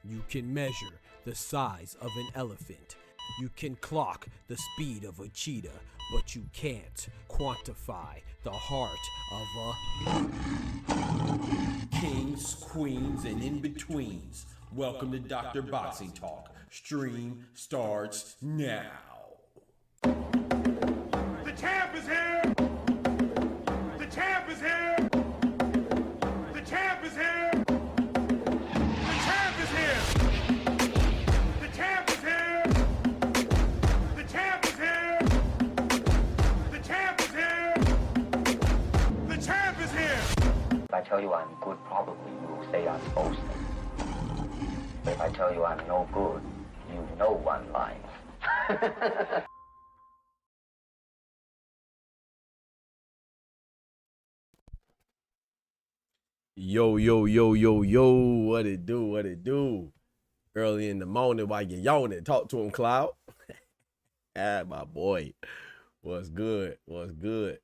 You can measure the size of an elephant. You can clock the speed of a cheetah, but you can't quantify the heart of a kings, queens, and in-betweens. Welcome to Dr. Boxing Talk. Stream starts now. The champ is here! The champ is here! The champ is here! The champ is here! The champ is here! The champ is here! The champ is here! The champ is here! If I tell you I'm good, probably you will say I'm boasting. If I tell you I'm no good, you know one line. Yo, yo, yo, yo, yo, what it do, what it do? Early in the morning while you're yawning, talk to him, Cloud. Ah, my boy. What's good, what's good?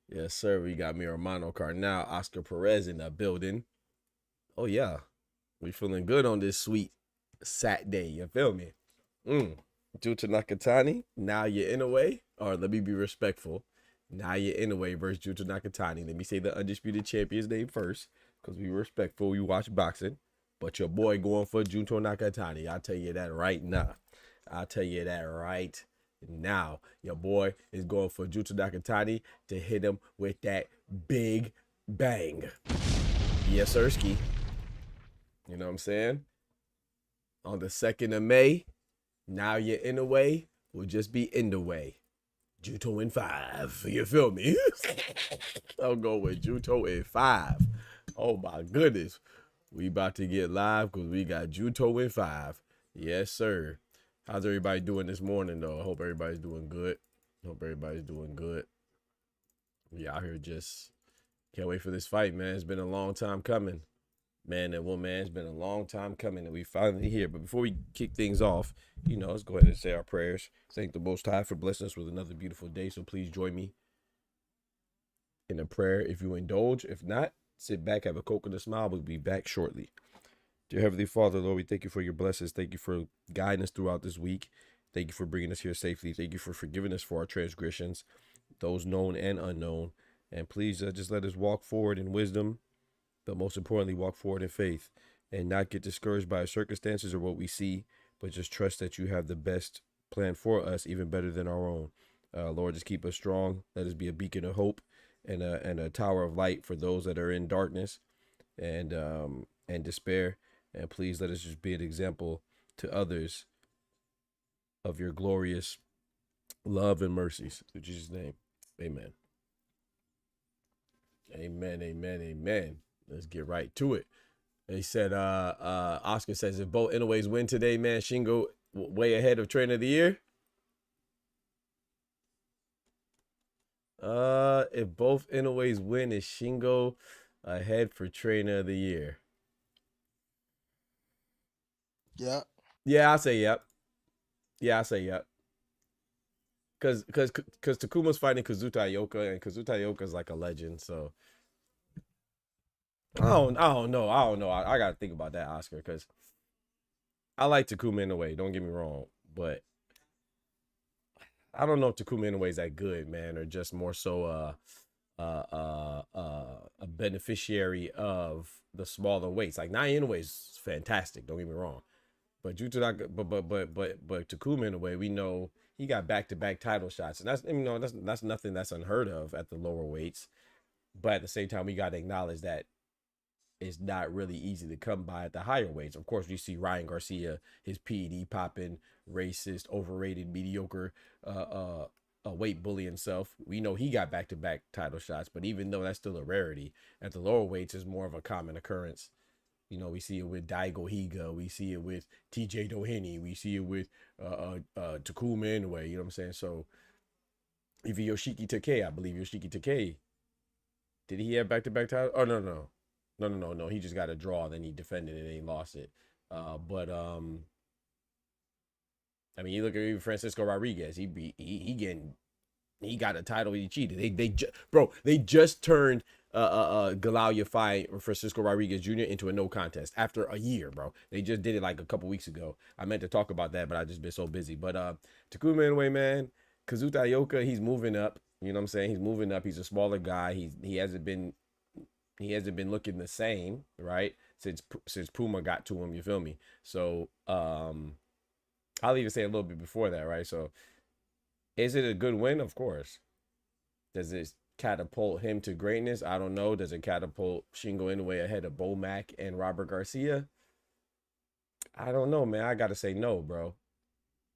Yes, sir, we got me Hermano Carnal, Oscar Perez in the building. Oh, yeah, we feeling good on this sweet Saturday, you feel me? JUNTO NAKATANI, NAOYA INOUE, or let me be respectful. NAOYA INOUE versus JUNTO NAKATANI. Let me say the undisputed champion's name first, because we respectful. We watch boxing. But your boy going for JUNTO NAKATANI. I'll tell you that right now. I'll tell you that right now. Your boy is going for JUNTO NAKATANI to hit him with that big bang. Yes, Sirski. You know what I'm saying? On the 2nd of May, NAOYA INOUE will just be in the way. JUNTO in 5. You feel me? I'll go with JUNTO in 5. Oh my goodness. We about to get live because we got JUNTO in 5. Yes, sir. How's everybody doing this morning, though? I hope everybody's doing good. Hope everybody's doing good. We out here just can't wait for this fight, man. It's been a long time coming. Man and woman, it's been a long time coming, and we finally here. But before we kick things off, you know, let's go ahead and say our prayers. Thank the Most High for blessing us with another beautiful day. So please join me in a prayer if you indulge. If not, sit back, have a coconut smile. We'll be back shortly. Dear Heavenly Father, Lord, we thank you for your blessings. Thank you for guiding us throughout this week. Thank you for bringing us here safely. Thank you for forgiving us for our transgressions, those known and unknown. And please just let us walk forward in wisdom, but most importantly, walk forward in faith and not get discouraged by our circumstances or what we see, but just trust that you have the best plan for us, even better than our own. Lord, just keep us strong. Let us be a beacon of hope and a tower of light for those that are in darkness and despair. And please let us just be an example to others of your glorious love and mercies. In Jesus' name, amen. Amen, amen, amen. Let's get right to it. They said, Oscar says, if both Inoue's win today, man, Shingo way ahead of trainer of the year. If both Inoue's win, is Shingo ahead for trainer of the year? Yeah. Yeah, I say yep. Yeah, I say yep. Cause Takuma's fighting Kazuta Ioka, and Kazuta Ioka is like a legend. So I don't know. I gotta think about that, Oscar, because I like Takuma Inoue. Don't get me wrong, but I don't know if Takuma Inoue is that good, man, or just more so a beneficiary of the smaller weights. Like NAOYA INOUE is fantastic. Don't get me wrong, but but Takuma Inoue, we know he got back-to-back title shots, and that's nothing that's unheard of at the lower weights. But at the same time, we got to acknowledge that it's not really easy to come by at the higher weights. Of course, you see Ryan Garcia, his PED popping, racist, overrated, mediocre, weight bully himself. We know he got back-to-back title shots, but even though that's still a rarity, at the lower weights is more of a common occurrence. You know, we see it with Daigo Higa, we see it with TJ Doheny, we see it with Takuma Inoue, you know what I'm saying? So even Yoshiki Takei, I believe Yoshiki Takei, did he have back-to-back titles? Oh, no. He just got a draw, then he defended it and he lost it. I mean, you look at even Francisco Rodriguez. He got a title. He cheated. They just turned Galauya fight Francisco Rodriguez Jr. into a no contest after a year, bro. They just did it like a couple weeks ago. I meant to talk about that, but I just been so busy. But Takuma Inoue, man, Kazuta Ioka, he's moving up. You know what I'm saying? He's moving up. He's a smaller guy. He hasn't been looking the same, right? Since Puma got to him, you feel me? So I'll even say a little bit before that, right? So is it a good win? Of course. Does it catapult him to greatness? I don't know. Does it catapult Shingo Inoue ahead of Bomac and Robert Garcia? I don't know, man. I gotta say no, bro.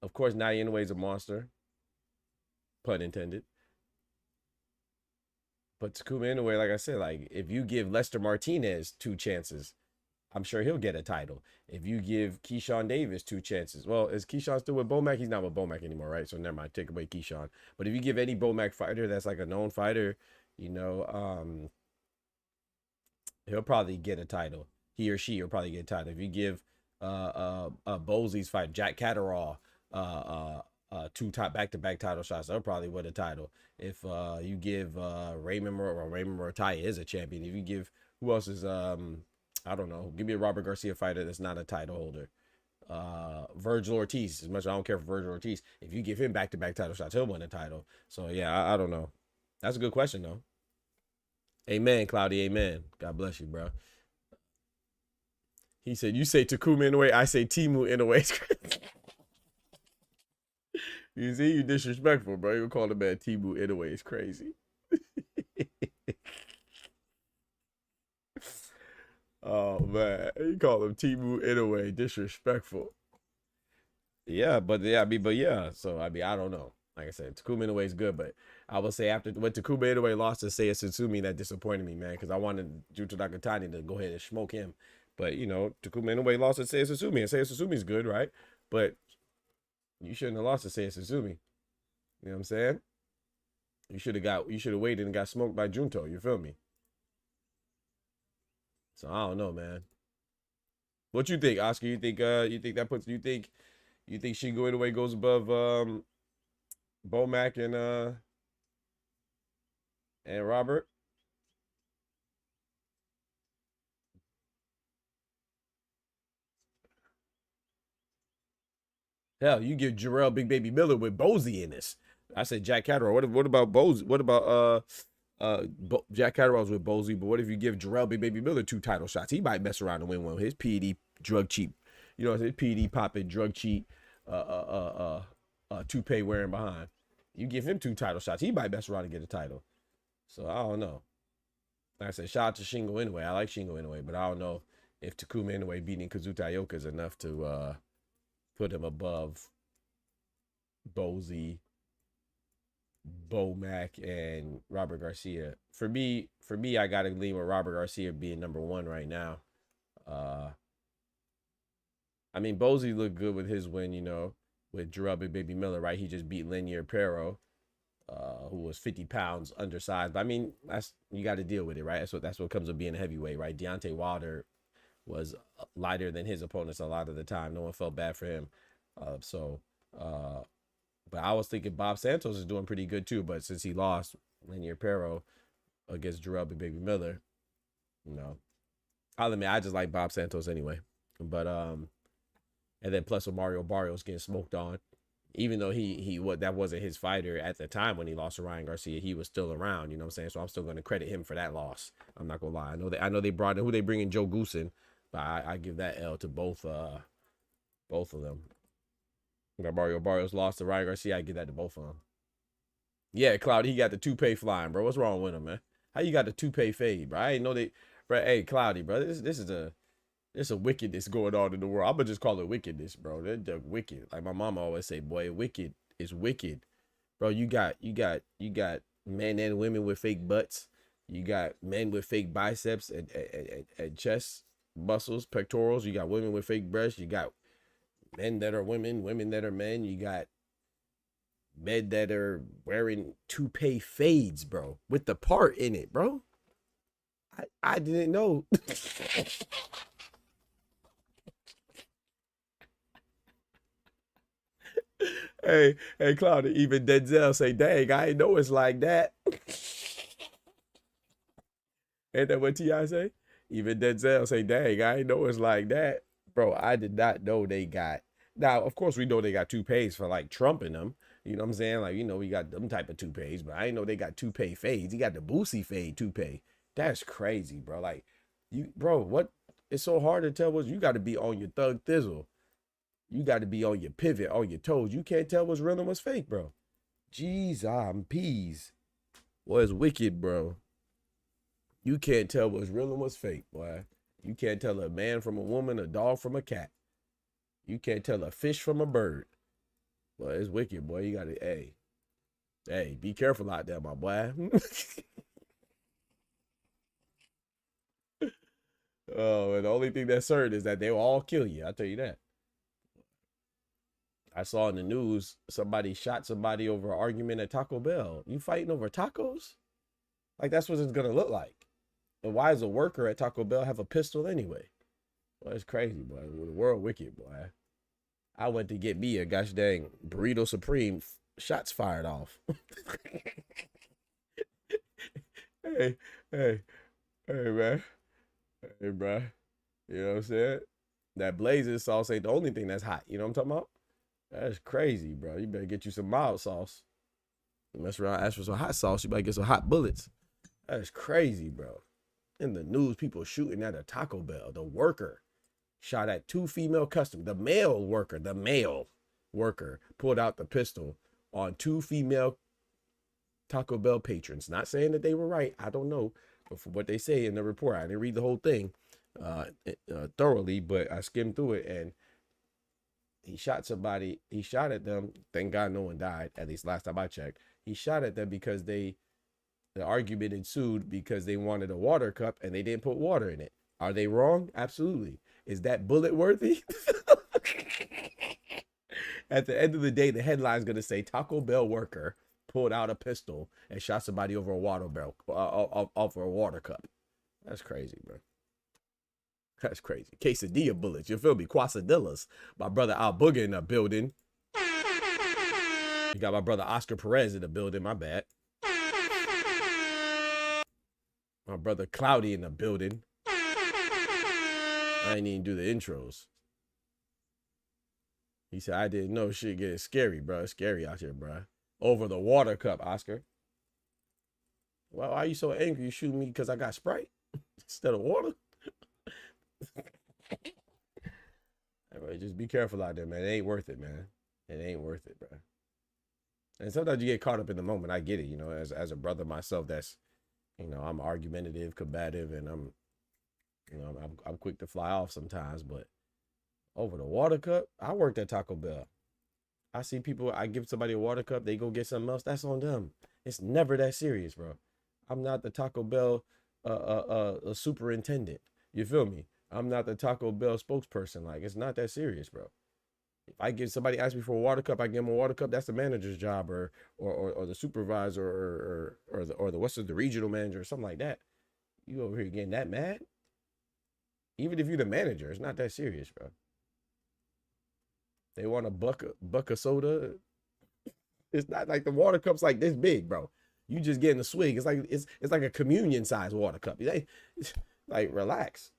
Of course, NAOYA Inoue's a monster. Pun intended. But Takuma Inoue, like I said, like if you give Lester Martinez 2 chances, I'm sure he'll get a title. If you give Keyshawn Davis 2 chances, well, is Keyshawn still with Bomac? He's not with Bomac anymore, right? So never mind, take away Keyshawn. But if you give any Bomac fighter that's like a known fighter, you know, he'll probably get a title. He or she will probably get a title. If you give Bowles's fight, Jack Catterall, 2 back-to-back title shots, they'll probably win a title. If you give Raymond Morataya is a champion. If you give, who else is I don't know. Give me a Robert Garcia fighter that's not a title holder. Virgil Ortiz. As much as I don't care for Virgil Ortiz, if you give him back-to-back title shots, he'll win a title. So yeah, I don't know. That's a good question though. Amen, Cloudy. Amen. God bless you, bro. He said, "You say Takuma Inoue, I say Timu Inoue." You see, you disrespectful, bro. You call the man Timu Inoue. It's crazy. Oh man, you call him Timu Inoue, disrespectful. Yeah, but yeah. So I don't know. Like I said, Takuma Inoue is good, but I will say after when Takuma Inoue lost to Seiya Sutsumi, that disappointed me, man, because I wanted Junto Nakatani to go ahead and smoke him. But you know, Takuma Inoue lost to Seiya Sutsumi, and Seiya Suzumi's good, right? But you shouldn't have lost to Seiya Sutsumi. You know what I'm saying? You should have waited and got smoked by Junto. You feel me? So I don't know, man. What you think, Oscar? You think Shingo Inoue goes above Bomac and Robert? Hell, you give Jarrell Big Baby Miller with Bozy in this. I said Jack Catterall. What about Bozy? What about Jack Catterall's with Bozy? But what if you give Jarrell Big Baby Miller 2 title shots? He might mess around and win one. His PED drug cheap. You know, his PED popping drug cheat, toupee wearing behind. You give him 2 title shots, he might mess around and get a title. So I don't know. Like I said, shout out to Shingo Inoue. I like Shingo Inoue, but I don't know if Takuma Inoue beating Kazuta Ioka is enough to put him above Bozy Bo Mack and Robert Garcia. For me, I gotta lean with Robert Garcia being number one right now. Uh, I mean, Bozy looked good with his win, with Jarrell Big Baby Miller, right? He just beat Lenier Pero, who was 50 pounds undersized. But I mean, you got to deal with it, right? That's what comes with being a heavyweight, right? Deontay Wilder was lighter than his opponents a lot of the time. No one felt bad for him. Uh, but I was thinking Bob Santos is doing pretty good too. But since he lost Lenier Pero against Jarrell Big Baby Miller, I'll admit I just like Bob Santos anyway. But and then plus with Mario Barrios getting smoked on, even though that wasn't his fighter at the time when he lost to Ryan Garcia, he was still around. You know what I'm saying? So I'm still going to credit him for that loss. I'm not gonna lie. I know they brought in who they bring in, Joe Goosen, but I give that L to both of them. Mario Barrios lost to Ryan Garcia. I give that to both of them. Yeah, Cloudy, he got the toupee flying, bro. What's wrong with him, man? How you got the toupee fade, bro? I ain't know they, bro. Hey, Cloudy, bro. There's a wickedness going on in the world. I'm gonna just call it wickedness, bro. They're wicked. Like my mama always say, boy, wicked is wicked, bro. You got men and women with fake butts. You got men with fake biceps and chest muscles, pectorals. You got women with fake breasts. You got men that are women, women that are men. You got men that are wearing toupee fades, bro, with the part in it, bro. I didn't know. Hey, Claudia, even Denzel say, dang, I ain't know it's like that. Ain't that what T.I. say? Even Denzel say, dang, I ain't know it's like that. Bro, I did not know they got. Now, of course, we know they got toupees for like Trump in them. You know what I'm saying? Like, we got them type of toupees, but I didn't know they got toupee fades. He got the Boosie fade toupee. That's crazy, bro. Like, what? It's so hard to tell what you got to be on your thug thizzle. You got to be on your pivot, on your toes. You can't tell what's real and what's fake, bro. Jeez, I'm peas. Boy, it's wicked, bro. You can't tell what's real and what's fake, boy. You can't tell a man from a woman, a dog from a cat. You can't tell a fish from a bird. Boy, it's wicked, boy. You got to, hey, be careful out there, my boy. Oh, and the only thing that's certain is that they will all kill you. I'll tell you that. I saw in the news somebody shot somebody over an argument at Taco Bell. You fighting over tacos? Like, that's what it's going to look like. And why does a worker at Taco Bell have a pistol anyway? Well, it's crazy, boy. The world wicked, boy. I went to get me a gosh dang burrito supreme. Shots fired off. Hey, man. Hey, bro. You know what I'm saying? That blazing sauce ain't the only thing that's hot. You know what I'm talking about? That's crazy, bro. You better get you some mild sauce. You mess around, ask for some hot sauce, you better get some hot bullets. That's crazy, bro. In the news, people shooting at a Taco Bell. The worker shot at two female customers. The male worker pulled out the pistol on two female Taco Bell patrons. Not saying that they were right. I don't know. But for what they say in the report, I didn't read the whole thing thoroughly, but I skimmed through it, and he shot somebody. He shot at them. Thank God no one died, at least last time I checked. He shot at them because the argument ensued because they wanted a water cup and they didn't put water in it. Are they wrong? Absolutely. Is that bullet worthy? At the end of the day, the headline's going to say Taco Bell worker pulled out a pistol and shot somebody over a water barrel, over a water cup. That's crazy, bro. That's crazy. Quesadilla bullets. You feel me? Quesadillas. My brother Al Booger in the building. You got my brother Oscar Perez in the building. My bad. My brother Cloudy in the building. I ain't even do the intros. He said, I didn't know shit getting scary, bro. It's scary out here, bro. Over the water cup, Oscar. Well, why are you so angry? You shooting me because I got Sprite instead of water? Right, just be careful out there, man. It ain't worth it, man. It ain't worth it, bro. And sometimes you get caught up in the moment. I get it, as a brother myself, that's, I'm argumentative, combative, and I'm quick to fly off sometimes, but over the water cup, I worked at Taco Bell. I see people, I give somebody a water cup, they go get something else. That's on them. It's never that serious, bro. I'm not the Taco Bell superintendent. You feel me? I'm not the Taco Bell spokesperson. Like, it's not that serious, bro. If I give somebody ask me for a water cup, I give them a water cup. That's the manager's job, or the supervisor, or the regional manager, or something like that. You over here getting that mad? Even if you're the manager, it's not that serious, bro. They want a buck of soda. It's not like the water cup's like this big, bro. You just getting a swig. It's like a communion size water cup. Like, relax.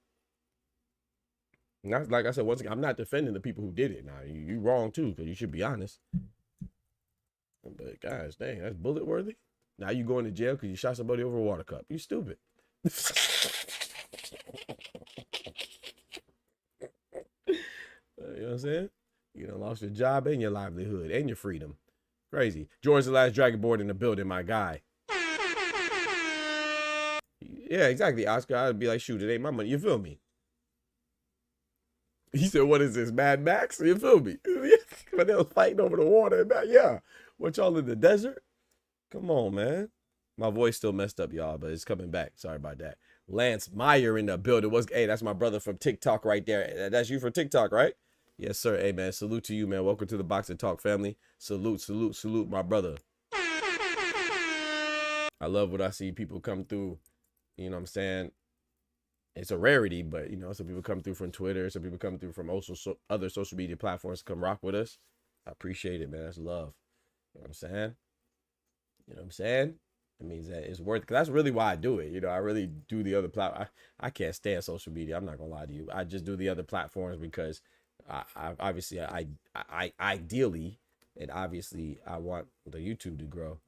Not like I said, once again, I'm not defending the people who did it. Now you wrong too, because you should be honest. But guys, dang, that's bullet worthy. Now you going to jail because you shot somebody over a water cup. You stupid. You know what I'm saying? You done lost your job and your livelihood and your freedom. Crazy. George the Last Dragon Board in the building, my guy. Yeah, exactly, Oscar. I'd be like, shoot, it ain't my money. You feel me? He said, what is this, Mad Max? You feel me? But they was fighting over the water. Yeah. What, y'all in the desert? Come on, man. My voice still messed up, y'all, but it's coming back. Sorry about that. Lance Meyer in the building. Hey, that's my brother from TikTok right there. That's you from TikTok, right? Yes, sir. Hey, man, salute to you, man. Welcome to the Boxing Talk family. Salute, my brother. I love what I see people come through. You know what I'm saying? It's a rarity, but, you know, some people come through from Twitter. Some people come through from also other social media platforms to come rock with us. I appreciate it, man. That's love. You know what I'm saying? You know what I'm saying? It means that it's worth, because that's really why I do it. You know, I really do the other platform. I can't stand social media. I'm not going to lie to you. I just do the other platforms because I obviously, I ideally, and obviously I want the YouTube to grow.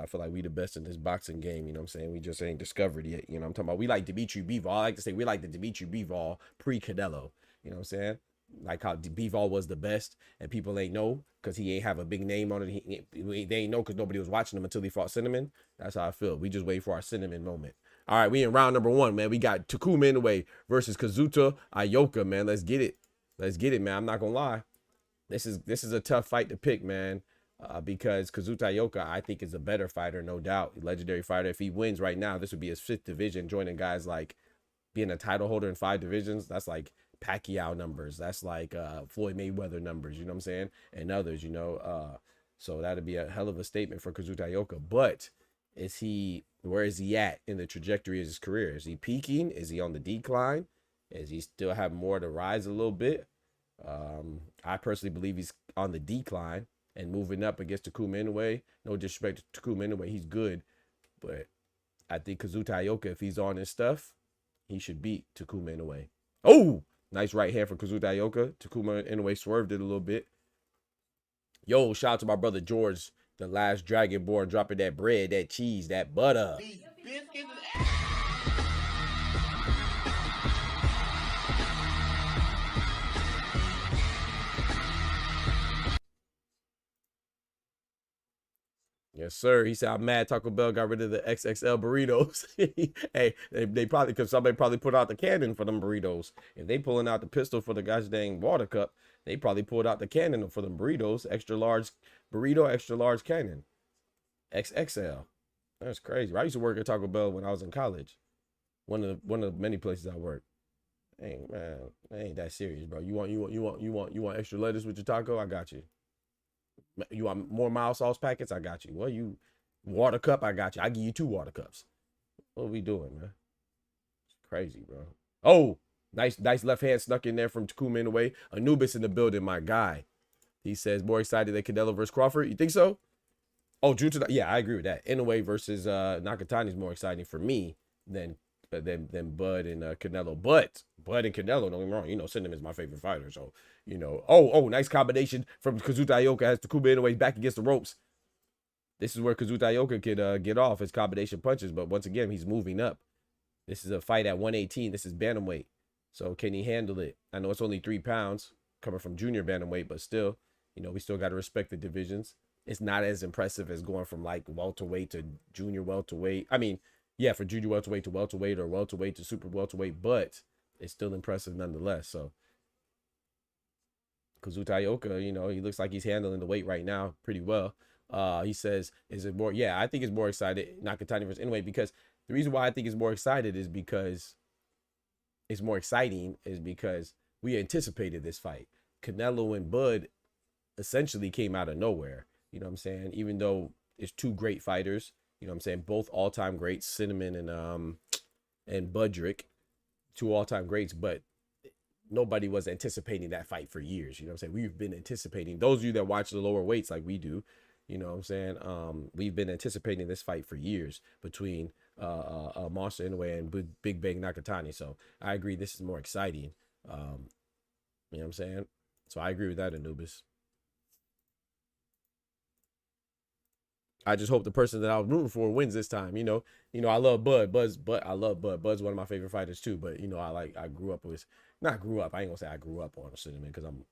I feel like we the best in this boxing game, you know what I'm saying? We just ain't discovered yet, you know what I'm talking about? We like Dimitri Bivol. I like to say we like the Dimitri Bivol pre-Canelo, you know what I'm saying? Like how Bivol was the best, and people ain't know because he ain't have a big name on it. They ain't know because nobody was watching him until he fought Cinnamon. That's how I feel. We just wait for our Cinnamon moment. All right, we in round number 1, man. We got Takuma Inoue versus Kazuta Ioka, man. Let's get it. Let's get it, man. I'm not gonna lie. This is a tough fight to pick, man. Because Kazuta Ioka, I think, is a better fighter, no doubt. Legendary fighter. If he wins right now, this would be his 5th division, joining guys like being a title holder in 5 divisions. That's like Pacquiao numbers. That's like Floyd Mayweather numbers, you know what I'm saying? And others, you know. So that'd be a hell of a statement for Kazuta Ioka. But where is he at in the trajectory of his career? Is he peaking? Is he on the decline? Is he still have more to rise a little bit? I personally believe he's on the decline and moving up against Takuma Inoue. No disrespect to Takuma Inoue, he's good. But I think Kazuta Ioka, if he's on his stuff, he should beat Takuma Inoue. Oh, nice right hand for Kazuta Ioka. Takuma Inoue swerved it a little bit. Yo, shout out to my brother George, the last Dragonborn, dropping that bread, that cheese, that butter. Yes, sir. He said, I'm mad Taco Bell got rid of the XXL burritos. Hey, they probably, because somebody probably put out the cannon for them burritos. If they pulling out the pistol for the gosh dang water cup, they probably pulled out the cannon for them burritos. Extra large burrito, extra large cannon. XXL. That's crazy. I used to work at Taco Bell when I was in college. One of the many places I worked. Hey, man, that ain't that serious, bro. You want extra lettuce with your taco? I got you. You want more mild sauce packets? I got you. Well, you water cup? I got you. I give you 2 water cups. What are we doing, man? It's crazy, bro. Oh, nice left hand snuck in there from Takuma Inoue. Anubis in the building, my guy. He says more excited than Canelo versus Crawford. You think so? Oh, Junto. Yeah, I agree with that. Inoue versus Nakatani is more exciting for me than Bud and Canelo. But Bud and Canelo, don't get me wrong, you know, Cinnamon is my favorite fighter. So, you know, oh, nice combination from Kazuta Ioka as Takuma Inoue back against the ropes. This is where Kazuta Ioka could get off his combination punches, but once again, he's moving up. This is a fight at 118. This is bantamweight. So can he handle it? I know it's only 3 pounds coming from junior bantamweight, but still, you know, we still got to respect the divisions. It's not as impressive as going from like welterweight to junior welterweight. I mean, yeah, for junior welterweight to welterweight or welterweight to super welterweight, but it's still impressive nonetheless. So Kazuta Ioka, you know, he looks like he's handling the weight right now pretty well. He says, is it more? Yeah, I think it's more excited. Nakatani versus Inoue, because the reason why I think it's more excited is because it's more exciting is because we anticipated this fight. Canelo and Bud essentially came out of nowhere. You know what I'm saying? Even though it's two great fighters, you know what I'm saying? Both all-time greats, Cinnamon and Budrick, two all-time greats, but nobody was anticipating that fight for years. You know what I'm saying? We've been anticipating, those of you that watch the lower weights like we do, you know what I'm saying? We've been anticipating this fight for years between Monster Inoue and Big Bang Nakatani. So I agree, this is more exciting. You know what I'm saying? So I agree with that, Anubis. I just hope the person that I was rooting for wins this time. You know, I love Bud. I love Bud. Bud's one of my favorite fighters too. But you know, I grew up with, not grew up. I ain't gonna say I grew up on Cinnamon because I'm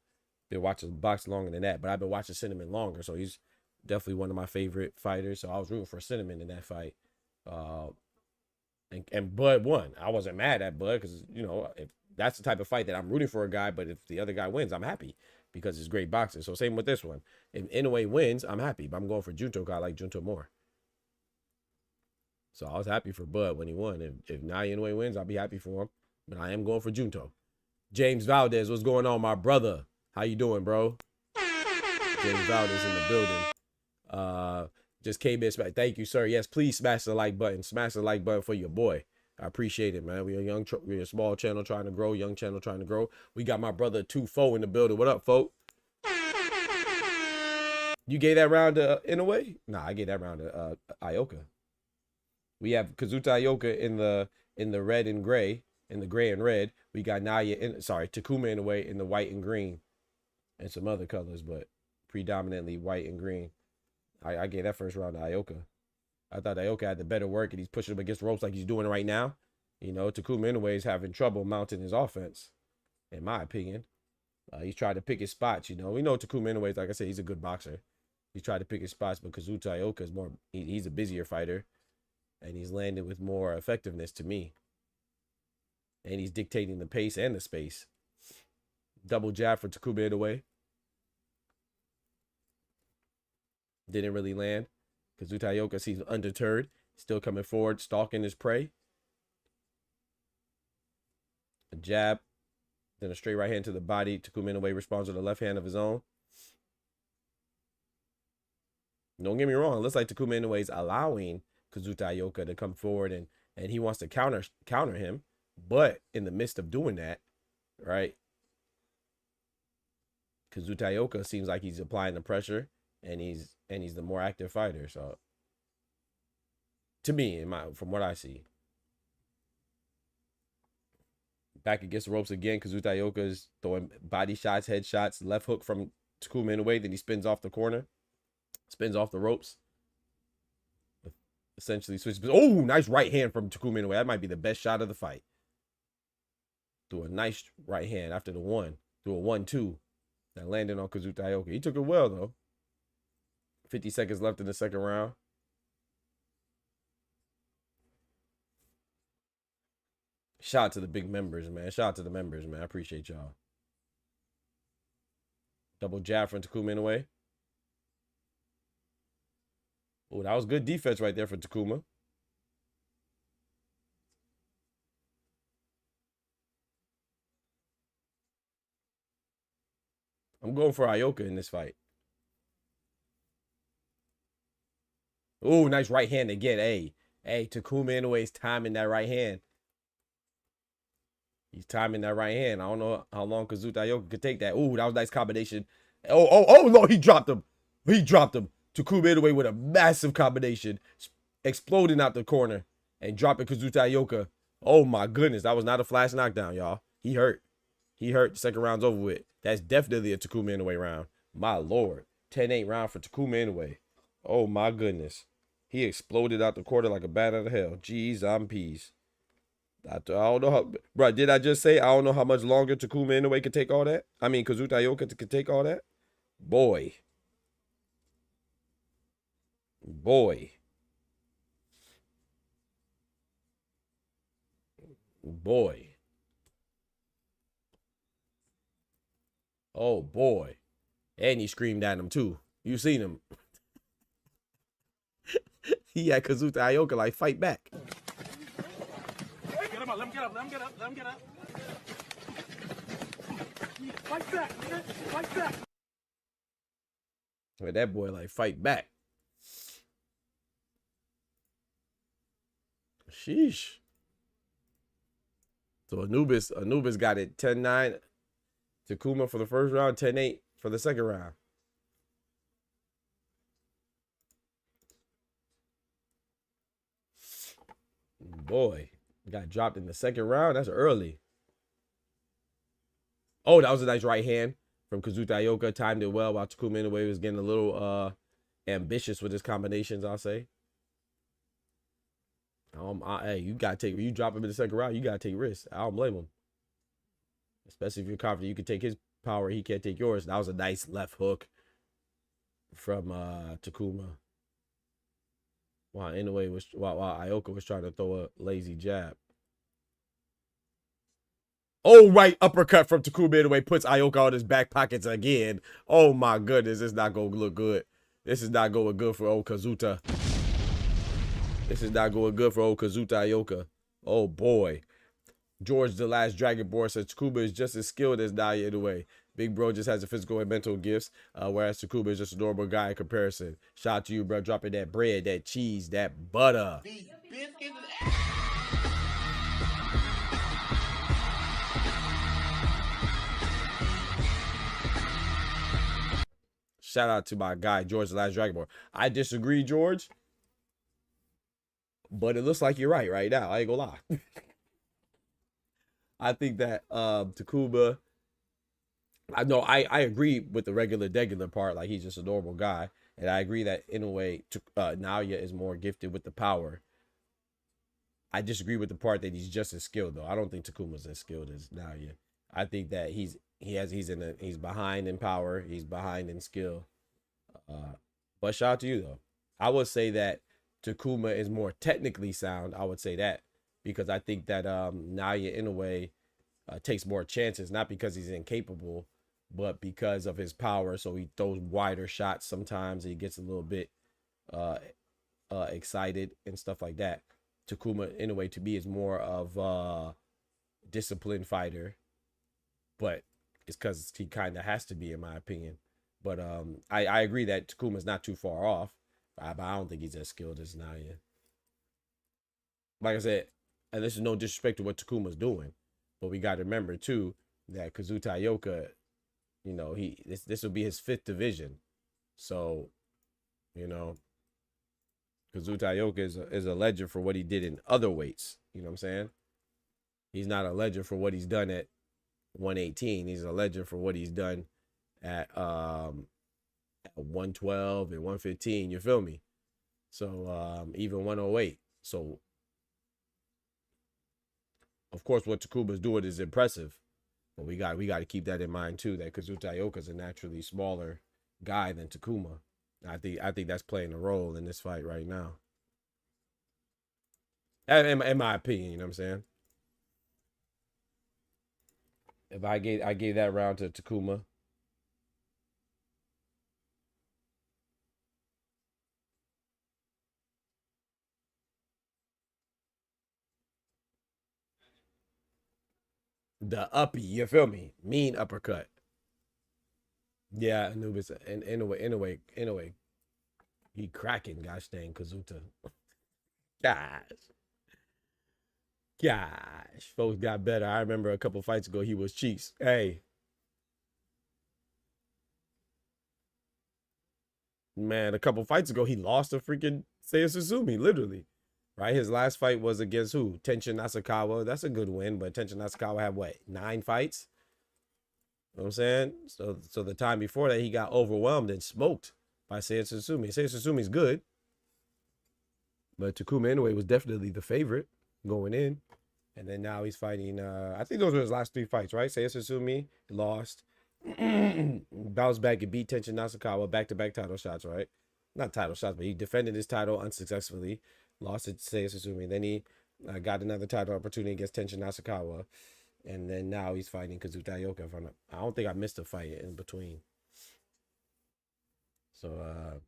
been watching boxing longer than that. But I've been watching Cinnamon longer, so he's definitely one of my favorite fighters. So I was rooting for Cinnamon in that fight. And Bud won. I wasn't mad at Bud because, you know, if that's the type of fight that I'm rooting for a guy, but if the other guy wins, I'm happy because it's great boxing. So same with this one. If Inoue wins, I'm happy, but I'm going for Junto because I like Junto more. So I was happy for Bud when he won. If NAOYA INOUE wins, I'll be happy for him. But I am going for Junto. James Valdez, what's going on, my brother? How you doing, bro? James Valdez in the building. Just came in. Thank you, sir. Yes, please smash the like button. Smash the like button for your boy. I appreciate it, man. We're a small channel trying to grow, young channel trying to grow. We got my brother 2-4 in the building. What up, folk? You gave that round to Inoue? Nah, I gave that round to Ioka. We have Kazuta Ioka in the red and gray, in the gray and red. We got Takuma Inoue in the white and green, and some other colors, but predominantly white and green. I gave that first round to Ioka. I thought Ioka had the better work, and he's pushing him against ropes like he's doing right now. You know, Takuma Inoue is having trouble mounting his offense, in my opinion. He's trying to pick his spots. You know, we know Takuma Inoue, like I said, he's a good boxer. He's tried to pick his spots, but Kazuta Ioka is more. He's a busier fighter, and he's landed with more effectiveness to me. And he's dictating the pace and the space. Double jab for Takuma Inoue. Didn't really land. Kazuta Ioka seems undeterred. Still coming forward, stalking his prey. A jab. Then a straight right hand to the body. Takuma Inoue responds with a left hand of his own. Don't get me wrong. It looks like Takuma Inoue is allowing Kazuta Ioka to come forward and he wants to counter him. But in the midst of doing that, right, Kazuta Ioka seems like he's applying the pressure. And he's the more active fighter. So to me, from what I see. Back against the ropes again. Kazuta Ioka is throwing body shots, head shots, left hook from Takuma Inoue. Then he spins off the corner. Spins off the ropes. Essentially switches. Oh, nice right hand from Takuma Inoue. That might be the best shot of the fight. Threw a nice right hand after the one. Threw a 1-2. That landed on Kazuta Ioka. He took it well, though. 50 seconds left in the second round. Shout out to the big members, man. Shout out to the members, man. I appreciate y'all. Double jab from Takuma Inoue. Oh, that was good defense right there for Takuma. I'm going for Ioka in this fight. Oh, nice right hand again. Hey, Takuma Inoue's timing that right hand. He's timing that right hand. I don't know how long Kazuta Ioka could take that. Oh, that was a nice combination. Oh, no, he dropped him. Takuma Inoue with a massive combination. Exploding out the corner and dropping Kazuta Ioka. Oh, my goodness. That was not a flash knockdown, y'all. He hurt. The second round's over with. That's definitely a Takuma Inoue round. My Lord. 10-8 round for Takuma Inoue. Oh, my goodness. He exploded out the corner like a bat out of hell. Jeez, I'm peas. I don't know how, bro. Did I just say I don't know how much longer Takuma Inoue could take all that? I mean, Kazuta Ioka could take all that. Boy. Oh boy. And he screamed at him too. You seen him. He had Kazuta Ioka like fight back. Get him up, let him get up, let him get up, let him get up. Fight back, nigga. Fight back. But that boy like fight back. Sheesh. So Anubis got it 10-9. Takuma for the first round, 10-8 for the second round. Boy, got dropped in the second round. That's early. Oh, that was a nice right hand from Kazuta Ioka. Timed it well while Takuma Inoue was getting a little ambitious with his combinations, I'll say. Hey, you gotta take, you drop him in the second round, you gotta take risks. I don't blame him. Especially if you're confident you can take his power, he can't take yours. That was a nice left hook from Takuma. While Ioka was trying to throw a lazy jab. Oh, right uppercut from Takuma Inoue puts Ioka on his back pockets again. Oh my goodness, this is not gonna look good. This is not going good for old Kazuta. This is not going good for old Kazuta Ioka. Oh boy. George the Last Dragonborn says Takuma is just as skilled as Naoya Inoue. Big bro just has the physical and mental gifts, whereas Takuma is just a normal guy in comparison. Shout out to you, bro, dropping that bread, that cheese, that butter. These biscuits. Shout out to my guy, George the Last Dragonborn. I disagree, George. But it looks like you're right now. I ain't gonna lie. I think that Takuma, I know I agree with the regular part, like he's just a normal guy. And I agree that in a way, Naoya is more gifted with the power. I disagree with the part that he's just as skilled though. I don't think Takuma's as skilled as Naoya. I think that he's behind in power, he's behind in skill. But shout out to you though. I would say that Takuma is more technically sound. I would say that because I think that Naoya in a way takes more chances, not because he's incapable, but because of his power. So he throws wider shots sometimes. He gets a little bit excited and stuff like that. Takuma in a way to me is more of a disciplined fighter, but it's because he kind of has to be, in my opinion. But I agree that Takuma's not too far off, but I don't think he's as skilled as Naoya. Like I said, and this is no disrespect to what Takuma's doing, but we got to remember too that Kazuta Ioka, you know, this will be his 5th division, so you know, Kazuta Ioka is a legend for what he did in other weights. You know what I'm saying? He's not a legend for what he's done at 118. He's a legend for what he's done at 112 and 115. You feel me? So even 108. So of course what Takuma's doing is impressive, but we got to keep that in mind too, that Kazuta Ioka's a naturally smaller guy than Takuma. I think that's playing a role in this fight right now. In my opinion, you know what I'm saying? If I gave that round to Takuma. The uppy, you feel me? Mean uppercut. Yeah, Anubis, and in a way, he cracking, gosh dang, Kazuta. Gosh, folks got better. I remember a couple fights ago, he was cheeks. Hey, man, a couple fights ago, he lost to freaking Seiya Susumi, literally. Right, his last fight was against who? Tenshin Nasukawa. That's a good win, but Tenshin Nasukawa had what, 9 fights? You know what I'm saying? So the time before that, he got overwhelmed and smoked by Seiya Susumi. Seiya Susumi's good, but Takuma Inoue was definitely the favorite going in. And then now he's fighting, I think those were his last 3 fights, right? Seiya Susumi lost, bounced back and beat Tenshin Nasukawa, back-to-back title shots, right? Not title shots, but he defended his title unsuccessfully, lost it to Seiya Susumi. Then he got another title opportunity against Tenshin Nasukawa. And then now he's fighting Kazuta Ioka. I don't think I missed a fight in between. So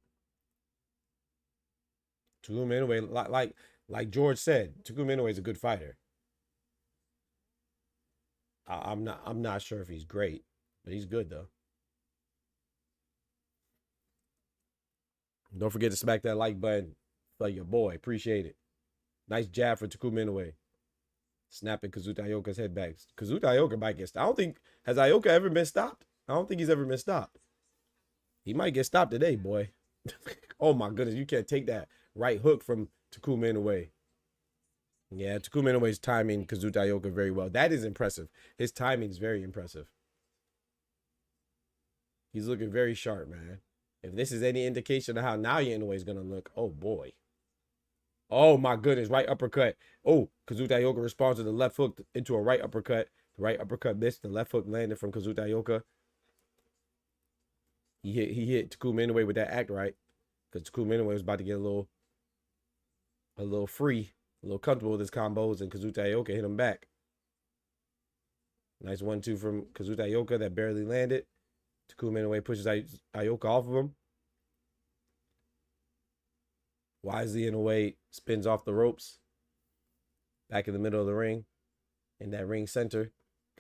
Takuma Inoue, like George said, Takuma Inoue is a good fighter. I'm not sure if he's great, but he's good though. Don't forget to smack that like button for your boy. Appreciate it. Nice jab for Takuma Inoue. Snapping Kazuta Ioka's head back. Kazuta Ioka might get stopped. I don't think, has Ioka ever been stopped? I don't think he's ever been stopped. He might get stopped today, boy. Oh my goodness, you can't take that right hook from Takuma Inoue. Yeah, Takuma Inoue's timing Kazuta Ioka very well. That is impressive. His timing is very impressive. He's looking very sharp, man. If this is any indication of how Naoya Inoue is going to look, oh boy. Oh my goodness, right uppercut. Oh, Kazuta Ioka responds to the left hook into a right uppercut. The right uppercut missed. The left hook landed from Kazuta Ioka. He hit Takuma Inoue with that act right. Because Takuma Inoue was about to get a little free, a little comfortable with his combos, and Kazuta Ioka hit him back. Nice 1-2 from Kazuta Ioka that barely landed. Takuma Inoue pushes Ioka off of him. Wisely Inoue spins off the ropes. Back in the middle of the ring. In that ring center.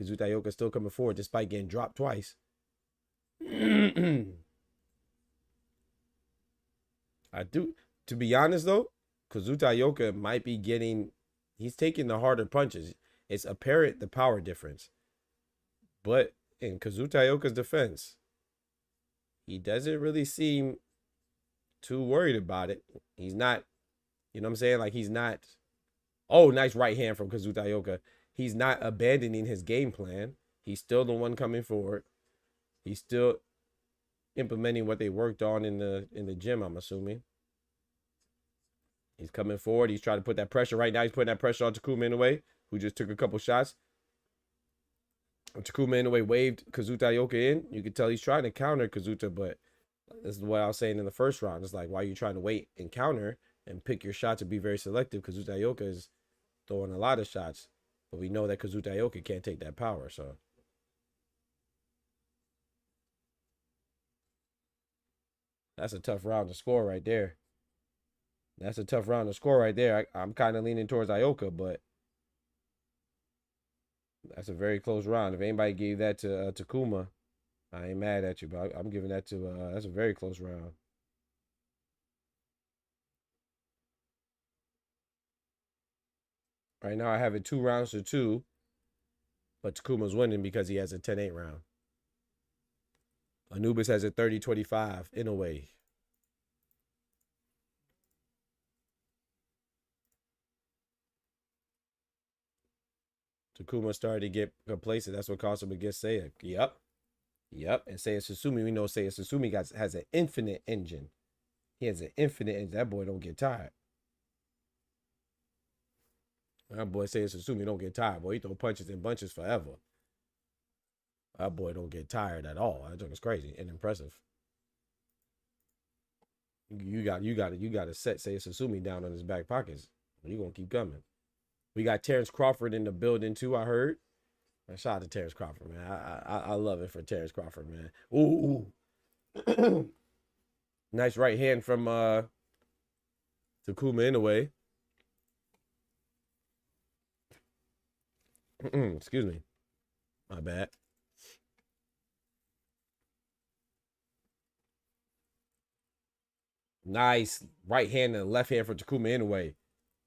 Kazuta Ioka still coming forward despite getting dropped twice. To be honest though, Kazuta Ioka might be he's taking the harder punches. It's apparent the power difference. But in Kazuta Ioka's defense, he doesn't really seem too worried about it. He's not, you know what I'm saying? Like he's not, oh, nice right hand from Kazuta Ioka. He's not abandoning his game plan. He's still the one coming forward. He's still implementing what they worked on in the gym, I'm assuming. He's coming forward. He's trying to put that pressure right now. He's putting that pressure on Takuma Inoue, who just took a couple shots. Takuma Inoue waved Kazuta Ioka in. You can tell he's trying to counter Kazuta, but this is what I was saying in the first round. It's like, why are you trying to wait and counter and pick your shots and be very selective? Kazuta Ioka is throwing a lot of shots, but we know that Kazuta Ioka can't take that power, so. That's a tough round to score right there. That's a tough round to score right there. I'm kind of leaning towards Ioka, but that's a very close round. If anybody gave that to Takuma, I ain't mad at you, but I'm giving that to, that's a very close round. Right now I have it 2-2, but Takuma's winning because he has a 10-8 round. Anubis has a 30-25 in a way. Takuma started to get complacent. That's what caused him to get Seiya. Yep. And Seiya Susumi, we know Seiya Susumi has an infinite engine. He has an infinite engine. That boy don't get tired. That boy Seiya Susumi don't get tired. Boy, he throw punches and bunches forever. That boy don't get tired at all. That joke is crazy and impressive. You got to set Seiya Susumi down on his back pockets. You're gonna keep coming. We got Terrence Crawford in the building too, I heard. Shout out to Terrence Crawford, man. I love it for Terrence Crawford, man. Ooh. Nice right hand from Takuma Inoue. Excuse me. My bad. Nice right hand and left hand for Takuma Inoue.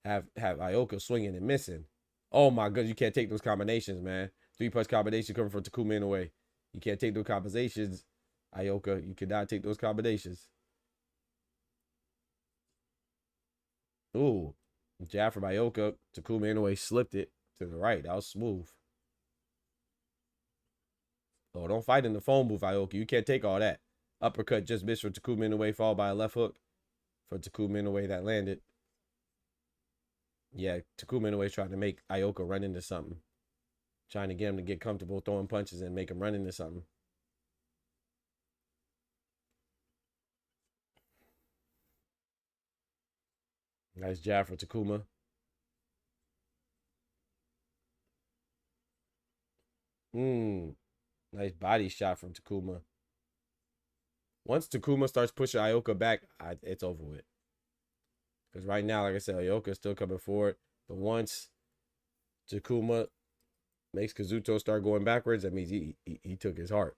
Have Ioka swinging and missing. Oh my goodness, you can't take those combinations, man. 3-punch combination coming from Takuma Inoue. You can't take those combinations, Ioka. You cannot take those combinations. Ooh, jab from Ioka. Takuma Inoue slipped it to the right. That was smooth. Oh, don't fight in the phone booth, Ioka. You can't take all that. Uppercut just missed for Takuma Inoue, followed by a left hook for Takuma Inoue that landed. Yeah, Takuma Inoue trying to make Ioka run into something. Trying to get him to get comfortable throwing punches and make him run into something. Nice jab for Takuma. Nice body shot from Takuma. Once Takuma starts pushing Ioka back, it's over with. Because right now, like I said, Ioka's still coming forward. But once Takuma makes Kazuto start going backwards, that means he took his heart.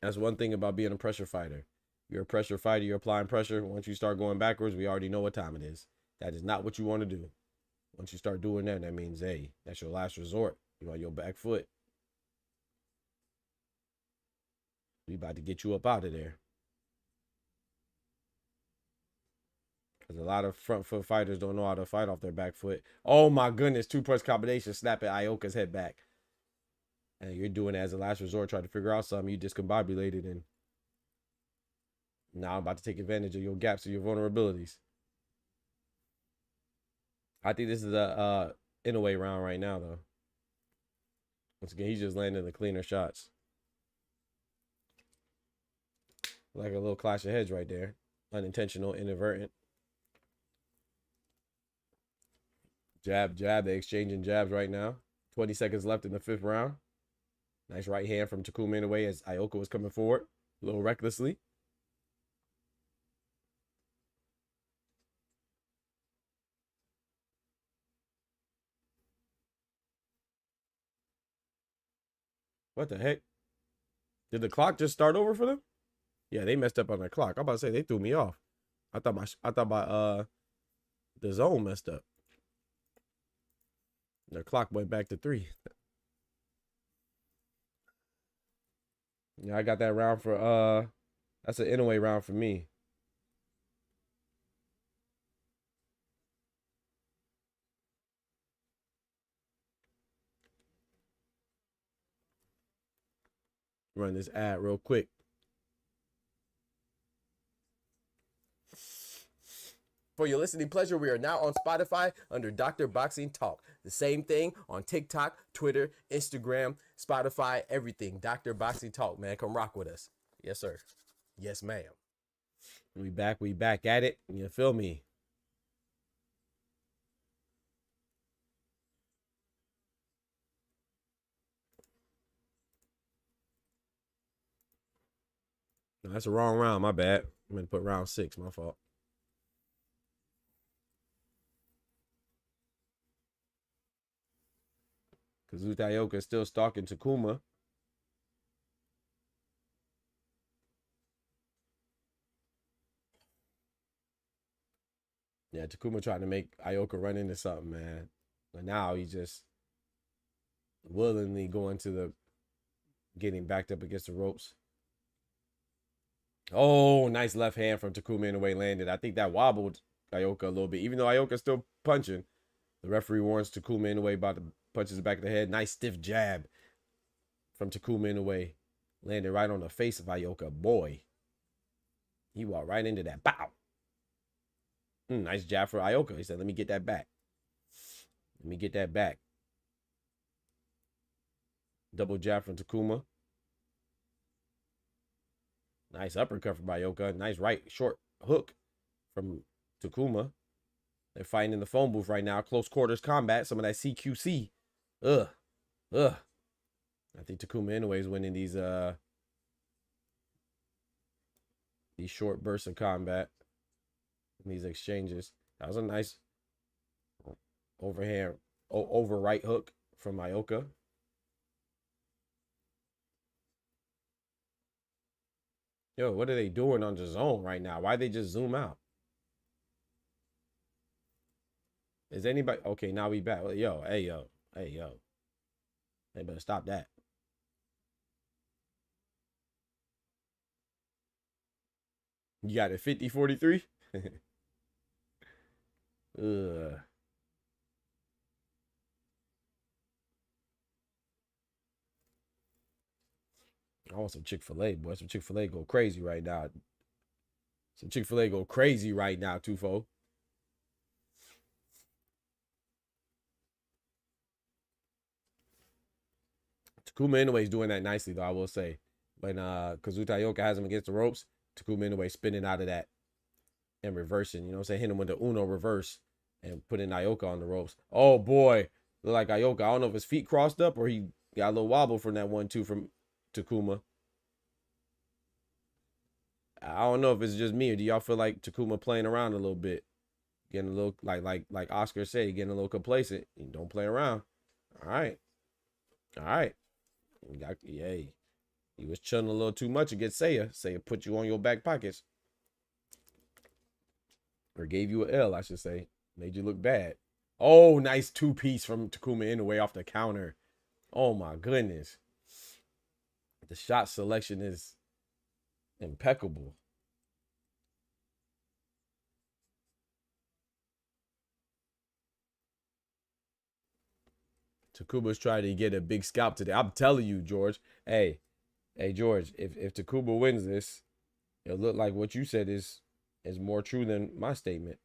That's one thing about being a pressure fighter. You're a pressure fighter, you're applying pressure. Once you start going backwards, we already know what time it is. That is not what you want to do. Once you start doing that, that means, hey, that's your last resort. You're on your back foot. We about to get you up out of there. Because a lot of front foot fighters don't know how to fight off their back foot. Oh my goodness, two-punch combination, snapping Ioka's head back. And you're doing it as a last resort, trying to figure out something. You discombobulated, and now I'm about to take advantage of your gaps and your vulnerabilities. I think this is a Inoue round right now, though. Once again, he's just landing the cleaner shots. Like a little clash of heads right there. Unintentional, inadvertent. Jab, jab. They're exchanging jabs right now. 20 seconds left in the 5th round. Nice right hand from Takuma Inoue as Ioka was coming forward a little recklessly. What the heck? Did the clock just start over for them? Yeah, they messed up on the clock. I'm about to say they threw me off. I thought my the zone messed up. The clock went back to 3. Yeah, I got that round for that's an Inoue round for me. Run this ad real quick. For your listening pleasure, we are now on Spotify under Dr. Boxing Talk. The same thing on TikTok, Twitter, Instagram, Spotify, everything. Dr. Boxing Talk, man. Come rock with us. Yes, sir. Yes, ma'am. We back at it. You feel me? No, that's a wrong round. My bad. I'm going to put round 6. My fault. Kazuto Ioka is still stalking Takuma. Yeah, Takuma trying to make Ioka run into something, man. But now he's just willingly going to the getting backed up against the ropes. Oh, nice left hand from Takuma Inoue landed. I think that wobbled Ioka a little bit. Even though Ioka's still punching, the referee warns Takuma Inoue about to punch his back of the head. Nice stiff jab from Takuma Inoue. Landed right on the face of Ioka. Boy, he walked right into that. Bow. Nice jab for Ioka. He said, let me get that back. Let me get that back. Double jab from Takuma. Nice uppercut from Ioka. Nice right short hook from Takuma. They're fighting in the phone booth right now. Close quarters combat. Some of that CQC. Ugh. I think Takuma Inoue is winning these short bursts of combat. These exchanges. That was a nice overhand, over right hook from Ioka. Yo, what are they doing on the zone right now? Why they just zoom out? Is anybody okay? Now we back. Yo, hey yo. They better stop that. You got it 50-43? Ugh. I want some Chick-fil-A, boy. Some Chick-fil-A go crazy right now. Some Chick-fil-A go crazy right now, Tufo. Takuma Inoue is doing that nicely, though, I will say. When Kazuto Ioka has him against the ropes, Takuma Inoue spinning out of that and reversing. You know what I'm saying? Hitting him with the Uno reverse and putting Ioka on the ropes. Oh, boy. Look like Ioka. I don't know if his feet crossed up or he got a little wobble from that 1-2 from Takuma. I don't know if it's just me or do y'all feel like Takuma playing around a little bit, getting a little like Oscar said, getting a little complacent. Don't play around. All right. Yay. He was chilling a little too much against Seiya. Seiya put you on your back pockets. Or gave you an L, I should say. Made you look bad. Oh, nice 2-piece from Takuma Inoue off the counter. Oh my goodness. The shot selection is impeccable. Takuma's trying to get a big scalp today. I'm telling you, George. Hey, George, if Takuma wins this, it'll look like what you said is more true than my statement.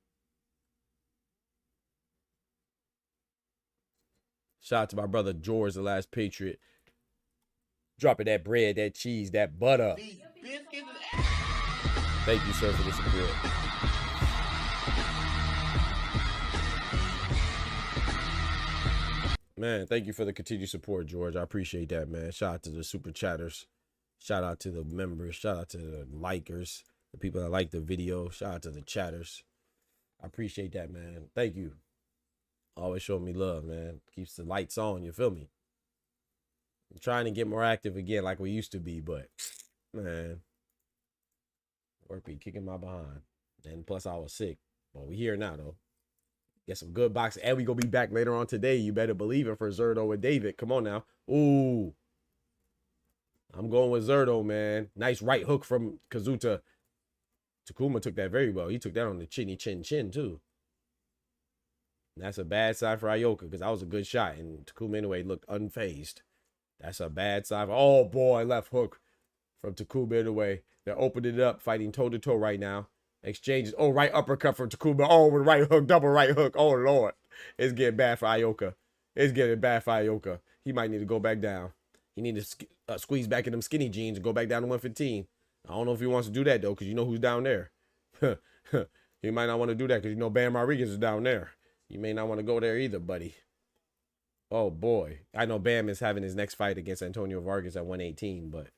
Shout out to my brother George, the last Patriot. Dropping that bread, that cheese, that butter. Thank you, sir, for the support. Man, thank you for the continued support, George. I appreciate that, man. Shout out to the super chatters. Shout out to the members. Shout out to the likers, the people that like the video. Shout out to the chatters. I appreciate that, man. Thank you. Always showing me love, man. Keeps the lights on, you feel me? I'm trying to get more active again like we used to be, but, man, work be kicking my behind. And plus, I was sick. Well, we here now, though. Get some good boxing. And we gonna be back later on today. You better believe it for Zerto and David. Come on now. Ooh. I'm going with Zerto, man. Nice right hook from Kazuta. Takuma took that very well. He took that on the chinny chin too. And that's a bad side for Ioka because that was a good shot. And Takuma Inoue looked unfazed. That's a bad side. Oh, boy. Left hook from Takuma Inoue. They're opening it up, fighting toe-to-toe right now. Exchanges. Oh, right uppercut from Takuma. Oh, with right hook. Double right hook. Oh, Lord. It's getting bad for Ioka. It's getting bad for Ioka. He might need to go back down. He need to squeeze back in them skinny jeans and go back down to 115. I don't know if he wants to do that, though, because you know who's down there. He might not want to do that because you know Bam Rodriguez is down there. You may not want to go there either, buddy. Oh, boy. I know Bam is having his next fight against Antonio Vargas at 118, but,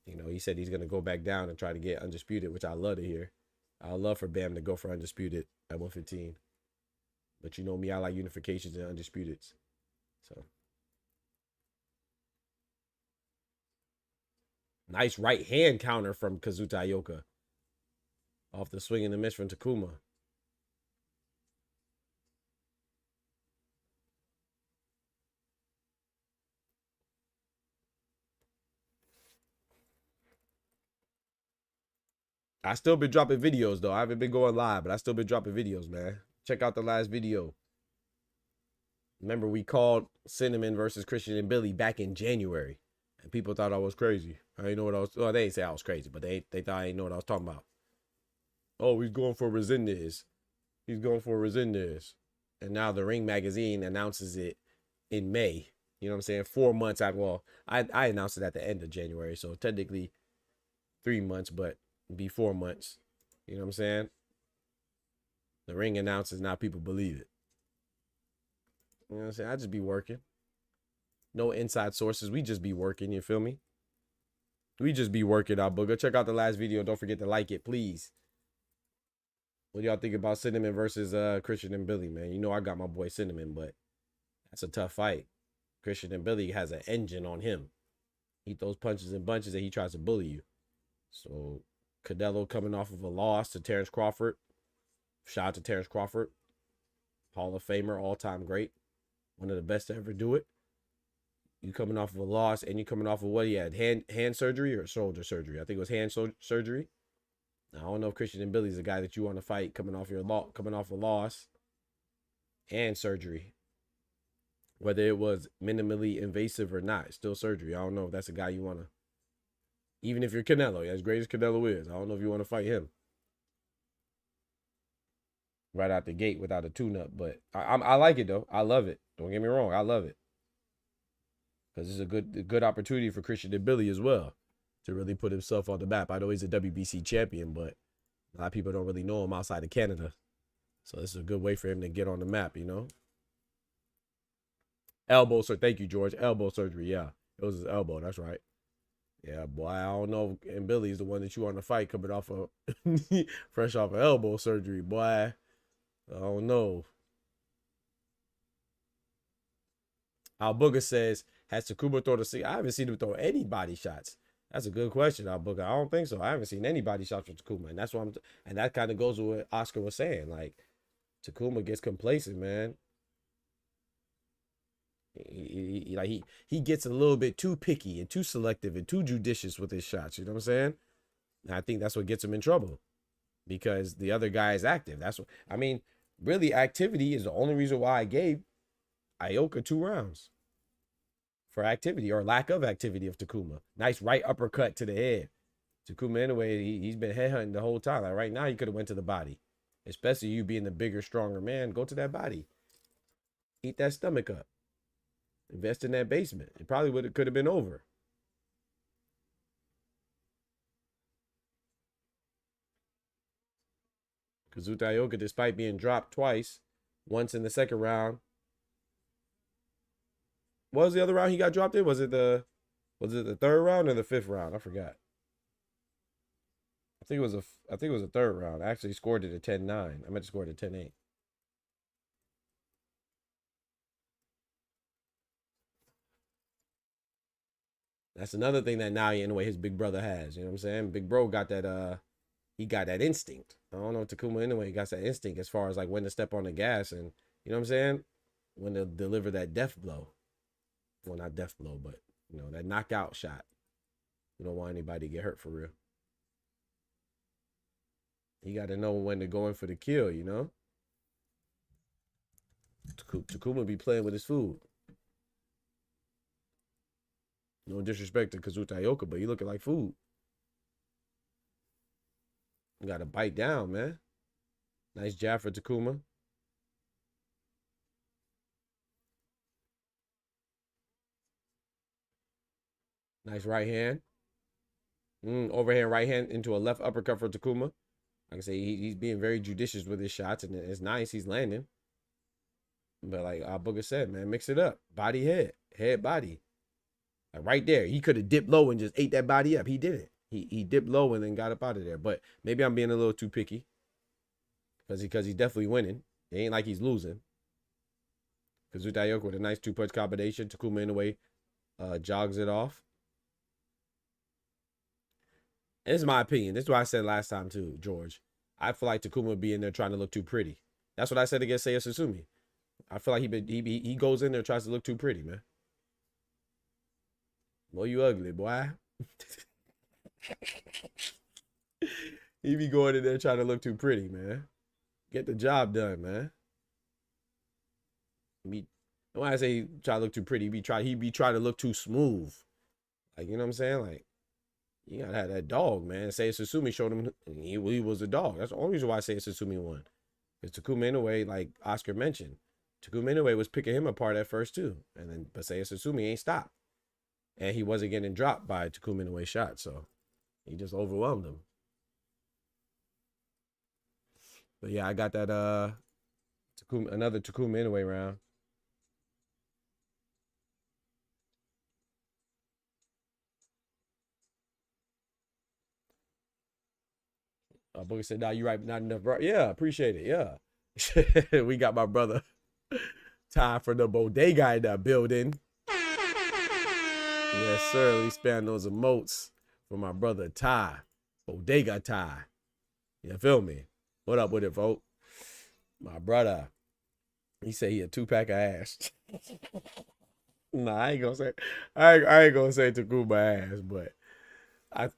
you know, he said he's going to go back down and try to get undisputed, which I love to hear. I love for Bam to go for undisputed at 115. But you know me, I like unifications and undisputeds. So. Nice right hand counter from Kazuta Ioka. Off the swing and the miss from Takuma. I still been dropping videos, though. I haven't been going live, but I still been dropping videos, man. Check out the last video. Remember, we called Cinnamon versus Christian and Billy back in January. And people thought I was crazy. I didn't know what I was... Well, they didn't say I was crazy, but they thought I didn't know what I was talking about. Oh, he's going for Resendez. He's going for Resendez. And now the Ring Magazine announces it in May. You know what I'm saying? 4 months after... Well, I announced it at the end of January, so technically 3 months, but be 4 months. You know what I'm saying? The Ring announces, now people believe it. You know what I'm saying? I just be working. No inside sources. We just be working. You feel me? We just be working out, but go check out the last video. Don't forget to like it, please. What do y'all think about Cinnamon versus Christian and Billy, man? You know I got my boy Cinnamon, but that's a tough fight. Christian and Billy has an engine on him. He throws punches and bunches and he tries to bully you. So Canelo coming off of a loss to Terrence Crawford. Shout out to Terrence Crawford. Hall of Famer, all-time great. One of the best to ever do it. You coming off of a loss, and you coming off of what he had, hand surgery or shoulder surgery? I think it was hand surgery. Now, I don't know if Christian and Billy's a guy that you want to fight coming off a loss and surgery. Whether it was minimally invasive or not, it's still surgery. I don't know if that's a guy you want to, even if you're Canelo, as great as Canelo is, I don't know if you want to fight him right out the gate without a tune-up. But I like it, though. I love it. Don't get me wrong. I love it. Because it's a good opportunity for Christian and Billy as well to really put himself on the map. I know he's a WBC champion, but a lot of people don't really know him outside of Canada. So this is a good way for him to get on the map, you know? Elbow surgery. Thank you, George. Elbow surgery. Yeah, it was his elbow. That's right. Yeah, boy. I don't know. And Billy's the one that you want to fight coming off of fresh off of elbow surgery, boy. I don't know. Al Booger says, has Takuma thrown I haven't seen him throw any body shots. That's a good question, Al Booger. I don't think so. I haven't seen any body shots from Takuma, and that's what and that kind of goes with what Oscar was saying. Like, Takuma gets complacent, man. He gets a little bit too picky and too selective and too judicious with his shots. You know what I'm saying? And I think that's what gets him in trouble, because the other guy is active. That's what I mean. Really, activity is the only reason why I gave Ioka 2 rounds, for activity or lack of activity of Takuma. Nice right uppercut to the head. Takuma, anyway, he's been headhunting the whole time. Like right now, he could have went to the body, especially you being the bigger, stronger man. Go to that body, eat that stomach up, invest in that basement. It probably could have been over. Kazuta Ioka, despite being dropped twice, once in the second round. What was the other round he got dropped in? Was it the third round or the 5th round? I forgot. I think it was a third round. I actually scored it at 10-9. I meant to score it at 10-8. That's another thing that NAOYA Inoue, his big brother, has. You know what I'm saying? Big bro got that he got that instinct. I don't know if Takuma Inoue got that instinct as far as like when to step on the gas and, you know what I'm saying? When to deliver that death blow. Well, not death blow, but, you know, that knockout shot. You don't want anybody to get hurt for real. You got to know when to go in for the kill, you know? Takuma be playing with his food. No disrespect to Kazuta Ioka, but he looking like food. You got to bite down, man. Nice jab for Takuma. Nice right hand. Overhand right hand into a left uppercut for Takuma. Like I say, he's being very judicious with his shots, and it's nice. He's landing. But like Booger said, man, mix it up. Body, head. Head, body. Like right there. He could have dipped low and just ate that body up. He didn't. He dipped low and then got up out of there. But maybe I'm being a little too picky. Because he's definitely winning. It ain't like he's losing. Kazuta Ioka with a nice 2-punch combination. Takuma Inoue jogs it off. And this is my opinion. This is what I said last time too, George. I feel like Takuma would be in there trying to look too pretty. That's what I said against Seiya Susumi. I feel like he goes in there and tries to look too pretty, man. Boy, you ugly, boy. He be going in there trying to look too pretty, man. Get the job done, man. When I say he try to look too pretty, he be trying to look too smooth. Like, you know what I'm saying? Like, you gotta have that dog, man. Seiya Susumi showed him he was a dog. That's the only reason why I say Susumi won. Because Takuma Inoue, like Oscar mentioned, Takuma Inoue was picking him apart at first too. And then but Seiya Susumi ain't stopped. And he wasn't getting dropped by Takuma Inoue's shot. So he just overwhelmed him. But yeah, I got that another Takuma Inoue round. Boogie said, "Nah, you right, not enough, bro." Yeah, appreciate it. Yeah, we got my brother Ty for the bodega in that building. Yes, sir. We span those emotes for my brother Ty, bodega Ty. You feel me? What up with it, folks? My brother, he said he a 2-pack of ass. Nah, I ain't gonna say. I ain't gonna say Takuma ass, but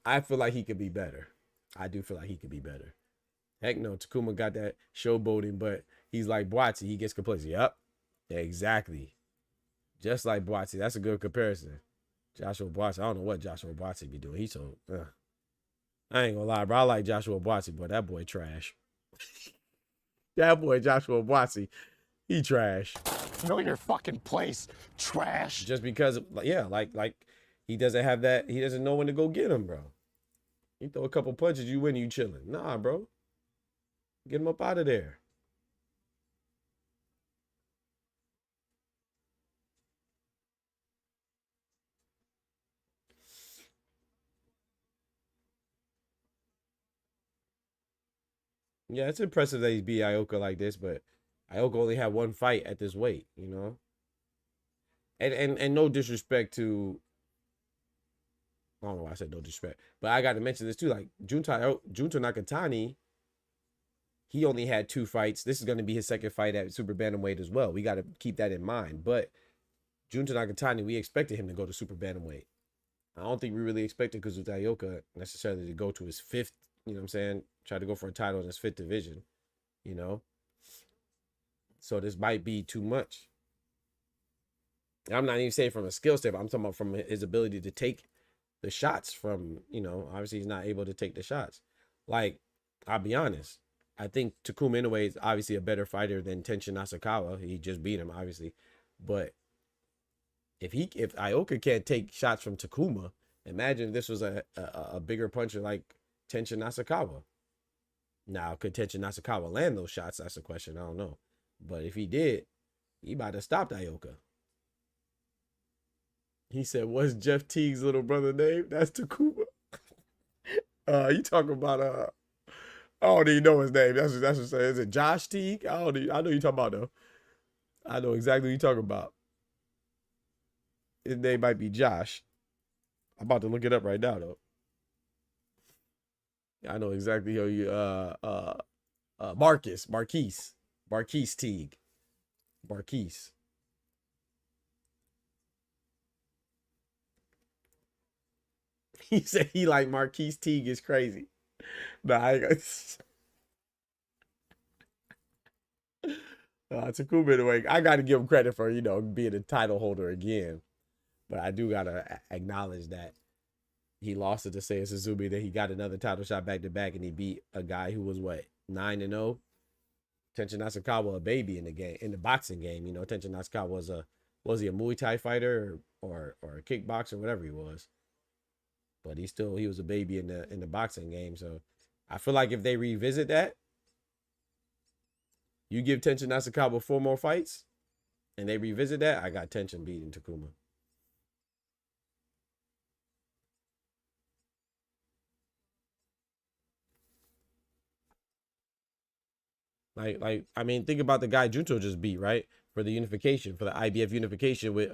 I feel like he could be better. I do feel like he could be better. Heck no, Takuma got that showboating, but he's like Boatsy. He gets complacent. Yep, exactly. Just like Boatsy. That's a good comparison. Joshua Boatsy. I don't know what Joshua Boatsy be doing. He's so. I ain't gonna lie, bro. I like Joshua Boatsy, but that boy trash. That boy Joshua Boatsy, he trash. Know your fucking place, trash. Just because, yeah, like he doesn't have that. He doesn't know when to go get him, bro. You throw a couple punches, you win, you chilling. Nah, bro. Get him up out of there. Yeah, it's impressive that he's beat Ioka like this, but Ioka only had one fight at this weight, you know. And no disrespect to, I don't know why I said no disrespect, but I got to mention this too. Like Junto Nakatani, he only had 2 fights. This is going to be his second fight at super bantamweight as well. We got to keep that in mind. But Junto Nakatani, we expected him to go to super bantamweight. I don't think we really expected Kazuta Ioka necessarily to go to his 5th, you know what I'm saying? Try to go for a title in his 5th division, you know? So this might be too much. And I'm not even saying from a skill step. I'm talking about from his ability to take the shots from, you know, obviously he's not able to take the shots. Like, I'll be honest. I think Takuma Inoue is obviously a better fighter than Tenshin Nasukawa. He just beat him, obviously. But if Ioka can't take shots from Takuma, imagine if this was a bigger puncher like Tenshin Nasukawa. Now, could Tenshin Nasukawa land those shots? That's the question. I don't know. But if he did, he might have stopped Ioka. He said, what's Jeff Teague's little brother name? That's Takuma. You talking about I don't even know his name. That's what saying. Is it Josh Teague? I know you're talking about though. I know exactly what you're talking about. His name might be Josh. I'm about to look it up right now though. I know exactly who you Marquise Teague. Marquise. He said he like Marquise Teague is crazy. Nah, Takuma Inoue, I got to give him credit for, you know, being a title holder again. But I do got to acknowledge that he lost it to Seiya Suzuki, that he got another title shot back to back, and he beat a guy who was, what, 9-0? Tenshin Nasukawa, a baby in the game, in the boxing game. You know, Tenshin Nasukawa was he a Muay Thai fighter or a kickboxer, whatever he was. But he was a baby in the boxing game. So I feel like if they revisit that, you give Tenshin Nasukawa 4 more fights, and they revisit that, I got Tenshin beating Takuma. Like I mean, think about the guy Junto just beat, right? For the unification, for the IBF unification with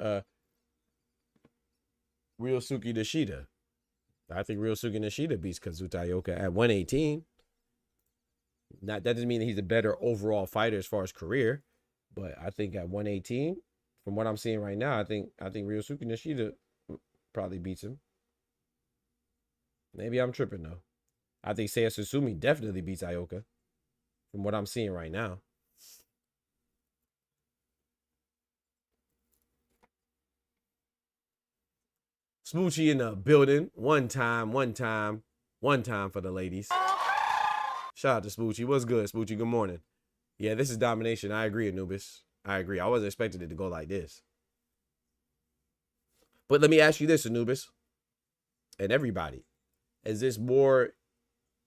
Ryosuke Nishida. I think Ryosuke Nishida beats Kazuta Ioka at 118. That doesn't mean that he's a better overall fighter as far as career, but I think at 118, from what I'm seeing right now, I think Ryosuke Nishida probably beats him. Maybe I'm tripping though. I think Seiya Suzuki definitely beats Ioka from what I'm seeing right now. Smoochie in the building. One time for the ladies. Shout out to Smoochie. What's good, Smoochie? Good morning. Yeah, this is domination. I agree, Anubis. I agree. I wasn't expecting it to go like this. But let me ask you this, Anubis, and everybody. Is this more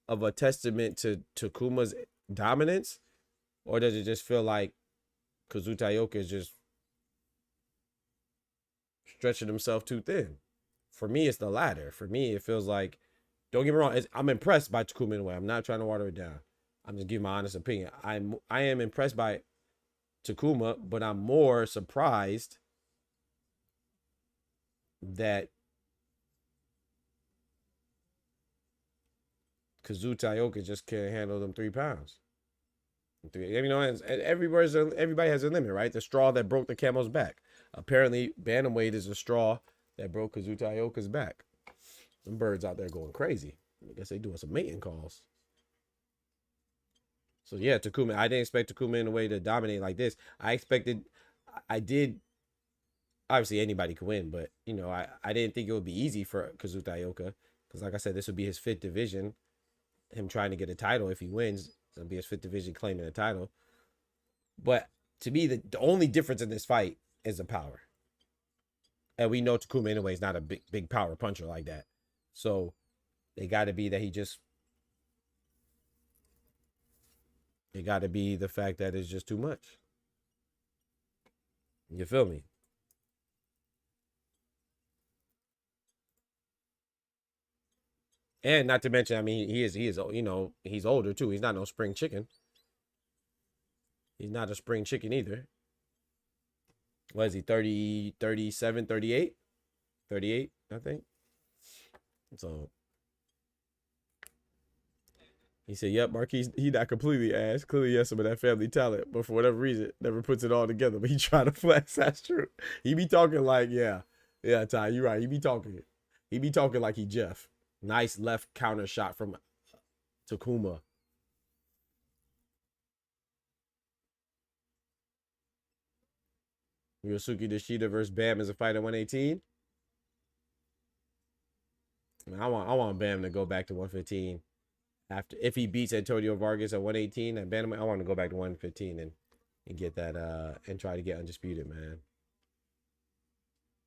of a testament to Takuma's dominance? Or does it just feel like Kazuta Ioka is just stretching himself too thin? For me, it's the latter. For me, it feels like, don't get me wrong, I'm impressed by Takuma Inoue. I'm not trying to water it down. I'm just giving my honest opinion. I am impressed by Takuma, but I'm more surprised that Kazuta Ioka just can't handle them 3 pounds. You know, everybody has a limit, right? The straw that broke the camel's back. Apparently, bantamweight is a straw that broke Kazuta Ioka's back. Them birds out there going crazy. I guess they doing some mating calls. So yeah, Takuma. I didn't expect Takuma Inoue to dominate like this. I did. Obviously, anybody could win, but you know, I didn't think it would be easy for Kazuta Ioka because, like I said, this would be his 5th division. Him trying to get a title if he wins, it'll be his 5th division claiming a title. But to me, the only difference in this fight is the power. And we know Takuma Inoue is not a big power puncher like that. So it got to be that it got to be the fact that it's just too much. You feel me? And not to mention, I mean, he is, you know, he's older too. He's not no spring chicken. He's not a spring chicken either. What is he, 30, 37, 38? 38, I think. So he said, yep, Marquise, he not completely ass. Clearly he has some of that family talent, but for whatever reason, never puts it all together. But he trying to flex. That's true. He be talking like, yeah, Ty, you right. He be talking like he Jeff. Nice left counter shot from Takuma. Yosuke Nishida versus Bam as a fight at 118. I mean, I want Bam to go back to 115 after, if he beats Antonio Vargas at 118 and Bantamweight. I want to go back to 115 and get that and try to get undisputed, man.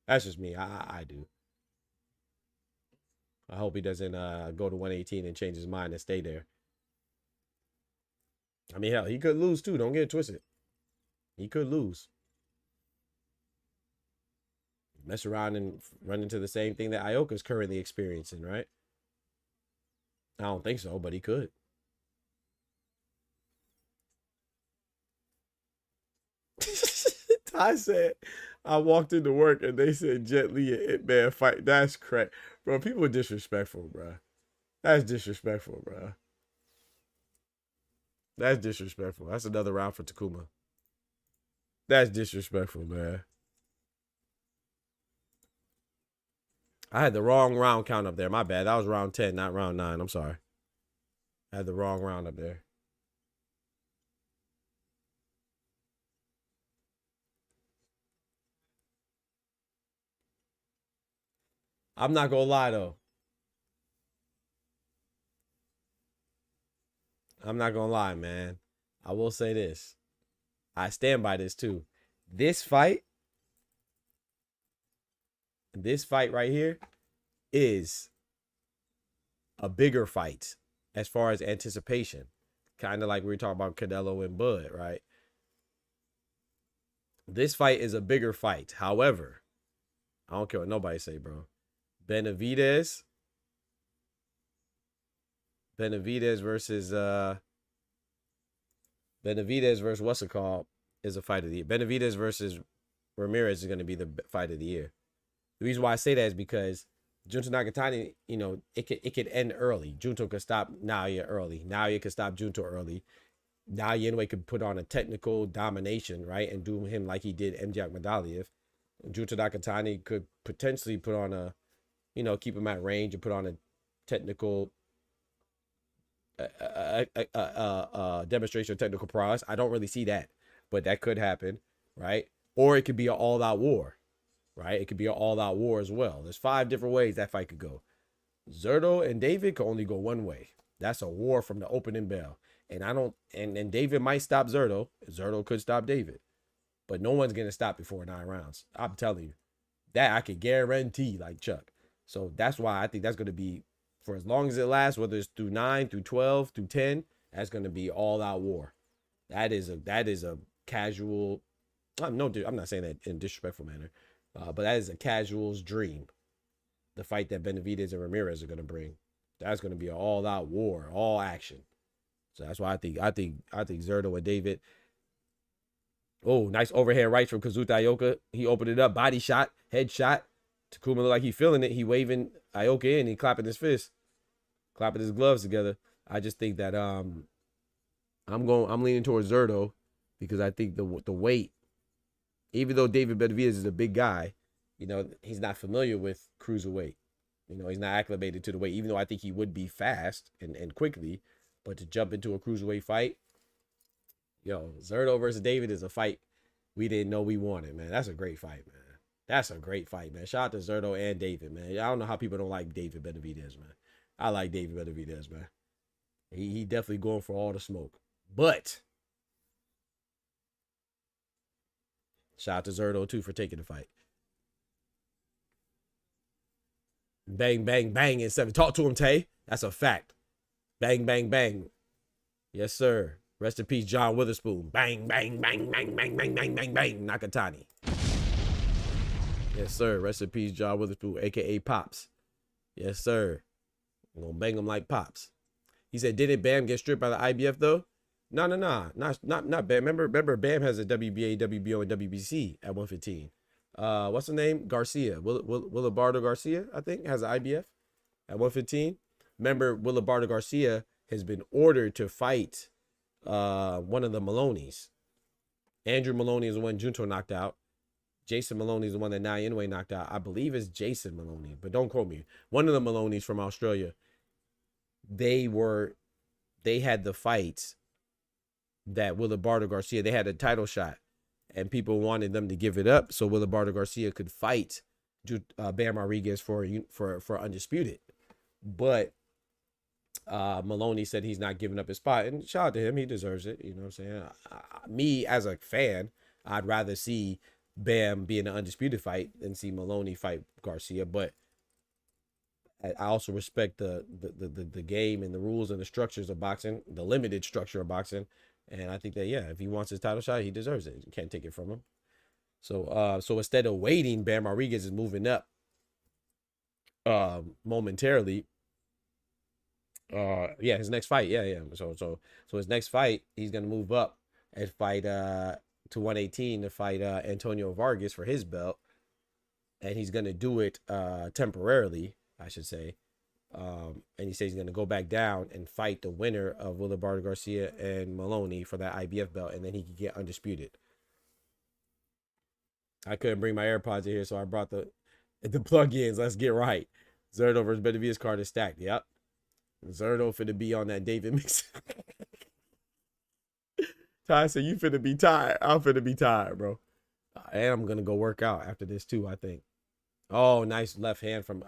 That's just me. I do. I hope he doesn't go to 118 and change his mind and stay there. I mean, hell, he could lose too. Don't get it twisted. He could lose. Mess around and run into the same thing that Ioka's currently experiencing, right? I don't think so, but he could. Ty said, I walked into work and they said Jet Li and Ip Man fight. That's crack. Bro, people are disrespectful, bro. That's disrespectful, bro. That's disrespectful. That's another round for Takuma. That's disrespectful, man. I had the wrong round count up there. My bad. That was round 10, not round 9. I'm sorry. I had the wrong round up there. I'm not going to lie, though. I'm not going to lie, man. I will say this. I stand by this, too. This fight right here is a bigger fight as far as anticipation. Kind of like we were talking about Canelo and Bud, right? This fight is a bigger fight. However, I don't care what nobody say, bro. Benavidez versus what's it called is a fight of the year. Benavidez versus Ramirez is going to be the fight of the year. The reason why I say that is because Junto Nakatani, you know, it could end early. Junto could stop Naoya early. Naoya could stop Junto early. Naoya Inoue could put on a technical domination, right, and do him like he did MJ Akhmadaliev. Junto Nakatani could potentially put on a, you know, keep him at range and put on a technical demonstration of technical prowess. I don't really see that, but that could happen, right? Or it could be an all-out war, right? It could be an all-out war as well. There's 5 different ways that fight could go. Zerto and David could only go one way. That's a war from the opening bell. And I don't, and David might stop Zerto. Zerto could stop David. But no one's going to stop before 9 rounds. I'm telling you. That I could guarantee, like Chuck. So that's why I think that's going to be, for as long as it lasts, whether it's through 9, through 12, through 10, that's going to be all-out war. That is a casual, I'm not saying that in a disrespectful manner, but that is a casual's dream. The fight that Benavidez and Ramirez are going to bring. That's going to be an all-out war, all action. So that's why I think Zerto and David. Oh, nice overhead right from Kazuta Ioka. He opened it up, body shot, head shot. Takuma looked like he feeling it. He waving Ioka in, he clapping his fist, clapping his gloves together. I just think that I'm leaning towards Zerto because I think the weight, even though David Benavidez is a big guy, you know, he's not familiar with cruiserweight. You know, he's not acclimated to the weight, even though I think he would be fast and quickly. But to jump into a cruiserweight fight, yo, Zerto versus David is a fight we didn't know we wanted, man. That's a great fight, man. That's a great fight, man. Shout out to Zerto and David, man. I don't know how people don't like David Benavidez, man. I like David Benavidez, man. He definitely going for all the smoke. But shout out to Zerto, too, for taking the fight. Bang, bang, bang in 7. Talk to him, Tay. That's a fact. Bang, bang, bang. Yes, sir. Rest in peace, John Witherspoon. Bang, bang, bang, bang, bang, bang, bang, bang, bang. Nakatani. Yes, sir. Rest in peace, John Witherspoon, a.k.a. Pops. Yes, sir. I'm gonna bang him like Pops. He said, didn't Bam get stripped by the IBF though? No, not Bam. Remember, Bam has a WBA, WBO, and WBC at 115. What's the name? Garcia. Willibardo Garcia, I think, has an IBF at 115. Remember, Willibardo Garcia has been ordered to fight one of the Maloneys. Andrew Maloney is the one Junto knocked out. Jason Maloney is the one that NAOYA INOUE knocked out. I believe it's Jason Maloney, but don't quote me. One of the Maloneys from Australia. They had the fights that Willibardo Garcia, they had a title shot, and people wanted them to give it up so Willibardo Garcia could fight Bam Rodriguez for undisputed. But Maloney said he's not giving up his spot, and shout out to him, he deserves it. You know what I'm saying? Me as a fan, I'd rather see Bam be in an undisputed fight than see Maloney fight Garcia, but I also respect the game and the rules and the structures of boxing, the limited structure of boxing, and I think that, yeah, if he wants his title shot, he deserves it. You can't take it from him. So instead of waiting, Bam Rodriguez is moving up momentarily. Yeah, his next fight, yeah. So his next fight, he's gonna move up and fight to 118 to fight Antonio Vargas for his belt, and he's gonna do it temporarily, I should say. And he says he's gonna go back down and fight the winner of Willibardo Garcia and Maloney for that IBF belt, and then he could get undisputed. I couldn't bring my AirPods in here, so I brought the plug-ins. Let's get right. Zerto versus Benavidez card is stacked. Yep. Zerto finna be on that David mix. Ty said, you finna be tired. I'm finna be tired, bro. And I'm gonna go work out after this too, I think. Oh, nice left hand from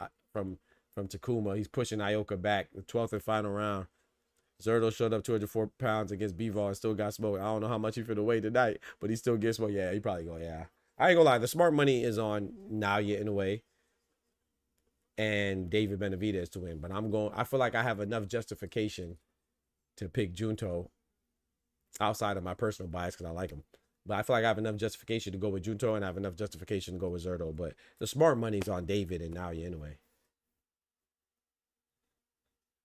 Takuma. He's pushing Ioka back. The 12th and final round. Zerto showed up 204 pounds against Bivol and still got smoked. I don't know how much he finna weigh tonight, but he still gets smoked. Yeah, he probably go, yeah. I ain't gonna lie. The smart money is on NAOYA INOUE and David Benavidez to win. But I feel like I have enough justification to pick Junto outside of my personal bias because I like him. But I feel like I have enough justification to go with Junto, and I have enough justification to go with Zerto. But the smart money's on David and NAOYA INOUE.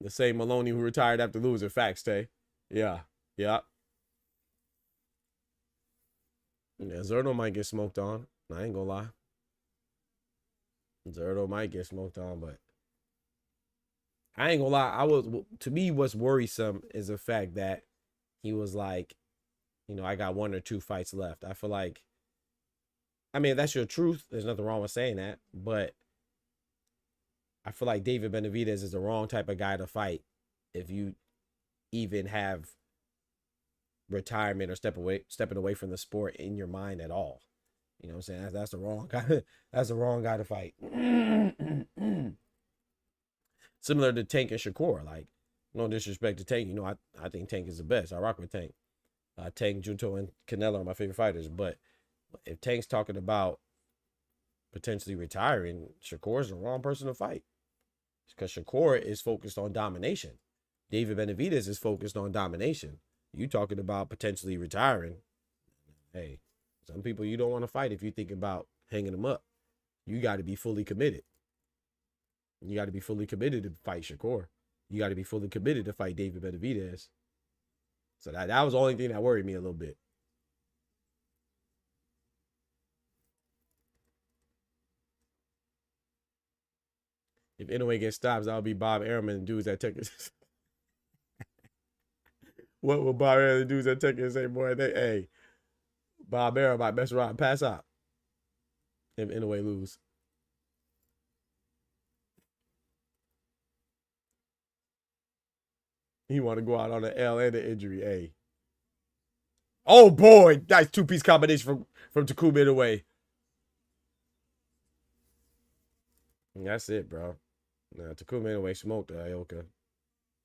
The same Maloney who retired after losing. Facts, Tay. Yeah. Yeah. Yeah, Zerto might get smoked on. I ain't gonna lie. Zerto might get smoked on, but I ain't gonna lie. To me, what's worrisome is the fact that he was like, you know, I got 1 or 2 fights left. I feel like, I mean, if that's your truth, there's nothing wrong with saying that, but I feel like David Benavidez is the wrong type of guy to fight if you even have retirement or stepping away from the sport in your mind at all. You know what I'm saying? That's the wrong guy. That's the wrong guy to fight. Similar to Tank and Shakur. Like, no disrespect to Tank. You know, I think Tank is the best. I rock with Tank. Tank, Junto, and Canelo are my favorite fighters. But if Tank's talking about potentially retiring, Shakur's the wrong person to fight. Because Shakur is focused on domination. David Benavidez is focused on domination. You talking about potentially retiring. Hey, some people you don't want to fight if you think about hanging them up. You got to be fully committed. You got to be fully committed to fight Shakur. You got to be fully committed to fight David Benavidez. So that was the only thing that worried me a little bit. If Inoue gets stops, that'll be Bob Arum and the dudes that take it. What will Bob Arum and the dudes that take it say, boy? Hey, Bob Arum might mess around and pass out if Inoue lose. He want to go out on an L and an injury. Hey. Oh boy, nice 2-piece combination from Takuma Inoue. That's it, bro. Nah, Takuma Inoue smoked Ioka.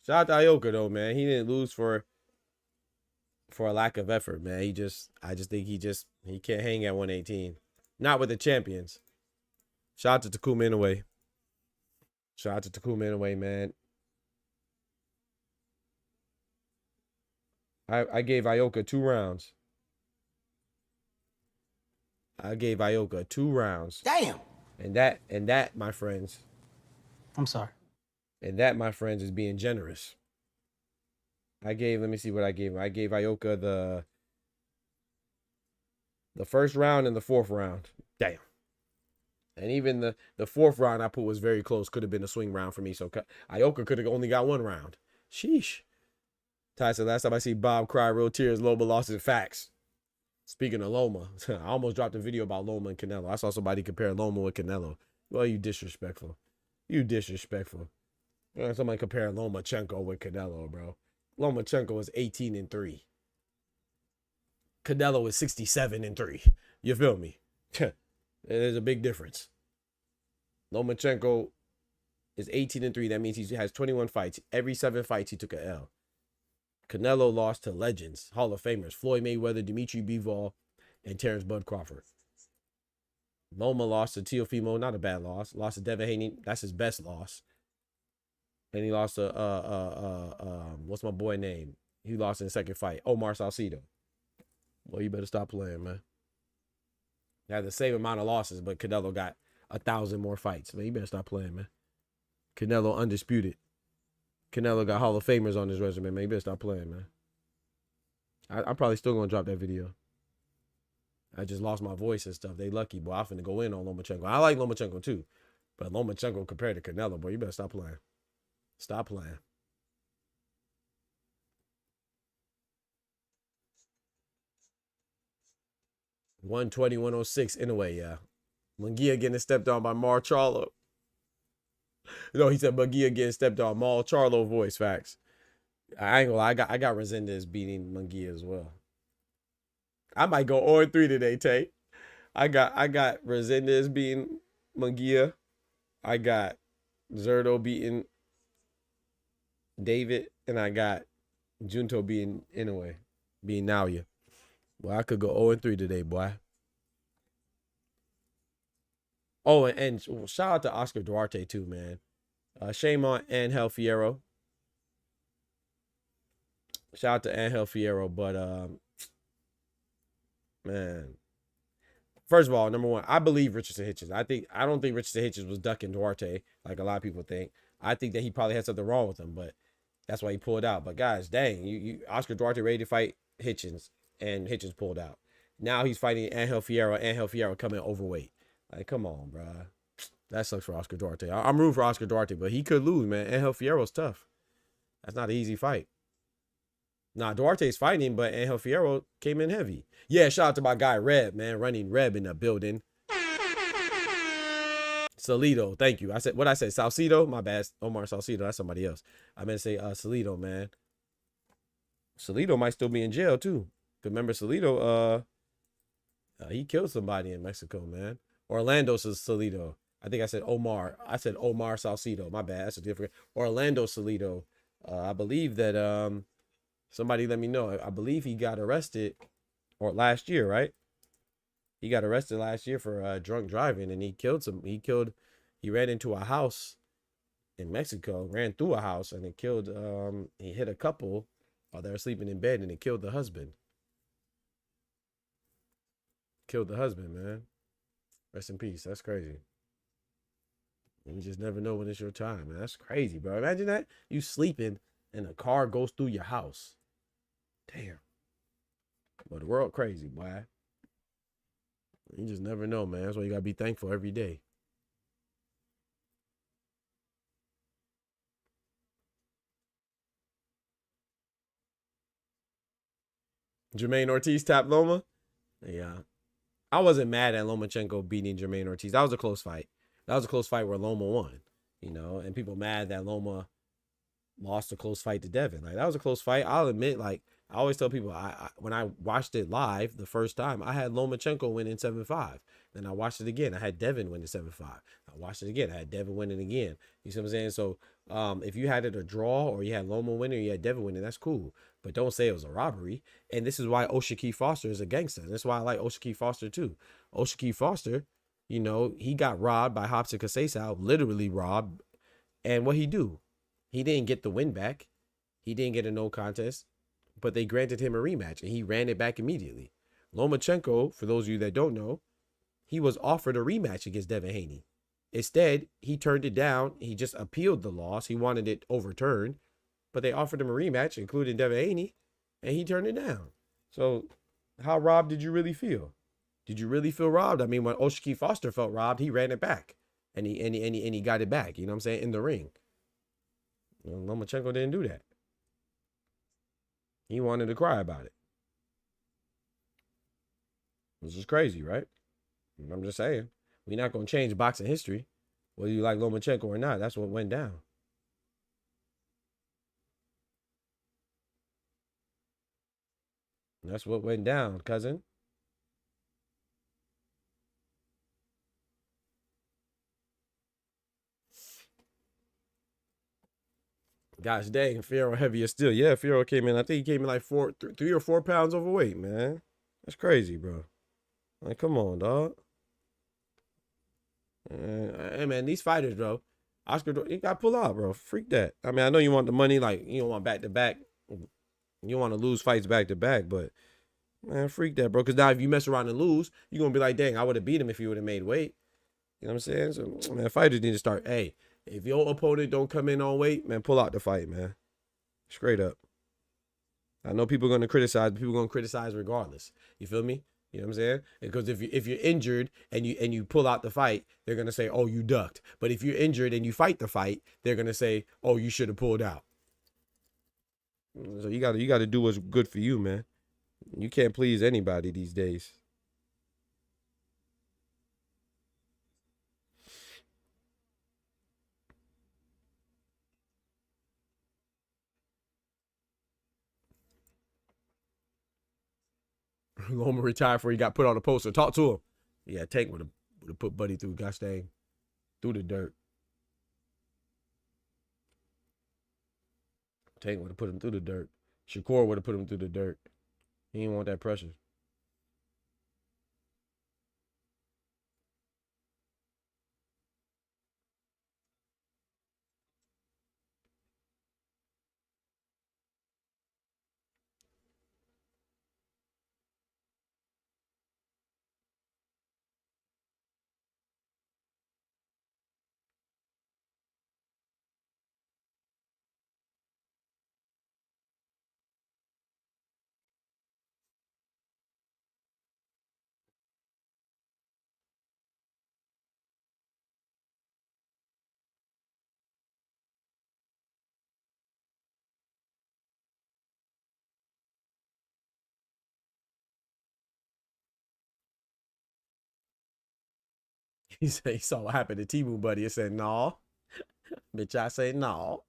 Shout out to Ioka though, man. He didn't lose for a lack of effort, man. I just think he can't hang at 118. Not with the champions. Shout out to Takuma Inoue. Shout out to Takuma Inoue, man. I gave Ioka 2 rounds. I gave Ioka 2 rounds. Damn. And that, my friends. I'm sorry. And that, my friends, is being generous. Let me see what I gave him. I gave Ioka the first round and the fourth round. Damn. And even the fourth round I put was very close. Could have been a swing round for me. So Ioka could have only got one round. Sheesh. Ty said, last time I see Bob cry real tears, Loma lost his facts. Speaking of Loma, I almost dropped a video about Loma and Canelo. I saw somebody compare Loma with Canelo. Well, you disrespectful. You disrespectful. Somebody compare Lomachenko with Canelo, bro. Lomachenko is 18-3. Canelo is 67-3. You feel me? There's a big difference. Lomachenko is 18-3. That means he has 21 fights. Every 7 fights, he took a L. Canelo lost to legends, Hall of Famers, Floyd Mayweather, Dimitri Bivol, and Terrence Bud Crawford. Loma lost to Teofimo, not a bad loss. Lost to Devin Haney, that's his best loss. And he lost to what's my boy name? He lost in the second fight, Omar Salcido. Well, you better stop playing, man. They had the same amount of losses, but Canelo got 1,000 more fights. Man, you better stop playing, man. Canelo undisputed. Canelo got Hall of Famers on his resume, man. You better stop playing, man. I'm probably still going to drop that video. I just lost my voice and stuff. They lucky, boy. I'm finna go in on Lomachenko. I like Lomachenko, too. But Lomachenko compared to Canelo, boy, you better stop playing. Stop playing. $120, $106 Inoue, yeah. Munguia getting stepped on by Mar Charlo. No, he said Munguia getting stepped on. Mar Charlo voice, facts. I ain't gonna lie, I got Resendez beating Munguia as well. I might go 0-3 today, Tay. I got Resendez beating Munguia. I got Zerto beating David, and I got Junto beating Inoue, beating Naoya. Well, I could go 0-3 today, boy. Oh, and shout out to Oscar Duarte, too, man. Shame on Angel Fierro. Shout out to Angel Fierro, but, man. First of all, number one, I believe Richardson Hitchens. I don't think Richardson Hitchens was ducking Duarte, like a lot of people think. I think that he probably had something wrong with him, but that's why he pulled out. But, guys, dang, Oscar Duarte ready to fight Hitchens, and Hitchens pulled out. Now he's fighting Angel Fierro. Angel Fierro coming overweight. Like, come on, bro. That sucks for Oscar Duarte. I'm rooting for Oscar Duarte, but he could lose, man. Angel Fierro's tough. That's not an easy fight. Nah, Duarte's fighting, but Angel Fierro came in heavy. Yeah, shout out to my guy Reb, man. Running Reb in the building. Salido, thank you. What I said, Salcido? My bad. Omar Salcido, that's somebody else. I meant to say Salido, man. Salido might still be in jail, too. Remember, Salido, he killed somebody in Mexico, man. Orlando Salido. I think I said Omar. I said Omar Salcido. My bad. That's a different. Orlando Salido. I believe that somebody let me know. I believe he got arrested last year, right? He got arrested last year for drunk driving, and he killed some. He ran into a house in Mexico, ran through a house, and it killed. He hit a couple while they were sleeping in bed, and it killed the husband. Killed the husband, man. Rest in peace. That's crazy. You just never know when it's your time, man. That's crazy, bro. Imagine that. You sleeping and a car goes through your house. Damn. But the world crazy, boy. You just never know, man. That's why you gotta be thankful every day. Jermaine Ortiz tapped Loma. Yeah. I wasn't mad at Lomachenko beating Jermaine Ortiz. That was a close fight. That was a close fight where Loma won, you know, and people mad that Loma lost a close fight to Devin. Like, that was a close fight. I'll admit, like, I always tell people, when I watched it live the first time, I had Lomachenko winning 7-5. Then I watched it again. I had Devin winning 7-5. I watched it again. I had Devin winning again. You see what I'm saying? So if you had it a draw or you had Loma winning or you had Devin winning, that's cool. But don't say it was a robbery. And this is why Oshaki Foster is a gangster. That's why I like Oshaki Foster too. Oshaki Foster, you know, he got robbed by Robson Conceição, literally robbed. And what he do? He didn't get the win back. He didn't get a no contest. But they granted him a rematch, and he ran it back immediately. Lomachenko, for those of you that don't know, he was offered a rematch against Devin Haney. Instead, he turned it down. He just appealed the loss. He wanted it overturned, but they offered him a rematch, including Devin Haney, and he turned it down. So how robbed did you really feel? Did you really feel robbed? I mean, when Oshiki Foster felt robbed, he ran it back, and he got it back. You know what I'm saying? In the ring. Lomachenko didn't do that. He wanted to cry about it. This is crazy, right? I'm just saying. We're not going to change boxing history, whether you like Lomachenko or not. That's what went down. That's what went down, cousin. Gosh dang, Fierro heavier still. Yeah, Fierro came in. I think he came in like 3 or 4 pounds overweight, man. That's crazy, bro. Like, come on, dog. Hey, man, these fighters, bro. Oscar, you got to pull out, bro. Freak that. I mean, I know you want the money. Like, you don't want back-to-back. You want to lose fights back-to-back, but, man, freak that, bro. Because now if you mess around and lose, you're going to be like, dang, I would have beat him if he would have made weight. You know what I'm saying? So, man, fighters need to start, hey, if your opponent don't come in on weight, man, pull out the fight, man. Straight up. I know people are going to criticize, but people are going to criticize regardless. You feel me? You know what I'm saying? Because if you're injured and you pull out the fight, they're going to say, oh, you ducked. But if you're injured and you fight the fight, they're going to say, oh, you should have pulled out. So you got to do what's good for you, man. You can't please anybody these days. Loma retired before he got put on the poster. Talk to him. Yeah, Tank would have put Buddy through, gosh dang, through the dirt. Tank would have put him through the dirt. Shakur would have put him through the dirt. He didn't want that pressure. He said he saw what happened to T-Boo Buddy. He said, no. Bitch, I say no.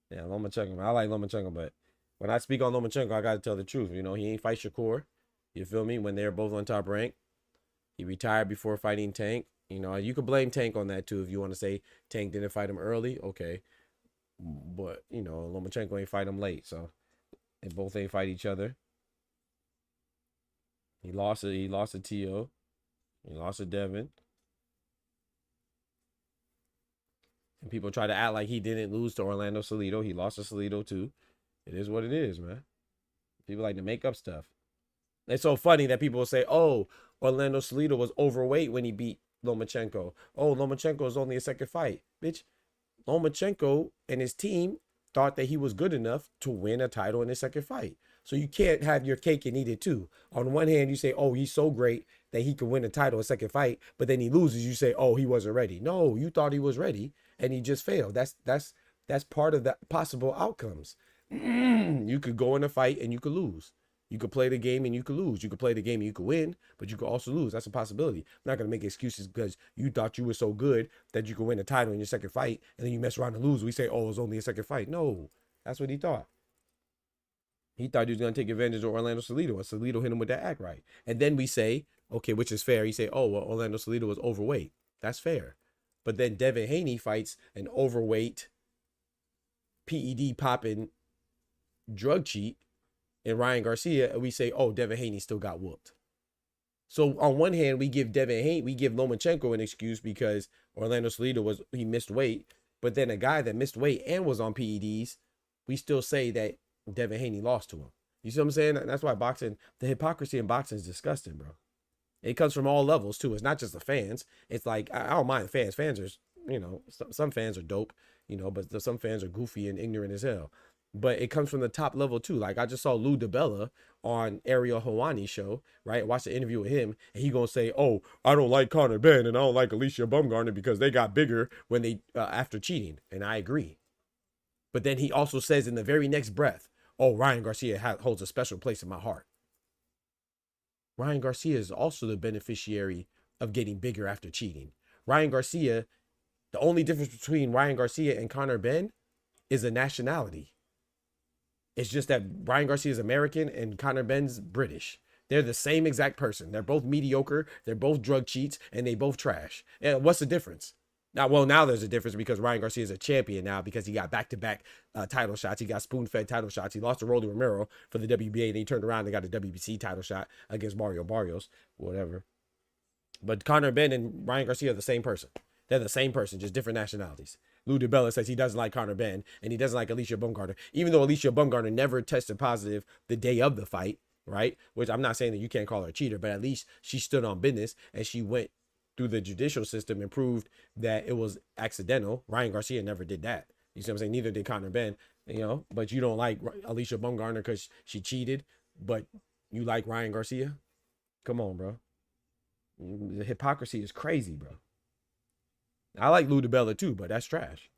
Yeah, Lomachenko. I like Lomachenko, but when I speak on Lomachenko, I got to tell the truth. You know, he ain't fight Shakur. You feel me? When they're both on top rank. He retired before fighting Tank. You know, you could blame Tank on that too if you want to say Tank didn't fight him early. Okay. But, you know, Lomachenko ain't fight him late. So they both ain't fight each other. He lost to T.O. He lost to Devin. And people try to act like he didn't lose to Orlando Salido. He lost to Salido too. It is what it is, man. People like to make up stuff. It's so funny that people will say, oh, Orlando Salido was overweight when he beat Lomachenko. Oh, Lomachenko is only a second fight. Bitch, Lomachenko and his team thought that he was good enough to win a title in his second fight. So you can't have your cake and eat it too. On one hand, you say, oh, he's so great that he could win a title in a second fight, but then he loses, you say, oh, he wasn't ready. No, you thought he was ready and he just failed. That's part of the possible outcomes. You could go in a fight and you could lose. You could play the game and you could lose. You could play the game and you could win, but you could also lose. That's a possibility. I'm not going to make excuses because you thought you were so good that you could win a title in your second fight, and then you mess around and lose. We say, oh, it was only a second fight. No, that's what he thought. He thought he was going to take advantage of Orlando Salido, and Salido hit him with that act right. And then we say, okay, which is fair. He say, oh, well, Orlando Salido was overweight. That's fair. But then Devin Haney fights an overweight, PED popping drug cheat and Ryan Garcia, and we say, oh, Devin Haney still got whooped. So on one hand, we give Lomachenko an excuse because Orlando Salido he missed weight, but then a guy that missed weight and was on PEDs, we still say that Devin Haney lost to him. You see what I'm saying? That's why boxing, the hypocrisy in boxing is disgusting, bro. It comes from all levels too. It's not just the fans. It's like I don't mind fans. Fans are, you know, some fans are dope, you know, but some fans are goofy and ignorant as hell. But it comes from the top level too. Like I just saw Lou DiBella on Ariel Helwani's show, right? Watched the interview with him, and he gonna say, "Oh, I don't like Conor Benn and I don't like Alicia Bumgarner because they got bigger when they after cheating," and I agree. But then he also says in the very next breath, "Oh, Ryan Garcia holds a special place in my heart." Ryan Garcia is also the beneficiary of getting bigger after cheating. Ryan Garcia, the only difference between Ryan Garcia and Conor Benn is a nationality. It's just that Ryan Garcia is American and Conor Benn's British. They're the same exact person. They're both mediocre. They're both drug cheats, and they both trash. And what's the difference? Now there's a difference because Ryan Garcia is a champion now because he got back-to-back title shots. He got spoon-fed title shots. He lost to Rolly Romero for the WBA, and he turned around and got a WBC title shot against Mario Barrios, whatever. But Conor Benn and Ryan Garcia are the same person. They're the same person, just different nationalities. Lou DiBella says he doesn't like Conor Benn, and he doesn't like Alicia Bumgarner, even though Alicia Bumgarner never tested positive the day of the fight, right? Which I'm not saying that you can't call her a cheater, but at least she stood on business, and she went through the judicial system and proved that it was accidental. Ryan Garcia never did that. You see what I'm saying? Neither did Conor Benn, you know, but you don't like Alicia Bumgarner because she cheated, but you like Ryan Garcia? Come on, bro. The hypocrisy is crazy, bro. I like Lou DiBella too, but that's trash.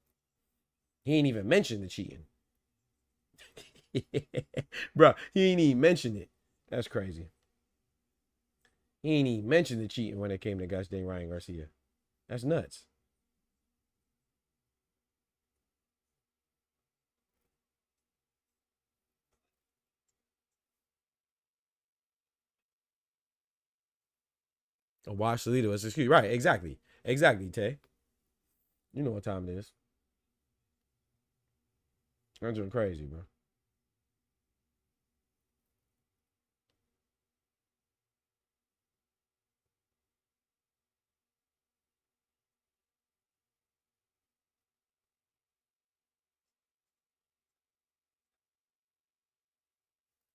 He ain't even mentioned the cheating. Bro, he ain't even mentioned it. That's crazy. He ain't even mentioned the cheating when it came to gosh dang Ryan Garcia. That's nuts. Oh, Wash Salito is excuse. Right, exactly. Exactly, Tay. You know what time it is. I'm doing crazy, bro.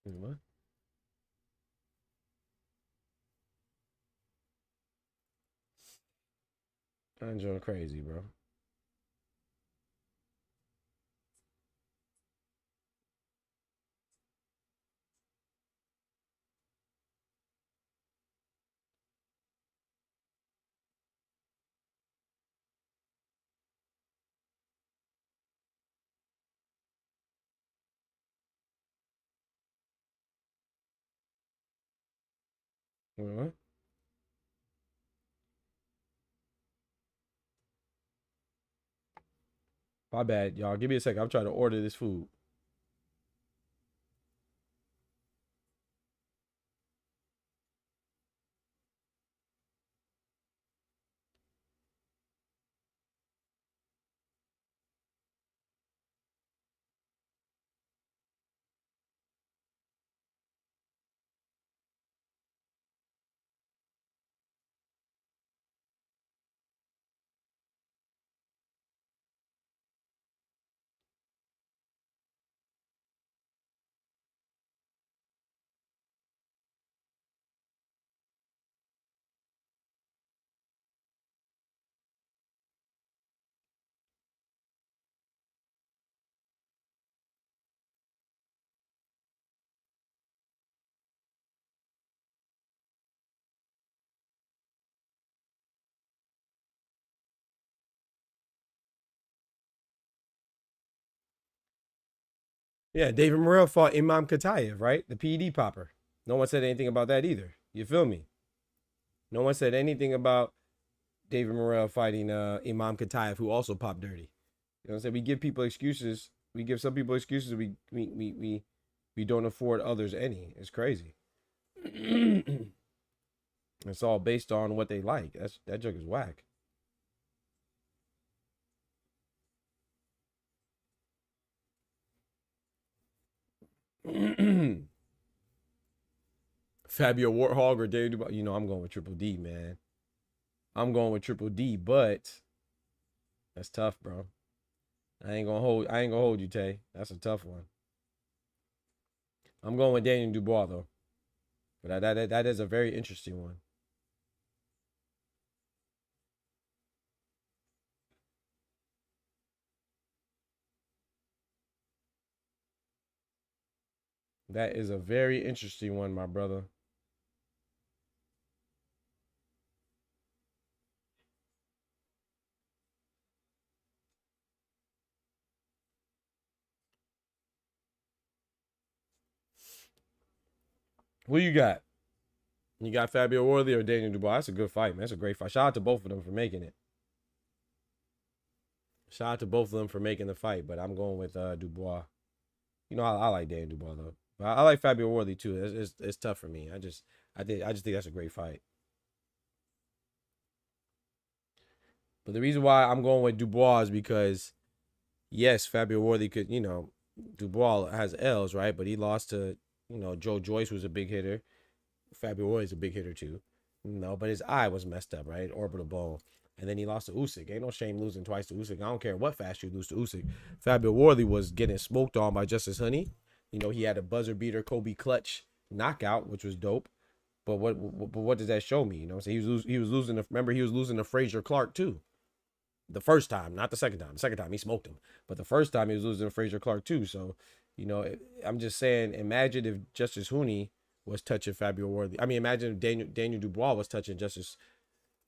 What? I'm doing crazy, bro. What? My bad, y'all. Give me a second. I'm trying to order this food. Yeah, David Morrell fought Imam Katayev, right? The PED popper. No one said anything about that either. You feel me? No one said anything about David Morrell fighting Imam Katayev, who also popped dirty. You know what I'm saying? We give people excuses. We give some people excuses. We don't afford others any. It's crazy. It's all based on what they like. That joke is whack. Fabio Warthog or David Dubois. You know, I'm going with Triple D, man. I'm going with Triple D, but that's tough, bro. I ain't gonna hold you, Tay. That's a tough one. I'm going with Daniel Dubois though. But that is a very interesting one. That is a very interesting one, my brother. Who you got? You got Fabio Worthy or Daniel Dubois? That's a good fight, man. That's a great fight. Shout out to both of them for making it. Shout out to both of them for making the fight, but I'm going with Dubois. You know, I like Daniel Dubois though. But I like Fabio Worthy too. It's tough for me. I just think that's a great fight. But the reason why I'm going with Dubois is because yes, Fabio Worthy could, Dubois has L's, right? But he lost to, Joe Joyce, who's a big hitter. Fabio Worthy is a big hitter too. But his eye was messed up, right? Orbital bone. And then he lost to Usyk. Ain't no shame losing twice to Usyk. I don't care what fast you lose to Usyk. Fabio Worthy was getting smoked on by Justice Honey. He had a buzzer beater Kobe clutch knockout, which was dope. But what does that show me? So he was losing. Remember, he was losing to Frazier Clark too. The first time, not the second time. The second time he smoked him, but the first time he was losing to Frazier Clark too. So, I'm just saying, imagine if Justice Honey was touching Fabio Worthy. I mean, imagine if Daniel Dubois was touching Justice.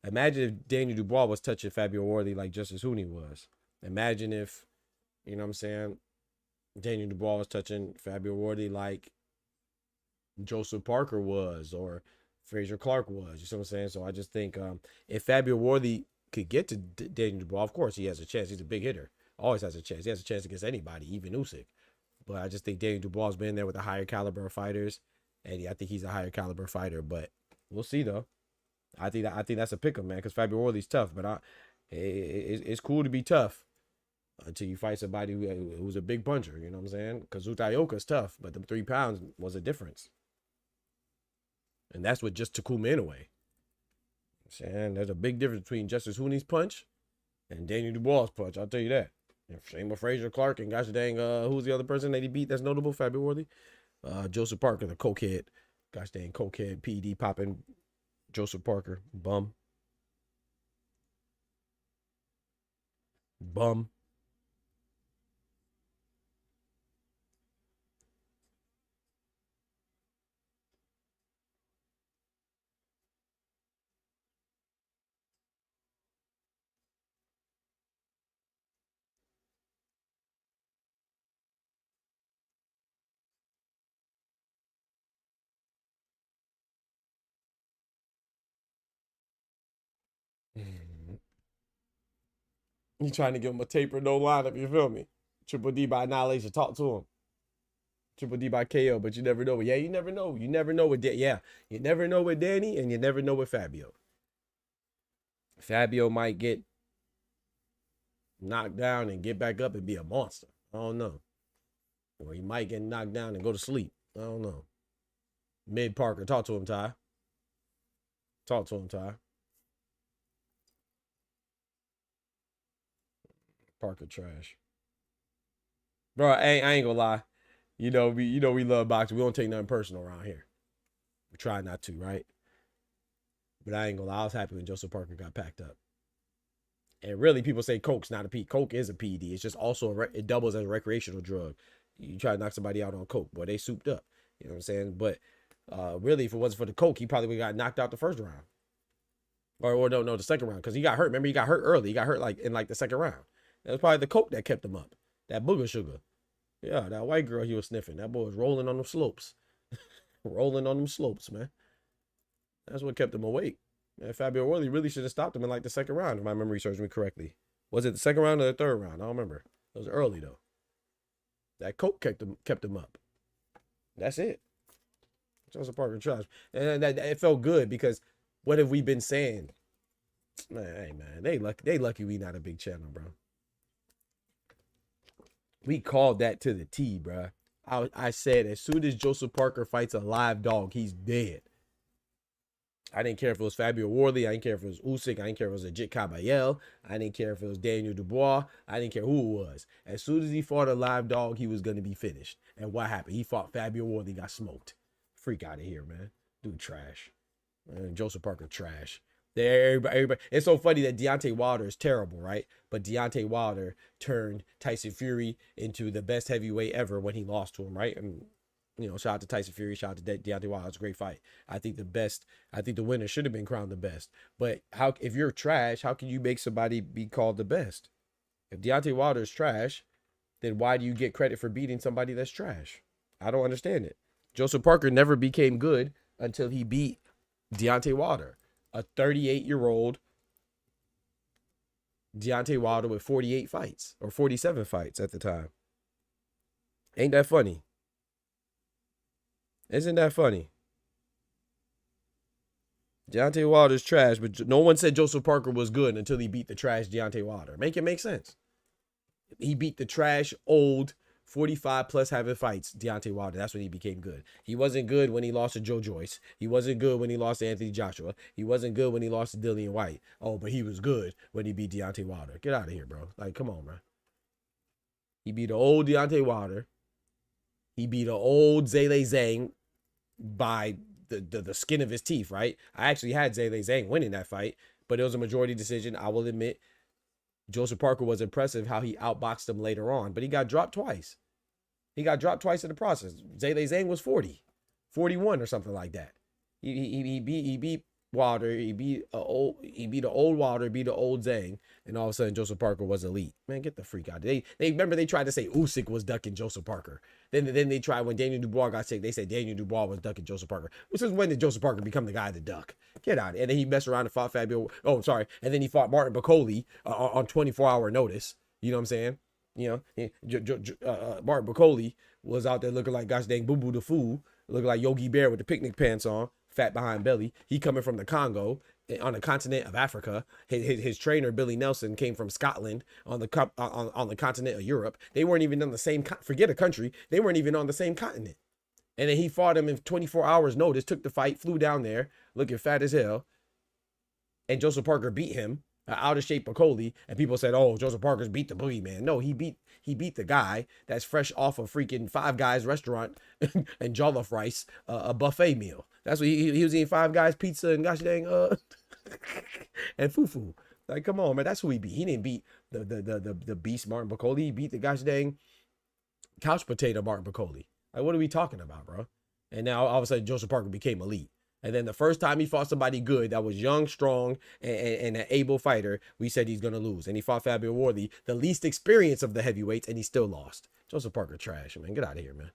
Imagine if Daniel Dubois was touching Fabio Worthy like Justice Honey was. Imagine if, Daniel Dubois was touching Fabio Worthy like Joseph Parker was or Frazier Clark was. You see what I'm saying? So I just think if Fabio Worthy could get to Daniel Dubois, of course he has a chance. He's a big hitter. Always has a chance. He has a chance against anybody, even Usyk. But I just think Daniel Dubois has been there with a higher caliber of fighters, and I think he's a higher caliber fighter. But we'll see though. I think that's a pick 'em, man, because Fabio Worthy's tough. But it's cool to be tough until you fight somebody who's a big puncher. You know what I'm saying? Because Utayoka's tough, but the 3 pounds was a difference. And that's what just took him Inoue. Saying there's a big difference between Justice Honey's punch and Daniel Dubois' punch. I'll tell you that. Same with Frazier Clark and gosh dang, who's the other person that he beat that's notable? Fabio Worthy, Joseph Parker, the cokehead, gosh dang cokehead, PED popping, Joseph Parker, bum. You trying to give him a taper, no lineup, you feel me? Triple D by annihilation, talk to him. Triple D by KO, but you never know. Yeah, you never know. You never know with you never know with Danny, and you never know with Fabio. Fabio might get knocked down and get back up and be a monster. I don't know. Or he might get knocked down and go to sleep. I don't know. Mid Parker, talk to him, Ty. Talk to him, Ty. Parker trash. Bro, I ain't gonna lie. We love boxing. We don't take nothing personal around here. We try not to, right? But I ain't gonna lie. I was happy when Joseph Parker got packed up. And really, people say Coke's not a P. Coke is a PED. It's just also it doubles as a recreational drug. You try to knock somebody out on Coke, boy, they souped up. You know what I'm saying? But really, if it wasn't for the Coke, he probably would have got knocked out the first round. Or no, the second round, because he got hurt. Remember, he got hurt early. He got hurt in the second round. That was probably the Coke that kept him up. That booger sugar. Yeah, that white girl he was sniffing. That boy was rolling on them slopes. Rolling on them slopes, man. That's what kept him awake. And Fabio Worthy really should have stopped him in the second round, if my memory serves me correctly. Was it the second round or the third round? I don't remember. It was early, though. That Coke kept him up. That's it. Joseph Parker trash. And it felt good because what have we been saying? Man, hey, man, they lucky we not a big channel, bro. We called that to the T, bro. I said as soon as Joseph Parker fights a live dog, he's dead. I didn't care if it was Fabio Worthy. I didn't care if it was Usyk. I didn't care if it was Ajit Kabayel. I didn't care if it was Daniel Dubois. I didn't care who it was. As soon as he fought a live dog, he was going to be finished. And what happened? He fought Fabio Worthy, got smoked. Freak out of here, man. Dude, trash. Man, Joseph Parker, trash. Everybody. It's so funny that Deontay Wilder is terrible, right? But Deontay Wilder turned Tyson Fury into the best heavyweight ever when he lost to him, right? And shout out to Tyson Fury, shout out to Deontay Wilder. It's a great fight. I think the winner should have been crowned the best. But if you're trash, how can you make somebody be called the best? If Deontay Wilder is trash, then why do you get credit for beating somebody that's trash? I don't understand it. Joseph Parker never became good until he beat Deontay Wilder, a 38-year-old Deontay Wilder with 48 fights or 47 fights at the time. Ain't that funny? Isn't that funny? Deontay Wilder's trash, but no one said Joseph Parker was good until he beat the trash Deontay Wilder. Make it make sense. He beat the trash, old, 45 plus having fights Deontay Wilder. That's when he became good. He wasn't good when he lost to Joe Joyce. He wasn't good when he lost to Anthony Joshua. He wasn't good when he lost to Dillian White. Oh, but he was good when he beat Deontay Wilder. Get out of here, bro. Like, come on, bro. He beat an old Deontay Wilder. He beat an old Zhilei Zhang by the skin of his teeth, right? I actually had Zhilei Zhang winning that fight, but it was a majority decision. I will admit, Joseph Parker was impressive how he outboxed him later on, but he got dropped twice. He got dropped twice in the process. Zhilei Zhang was 41 or something like that. He beat Wilder. He beat an old Wilder, beat an old Zhang, and all of a sudden Joseph Parker was elite. Man, get the freak out. They remember they tried to say Usyk was ducking Joseph Parker. Then they tried when Daniel Dubois got sick. They said Daniel Dubois was ducking Joseph Parker. Which is when did Joseph Parker become the guy to duck? Get out. And then he messed around and fought Fabio. Oh, sorry. And then he fought Martin Bacoli on 24-hour notice. You know what I'm saying? Martin Bacoli was out there looking like gosh dang Boo Boo the Fool, looking like Yogi Bear with the picnic pants on, fat behind belly. He coming from the Congo, on the continent of Africa. His trainer Billy Nelson came from Scotland on the continent of Europe. They weren't even on the same forget a country. They weren't even on the same continent. And then he fought him in 24 hours notice, took the fight, flew down there looking fat as hell. And Joseph Parker beat him, out of shape Bacoli, and people said, "Oh, Joseph Parker's beat the boogeyman." No, he beat the guy that's fresh off a freaking Five Guys restaurant and jollof rice, a buffet meal. That's what he was eating, Five Guys pizza and gosh dang and fufu. Like, come on, man, that's who he beat. He didn't beat the beast Martin Bacoli. He beat the gosh dang couch potato Martin Bacoli. Like, what are we talking about, bro? And now all of a sudden Joseph Parker became elite. And then the first time he fought somebody good that was young, strong, and an able fighter, we said he's going to lose. And he fought Fabio Worley, the least experienced of the heavyweights, and he still lost. Joseph Parker trash, man. Get out of here, man.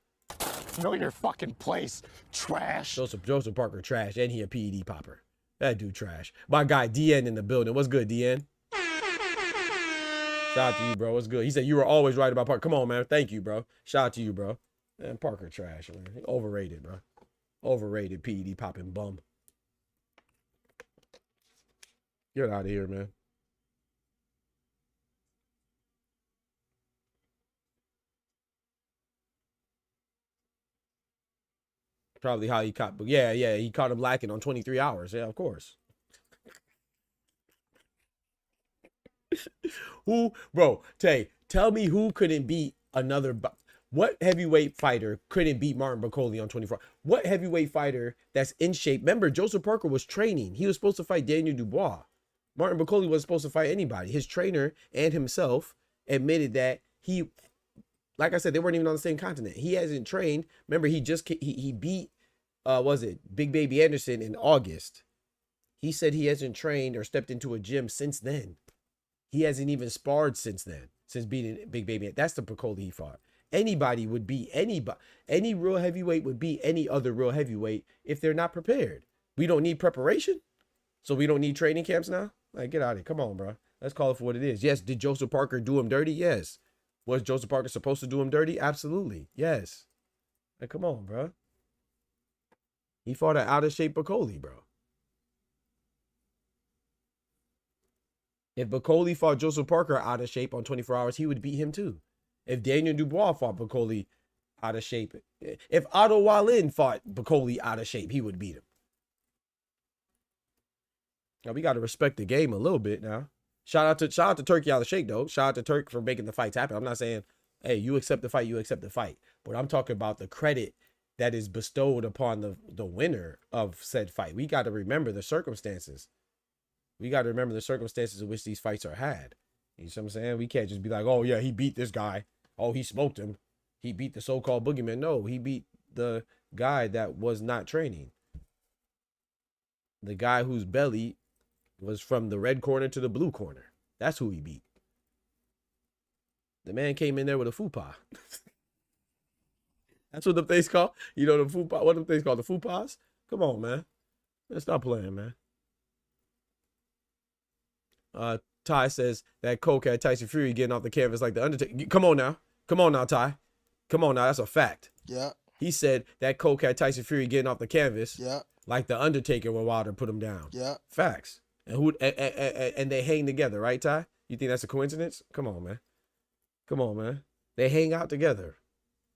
Know your fucking place, trash. Joseph Parker trash, and he a PED popper. That dude trash. My guy DN in the building. What's good, DN? Shout out to you, bro. What's good? He said you were always right about Parker. Come on, man. Thank you, bro. Shout out to you, bro. Man, Parker trash, man. Overrated, bro. Overrated PED popping bum. Get out of here, man. Probably how he caught, but yeah, he caught him lacking on 23 hours. Yeah, of course. Who, bro, tell me who couldn't beat another. What heavyweight fighter couldn't beat Martin Bacoli on 24? What heavyweight fighter that's in shape? Remember, Joseph Parker was training. He was supposed to fight Daniel Dubois. Martin Bacoli wasn't supposed to fight anybody. His trainer and himself admitted that he, like I said, they weren't even on the same continent. He hasn't trained. Remember, he beat, Big Baby Anderson in August. He said he hasn't trained or stepped into a gym since then. He hasn't even sparred since then, since beating Big Baby. That's the Bacoli he fought. Anybody would beat anybody. Any real heavyweight would beat any other real heavyweight if they're not prepared. We don't need preparation, so we don't need training camps now. Like, get out of here. Come on, bro. Let's call it for what it is. Yes, did Joseph Parker do him dirty? Yes. Was Joseph Parker supposed to do him dirty? Absolutely. Yes. Like, come on, bro. He fought an out-of-shape Bacoli, bro. If Bacoli fought Joseph Parker out of shape on 24 hours, he would beat him too. If Daniel Dubois fought Bacoli out of shape, if Otto Wallin fought Bacoli out of shape, he would beat him. Now we got to respect the game a little bit now. Shout out to Turkey out of shape though. Shout out to Turk for making the fights happen. I'm not saying, hey, you accept the fight, you accept the fight. But I'm talking about the credit that is bestowed upon the winner of said fight. We got to remember the circumstances. We got to remember the circumstances in which these fights are had. You know what I'm saying? We can't just be like, oh yeah, he beat this guy. Oh, he smoked him. He beat the so-called boogeyman. No, he beat the guy that was not training. The guy whose belly was from the red corner to the blue corner. That's who he beat. The man came in there with a fupa. That's what the things called. You know the fupa. What the things called? The fupas. Come on, man. Let's stop playing, man. Ty says that Coke had Tyson Fury getting off the canvas like the Undertaker. Come on now. Come on now, Ty. Come on now. That's a fact. Yeah. He said that Coke had Tyson Fury getting off the canvas. Yeah. Like the Undertaker when Wilder put him down. Yeah. Facts. And they hang together, right, Ty? You think that's a coincidence? Come on, man. Come on, man. They hang out together.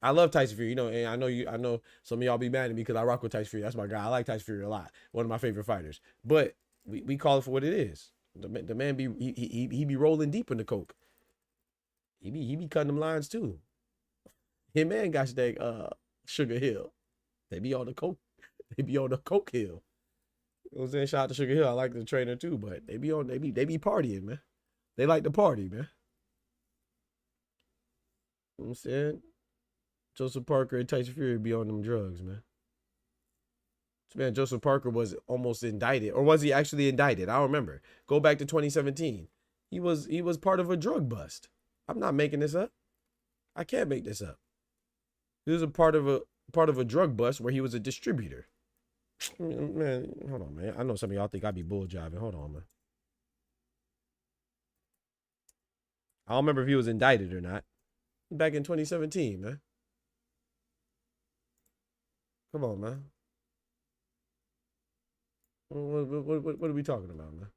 I love Tyson Fury, you know, and I know some of y'all be mad at me because I rock with Tyson Fury. That's my guy. I like Tyson Fury a lot. One of my favorite fighters. But we call it for what it is. The man he be rolling deep in the coke. He be cutting them lines too. Him and gosh dang Sugar Hill. They be on the coke. They be on the coke hill. You know what I'm saying? Shout out to Sugar Hill. I like the trainer too, but they be partying, man. They like to party, man. You know what I'm saying? Joseph Parker and Tyson Fury be on them drugs, man. So, man, Joseph Parker was almost indicted. Or was he actually indicted? I don't remember. Go back to 2017. He was part of a drug bust. I'm not making this up. I can't make this up. He was a part of a drug bust where he was a distributor. Man, hold on, man. I know some of y'all think I be bull jiving. Hold on, man. I don't remember if he was indicted or not. Back in 2017, man. Come on, man. What are we talking about, man?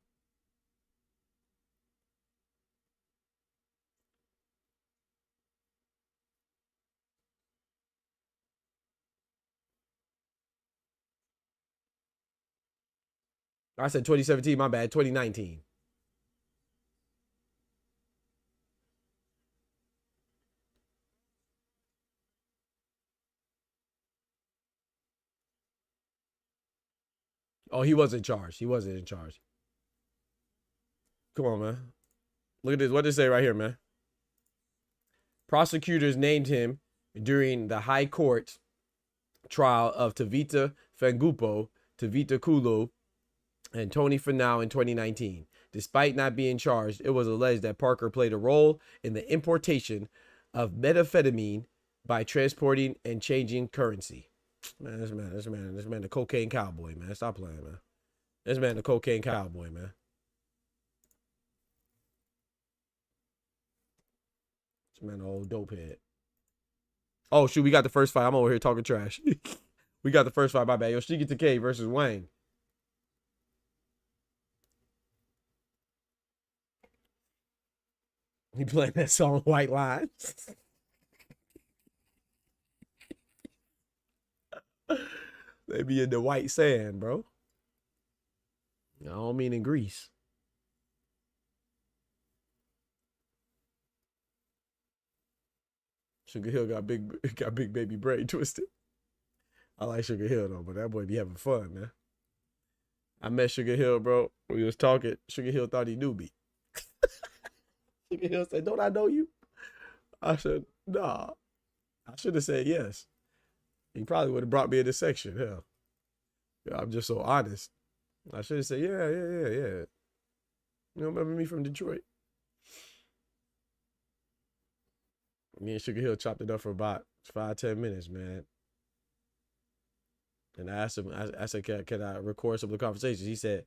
I said 2017, my bad. 2019. Oh, he was in charge. He wasn't in charge. Come on, man. Look at this. What did it say right here, man? Prosecutors named him during the high court trial of Tavita Fangupo, Tavita Kulo, and Tony Finau in 2019. Despite not being charged, it was alleged that Parker played a role in the importation of methamphetamine by transporting and changing currency. Man, this man, the cocaine cowboy, man. Stop playing, man. This man, the cocaine cowboy, man. This man, the old dope head. Oh, shoot, we got the first fight. I'm over here talking trash. We got the first fight, my bad. Yoshiki Takei versus Wang. He playing that song, White Lines. They be in the white sand, bro. I don't mean in Greece. Sugar Hill got big baby brain twisted. I like Sugar Hill though, but that boy be having fun, man. I met Sugar Hill, bro. We was talking. Sugar Hill thought he knew me. Sugar Hill said, "Don't I know you?" I said, "Nah." I should have said yes. He probably would have brought me in this section. Hell, yeah, I'm just so honest. I should have said, yeah. You don't remember me from Detroit? Me and Sugar Hill chopped it up for about 5-10 minutes, man. And I asked him, I said, can I record some of the conversations? He said,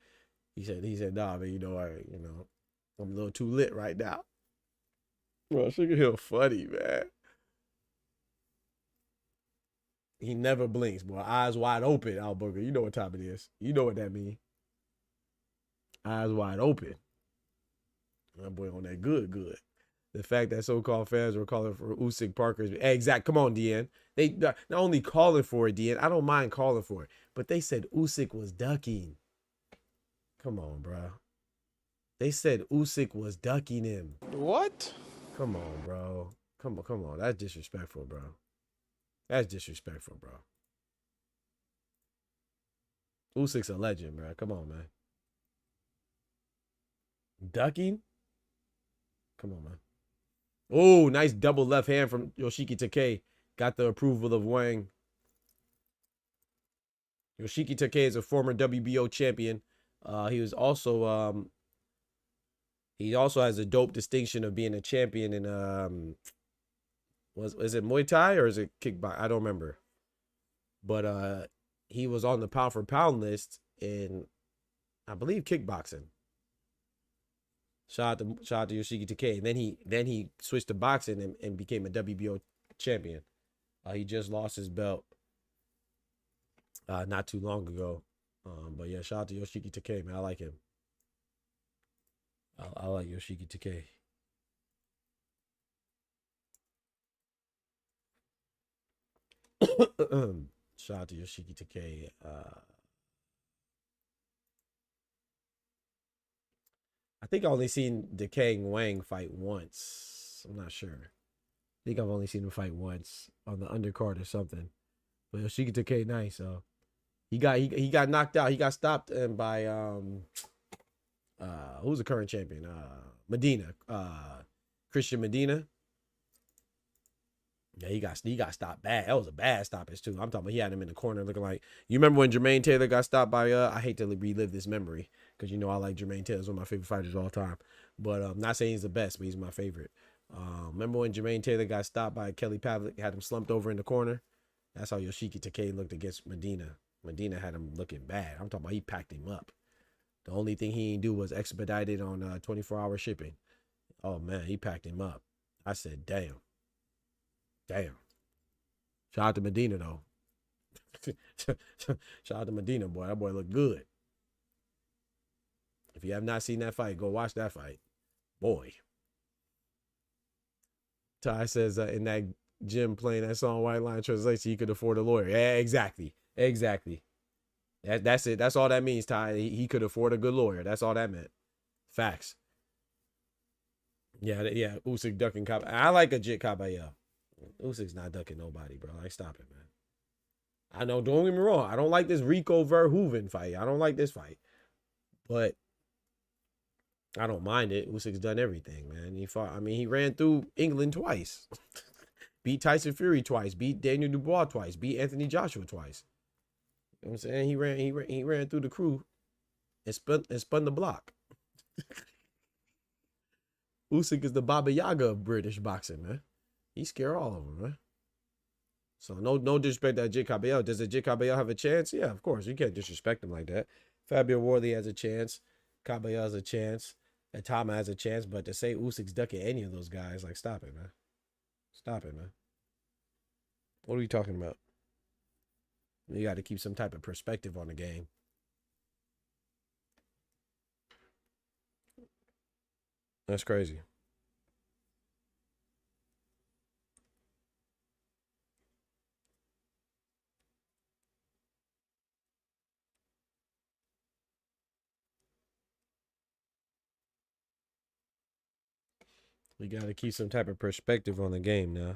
nah, man, I'm a little too lit right now. Bro, Sugar Hill funny, man. He never blinks, boy. Eyes wide open, Al Booger. You know what time it is. You know what that means. Eyes wide open. That boy on that good. The fact that so-called fans were calling for Usyk Parker's... Exact. Come on, DN. They not only calling for it, DN. I don't mind calling for it. But they said Usyk was ducking. Come on, bro. They said Usyk was ducking him. What? Come on, bro. Come on. That's disrespectful, bro. That's disrespectful, bro. Usyk's a legend, bro. Come on, man. Ducking? Come on, man. Oh, nice double left hand from Yoshiki Takei. Got the approval of Wang. Yoshiki Takei is a former WBO champion. He was also he also has a dope distinction of being a champion in is it Muay Thai or is it kickbox? I don't remember. But he was on the pound for pound list in, I believe, kickboxing. Shout out to Yoshiki Takei. And then he switched to boxing and became a WBO champion. He just lost his belt not too long ago. But yeah, shout out to Yoshiki Takei, man. I like him. I like Yoshiki Takei. Shout out to Yoshiki Takei. I think I only seen Decaying Wang fight once. I'm not sure. I think I've only seen him fight once on the undercard or something. But Yoshiki Takei, nice. So he got knocked out. He got stopped by who's the current champion? Medina. Christian Medina. Yeah, he got stopped bad. That was a bad stoppage too. I'm talking about he had him in the corner looking like, you remember when Jermaine Taylor got stopped by I hate to relive this memory because you know I like Jermaine Taylor. He's one of my favorite fighters of all time. But I'm not saying he's the best, but he's my favorite. Remember when Jermaine Taylor got stopped by Kelly Pavlik, had him slumped over in the corner? That's how Yoshiki Takei looked against Medina. Medina had him looking bad. I'm talking about he packed him up. The only thing he didn't do was expedite it on 24-hour shipping. Oh man, he packed him up. I said, damn. Damn. Shout out to Medina, though. Shout out to Medina, boy. That boy looked good. If you have not seen that fight, go watch that fight. Boy. Ty says in that gym playing that song White Line Translation, he could afford a lawyer. Yeah, exactly. Exactly. That's it. That's all that means, Ty. He could afford a good lawyer. That's all that meant. Facts. Yeah. Usyk ducking Caballero. I like a Jit Caballero. Usyk's not ducking nobody, bro. Like, stop it, man. I know, don't get me wrong. I don't like this Rico Verhoeven fight. I don't like this fight. But I don't mind it. Usyk's done everything, man. He fought. I mean, he ran through England twice. Beat Tyson Fury twice. Beat Daniel Dubois twice. Beat Anthony Joshua twice. You know what I'm saying? He ran through the crew and spun the block. Usyk is the Baba Yaga of British boxing, man. He scared all of them, man. So no disrespect to Jit Caballero. Does a Jit Caballero have a chance? Yeah, of course. You can't disrespect him like that. Fabio Worley has a chance. Caballero has a chance. Atama has a chance. But to say Usyk's ducking any of those guys, like, stop it, man. Stop it, man. What are we talking about? You got to keep some type of perspective on the game. That's crazy. We got to keep some type of perspective on the game now.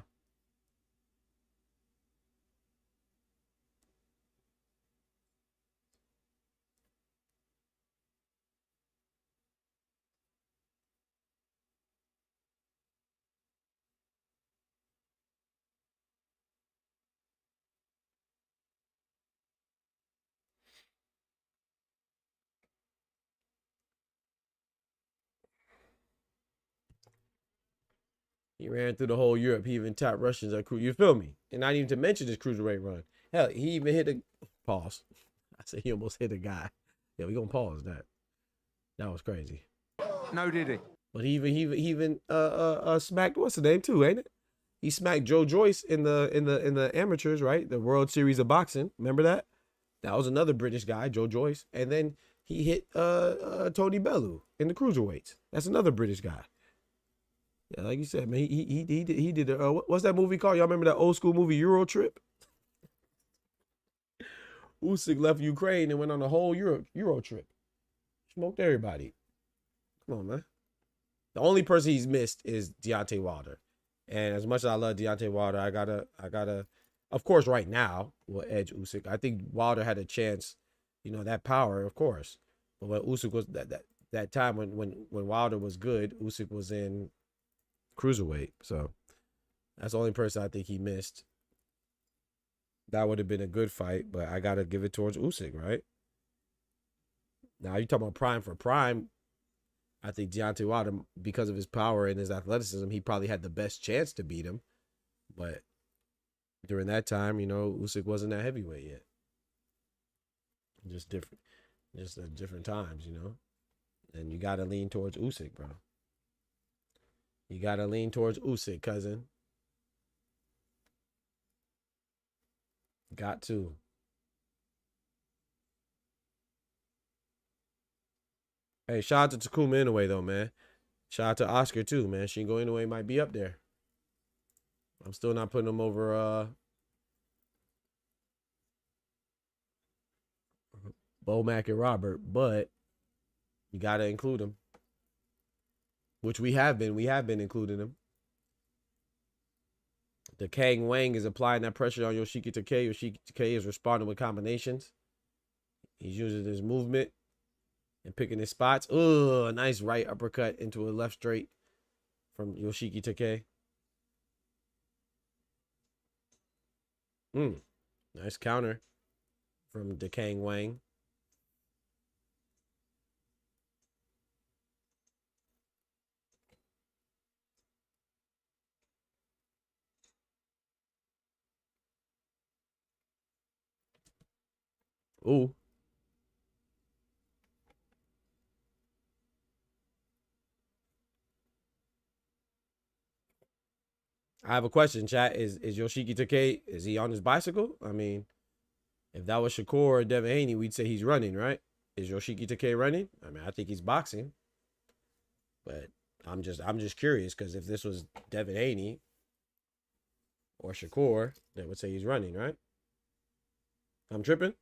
He ran through the whole Europe. He even tapped Russians at cruise. You feel me? And not even to mention his cruiserweight run. Hell, he even hit a pause. I said he almost hit a guy. Yeah, we gonna pause that. That was crazy. No, did he? But he even smacked what's the name too, ain't it? He smacked Joe Joyce in the amateurs, right? The World Series of Boxing. Remember that? That was another British guy, Joe Joyce. And then he hit Tony Bellew in the cruiserweights. That's another British guy. Yeah, like you said, man, he did what's that movie called? Y'all remember that old school movie Euro Trip? Usyk left Ukraine and went on a whole Euro trip. Smoked everybody. Come on, man. The only person he's missed is Deontay Wilder. And as much as I love Deontay Wilder, I gotta, of course, right now will edge Usyk. I think Wilder had a chance, you know, that power, of course. But when Usyk was that time when Wilder was good, Usyk was in cruiserweight. So that's the only person I think he missed. That would have been a good fight, but I gotta give it towards Usyk, right? Now you talking about prime for prime. I think Deontay Wilder, because of his power and his athleticism, he probably had the best chance to beat him. But during that time, Usyk wasn't that heavyweight yet. Just different, just at different times, And you gotta lean towards Usyk, bro. You gotta lean towards Usyk, cousin. Got to. Hey, shout out to Takuma Inoue though, man. Shout out to Oscar too, man. Shingo Inoue might be up there. I'm still not putting him over Bomac and Robert, but you gotta include him. Which we have been. We have been including him. The Kang Wang is applying that pressure on Yoshiki Takei. Yoshiki Takei is responding with combinations. He's using his movement and picking his spots. Oh, a nice right uppercut into a left straight from Yoshiki Takei. Nice counter from the Kang Wang. Ooh. I have a question, chat. Is Yoshiki Takei, is he on his bicycle? I mean, if that was Shakur or Devin Haney, we'd say he's running, right? Is Yoshiki Takei running? I mean, I think he's boxing. But I'm just curious, because if this was Devin Haney or Shakur, they would say he's running, right? I'm tripping.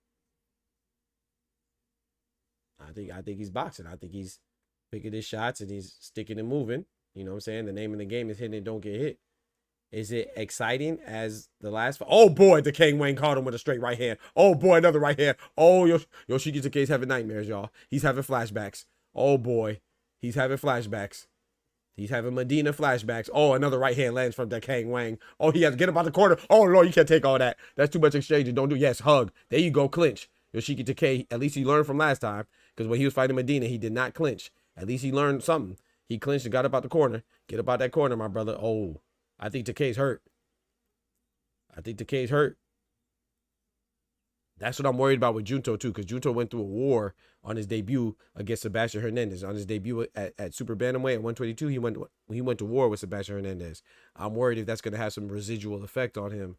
I think he's boxing. I think he's picking his shots and he's sticking and moving. You know what I'm saying? The name of the game is hitting and don't get hit. Is it exciting as the last fight? Oh boy, the Kang Wang caught him with a straight right hand. Oh boy, another right hand. Oh, Yoshiki Takei's having nightmares, y'all. He's having flashbacks. Oh boy, he's having flashbacks. He's having Medina flashbacks. Oh, another right hand lands from the Kang Wang. Oh, he has to get him out the corner. Oh Lord, you can't take all that. That's too much exchange. Don't do. Yes, hug. There you go, clinch. Yoshiki Takei. At least he learned from last time, because when he was fighting Medina, he did not clinch. At least he learned something. He clinched and got up out the corner. Get up out that corner, my brother. Oh, I think Takei's hurt. I think Takei's hurt. That's what I'm worried about with Junto too, because Junto went through a war on his debut against Sebastian Hernandez. On his debut at Super Bantamweight at 122, he went to war with Sebastian Hernandez. I'm worried if that's going to have some residual effect on him.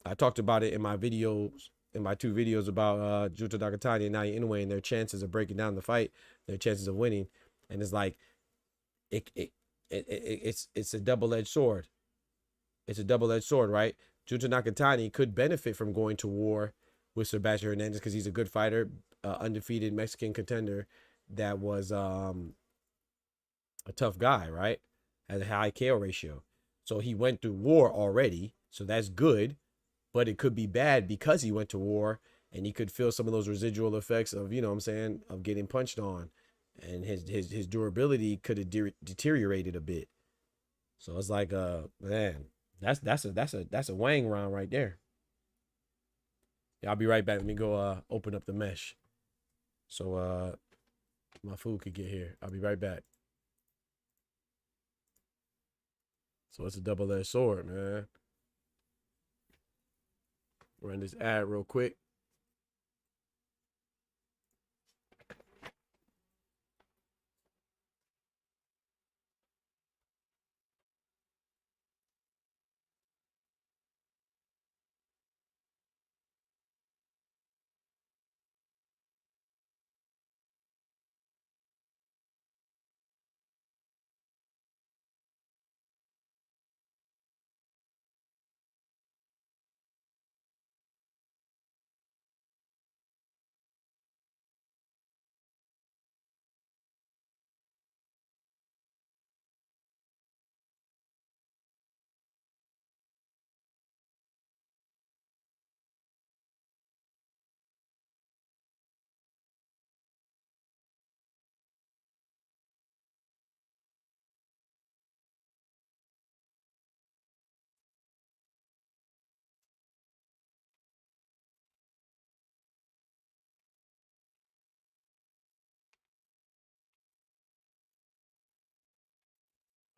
I talked about it in my videos, in my 2 videos about Junto Nakatani and NAOYA INOUE and their chances of breaking down the fight, their chances of winning, and it's like it's a double-edged sword. It's a double-edged sword, right? Junto Nakatani could benefit from going to war with Sebastian Hernandez because he's a good fighter, undefeated Mexican contender that was a tough guy, right? Has a high KO ratio. So he went through war already, so that's good, but it could be bad because he went to war and he could feel some of those residual effects of, of getting punched on, and his durability could have deteriorated a bit. So it's like, man, that's a Wang round right there. Yeah, I'll be right back. Let me go open up the mesh so my food could get here. I'll be right back. So it's a double-edged sword, man. Run this ad real quick.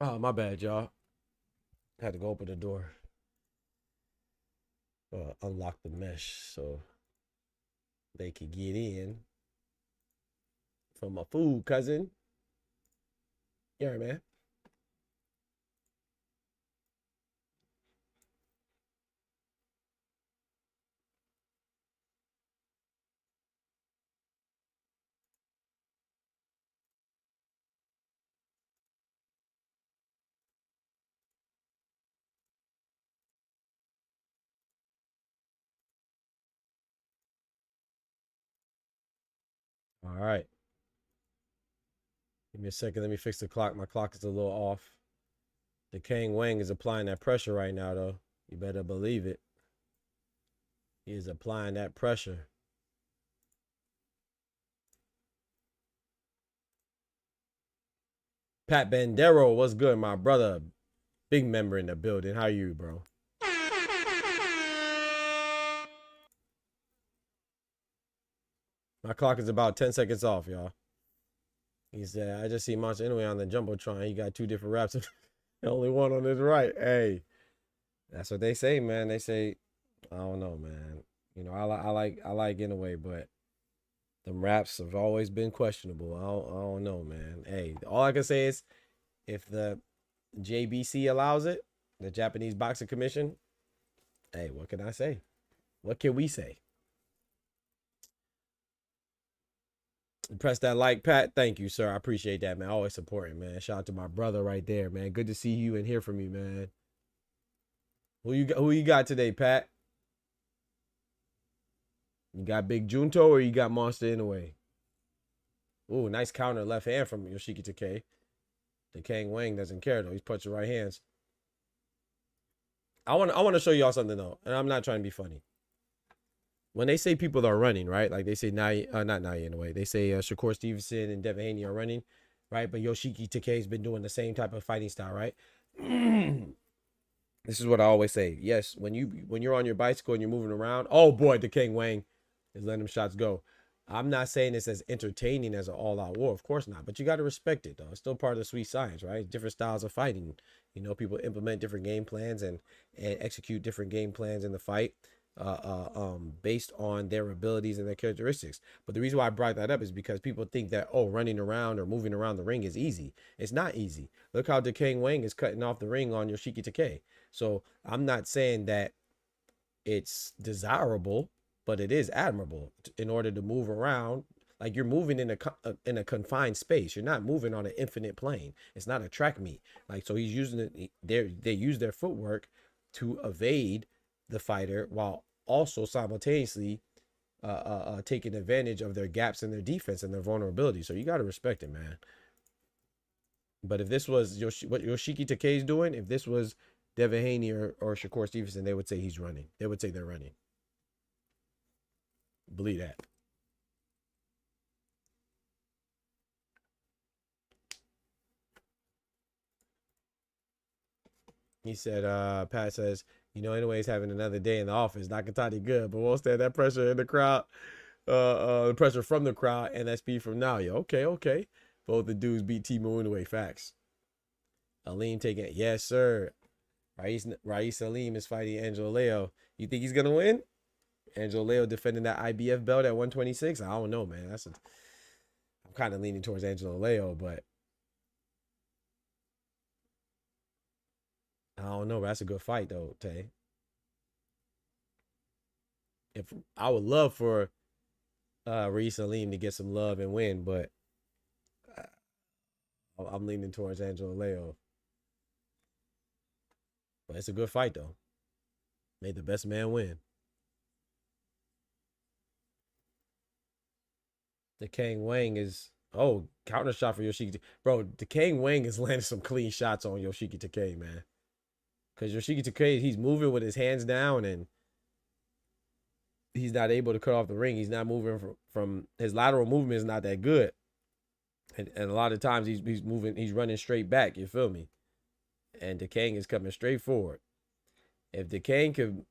Oh, my bad, y'all. Had to go open the door. Unlock the mesh so they could get in for my food, cousin. Yeah, man. All right. Give me a second. Let me fix the clock. My clock is a little off. The Kang Wang is applying that pressure right now, though. You better believe it. He is applying that pressure. Pat Bandero, what's good, my brother? Big member in the building. How are you, bro? My clock is about 10 seconds off, y'all. He said, I just see Monster Inoue on the Jumbotron. He got 2 different raps. Only one on his right. Hey, that's what they say, man. They say, I don't know, man. You know, I like Inoue, but them raps have always been questionable. I don't know, man. Hey, all I can say is if the JBC allows it, the Japanese Boxing Commission, hey, what can I say? What can we say? Press that like, Pat. Thank you, sir. I appreciate that, man. Always supporting, man. Shout out to my brother right there, man. Good to see you and hear from you, man. Who you got today, Pat? You got Big Junto or you got Monster Inoue? Ooh, nice counter left hand from Yoshiki Takei. The Kang Wang doesn't care though. He's punching right hands. I want to show y'all something though, and I'm not trying to be funny. When they say people are running, right? Like they say not NAOYA INOUE. They say Shakur Stevenson and Devin Haney are running, right? But Yoshiki Takei's been doing the same type of fighting style, right? This is what I always say. Yes, when you're on your bicycle and you're moving around, oh boy, the Kang Wang is letting them shots go. I'm not saying this as entertaining as an all-out war, of course not. But you got to respect it, though. It's still part of the sweet science, right? Different styles of fighting. You know, people implement different game plans and execute different game plans in the fight based on their abilities and their characteristics. But the reason why I brought that up is because people think that, oh, running around or moving around the ring is easy. It's not easy. Look how the Kang Wang is cutting off the ring on Yoshiki Takei. So I'm not saying that it's desirable, but it is admirable in order to move around. Like you're moving in a confined space. You're not moving on an infinite plane. It's not a track meet. Like, so he's using it. They use their footwork to evade the fighter while also simultaneously taking advantage of their gaps in their defense and their vulnerability. So you got to respect it, man. But if this was what Yoshiki Takei's doing, if this was Devin Haney or Shakur Stevenson, they would say he's running. They would say they're running. Believe that. He said, Pat says, you know, anyways, having another day in the office. Nakatani good, but won't stand that pressure in the crowd. The pressure from the crowd and that speed from NAOYA. Okay. Both the dudes beat Timo Inoue. Facts. Aleem taking it. Yes, sir. Rais Aleem is fighting Angelo Leo. You think he's going to win? Angelo Leo defending that IBF belt at 126. I don't know, man. I'm kind of leaning towards Angelo Leo, but I don't know. But that's a good fight, though, Tay. If I would love for Rais Aleem to get some love and win, but I'm leaning towards Angelo Leo. But it's a good fight, though. May the best man win. The Kang Wang is, counter shot for Yoshiki. Bro, the Kang Wang is landing some clean shots on Yoshiki Takei, man. Because Yoshiki Takei, he's moving with his hands down and he's not able to cut off the ring. He's not moving from his lateral movement is not that good. And a lot of times he's moving, he's running straight back, you feel me? And the Kang is coming straight forward. If the Kang could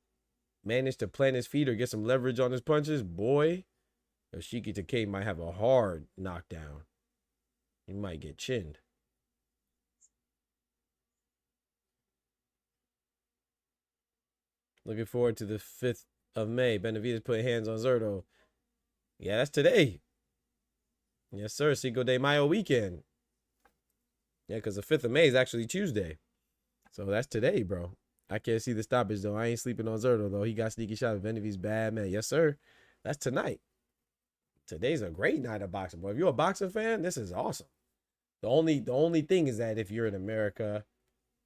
manage to plant his feet or get some leverage on his punches, boy, Yoshiki Takei might have a hard knockdown. He might get chinned. Looking forward to the 5th of May. Benavidez putting hands on Zurdo. Yeah, that's today. Yes, sir. Cinco de Mayo weekend. Yeah, because the 5th of May is actually Tuesday. So that's today, bro. I can't see the stoppage, though. I ain't sleeping on Zurdo, though. He got sneaky shots. Benavidez bad, man. Yes, sir. That's tonight. Today's a great night of boxing, boy. If you're a boxing fan, this is awesome. The only thing is that if you're in America,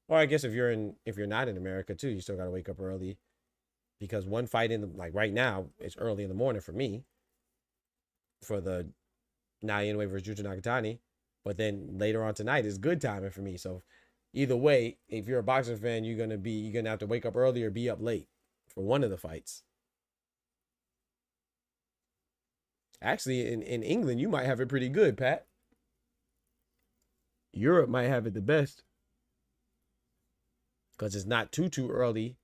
or I guess if you're not in America too, you still gotta wake up early. Because one fight like right now, it's early in the morning for me. For the NAOYA INOUE versus JUNTO NAKATANI. But then later on tonight is good timing for me. So either way, if you're a boxing fan, you're gonna have to wake up early or be up late for one of the fights. Actually, in England, you might have it pretty good, Pat. Europe might have it the best. Because it's not too early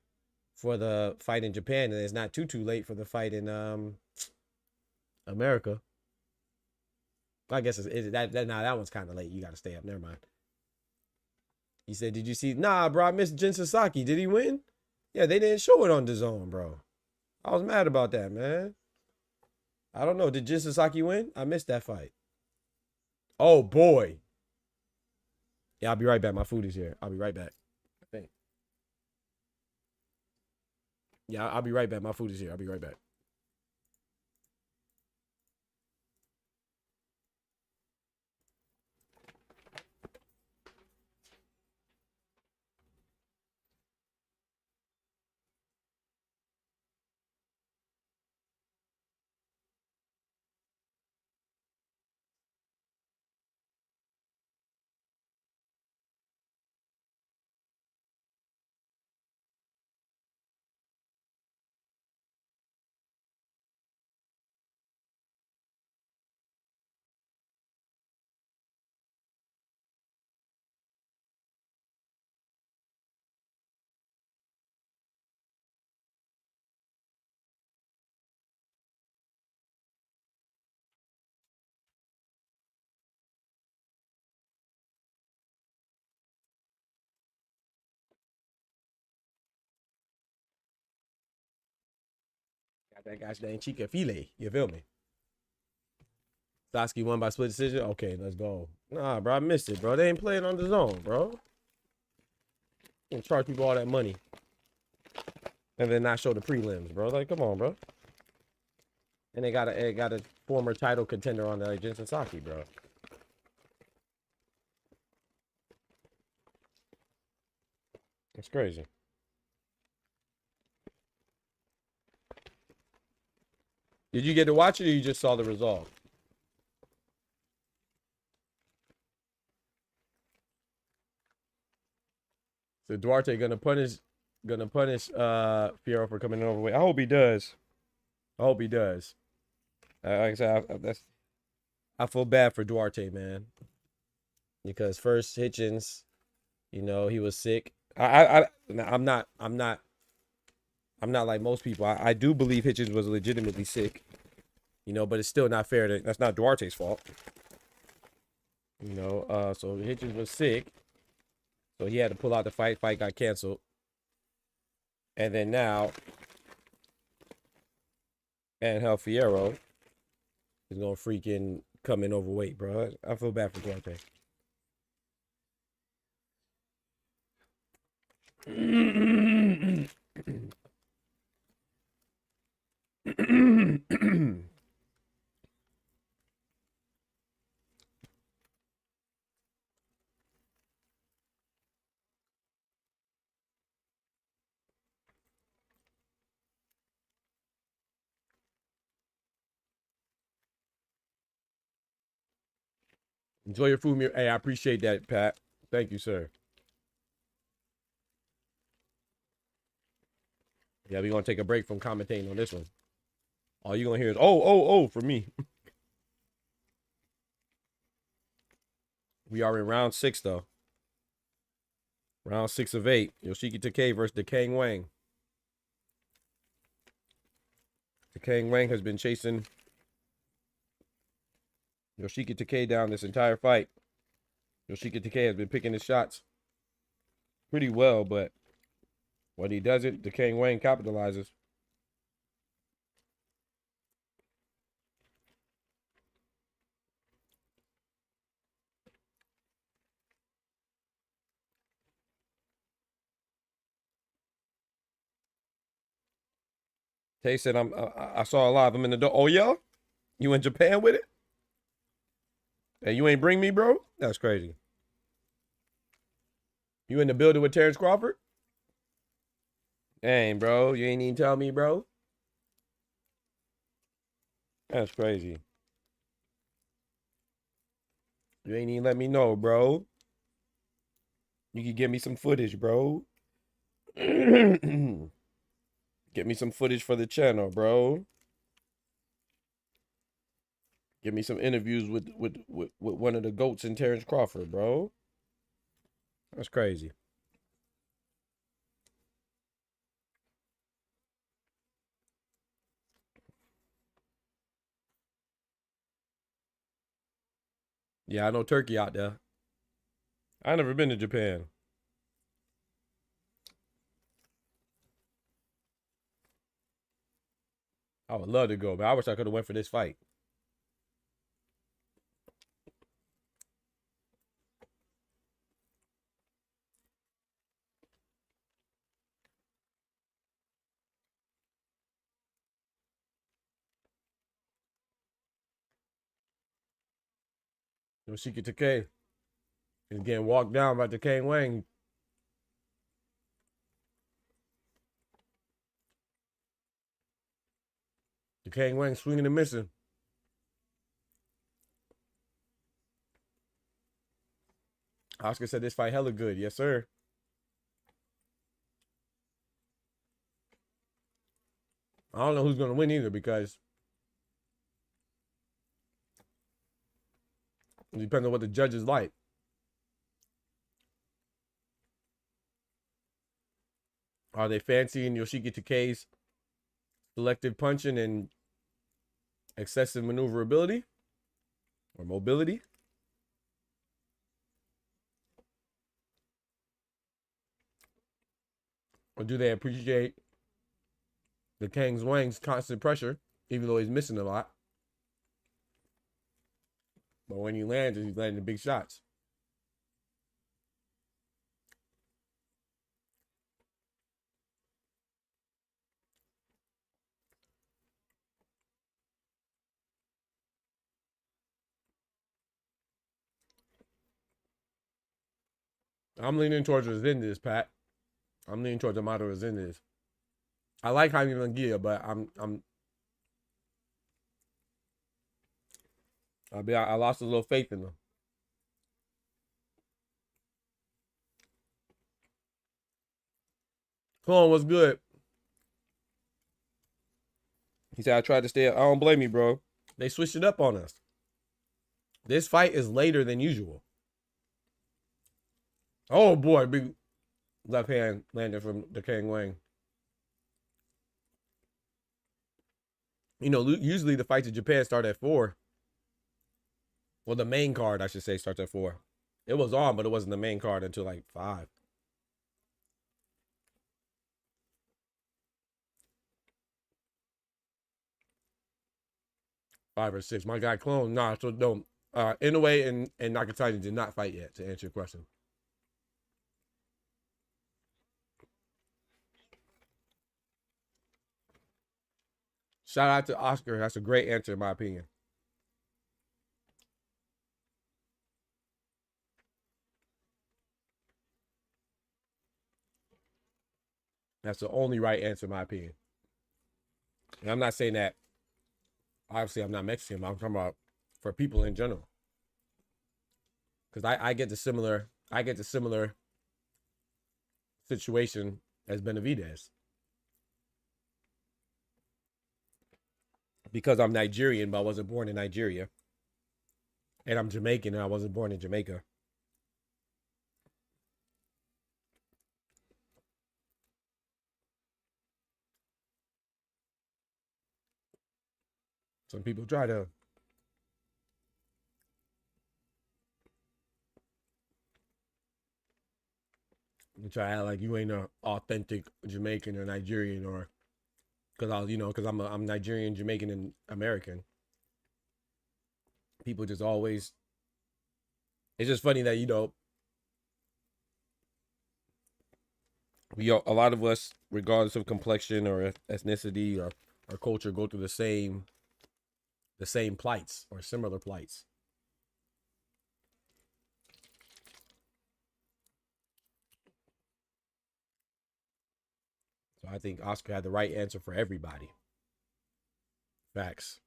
for the fight in Japan, and it's not too late for the fight in America. I guess that one's kind of late. You got to stay up. Never mind. He said, "Did you see?" Nah, bro. I missed Jin Sasaki. Did he win? Yeah, they didn't show it on DAZN, bro. I was mad about that, man. I don't know. Did Jin Sasaki win? I missed that fight. Oh boy. Yeah, I'll be right back. My food is here. I'll be right back. I think. Yeah, I'll be right back. My food is here. I'll be right back. Got that guy's name Chica File. You feel me? Sasaki won by split decision. Okay, let's go. Nah, bro, I missed it, bro. They ain't playing on DAZN, bro. You charge people all that money and then not show the prelims, bro. Like, come on, bro. And they got a former title contender on there, like Jin Sasaki, bro. It's crazy. Did you get to watch it, or you just saw the result? So Duarte gonna punish Fierro for coming in overweight. I hope he does. I hope he does. Like I said, I feel bad for Duarte, man, because first Hitchens, you know, he was sick. I'm not like most people. I do believe Hitchens was legitimately sick, you know, but it's still not fair. That's not Duarte's fault, you know. So Hitchens was sick, so he had to pull out the fight. Fight got canceled, and then now, Angel Fierro is gonna freaking come in overweight, bro. I feel bad for Duarte. Enjoy your food, hey, I appreciate that, Pat. Thank you, sir. Yeah, we're gonna take a break from commentating on this one. All you're gonna hear is oh for me. We are in round 6 though. Round 6 of 8. Yoshiki Takei versus Kang Wang. Kang Wang has been chasing Yoshiki Takei down this entire fight. Yoshiki Takei has been picking his shots pretty well, but When he does it, the King Wayne capitalizes. Tay said, I saw a lot of them in the door. Oh, yeah? You in Japan with it? And you ain't bring me, bro? That's crazy. You in the building with Terrence Crawford? Dang, bro. You ain't even tell me, bro. That's crazy. You ain't even let me know, bro. You can give me some footage, bro. Get me some footage for the channel, bro. Give me some interviews with one of the GOATs in Terrence Crawford, bro. That's crazy. Yeah, I know Turkey out there. I never been to Japan. I would love to go, but I wish I could have went for this fight. Yoshiki Takei is getting walked down by the King Wang. The King Wang swinging and missing. Oscar said this fight hella good. Yes, sir. I don't know who's going to win either because it depends on what the judges like. Are they fancying Yoshiki Takei's selective punching and excessive maneuverability or mobility? Or do they appreciate the King Wang's constant pressure, even though he's missing a lot? But when he lands, he's landing big shots. I'm leaning towards Resendiz, Pat. I'm leaning towards Amato Resendiz. I like Jaime Munguia, but I lost a little faith in him. Clone, what's good? He said, I tried to stay up. I don't blame you, bro. They switched it up on us. This fight is later than usual. Oh, boy. Big left hand landed from the King Wang. You know, usually the fights in Japan start at 4. Well, the main card, I should say, starts at 4. It was on, but it wasn't the main card until like 5. Five or 6. My guy Clone, nah, so don't. Inoue and Nakatani did not fight yet, to answer your question. Shout out to Oscar. That's a great answer, in my opinion. That's the only right answer, in my opinion. And I'm not saying that, obviously, I'm not Mexican, but I'm talking about for people in general. Because I get the similar situation as Benavidez. Because I'm Nigerian, but I wasn't born in Nigeria. And I'm Jamaican, and I wasn't born in Jamaica. Some people try to You try to act like you ain't an authentic Jamaican or Nigerian, or because I'm Nigerian, Jamaican, and American. People just always. It's just funny that a lot of us, regardless of complexion or ethnicity or culture, go through the same plights or similar plights. So I think Oscar had the right answer for everybody. Facts.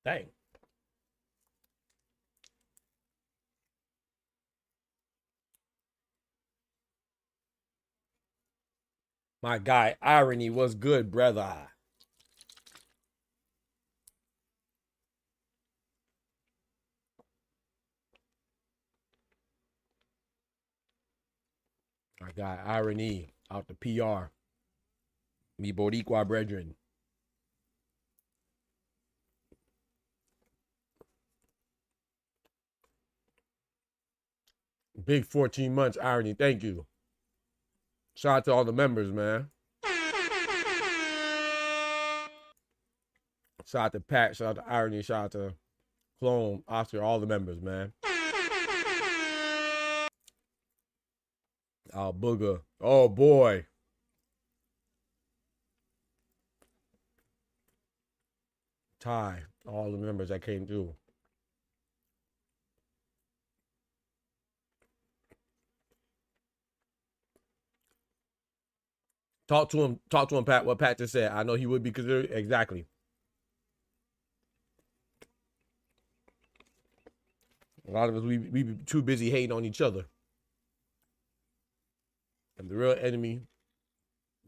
Dang. My guy, Irony, was good, brother. My guy, Irony, out the PR. Mi Boricua brethren. Big 14 months, Irony. Thank you. Shout out to all the members, man. Shout out to Pat. Shout out to Irony. Shout out to Clone, Oscar, all the members, man. Oh, Booger. Oh, boy. Ty. All the members that came through. Talk to him, Pat. What Pat just said. I know he would be considered. Exactly. A lot of us, we be too busy hating on each other. And the real enemy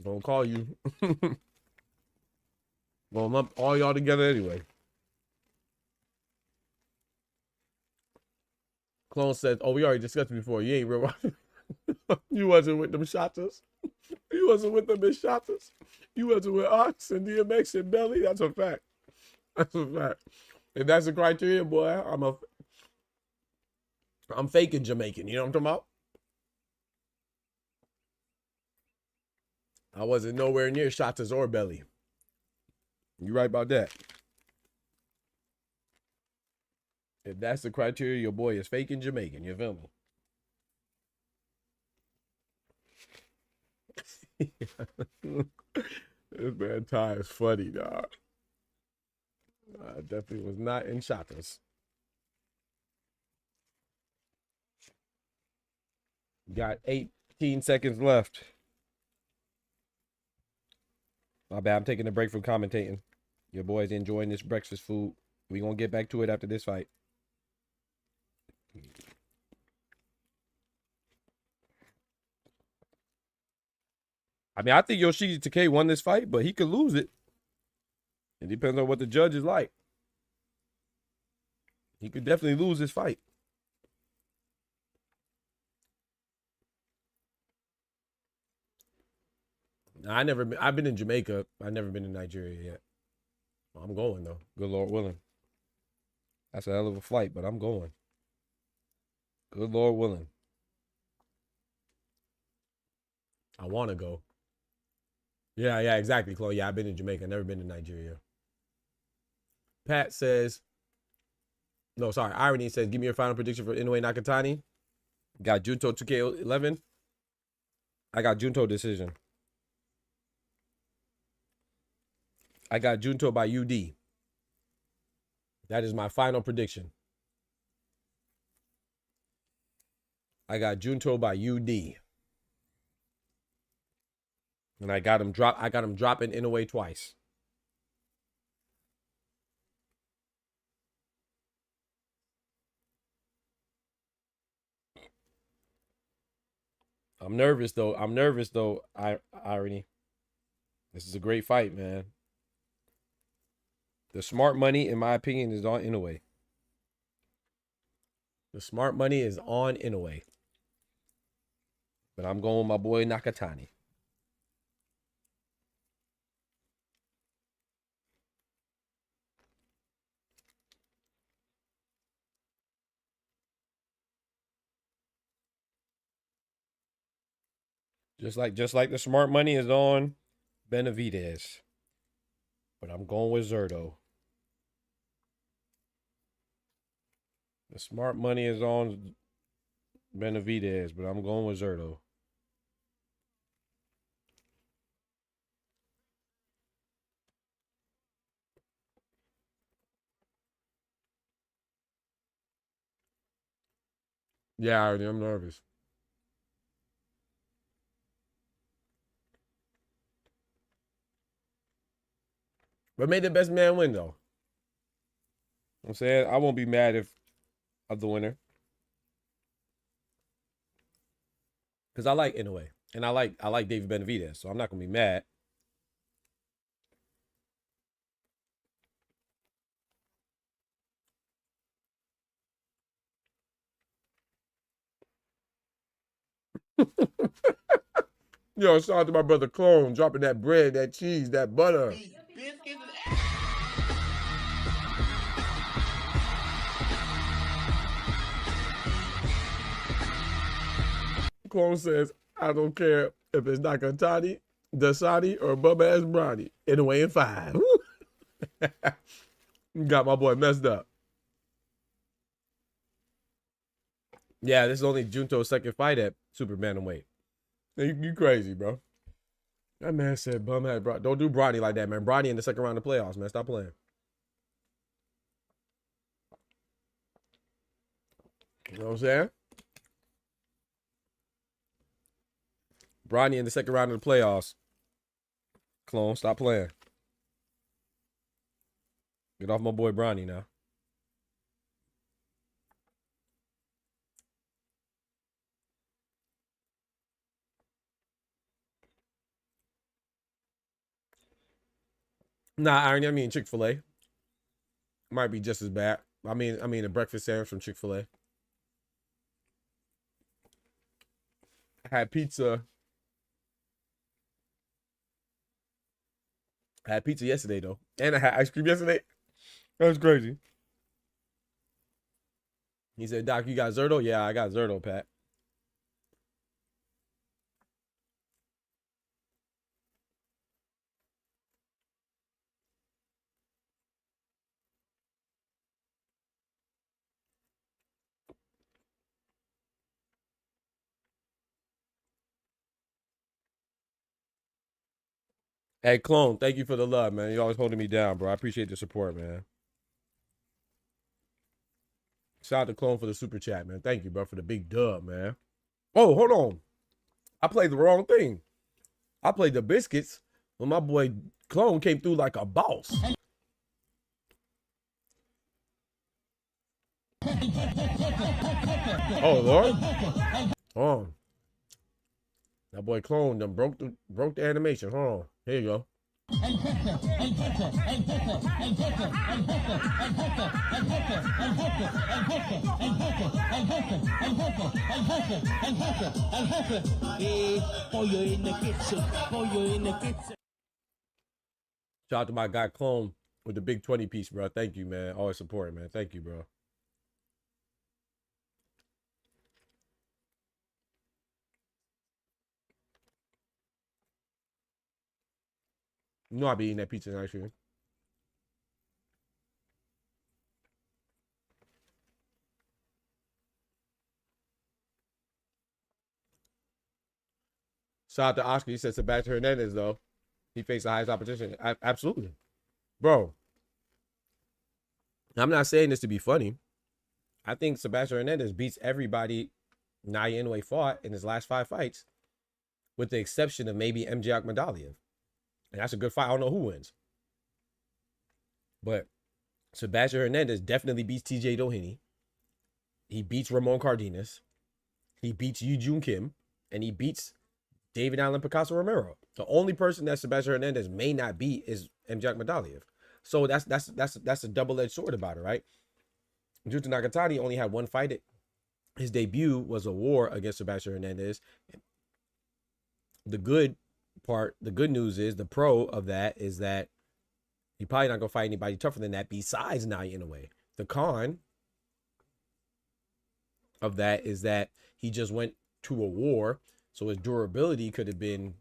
gonna call you. Gonna lump all y'all together anyway. Clone says, oh, we already discussed it before. You ain't real. You wasn't with them shotters. You wasn't with them shotters. You wasn't with Ox and DMX and Belly. That's a fact. That's a fact. If that's the criteria, boy, I'm faking Jamaican. You know what I'm talking about? I wasn't nowhere near shotters or Belly. You right about that. If that's the criteria, your boy is faking Jamaican. You feel me? This man Ty is funny, dog. I definitely was not in shotters. Got 18 seconds left. My bad. I'm taking a break from commentating. Your boy's enjoying this breakfast food. We gonna get back to it after this fight. I mean, I think Yoshiki Takei won this fight, but he could lose it. It depends on what the judge is like. He could definitely lose this fight. I've been in Jamaica. I've never been in Nigeria yet. I'm going though. Good Lord willing. That's a hell of a flight, but I'm going. Good Lord willing. I want to go. Yeah, exactly, Chloe. Yeah, I've been in Jamaica. Never been to Nigeria. Pat says, no, sorry. Irony says, give me your final prediction for Inoue Nakatani. Got Junto 2K11. I got Junto decision. I got Junto by UD. That is my final prediction. I got Junto by UD. And I got him dropping Inoue twice. I'm nervous though. Irony. This is a great fight, man. The smart money, in my opinion, is on Inoue. The smart money is on Inoue. But I'm going with my boy Nakatani. Just like the smart money is on Benavidez. But I'm going with Zerto. The smart money is on Benavidez, but I'm going with Zerto. Yeah, I'm nervous. But may the best man win, though. I'm saying I won't be mad if I'm the winner. Because I like Inoue. And I like David Benavidez. So I'm not gonna be mad. Yo, shout out to my brother Clone, dropping that bread, that cheese, that butter. Clone says, I don't care if it's Nakatani, Dasani, or Bubba S. Bronny. Anyway, in 5. Got my boy messed up. Yeah, this is only Junto's second fight at Super Bantamweight. You crazy, bro. That man said bumhead, bro. Don't do Bronny like that, man. Bronny in the second round of the playoffs, man. Stop playing. You know what I'm saying? Bronny in the second round of the playoffs. Clone, stop playing. Get off my boy Bronny now. Nah, Iron, I mean Chick-fil-A. Might be just as bad. I mean a breakfast sandwich from Chick-fil-A. I had pizza. I had pizza yesterday, though. And I had ice cream yesterday. That was crazy. He said, Doc, you got Zerto? Yeah, I got Zerto, Pat. Hey, Clone, thank you for the love, man. You're always holding me down, bro. I appreciate the support, man. Shout out to Clone for the super chat, man. Thank you, bro, for the big dub, man. Oh, hold on. I played the wrong thing. I played the biscuits when my boy Clone came through like a boss. Oh, Lord. Oh. That boy Clone done broke the animation. Hold on. Here you go. Shout out to my guy Clone with the big 20 piece, bro. Thank you, man. Always supporting, man. Thank you, bro. You know I be eating that pizza and ice cream. Shout out to Oscar. He said Sebastian Hernandez, though. He faced the highest opposition. Absolutely. Bro. I'm not saying this to be funny. I think Sebastian Hernandez beats everybody NAOYA INOUE fought in his last 5 fights, with the exception of maybe MJ Akhmadaliev. And that's a good fight. I don't know who wins. But Sebastian Hernandez definitely beats TJ Doheny. He beats Ramon Cardenas. He beats Yu Jun Kim. And he beats David Allen Picasso Romero. The only person that Sebastian Hernandez may not beat is MJ Akhmadaliev. So that's a double-edged sword about it, right? Junto Nakatani only had 1 fight. His debut was a war against Sebastian Hernandez. the good part, the good news is, the pro of that is that he probably not gonna fight anybody tougher than that besides NAOYA INOUE. The con of that is that he just went to a war, so his durability could have been,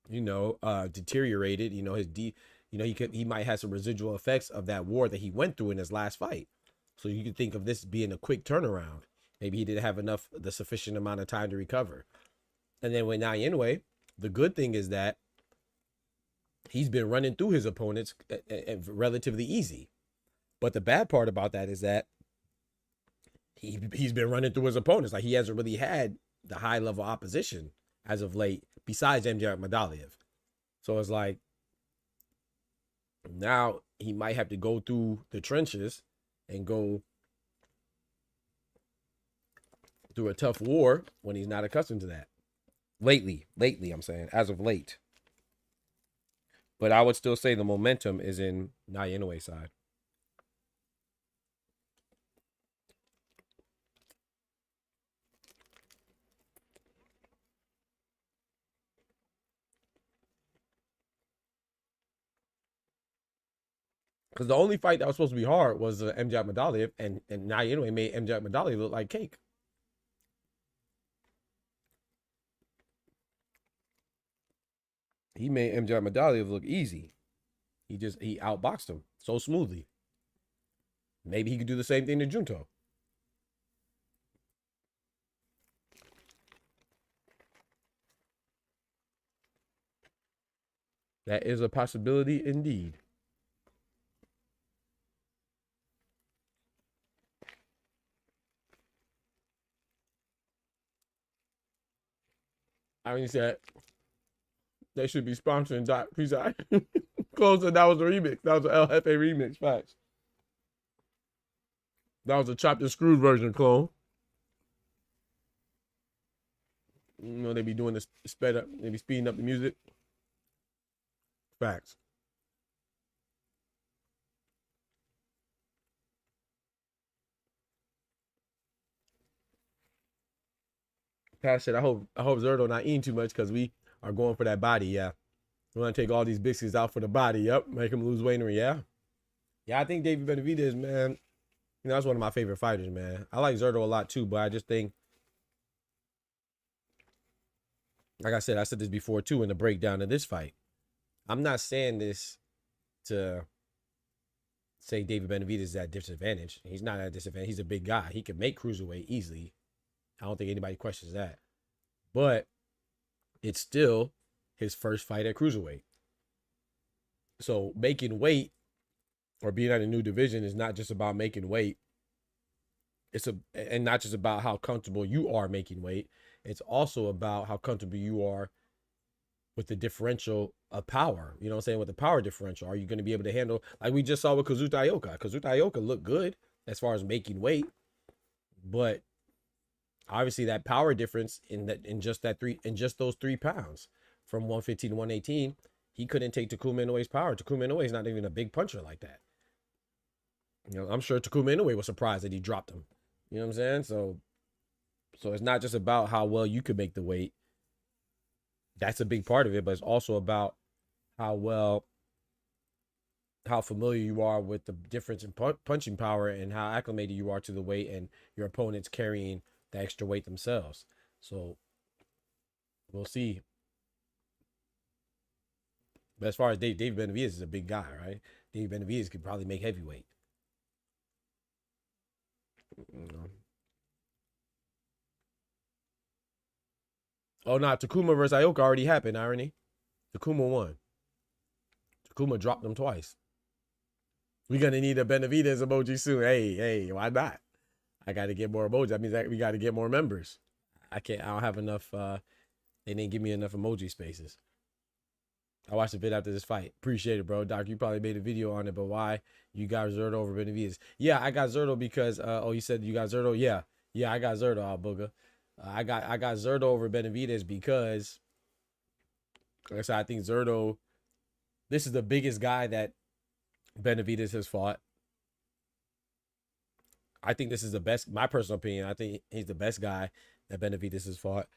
deteriorated. He might have some residual effects of that war that he went through in his last fight. So you could think of this being a quick turnaround. Maybe he didn't have the sufficient amount of time to recover. And then with NAOYA INOUE, the good thing is that he's been running through his opponents relatively easy. But the bad part about that is that he's been running through his opponents. Like, he hasn't really had the high level opposition as of late, besides MJ Madaliev. So it's like, now he might have to go through the trenches and go through a tough war when he's not accustomed to that. Lately, I'm saying, as of late. But I would still say the momentum is in NAOYA INOUE's side. Because the only fight that was supposed to be hard was MJ Madaliev, and NAOYA INOUE made MJ Madaliev look like cake. He made MJ Madaliev look easy. He outboxed him so smoothly. Maybe he could do the same thing to Junto. That is a possibility indeed. I mean, said they should be sponsoring Doc. He's like, closer. That was a remix. That was an El Jefe remix. Facts. That was a chopped and screwed version, clone. They be doing this sped up. They be speeding up the music. Facts. Pat said, I hope Zerto not eating too much because we are going for that body. Yeah. We want to take all these biscuits out for the body. Yep. Make him lose weight. Yeah. Yeah, I think David Benavidez, man, that's one of my favorite fighters, man. I like Zerto a lot too, but I just think, like I said this before too in the breakdown of this fight. I'm not saying this to say David Benavidez is at a disadvantage. He's not at a disadvantage. He's a big guy. He can make cruiserweight easily. I don't think anybody questions that. But it's still his first fight at cruiserweight. So making weight or being at a new division is not just about making weight. And not just about how comfortable you are making weight. It's also about how comfortable you are with the differential of power. You know what I'm saying? With the power differential. Are you going to be able to handle, like we just saw with Kazuta Ioka. Kazuta Ioka looked good as far as making weight. But obviously that power difference in just those 3 pounds from 115 to 118, he couldn't take Takuma Inoue's power. Takuma Inoue is not even a big puncher like that. I'm sure Takuma Inoue was surprised that he dropped him. You know what I'm saying? So it's not just about how well you could make the weight. That's a big part of it, but it's also about how familiar you are with the difference in punching power and how acclimated you are to the weight and your opponents carrying the extra weight themselves. So we'll see. But as far as David Benavidez is a big guy, right? David Benavidez could probably make heavyweight. Oh, no, Takuma versus Ioka already happened, irony. Takuma won. Takuma dropped them twice. We're going to need a Benavidez emoji soon. Hey, why not? I got to get more emojis. That means that we got to get more members. I don't have enough. They didn't give me enough emoji spaces. I watched the vid after this fight. Appreciate it, bro. Doc, you probably made a video on it, but why you got Zerto over Benavidez? Yeah, I got Zerto because, you said you got Zerto? Yeah, I got Zerto, booger. I got Zerto over Benavidez because, like I said, I think Zerto, this is the biggest guy that Benavidez has fought. I think this is the best, my personal opinion. I think he's the best guy that Benavidez has fought.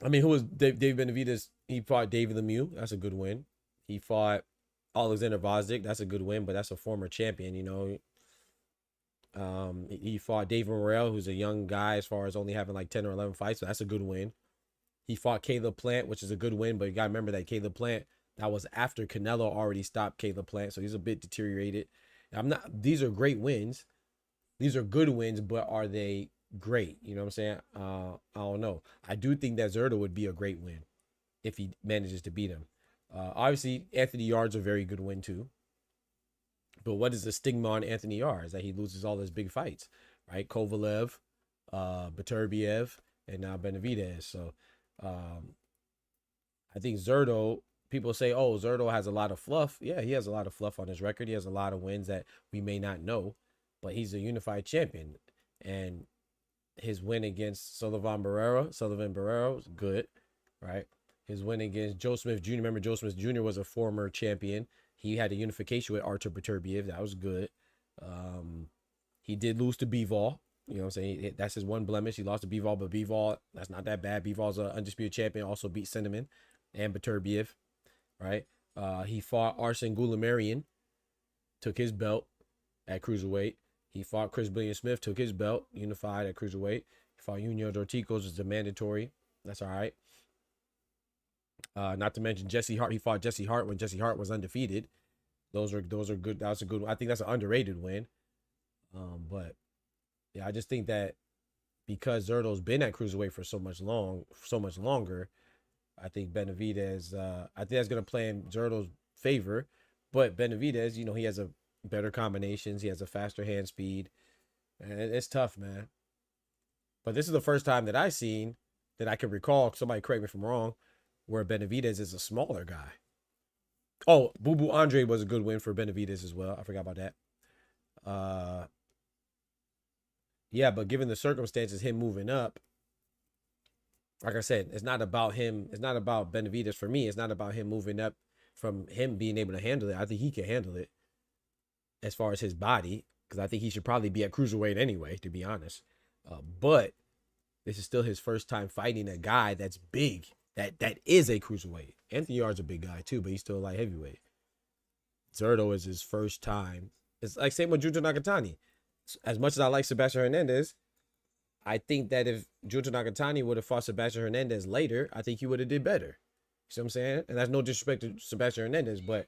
I mean, who was Dave Benavidez? He fought David Lemieux. That's a good win. He fought Alexander Gvozdyk. That's a good win, but that's a former champion, you know. He fought Dave Morrell, who's a young guy as far as only having like 10 or 11 fights, so that's a good win. He fought Caleb Plant, which is a good win, but you got to remember that Caleb Plant, that was after Canelo already stopped Caleb Plant, so he's a bit deteriorated. These are great wins. These are good wins, but are they great? You know what I'm saying? I don't know. I do think that Zurdo would be a great win if he manages to beat him. Obviously, Anthony Yarde's a very good win too. But what is the stigma on Anthony Yarde? Is that he loses all his big fights, right? Kovalev, Beterbiev, and now Benavidez. So I think Zurdo, people say, oh, Zurdo has a lot of fluff. Yeah, he has a lot of fluff on his record. He has a lot of wins that we may not know, but he's a unified champion. And his win against Sullivan Barrera was good, right? His win against Joe Smith Jr. Remember, Joe Smith Jr. was a former champion. He had a unification with Artur Beterbiev. That was good. He did lose to Bivol. You know what I'm saying? That's his one blemish. He lost to Bivol, but Bivol, that's not that bad. Bivol's an undisputed champion. Also beat Cinnamon and Beterbiev, right? He fought Arsen Goulamirian, took his belt at cruiserweight. He fought Chris Billion Smith, took his belt, unified at cruiserweight. He fought Junior Dorticos, is a mandatory. That's all right. Not to mention Jesse Hart. He fought Jesse Hart when Jesse Hart was undefeated. Those are good. That's a good. I think that's an underrated win. But yeah, I just think that because Zurdo's been at cruiserweight for so much longer, I think Benavidez. I think that's gonna play in Zurdo's favor. But Benavidez, you know, he has a better combinations. He has a faster hand speed, and it's tough, man. But this is the first time that I've seen that I can recall. Somebody correct me if I'm wrong, where Benavidez is a smaller guy. Oh, Boo Boo Andre was a good win for Benavidez as well. I forgot about that. Yeah, but given the circumstances, him moving up, like I said, it's not about him. It's not about Benavidez for me. It's not about him moving up from him being able to handle it. I think he can handle it as far as his body, because I think he should probably be at cruiserweight anyway, to be honest. But this is still his first time fighting a guy that's big. That is a cruiserweight. Anthony Yarde's a big guy too, but he's still a light heavyweight. Zurdo is his first time. It's like same with Junto Nakatani. As much as I like Sebastian Hernandez, I think that if Junto Nakatani would have fought Sebastian Hernandez later, I think he would have did better. You see what I'm saying? And that's no disrespect to Sebastian Hernandez, but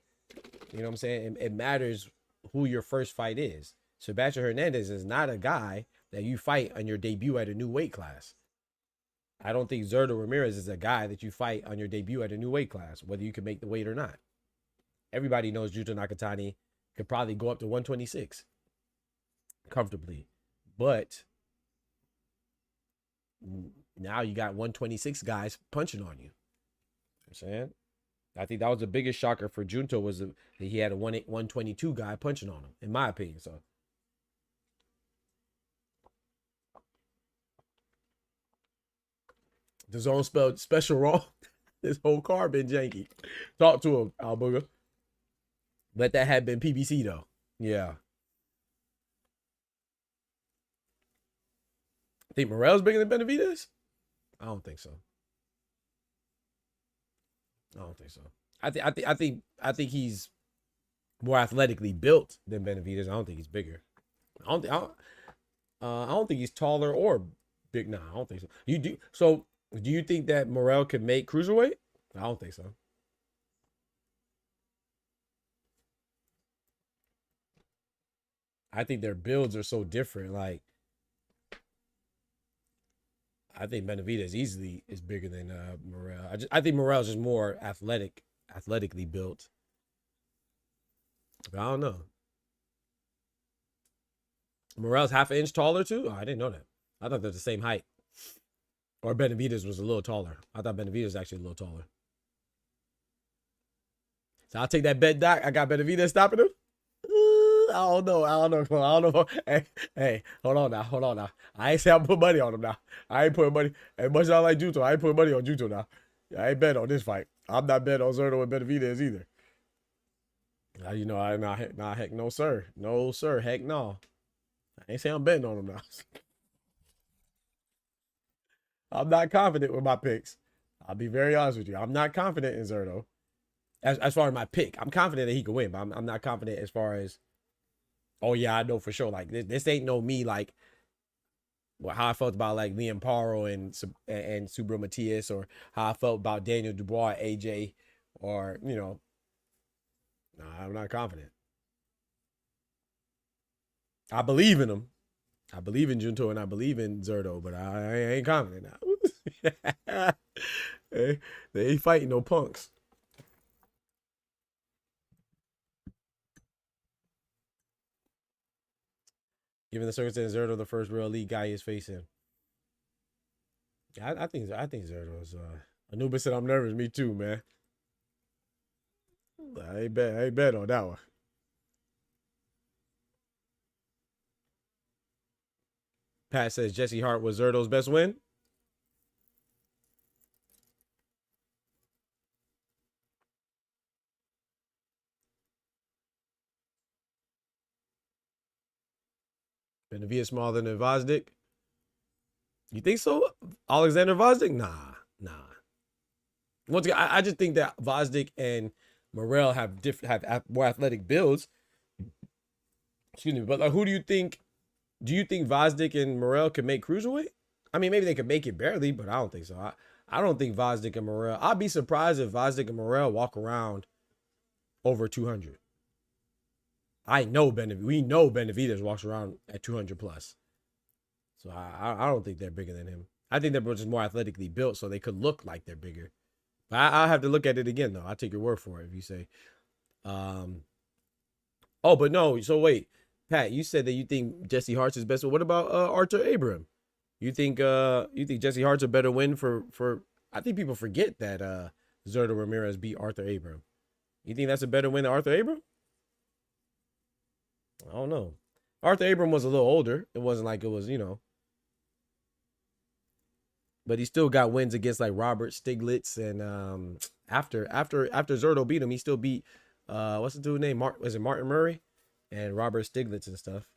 you know what I'm saying? It matters who your first fight is. Sebastian Hernandez is not a guy that you fight on your debut at a new weight class. I don't think Zurdo Ramirez is a guy that you fight on your debut at a new weight class, whether you can make the weight or not. Everybody knows Junto Nakatani could probably go up to 126 comfortably. But now you got 126 guys punching on you. You know what I'm saying? I think that was the biggest shocker for Junto, was that he had a 122 guy punching on him, in my opinion. So the zone spelled special wrong. This whole car been janky. Talk to him, Al Booger. But that had been PBC though. Yeah. Think Morrell's bigger than Benavidez? I don't think so. I think he's more athletically built than Benavidez. I don't think he's bigger. I don't think he's taller or big. No, I don't think so. You do. So do you think that Morrell could make cruiserweight? I don't think so. I think their builds are so different. Like, I think Benavidez easily is bigger than Morrell. I think Morrell's just more athletically built. But I don't know. Morrell's half an inch taller too? Oh, I didn't know that. I thought they're the same height. Or Benavidez was a little taller. I thought Benavidez was actually a little taller. So I'll take that bet, Doc. I got Benavidez stopping him. I don't know. Hey, hold on now. I ain't say I put money on him now. I ain't putting money. As much as I like Junto, I ain't putting money on Junto now. I ain't bet on this fight. I'm not betting on Zurdo and Benavidez either. You know, heck no, sir. No, sir. Heck no. I ain't say I'm betting on him now. I'm not confident with my picks. I'll be very honest with you. I'm not confident in Zerto. As far as my pick, I'm confident that he can win, but I'm not confident as far as, oh yeah, I know for sure. Like this ain't no me like how I felt about like Liam Paro and Subra Matias, or how I felt about Daniel Dubois, AJ, or nah, I'm not confident. I believe in him. I believe in Junto and I believe in Zerto, but I ain't confident now. they ain't fighting no punks. Given the circumstances, Zerto the first real elite guy he is facing. I think Zerto is. Anubis said I'm nervous. Me too, man. I ain't bet on that one. Pat says Jesse Hart was Zerto's best win. Benavidez smaller than Vazdik. You think so? Alexander Vazdik? Nah. Once again, I just think that Vazdik and Morrell have more athletic builds. Excuse me, but like, who do you think? Do you think Vazdik and Morrell can make cruiserweight? I mean, maybe they could make it barely, but I don't think so. I don't think Vazdik and Morrell. I'd be surprised if Vazdik and Morrell walk around over 200. We know Benavidez walks around at 200 plus. So I don't think they're bigger than him. I think they're just more athletically built, so they could look like they're bigger. But I'll have to look at it again, though. I'll take your word for it if you say. Oh, but no. So wait, Pat, you said that you think Jesse Hart's his best. But what about Arthur Abram? You think Jesse Hart's a better win for? I think people forget that Zerto Ramirez beat Arthur Abram. You think that's a better win than Arthur Abram? I don't know. Arthur Abram was a little older. It wasn't like it was, but he still got wins against like Robert Stiglitz, and after Zerto beat him, he still beat what's the dude's name? Was it Martin Murray and Robert Stiglitz and stuff?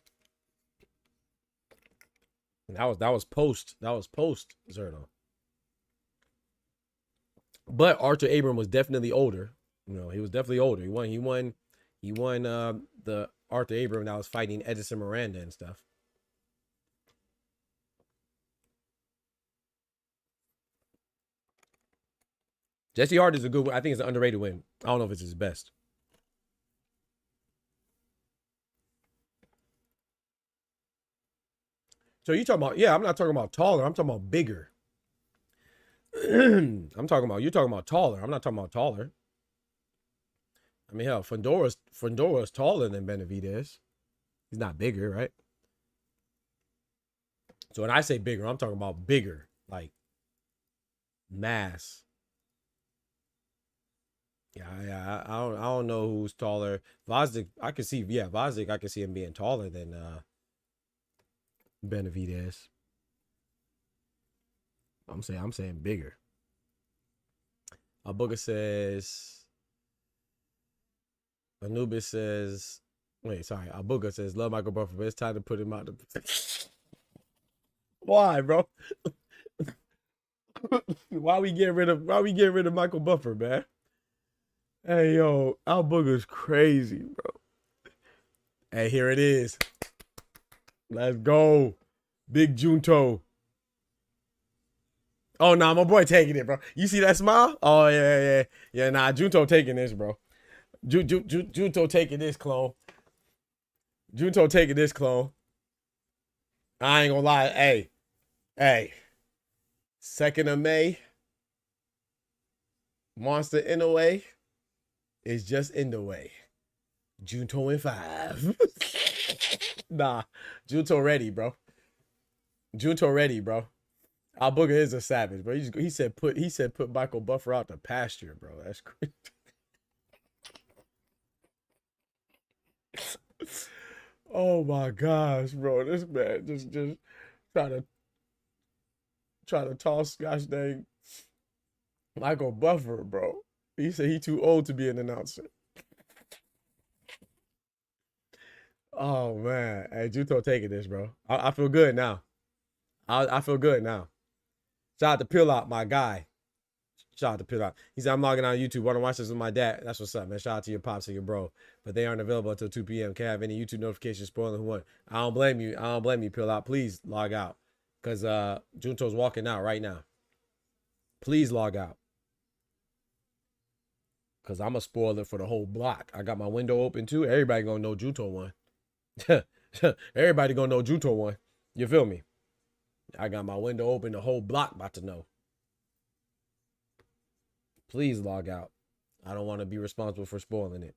And that was post Zerto. But Arthur Abram was definitely older. He was definitely older. He won the Arthur Abram that was fighting Edison Miranda and stuff. Jesse Hart is a good win. I think it's an underrated win. I don't know if it's his best. So you talking about, yeah, I'm not talking about taller. I'm talking about bigger. You're talking about taller. I'm not talking about taller. I mean, hell, Fondora's taller than Benavidez. He's not bigger, right? So when I say bigger, I'm talking about bigger, like mass. Yeah. I don't know who's taller. Vazdik, I can see him being taller than Benavidez. I'm saying bigger. Booker says. Anubis says, wait, sorry. Abuga says, love Michael Buffer, but it's time to put him out. Why, bro? Why we get rid of Michael Buffer, man? Hey, yo, Al Booger's crazy, bro. Hey, here it is. Let's go. Big Junto. Oh, nah, my boy taking it, bro. You see that smile? Oh, yeah. Yeah, nah, Junto taking this, bro. Junto taking this, clone. Junto taking this, clone. I ain't gonna lie. Hey. 2nd of May. Monster Inoue is just in the way. Junto in 5. Nah, Junto ready, bro. Our booger is a savage, bro. He said put Michael Buffer out the pasture, bro. That's crazy. Oh my gosh, bro. This man just try to toss gosh dang Michael Buffer, bro. He said he too old to be an announcer. Oh man. Hey, Junto taking this, bro. I feel good now. I feel good now. Shout out to Pill Out, my guy. Shout out to Pit Out. He said, I'm logging on YouTube. Want to watch this with my dad. That's what's up, man. Shout out to your pops and your bro. But they aren't available until 2 p.m. Can't have any YouTube notifications spoiling who won. I don't blame you. I don't blame you, Pit Out. Please log out. Because Junto's walking out right now. Please log out. Because I'm a spoiler for the whole block. I got my window open too. Everybody going to know Junto won. Everybody going to know Junto won. You feel me? I got my window open. The whole block about to know. Please log out. I don't want to be responsible for spoiling it.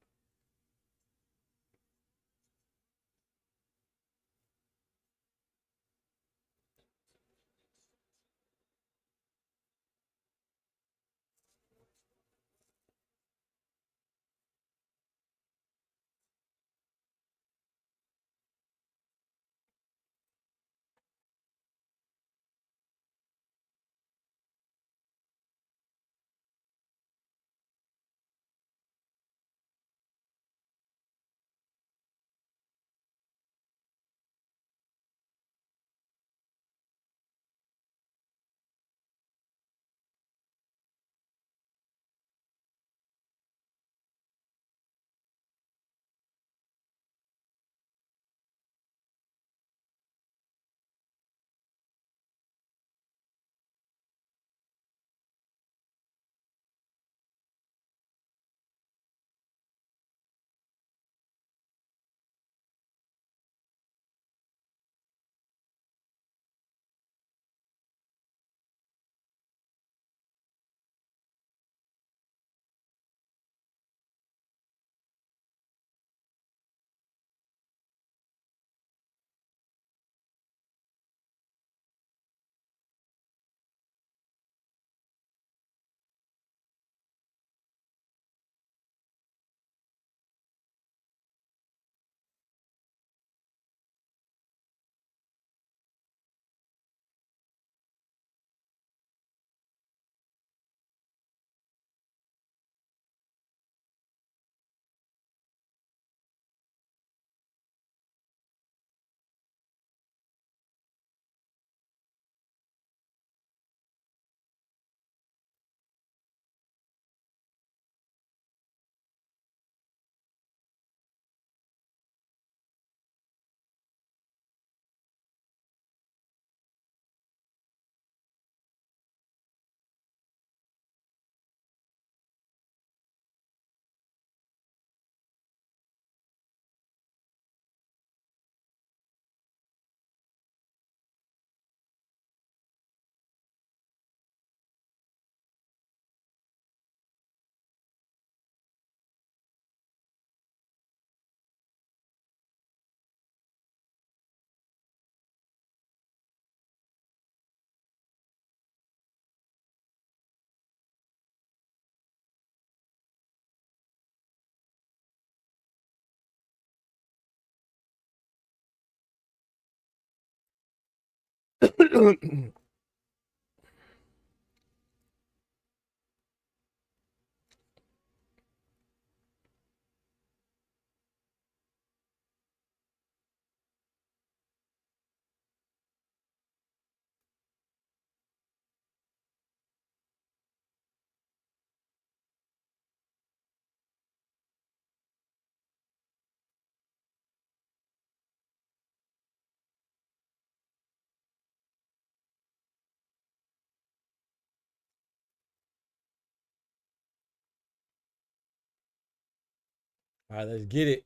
All right, let's get it.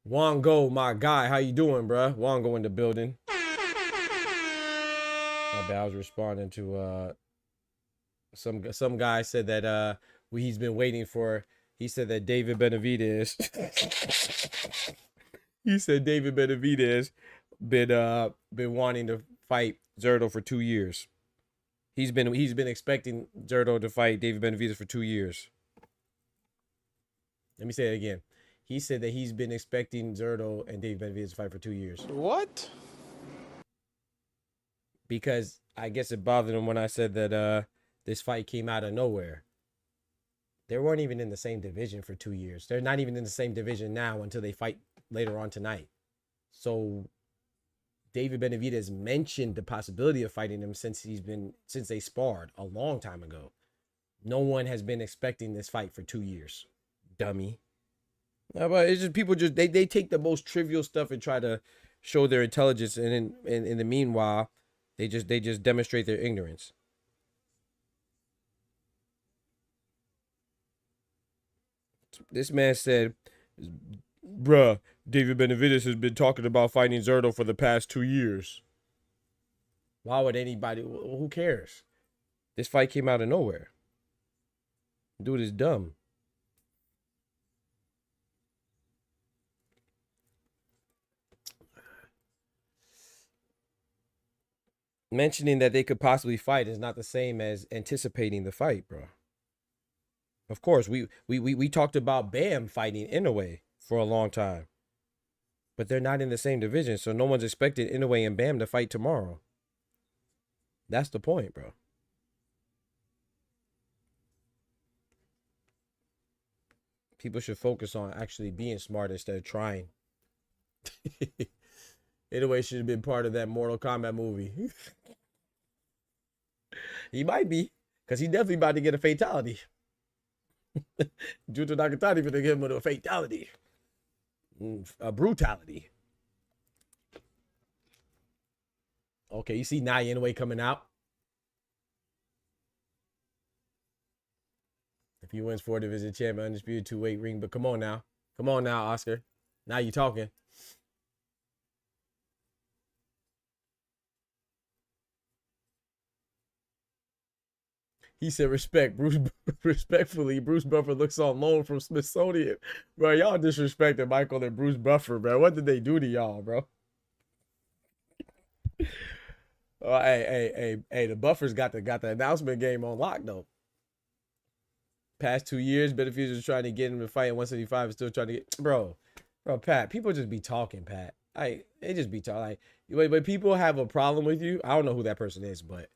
Wongo, my guy, how you doing, bruh? Wongo in the building. My bad, I was responding to some guy said that he's been waiting for. He said that David Benavidez. He said David Benavidez been wanting to fight Zerto for 2 years. He's been expecting Zerto to fight David Benavidez for 2 years. Let me say it again. He said that he's been expecting Zerto and David Benavidez to fight for 2 years. What? Because I guess it bothered him when I said that this fight came out of nowhere. They weren't even in the same division for 2 years. They're not even in the same division now until they fight later on tonight. So David Benavidez mentioned the possibility of fighting him since they sparred a long time ago. No one has been expecting this fight for 2 years. Dummy. No, but it's just people they take the most trivial stuff and try to show their intelligence, and in the meanwhile, they just demonstrate their ignorance. This man said, bruh, David Benavidez has been talking about fighting Zerto for the past 2 years. Why would anybody? Who cares? This fight came out of nowhere. Dude is dumb. Mentioning that they could possibly fight is not the same as anticipating the fight, bro. Of course, we talked about Bam fighting Inoue for a long time. But they're not in the same division, so no one's expecting Inoue and Bam to fight tomorrow. That's the point, bro. People should focus on actually being smart instead of trying. Inoue should have been part of that Mortal Kombat movie. He might be, because he definitely about to get a fatality. Junto Nakatani gonna give him a fatality. A brutality. Okay, you see NAOYA INOUE coming out. If he wins 4 division champion, undisputed 2-weight ring, but come on now. Come on now, Oscar. Now you talking. He said, respectfully, Bruce Buffer looks on loan from Smithsonian. Bro, y'all disrespected Michael and Bruce Buffer, bro. What did they do to y'all, bro? Oh, hey, the Buffers got the announcement game on lock, though. Past 2 years, Benavidez was trying to get him to fight at 175 and still trying to get... Bro, Pat, people just be talking, Pat. They just be talking. But people have a problem with you. I don't know who that person is, but...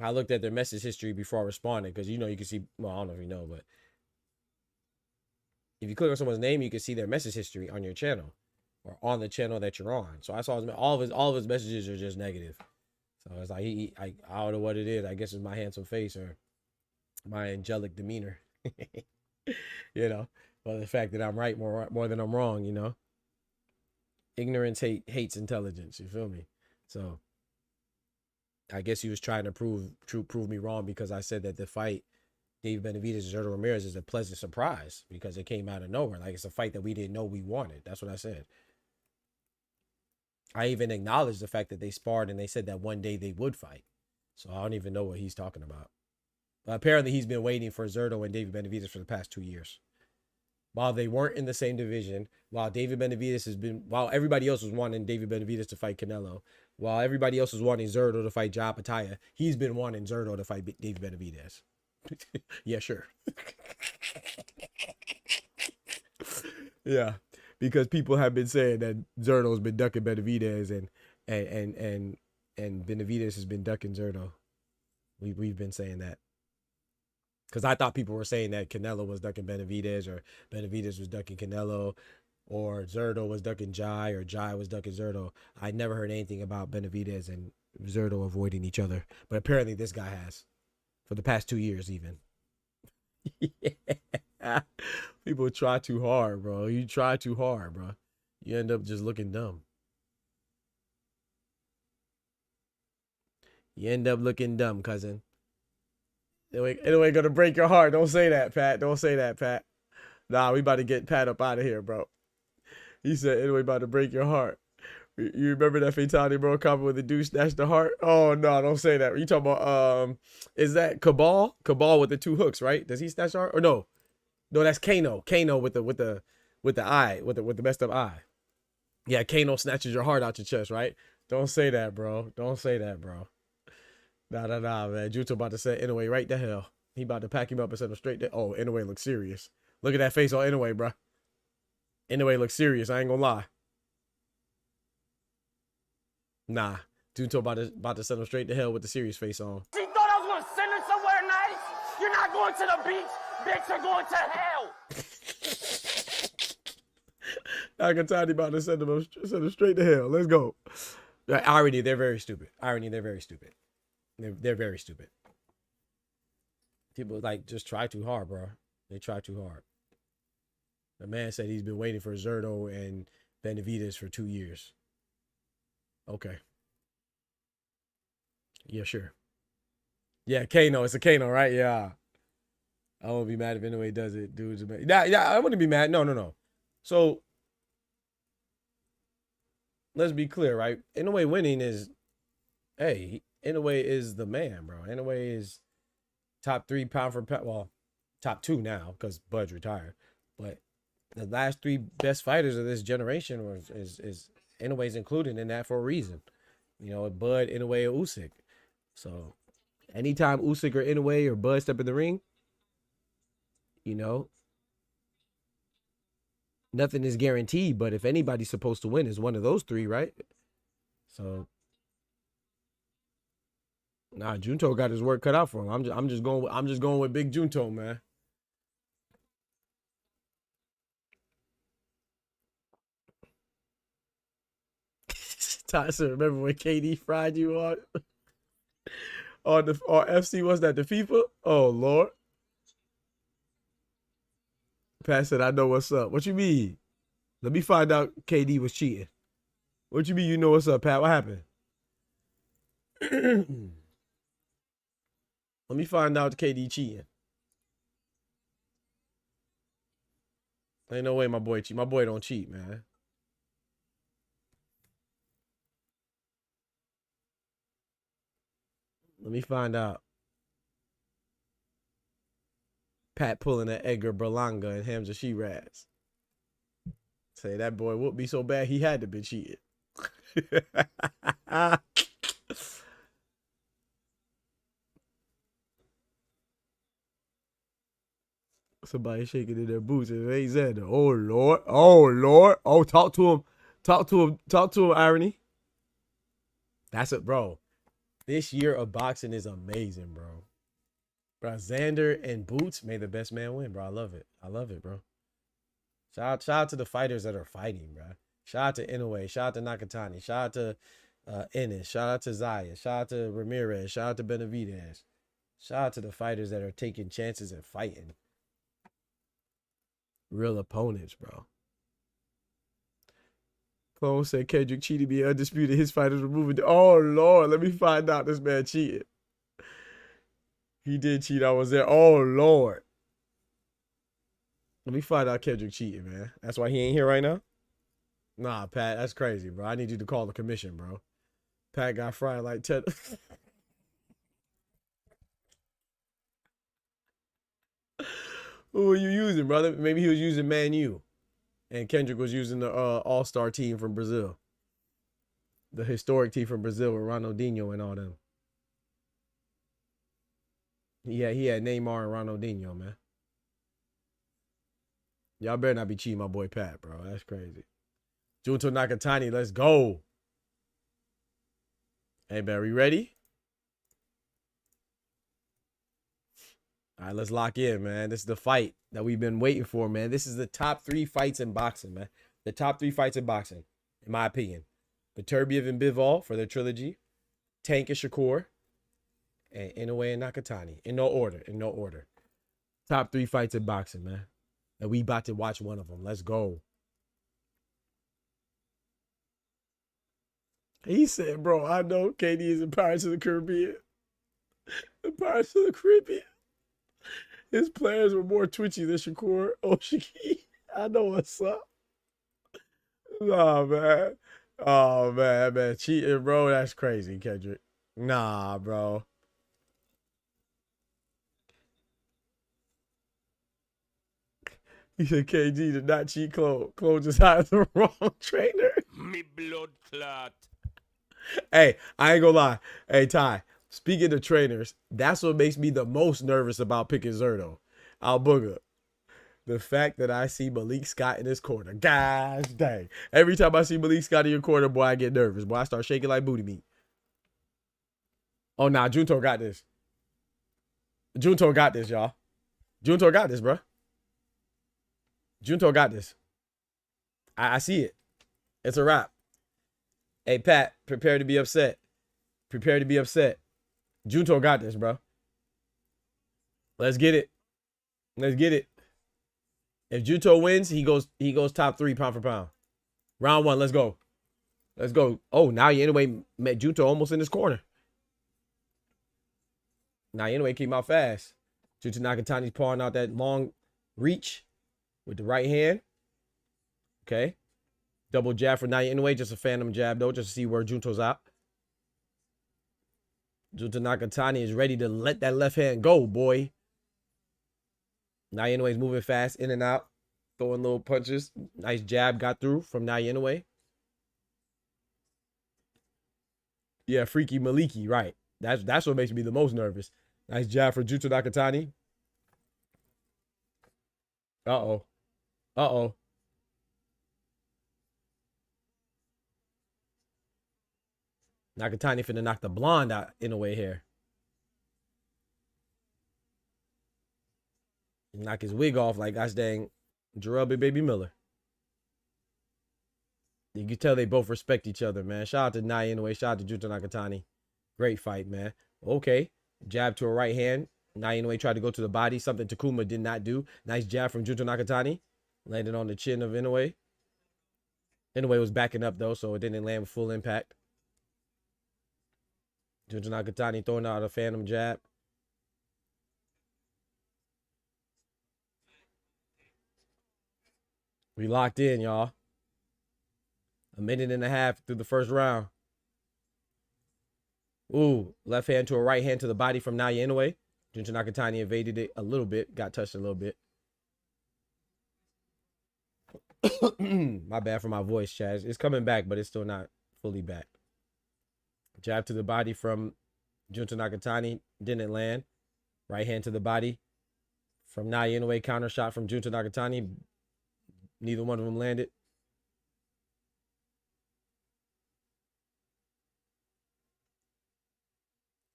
I looked at their message history before I responded because, you know, you can see, well, I don't know if you know, but if you click on someone's name, you can see their message history on your channel or on the channel that you're on. So I saw all of his messages are just negative. So it's like, I don't know what it is. I guess it's my handsome face or my angelic demeanor, you know, or the fact that I'm right more than I'm wrong, you know. Ignorance hates intelligence. You feel me? So I guess he was trying to prove me wrong because I said that the fight David Benavidez and Zerto Ramirez is a pleasant surprise because it came out of nowhere. Like, it's a fight that we didn't know we wanted. That's what I said. I even acknowledged the fact that they sparred and they said that one day they would fight. So I don't even know what he's talking about. But apparently he's been waiting for Zerto and David Benavidez for the past 2 years. While they weren't in the same division, while everybody else was wanting David Benavidez to fight Canelo, while everybody else was wanting Zerto to fight Ja Pataya, he's been wanting Zerto to fight David Benavidez. Yeah, sure. Yeah, because people have been saying that Zerto's been ducking Benavidez and Benavidez has been ducking Zerto. We've been saying that. Because I thought people were saying that Canelo was ducking Benavidez or Benavidez was ducking Canelo or Zerto was ducking Jai or Jai was ducking Zerto. I never heard anything about Benavidez and Zerto avoiding each other. But apparently this guy has. For the past 2 years even. Yeah. People try too hard, bro. You try too hard, bro. You end up just looking dumb. You end up looking dumb, cousin. Anyway, gonna break your heart. Don't say that, Pat. Don't say that, Pat. Nah, we about to get Pat up out of here, bro. He said, anyway, about to break your heart. You remember that fatality, bro? Comment with the dude snatched the heart. Oh no, don't say that. You talking about is that Cabal? Cabal with the 2 hooks, right? Does he snatch the heart? Or no? No, that's Kano. Kano with the eye, with the messed up eye. Yeah, Kano snatches your heart out your chest, right? Don't say that, bro. Don't say that, bro. Nah, man. Junto about to say Inoue right the hell. He about to pack him up and send him straight there. Oh, Inoue looks serious. Look at that face on Inoue, bro. Inoue looks serious. I ain't gonna lie. Nah. Junto about to send him straight to hell with the serious face on. She thought I was gonna send her somewhere nice? You're not going to the beach, bitch. You're going to hell. Nakatani about to send them straight to hell. Let's go. Irony, they're very stupid. Irony, they're very stupid. They're very stupid. People like just try too hard, bro. They try too hard. The man said he's been waiting for Zerto and Benavidez for 2 years. Okay. Yeah, sure. Yeah, Kano. It's a Kano, right? Yeah. I won't be mad if Inoue does it, dudes. Yeah, I wouldn't be mad. No. So let's be clear, right? Inoue winning is, hey, Inoue is the man, bro. Inoue is top 3 pound for pound. Well, top 2 now because Bud's retired. But the last 3 best fighters of this generation is Inoue's included in that for a reason. You know, Bud, Inoue, or Usyk. So anytime Usyk or Inoue or Bud step in the ring, you know, nothing is guaranteed. But if anybody's supposed to win, it's one of those 3, right? So, nah, Junto got his work cut out for him. I'm just going with Big Junto, man. Tyson, remember when KD fried you on FC? What's that? The FIFA? Oh Lord. Pat said, I know what's up. What you mean? Let me find out KD was cheating. What you mean you know what's up, Pat? What happened? Let me find out KD cheating. Ain't no way my boy cheat. My boy don't cheat, man. Let me find out. Pat pulling an Edgar Berlanga and Hamza Shiraz. Say that boy whooped me so bad he had to be cheated. Somebody shaking in their boots and they said, "Oh Lord, oh Lord, oh talk to him, talk to him." Irony. That's it, bro. This year of boxing is amazing, bro. Bro, Xander and Boots made the best man win, bro. I love it. I love it, bro. Shout out to the fighters that are fighting, bro. Shout out to Inoue. Shout out to Nakatani. Shout out to Ennis. Shout out to Zaya. Shout out to Ramirez. Shout out to Benavidez. Shout out to the fighters that are taking chances and fighting. Real opponents, bro. Clone said Kendrick cheated, be undisputed. His fighters were moving. Oh, Lord. Let me find out this man cheated. He did cheat. I was there. Oh, Lord. Let me find out Kendrick cheated, man. That's why he ain't here right now? Nah, Pat, that's crazy, bro. I need you to call the commission, bro. Pat got fried like 10. Who were you using, brother? Maybe he was using Man U. And Kendrick was using the all-star team from Brazil. The historic team from Brazil with Ronaldinho and all them. Yeah, he had Neymar and Ronaldinho, man. Y'all better not be cheating my boy Pat, bro. That's crazy. Junto Nakatani, let's go. Hey, Barry, ready? All right, let's lock in, man. This is the fight that we've been waiting for, man. This is the top 3 fights in boxing, man. The top 3 fights in boxing, in my opinion. Beterbiev and Bivol for their trilogy. Tank and Shakur. And Inoue and Nakatani. In no order. Top 3 fights in boxing, man. And we about to watch one of them. Let's go. He said, bro, I know KD is in Pirates of the Caribbean. The Pirates of the Caribbean. His players were more twitchy than Shakur Oshiki. I know what's up. Nah, man. Oh, man. Cheating, bro. That's crazy, Kendrick. Nah, bro. He said KG did not cheat Clone. Clone just hired the wrong trainer. Me blood clot. Hey, I ain't gonna lie. Hey, Ty, speaking of trainers, that's what makes me the most nervous about picking Zerto. I'll booger. The fact that I see Malik Scott in his corner. Gosh dang. Every time I see Malik Scott in your corner, boy, I get nervous. Boy, I start shaking like booty meat. Oh, nah, Junto got this. Junto got this, y'all. Junto got this, bro. Junto got this. I see it. It's a wrap. Hey, Pat, prepare to be upset. Prepare to be upset. Junto got this, bro. Let's get it. Let's get it. If Junto wins, he goes top 3 pound for pound. Round 1, let's go. Let's go. Oh, NAOYA Inoue met Junto almost in his corner. NAOYA Inoue came out fast. Junto Nakatani's pawing out that long reach with the right hand. Okay. Double jab for NAOYA Inoue. Just a phantom jab, though, just to see where Junto's out. Junto Nakatani is ready to let that left hand go, boy. NAOYA Inoue's moving fast, in and out, throwing little punches. Nice jab got through from NAOYA Inoue. Yeah, Freaky Maliki, right. That's what makes me the most nervous. Nice jab for Junto Nakatani. Uh-oh. Uh-oh. Nakatani finna knock the blonde out Inoue here. Knock his wig off like gosh dang Jarrell Baby Miller. You can tell they both respect each other, man. Shout out to NAOYA Inoue. Shout out to Junto Nakatani. Great fight, man. Okay. Jab to a right hand. NAOYA Inoue tried to go to the body. Something Takuma did not do. Nice jab from Junto Nakatani. Landed on the chin of Inoue. Inoue was backing up, though, so it didn't land with full impact. Junto Nakatani throwing out a phantom jab. We locked in, y'all. 1.5 minutes through the first round. Ooh, left hand to a right hand to the body from NAOYA Inoue. Junto Nakatani evaded it a little bit. Got touched a little bit. My bad for my voice, Chaz. It's coming back, but it's still not fully back. Jab to the body from Junto Nakatani. Didn't land. Right hand to the body from NAOYA Inoue. Counter shot from Junto Nakatani. Neither one of them landed.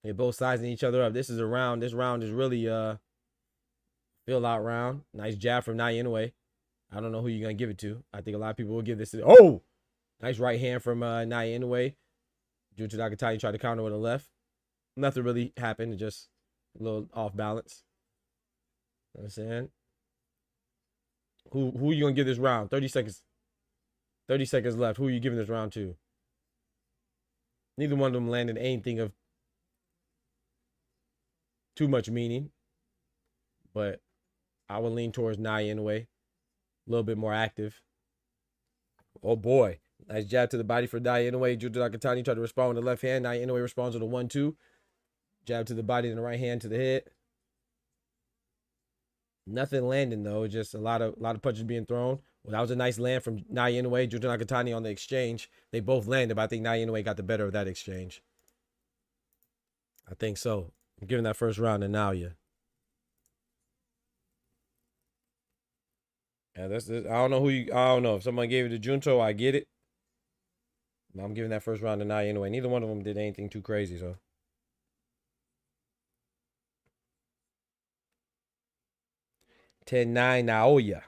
They're both sizing each other up. This is a round. This round is really fill out round. Nice jab from NAOYA Inoue. I don't know who you're gonna give it to. I think a lot of people will give this to. Oh, nice right hand from NAOYA Inoue. Junto Nakatani tried to counter with a left. Nothing really happened. Just a little off balance. You know what I'm saying? Who you gonna give this round? 30 seconds. 30 seconds left. Who are you giving this round to? Neither one of them landed anything of too much meaning. But I would lean towards NAOYA Inoue. A little bit more active. Oh boy. Nice jab to the body for NAOYA Inoue. Junto Nakatani tried to respond with the left hand. NAOYA Inoue responds with a 1-2. Jab to the body and the right hand to the head. Nothing landing though, just a lot of punches being thrown. Well, that was a nice land from NAOYA Inoue, Junto Nakatani on the exchange. They both landed, but I think NAOYA Inoue got the better of that exchange. I think so. I'm giving that first round to NAOYA. Yeah, I don't know I don't know. If someone gave it to Junto, I get it. I'm giving that first round to NAOYA Inoue. Neither one of them did anything too crazy, so. 10-9 NAOYA.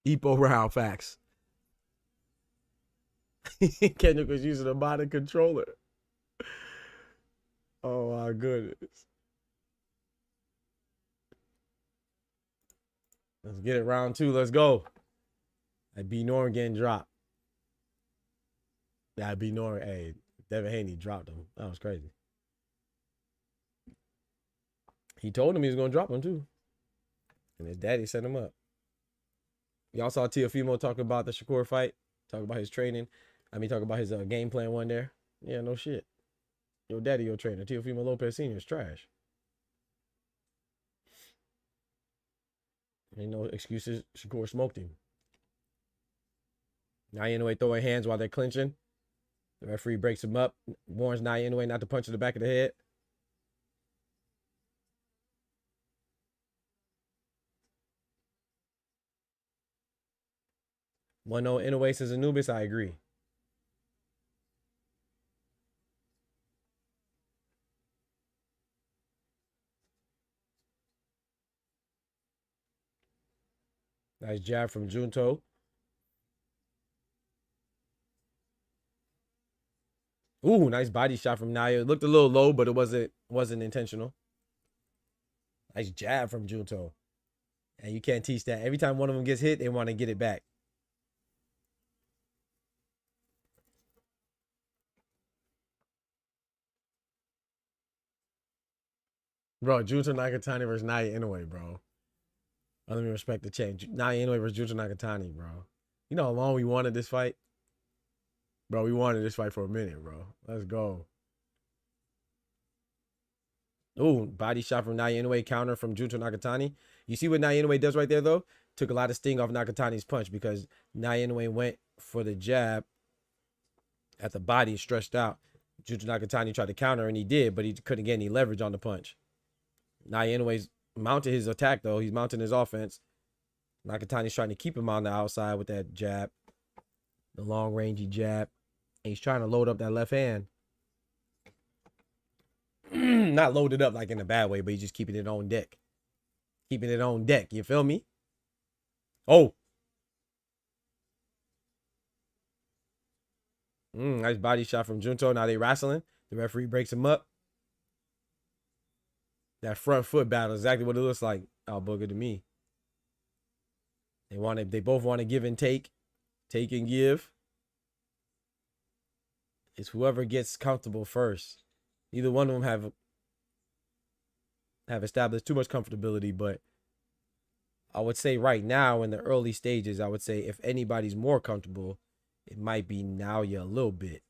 Epo round facts. Kendrick was using a modern controller. Oh my goodness. Let's get it, round 2. Let's go. That B Norm getting dropped. That B Norm, hey, Devin Haney dropped him. That was crazy. He told him he was going to drop him too. And his daddy set him up. Y'all saw Teofimo talk about the Shakur fight. Talk about his training. Talk about his game plan one there. Yeah, no shit. Your daddy, your trainer. Teofimo Lopez Sr. is trash. Ain't no excuses. Shakur smoked him. NAOYA Inoue throwing hands while they're clinching. The referee breaks him up. Warns NAOYA Inoue not to punch in the back of the head. 1-0 Inoue says Anubis. I agree. Nice jab from Junto. Ooh, nice body shot from NAOYA. It looked a little low, but it wasn't intentional. Nice jab from Junto. And you can't teach that. Every time one of them gets hit, they want to get it back. Bro, Junto Nakatani versus NAOYA Inoue, bro. Let me respect the change. NAOYA Inoue versus Junto Nakatani, bro. You know how long we wanted this fight? Bro, we wanted this fight for a minute, bro. Let's go. Ooh, body shot from NAOYA Inoue, counter from Junto Nakatani. You see what NAOYA Inoue does right there, though? Took a lot of sting off Nakatani's punch because NAOYA Inoue went for the jab at the body, stretched out. Junto Nakatani tried to counter, and he did, but he couldn't get any leverage on the punch. NAOYA Inoue's mounted his attack, though. He's mounting his offense. Nakatani's trying to keep him on the outside with that jab, the long-rangey jab. And he's trying to load up that left hand. Not loaded up like in a bad way, but he's just keeping it on deck. Keeping it on deck. You feel me? Oh. Nice body shot from Junto. Now they wrestling. The referee breaks him up. That front foot battle, exactly what it looks like. Oh, booger to me. They both want to give and take and give. It's whoever gets comfortable first. Either one of them have established too much comfortability, but I would say right now in the early stages, I would say if anybody's more comfortable, it might be NAOYA a little bit.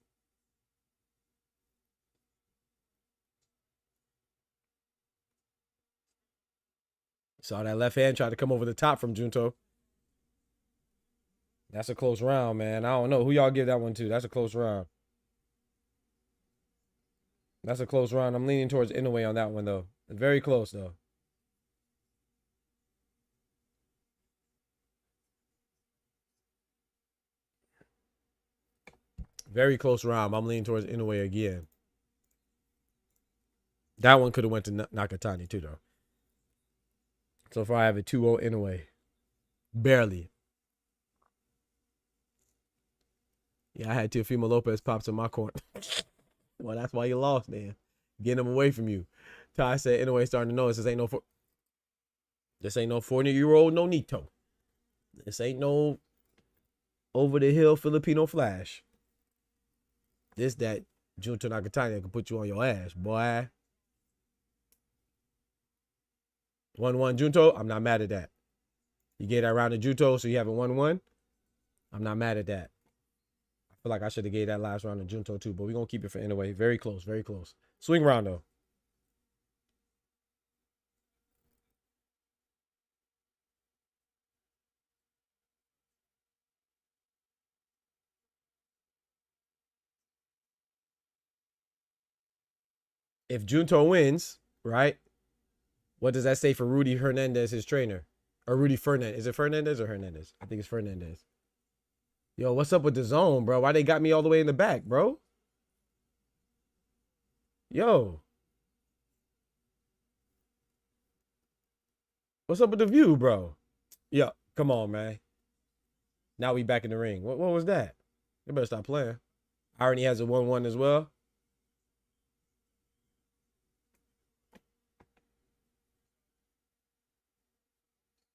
Saw that left hand try to come over the top from Junto. That's a close round, man. I don't know who y'all give that one to. That's a close round. That's a close round. I'm leaning towards Inoue on that one, though. Very close, though. Very close round. I'm leaning towards Inoue again. That one could have went to Nakatani, too, though. So far, I have a 2-0 Inoue. Barely. Yeah, I had Teofimo Lopez pops in my corner. Well, that's why you lost, man. Getting him away from you. Ty said, Inoue starting to notice this ain't no 40-year-old Nonito. This ain't no over-the-hill Filipino flash. This that Junto Nakatani can put you on your ass, boy. 1-1 Junto, I'm not mad at that. You gave that round to Junto, so you have a 1-1. I'm not mad at that. I feel like I should have gave that last round to Junto too, but we're going to keep it for Inoue. Very close, very close. Swing round, though. If Junto wins, right, what does that say for Rudy Hernandez, his trainer? Or Rudy Fernandez. Is it Fernandez or Hernandez? I think it's Fernandez. Yo, what's up with the zone, bro? Why they got me all the way in the back, bro? Yo. What's up with the view, bro? Yeah, come on, man. Now we back in the ring. What was that? You better stop playing. Irony has a 1-1 as well.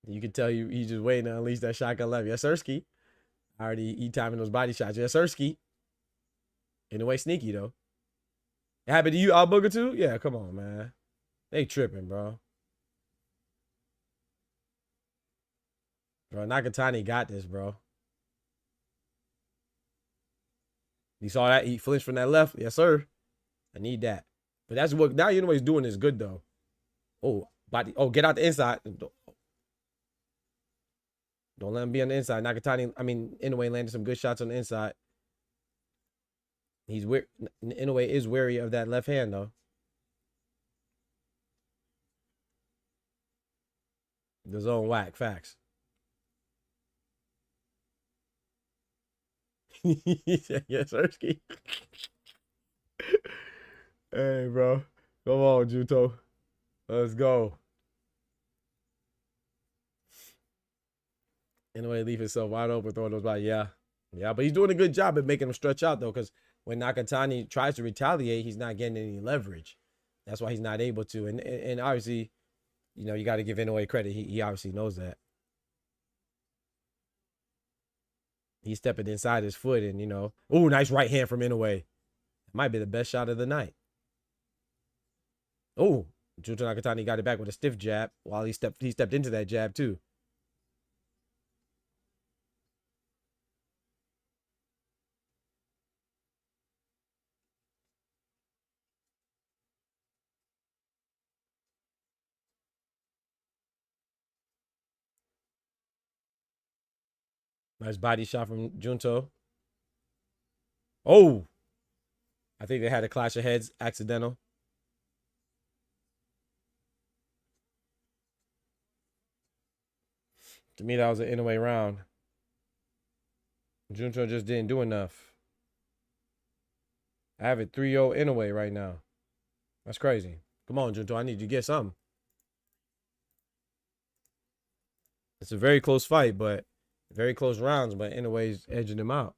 You can tell he's just waiting to unleash that shotgun left. Yes, Sirski. Already he timing those body shots. Yes, Sirski. In a way, sneaky, though. It happened to you, Al Booger, too? Yeah, come on, man. They tripping, bro. Bro, Nakatani got this, bro. You saw that? He flinched from that left. Yes, sir. I need that. But that's what now you know what he's doing is good, though. Oh, body. Oh, get out the inside. Don't let him be on the inside. Nakatani, Inoue landed some good shots on the inside. He's weird. Inoue is wary of that left hand, though. The zone whack. Facts. He said, yes, Sirski. Hey, bro. Come on, Junto. Let's go. Anyway, leave himself wide open, throwing those by. Yeah. Yeah, but he's doing a good job at making him stretch out, though, because when Nakatani tries to retaliate, he's not getting any leverage. That's why he's not able to. And obviously, you know, you got to give Inoue credit. He obviously knows that. He's stepping inside his foot and, you know, ooh, nice right hand from Inoue. Might be the best shot of the night. Oh, Junto Nakatani got it back with a stiff jab while he stepped into that jab too. Nice body shot from Junto. Oh, I think they had a clash of heads, accidental. To me, that was an Inoue round. Junto just didn't do enough. I have it 3-0 Inoue right now. That's crazy. Come on, Junto. I need you to get something. It's a very close fight, but very close rounds, but Inoue's edging him out.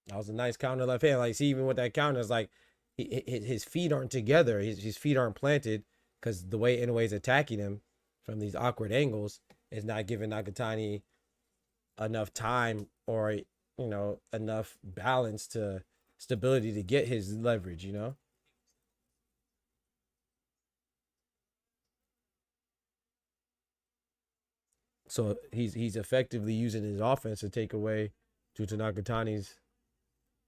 That was a nice counter left hand. Like, see, even with that counter, it's like his feet aren't together. His feet aren't planted because the way Inoue's attacking him from these awkward angles is not giving Nakatani enough time or, you know, enough balance to stability to get his leverage, you know? So he's effectively using his offense to take away Junto Nakatani's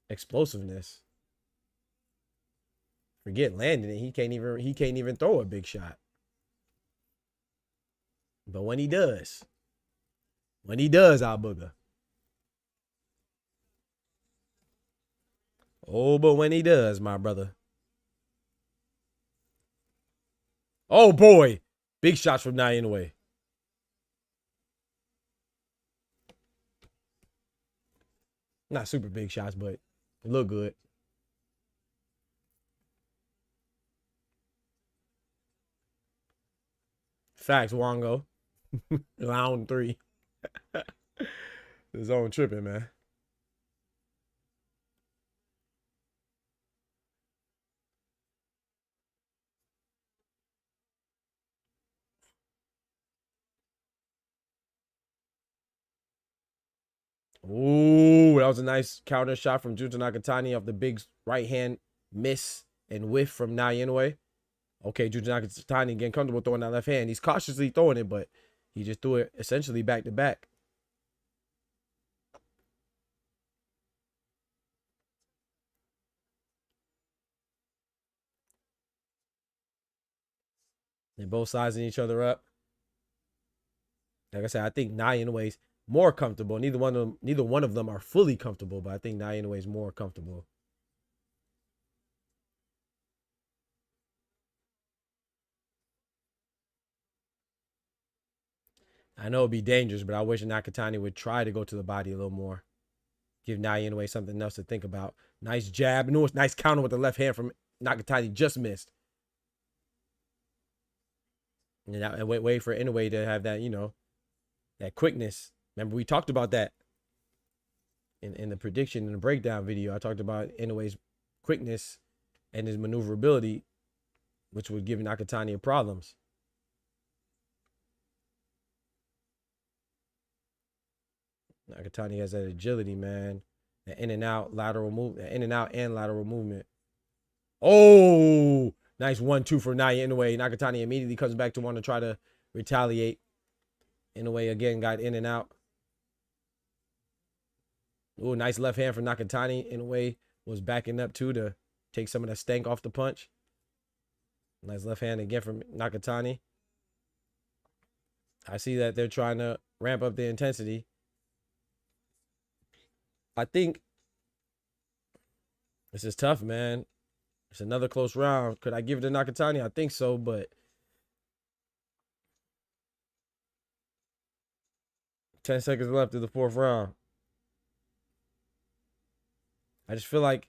explosiveness. Forget landing it. He can't even throw a big shot. But when he does, our booger. Oh, but when he does, my brother. Oh boy. Big shots from NAOYA INOUE. Not super big shots, but it look good. Facts, Wongo. Round 3. The zone tripping, man. Ooh, that was a nice counter shot from Junto Nakatani off the big right hand miss and whiff from NAOYA INOUE. Okay, Junto Nakatani getting comfortable throwing that left hand. He's cautiously throwing it, but he just threw it essentially back to back. They're both sizing each other up. Like I said, I think NAOYA INOUE's more comfortable. Neither one of them are fully comfortable, but I think NAOYA INOUE is more comfortable. I know it'd be dangerous, but I wish Nakatani would try to go to the body a little more. Give NAOYA INOUE something else to think about. Nice jab. Nice counter with the left hand from Nakatani. Just missed. And wait for Inoue to have that, you know, that quickness. Remember, we talked about that in the prediction and the breakdown video. I talked about Inoue's quickness and his maneuverability, which would give Nakatani problems. Nakatani has that agility, man. That in and out lateral move, in and out and lateral movement. Oh, nice 1-2 for NAOYA INOUE. Nakatani immediately comes back to want to try to retaliate. Inoue again got in and out. Oh, nice left hand from Nakatani. Inoue was backing up too to take some of the stank off the punch. Nice left hand again from Nakatani. I see that they're trying to ramp up the intensity. I think this is tough, man. It's another close round. Could I give it to Nakatani? I think so, but 10 seconds left of the 4th round. I just feel like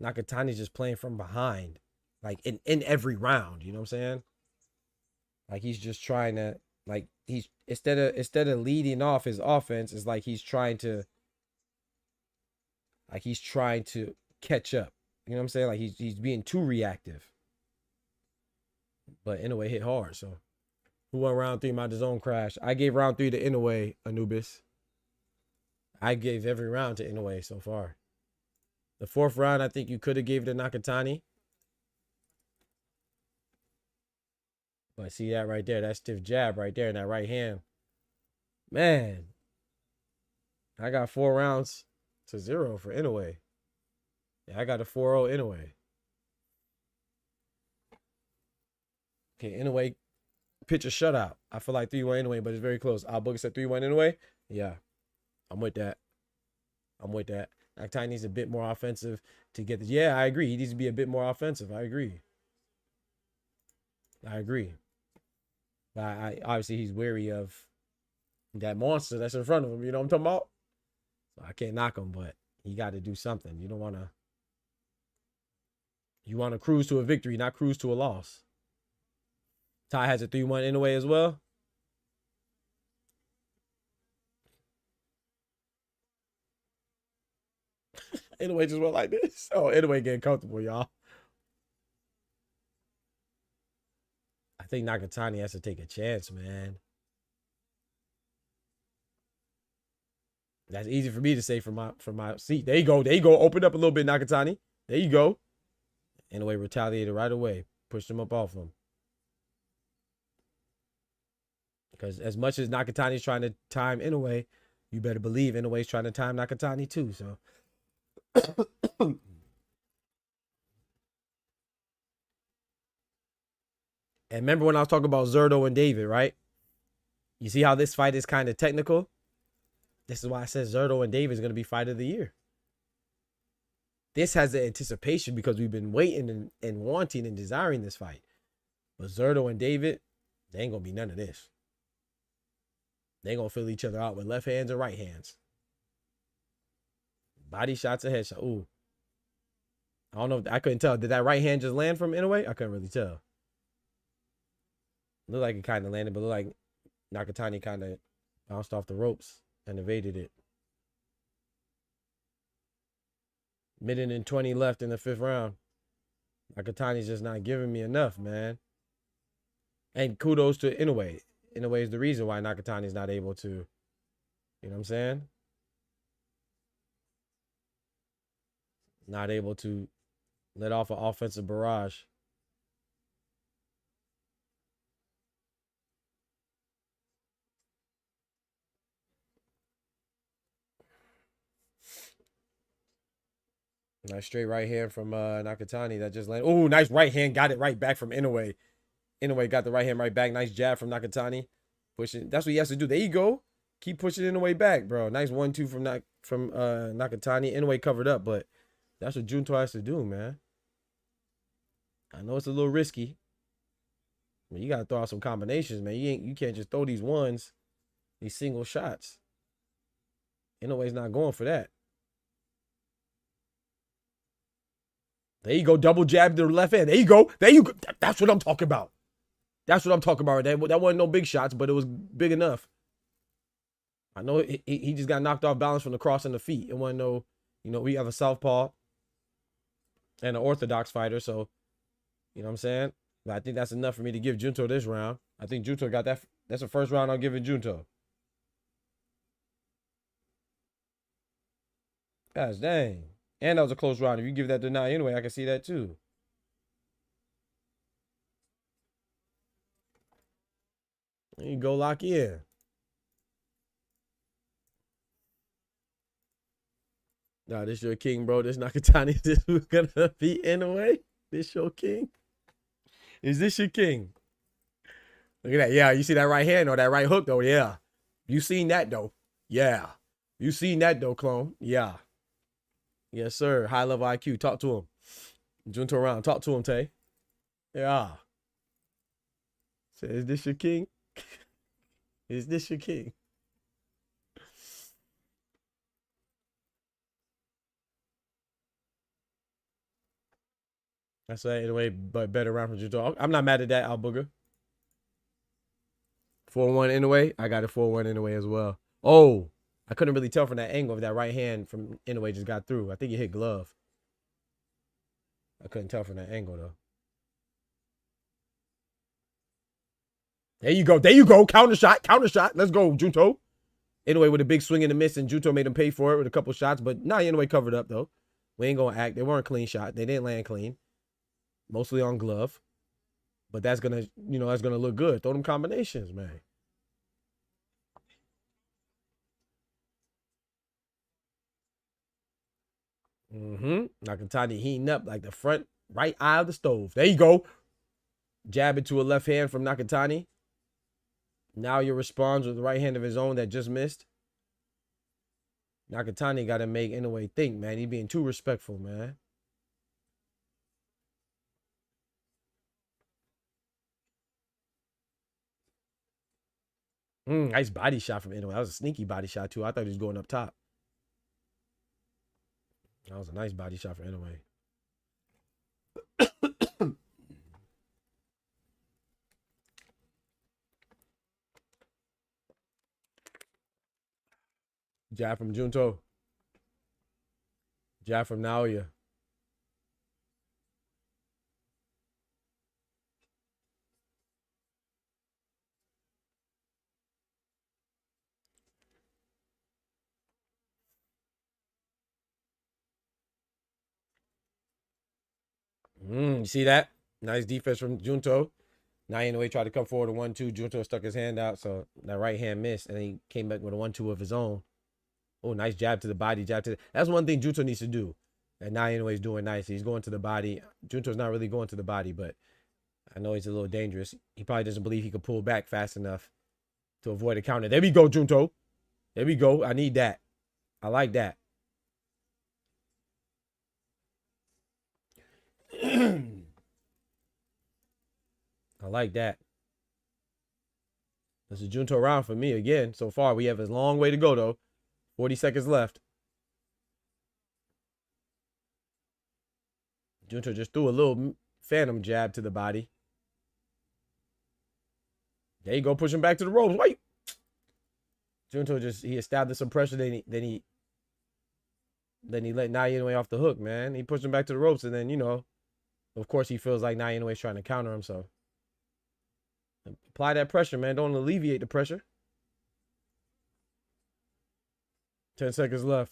Nakatani's just playing from behind, like in every round. You know what I'm saying? Like he's just trying to, like he's instead of leading off his offense, is like he's trying to catch up. You know what I'm saying? Like he's being too reactive. But Inoue hit hard. So who won round 3? My zone crash. I gave round 3 to Inoue, Anubis. I gave every round to Inoue so far. The 4th round, I think you could have gave it to Nakatani. But see that right there, that stiff jab right there in that right hand. Man, I got 4 rounds to 0 for Inoue. Yeah, I got a 4-0 Inoue. Okay, Inoue, pitch a shutout. I feel like 3-1 Inoue, but it's very close. I'll book it at 3-1 Inoue. Yeah, I'm with that. Nakatani needs a bit more offensive to get this. Yeah, I agree. He needs to be a bit more offensive. I agree. But I obviously he's wary of that monster that's in front of him. You know what I'm talking about? So I can't knock him, but he got to do something. You don't want to. You want to cruise to a victory, not cruise to a loss. Ty has a 3-1 Inoue as well. Inoue just went like this. Oh, Inoue getting comfortable, y'all. I think Nakatani has to take a chance, man. That's easy for me to say from my seat. There you go. Open up a little bit, Nakatani. There you go. Inoue retaliated right away. Pushed him up off him. Because as much as Nakatani's trying to time Inoue, you better believe Inoue's trying to time Nakatani too. So. And remember when I was talking about Zurdo and David, right? You see how this fight is kind of technical? This is why I said Zurdo and David is going to be fight of the year. This has the anticipation because we've been waiting and wanting and desiring this fight. But Zurdo and David, they ain't going to be none of this. They going to fill each other out with left hands and right hands. Body shots and headshot. Ooh. I don't know. I couldn't tell. Did that right hand just land from Inoue? I couldn't really tell. Looked like it kind of landed, but looked like Nakatani kind of bounced off the ropes and evaded it. Minute and 20 left in the 5th round. Nakatani's just not giving me enough, man. And kudos to Inoue. Inoue is the reason why Nakatani's not able to, you know what I'm saying? Not able to let off an offensive barrage. Nice straight right hand from Nakatani that just landed. Oh, nice right hand. Got it right back from Inoue. Inoue got the right hand right back. Nice jab from Nakatani. Pushing. That's what he has to do. There you go. Keep pushing Inoue back, bro. Nice 1-2 from Nakatani. Inoue covered up, but that's what Junto has to do, man. I know it's a little risky. I mean, you gotta throw out some combinations, man. You can't just throw these ones, these single shots. Inoue's not going for that. There you go. Double jab to the left hand. There you go. There you go. That's what I'm talking about. That's what I'm talking about. That wasn't no big shots, but it was big enough. I know he just got knocked off balance from the cross in the feet. It wasn't no, you know, we have a southpaw and an orthodox fighter, so, you know what I'm saying? But I think that's enough for me to give Junto this round. I think Junto got that. That's the first round I'm giving Junto. Gosh dang. And that was a close round. If you give that to NAOYA INOUE, I can see that too. There you go, lock in. Nah, this your king, bro. This Nakatani. This who's gonna be Inoue? This your king? Is this your king? Look at that. Yeah, you see that right hand or that right hook though? Yeah. You seen that though? Yeah. You seen that though, clone? Yeah. Yes, sir. High level IQ. Talk to him. Junto around. Talk to him, Tay. Yeah. Say, is this your king? Is this your king? That's right. Anyway, but better round from Junto. I'm not mad at that, Al Booger. 4-1 Inoue. I got a 4-1 Inoue as well. Oh, I couldn't really tell from that angle if that right hand from Inoue just got through. I think he hit glove. I couldn't tell from that angle, though. There you go. There you go. Counter shot. Counter shot. Let's go, Junto. Inoue with a big swing and a miss, and Junto made him pay for it with a couple shots. But nah, Inoue covered up, though. We ain't going to act. They weren't clean shot. They didn't land clean. Mostly on glove. But that's going to, you know, that's going to look good. Throw them combinations, man. Nakatani heating up like the front right eye of the stove. There you go. Jab into a left hand from Nakatani. Now your responds with the right hand of his own that just missed. Nakatani got to make Inoue think, man. He's being too respectful, man. Nice body shot from Inoue. That was a sneaky body shot, too. I thought he was going up top. That was a nice body shot for Inoue. Jab from Junto. Jab from Naoya. You see that? Nice defense from Junto. Now Inoue tried to come forward to 1-2. Junto stuck his hand out, so that right hand missed, and he came back with a 1-2 of his own. Oh, nice jab to the body, jab to the... That's one thing Junto needs to do. And now Inoue's doing nice. He's going to the body. Junto's not really going to the body, but I know he's a little dangerous. He probably doesn't believe he could pull back fast enough to avoid a counter. There we go, Junto. There we go. I need that. I like that. I like that. This is Junto round for me again. So far, we have a long way to go, though. 40 seconds left. Junto just threw a little phantom jab to the body. There you go, push him back to the ropes. Wait. Junto he established some pressure. Then he let NAOYA INOUE off the hook, man. He pushed him back to the ropes, and then, you know, of course, he feels like NAOYA INOUE is trying to counter him. So apply that pressure, man. Don't alleviate the pressure. 10 seconds left.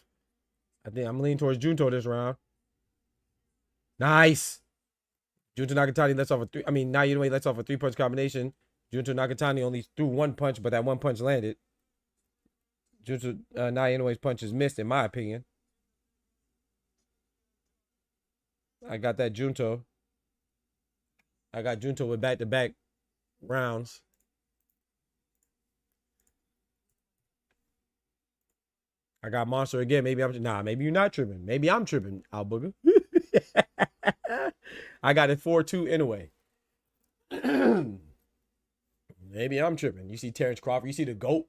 I think I'm leaning towards Junto this round. Nice. Junto Nakatani lets off a three. I mean, NAOYA INOUE lets off a 3-punch combination. Junto Nakatani only threw 1 punch, but that 1 punch landed. Junto NAOYA INOUE's punches missed, in my opinion. I got that Junto. I got Junto with back-to-back rounds. I got Monster again. Maybe you're not tripping. Maybe I'm tripping, Al Booger. I got it 4-2 Inoue. Maybe I'm tripping. You see Terrence Crawford. You see the GOAT.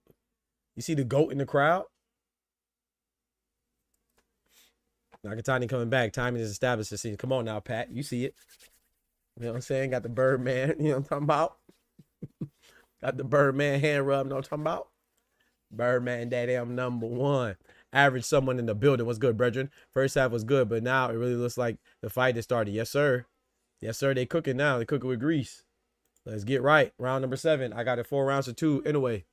You see the GOAT in the crowd. Nakatani coming back. Timing is established. To see. Come on now, Pat. You see it. You know what I'm saying? Got the Birdman. You know what I'm talking about? Got the Birdman hand rub. You know what I'm talking about? Birdman, daddy, I'm #1. Average someone in the building. What's good, brethren? First half was good, but now it really looks like the fight has started. Yes, sir. Yes, sir. They cooking now. They cooking with grease. Let's get right. Round number 7. I got it 4 rounds to 2 Inoue.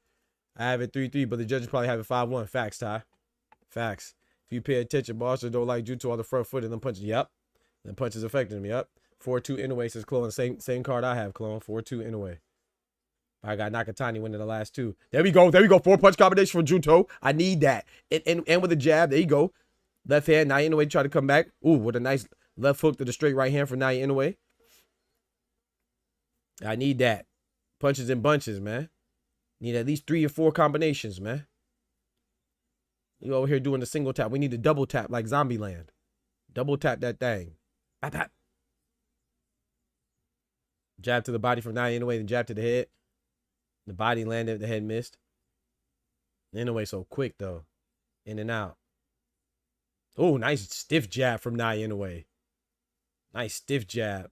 I have it 3-3, but the judges probably have it 5-1. Facts, Ty. Facts. If you pay attention, Boston don't like Junto on the front foot and them punches. Yep. Them punches affecting him. Yep. 4-2 Inoue says Clone. Same card I have, Clone. 4-2 Inoue. I got Nakatani winning the last 2. There we go. There we go. 4-punch combination for Junto. I need that. And with a jab. There you go. Left hand. NAOYA INOUE try to come back. Ooh, with a nice left hook to the straight right hand for NAOYA INOUE. I need that. Punches and bunches, man. Need at least 3 or 4 combinations, man. You over here doing the single tap. We need to double tap like Zombieland. Double tap that thing. Bap, bap. Jab to the body from NAOYA INOUE and jab to the head. The body landed, the head missed. Inoue so quick, though. In and out. Oh, nice stiff jab from NAOYA INOUE. Nice stiff jab.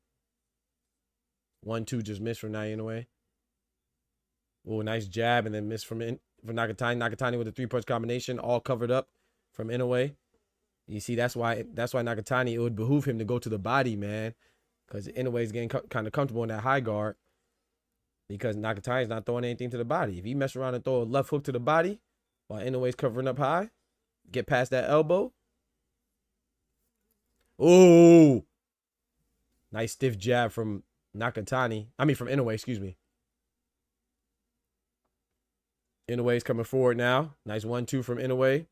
1-2 just missed from NAOYA INOUE. Oh, nice jab and then missed from Nakatani. Nakatani with a 3-punch combination, all covered up from Inoue. You see, that's why Nakatani, it would behoove him to go to the body, man, because Inoue is getting kind of comfortable in that high guard because Nakatani's not throwing anything to the body. If he mess around and throw a left hook to the body while Inoue's covering up high, get past that elbow. Oh, nice stiff jab from Nakatani. I mean, from Inoue, excuse me. Inoue's coming forward now. Nice 1-2 from Inoue.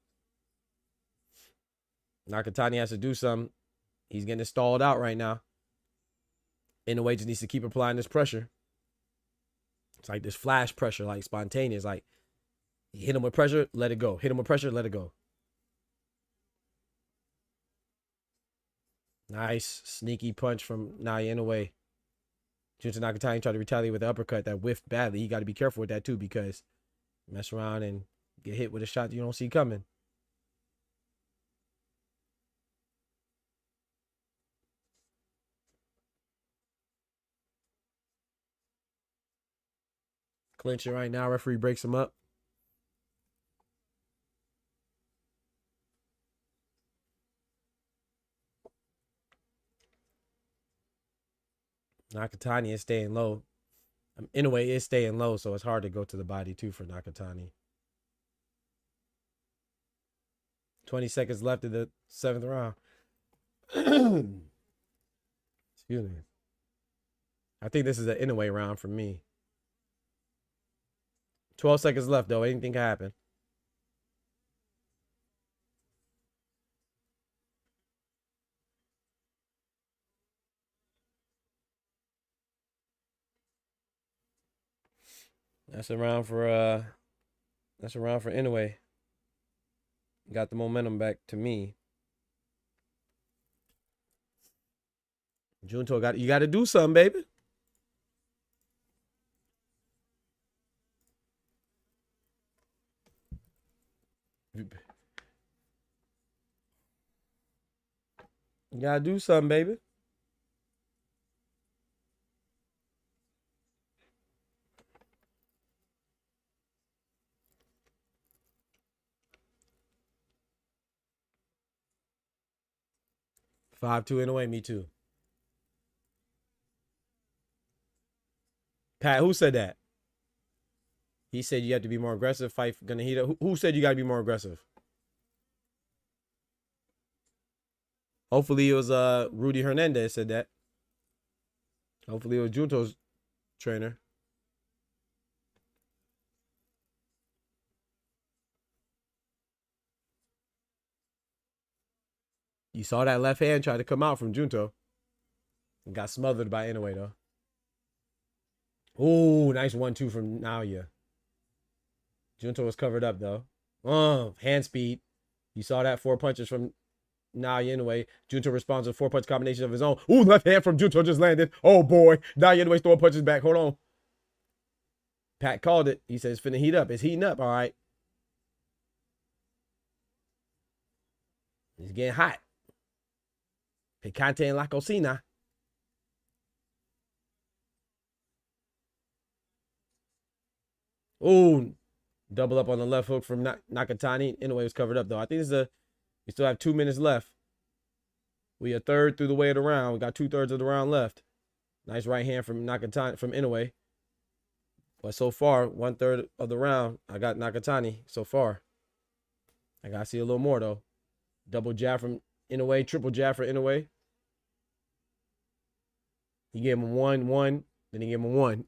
Nakatani has to do something. He's getting stalled out right now. Inoue just needs to keep applying this pressure. It's like this flash pressure, like spontaneous. Like, hit him with pressure, let it go. Hit him with pressure, let it go. Nice sneaky punch from NAOYA INOUE. Junto Nakatani tried to retaliate with the uppercut that whiffed badly. You got to be careful with that too, because mess around and get hit with a shot you don't see coming. Clinching right now. Referee breaks him up. Nakatani is staying low. Inoue is staying low, so it's hard to go to the body too for Nakatani. 20 seconds left of the 7th round. Excuse me. I think this is an Inoue round for me. 12 seconds left, though. Anything can happen. That's a round for Inoue. Got the momentum back to me. Junto you got to do something, baby. You got to do something, baby. Five two Inoue, me too. Pat, who said that? He said you have to be more aggressive. Fight gonna heat up. Who said you gotta be more aggressive? Hopefully it was Rudy Hernandez said that. Hopefully it was Junto's trainer. You saw that left hand try to come out from Junto. Got smothered by Inoue though. Ooh, nice 1-2 from NAOYA. Junto was covered up though. Hand speed. You saw that 4 punches from NAOYA INOUE. Junto responds with 4-punch combination of his own. Ooh, left hand from Junto just landed. Oh boy. NAOYA INOUE throwing punches back. Hold on. Pat called it. He says it's finna heat up. It's heating up. All right. It's getting hot. Picante en la cocina. Ooh, double up on the left hook from Nakatani. Inoue was covered up though. I think we still have 2 minutes left. We a third through the way of the round. We got 2/3 of the round left. Nice right hand from Nakatani, from Inoue. But so far, 1/3 of the round, I got Nakatani so far. I gotta see a little more though. Double jab from Inoue, triple jab for Inoue. He gave him 1-1, then he gave him a 1.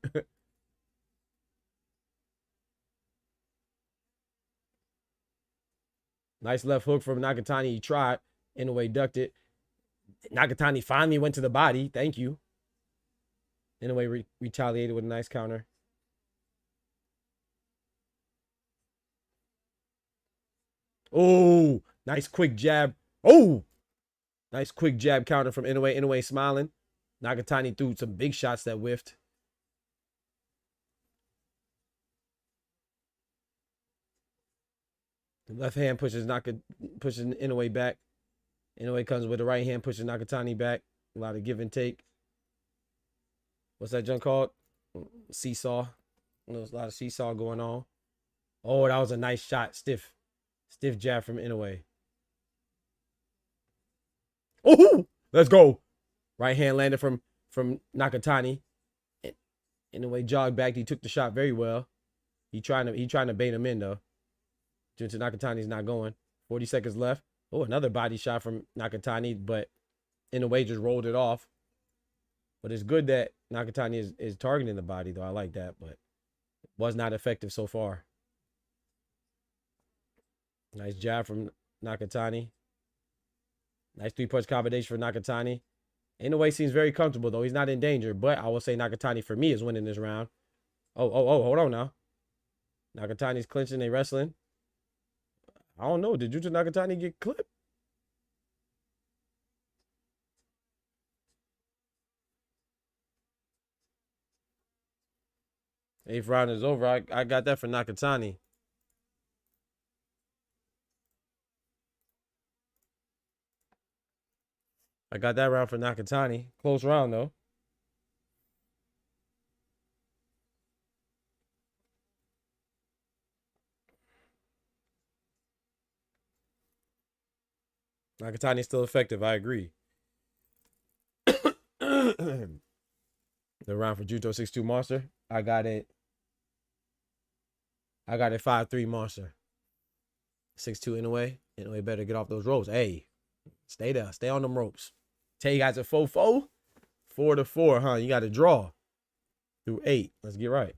Nice left hook from Nakatani. He tried. Inoue ducked it. Nakatani finally went to the body. Thank you. Inoue retaliated with a nice counter. Oh, nice quick jab. Oh, nice quick jab counter from Inoue. Inoue smiling. Nakatani threw some big shots that whiffed. The left hand pushes Inoue back. Inoue comes with the right hand, pushes Nakatani back. A lot of give and take. What's that junk called? Seesaw. There's a lot of seesaw going on. Oh, that was a nice shot. Stiff jab from Inoue. Oh, let's go. Right hand landed from Nakatani. Inoue jogged back. He took the shot very well. He trying to bait him in though. Junto Nakatani's not going. 40 seconds left. Oh, another body shot from Nakatani, but Inoue just rolled it off. But it's good that Nakatani is targeting the body, though. I like that, but was not effective so far. Nice jab from Nakatani. Nice three-punch combination for Nakatani. Inoue seems very comfortable, though. He's not in danger, but I will say Nakatani, for me, is winning this round. Oh, hold on now. Nakatani's clinching. They wrestling. I don't know. Did Junto Nakatani get clipped? Eighth round is over. I got that for Nakatani. I got that round for Nakatani. Close round, though. Nakatani's still effective. I agree. The round for Junto 6'2" Monster. I got it 5'3" Monster. 6'2" Inoue. Inoue better get off those ropes. Hey, stay there. Stay on them ropes. Tell you guys a 4-4. 4-4, huh? You got to draw through 8. Let's get right.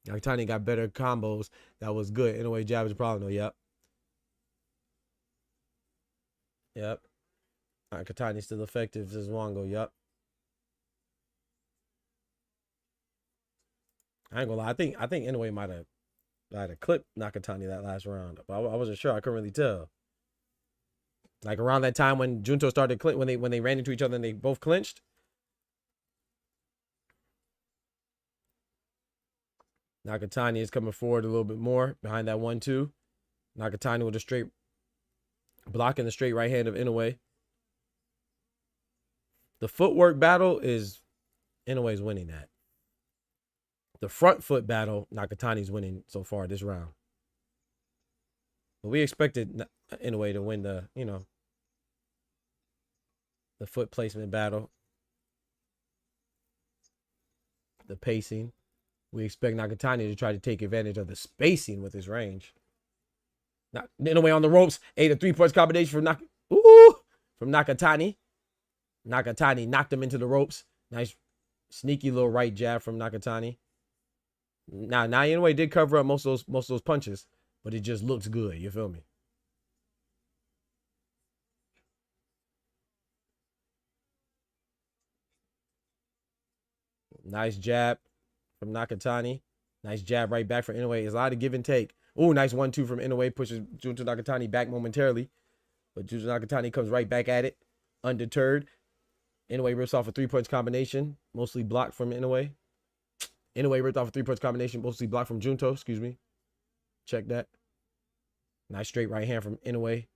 Nakatani got better combos. That was good. Inoue jab is a problem, though. Yep. Nakatani still effective. This is Wango. Yep. I ain't gonna lie. I think Inoue might have clipped Nakatani that last round. But I wasn't sure. I couldn't really tell. Like around that time when Junto started when they ran into each other and they both clinched. Nakatani is coming forward a little bit more behind that 1-2. Nakatani with a straight blocking the straight right hand of Inoue. The footwork battle is Inoue's winning that. The front foot battle, Nakatani's winning so far this round. But we expected Inoue to win the foot placement battle. The pacing. We expect Nakatani to try to take advantage of the spacing with his range. Inoue on the ropes. 3-punch combination from Nakatani. Nakatani knocked him into the ropes. Nice sneaky little right jab from Nakatani. Now Inoue did cover up most of those punches, but it just looks good. You feel me? Nice jab from Nakatani. Nice jab right back from Inoue. There's a lot of give and take. Oh, nice 1-2 from Inoue. Pushes Junto Nakatani back momentarily. But Junto Nakatani comes right back at it. Undeterred. Inoue rips off a 3-punch combination. Mostly blocked from Inoue. Inoue ripped off a 3-punch combination. Mostly blocked from Junto. Excuse me. Check that. Nice straight right hand from Inoue.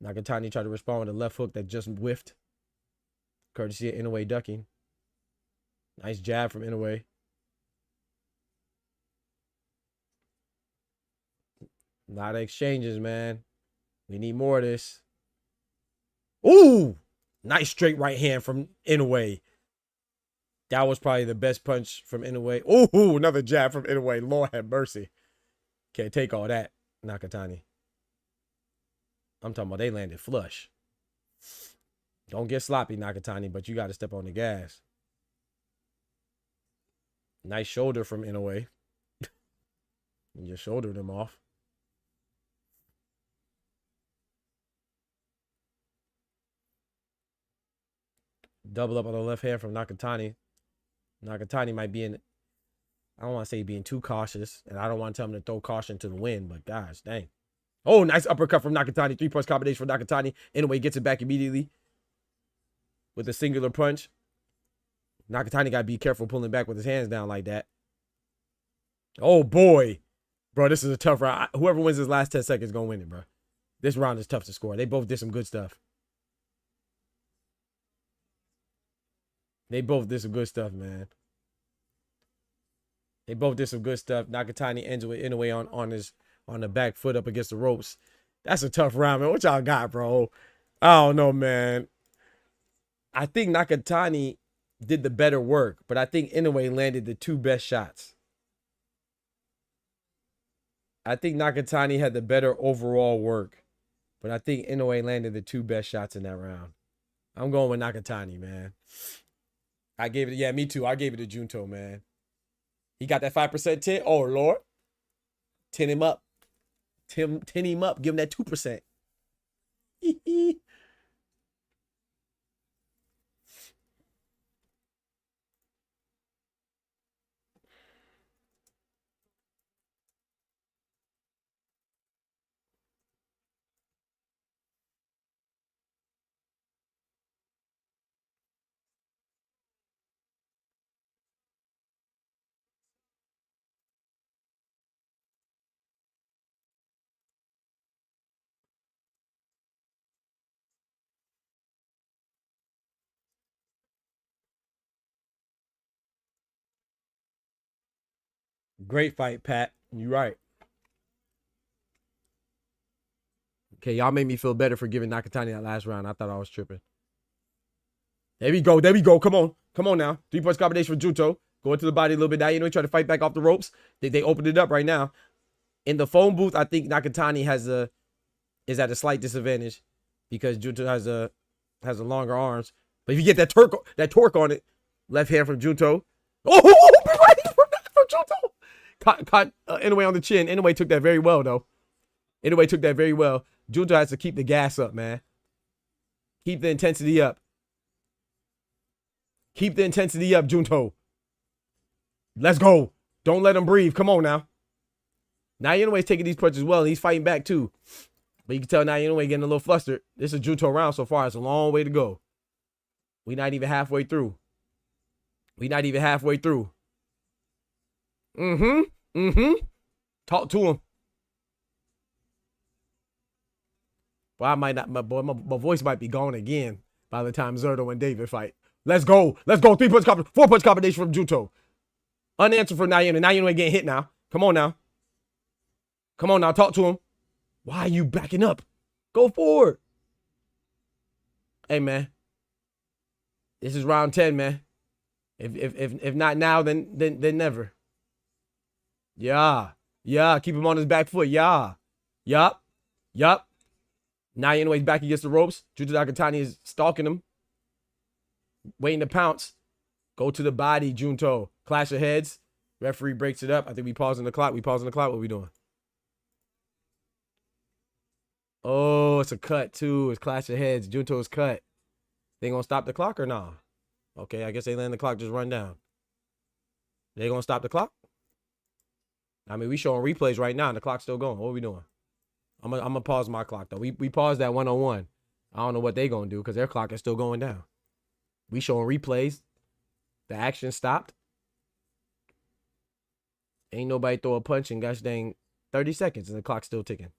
Nakatani tried to respond with a left hook that just whiffed. Courtesy of Inoue ducking. Nice jab from Inoue. A lot of exchanges, man. We need more of this. Ooh! Nice straight right hand from Inoue. That was probably the best punch from Inoue. Ooh, another jab from Inoue. Lord have mercy. Can't take all that, Nakatani. I'm talking about they landed flush. Don't get sloppy, Nakatani, but you got to step on the gas. Nice shoulder from Inoue. You just shouldered him off. Double up on the left hand from Nakatani. Nakatani might be in, I don't want to say being too cautious, and I don't want to tell him to throw caution to the wind, but gosh, dang. Oh, nice uppercut from Nakatani. 3-punch combination from Nakatani. Inoue gets it back immediately with a singular punch. Nakatani got to be careful pulling back with his hands down like that. Oh, boy. Bro, this is a tough round. Whoever wins this last 10 seconds is going to win it, bro. This round is tough to score. They both did some good stuff. They both did some good stuff, man. They both did some good stuff. Nakatani ends with Inoue on the back foot up against the ropes. That's a tough round, man. What y'all got, bro? I don't know, man. I think Nakatani did the better work, but I think Inoue landed the 2 best shots. I think Nakatani had the better overall work, but I think Inoue landed the 2 best shots in that round. I'm going with Nakatani, man. I gave it, yeah, me too. I gave it to Junto, man. He got that 5% 10. Oh, Lord. 10 him up. 10 him up. Give him that 2%. Great fight, Pat. You right. Okay, y'all made me feel better for giving Nakatani that last round. I thought I was tripping. There we go. There we go. Come on. Come on now. 3 points combination for Junto. Going to the body a little bit. Now, you know, he tried to fight back off the ropes. They opened it up right now. In the phone booth, I think Nakatani is at a slight disadvantage because Junto has a longer arms. But if you get that torque on it, left hand from Junto. Oh, right from Junto. Caught Inoue on the chin. Inoue took that very well, though. Inoue took that very well. Junto has to keep the gas up, man. Keep the intensity up. Keep the intensity up, Junto. Let's go. Don't let him breathe. Come on now. Now Inoue's taking these punches well, and he's fighting back too. But you can tell now Inoue getting a little flustered. This is Junto round so far. It's a long way to go. We're not even halfway through. We're not even halfway through. Talk to him. Well, I might not. My voice might be gone again by the time Zerto and David fight. Let's go. Let's go. 3 punch combination, 4 punch combination from Junto. Unanswered for Naoya. Now Inoue getting hit now. Come on now. Come on now. Talk to him. Why are you backing up? Go forward. Hey man. This is round 10, man. If not now, then never. Yeah. Yeah. Keep him on his back foot. Yeah. Yup. Yup. Now Inoue's back against the ropes. Junto Nakatani is stalking him. Waiting to pounce. Go to the body, Junto. Clash of heads. Referee breaks it up. I think we pausing the clock. What are we doing? Oh, it's a cut too. It's clash of heads. Junto's cut. They gonna stop the clock or nah? Okay, I guess they letting the clock just run down. They gonna stop the clock? I mean, we showing replays right now and the clock's still going. What are we doing? I'm gonna pause my clock though. We paused that 1-on-1. I don't know what they gonna do because their clock is still going down. We showing replays. The action stopped. Ain't nobody throw a punch in gosh dang 30 seconds and the clock's still ticking.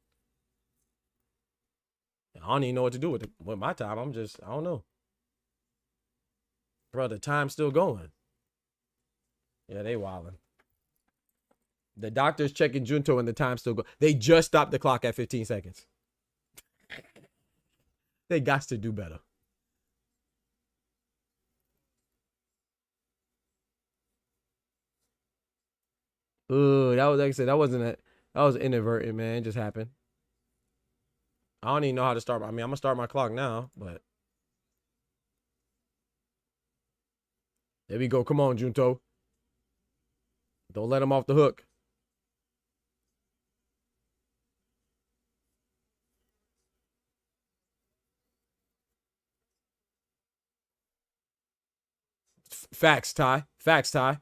I don't even know what to do with my time. I don't know. Bro, the time's still going. Yeah, they wildin'. The doctor's checking Junto and the time's still going. They just stopped the clock at 15 seconds. They got to do better. Ooh, that was like I said, that was inadvertent, man. It just happened. I don't even know how to start. I mean, I'm gonna start my clock now, but there we go. Come on, Junto. Don't let him off the hook. Facts, Ty. Facts, Ty.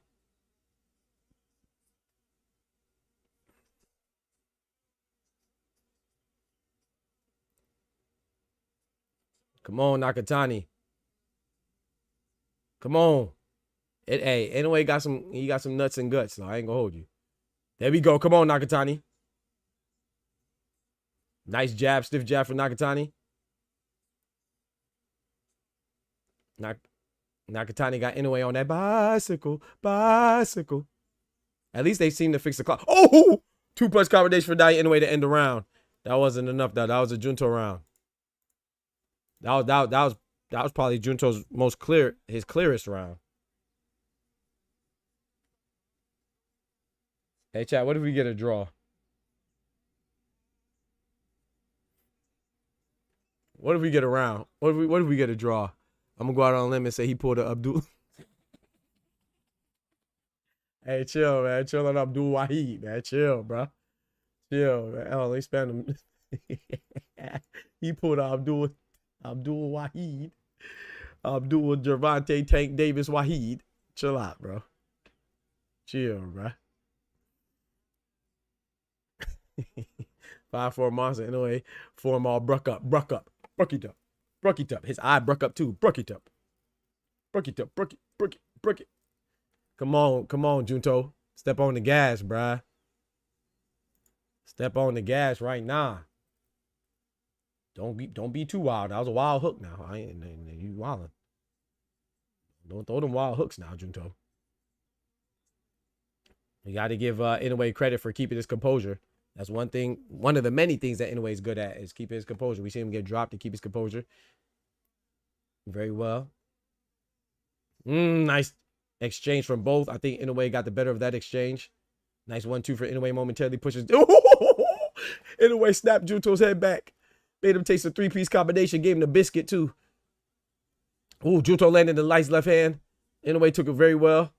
Come on, Nakatani. Come on. Hey, anyway, he got some nuts and guts, so I ain't gonna hold you. There we go. Come on, Nakatani. Nice jab, stiff jab for Nakatani. Nakatani got Inoue on that bicycle. At least they seem to fix the clock. Oh! 2-punch combination for Naoya Inoue to end the round. That wasn't enough, though. That was a Junto round. That was probably Junto's his clearest round. Hey, chat, what if we get a draw? What if we get a round? What if we get a draw? I'm gonna go out on a limb and say he pulled a Abdul. Hey, chill, man. Chill on Abdul Wahid, man. Chill, bro. Chill, man. Oh, they spend him. He pulled Abdul Wahid. Abdul Gervonta Tank Davis Wahid. Chill out, bro. Chill, bro. 5'4" monster. Anyway, form all bruck it up. His eye bruck up too. Bruck it up. Come on, Junto. Step on the gas, bruh. Step on the gas right now. Don't be too wild. That was a wild hook now. You wildin'. Don't throw them wild hooks now, Junto. You got to give Inoue credit for keeping his composure. That's one thing. One of the many things that Inoue is good at is keeping his composure. We see him get dropped to keep his composure. Very well. Nice exchange from both. I think Inoue got the better of that exchange. Nice 1-2 for Inoue. Momentarily pushes. Inoue snapped Junto's head back. Made him taste a 3-piece combination. Gave him the biscuit too. Ooh, Junto landed the nice left hand. Inoue took it very well.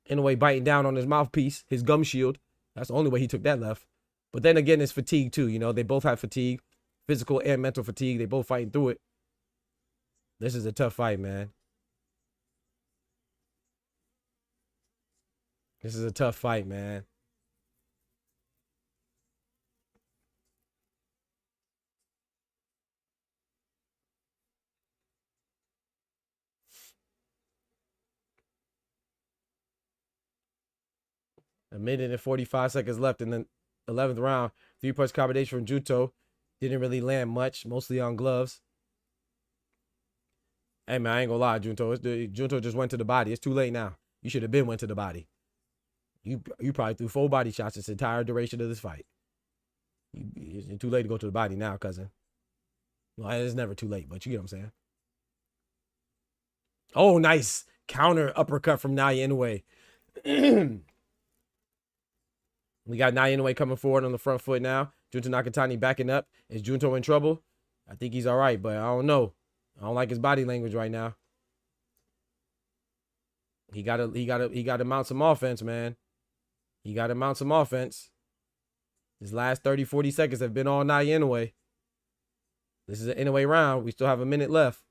Inoue biting down on his mouthpiece, his gum shield. That's the only way he took that left. But then again, it's fatigue too. You know, they both have fatigue, physical and mental fatigue. They both fighting through it. This is a tough fight, man. This is a tough fight, man. A minute and 45 seconds left in the 11th round. 3-punch combination from Junto. Didn't really land much, mostly on gloves. Hey, man, I ain't gonna lie, Junto. Junto just went to the body. It's too late now. You should have been went to the body. You probably threw 4 body shots this entire duration of this fight. It's too late to go to the body now, cousin. Well, it's never too late, but you get what I'm saying. Oh, nice counter uppercut from Naoya Inoue. We got Naoya Inoue coming forward on the front foot now. Junto Nakatani backing up. Is Junto in trouble? I think he's all right, but I don't know. I don't like his body language right now. He gotta mount some offense, man. He gotta mount some offense. His last 30, 40 seconds have been all Naoya Inoue. This is an Inoue round. We still have a minute left.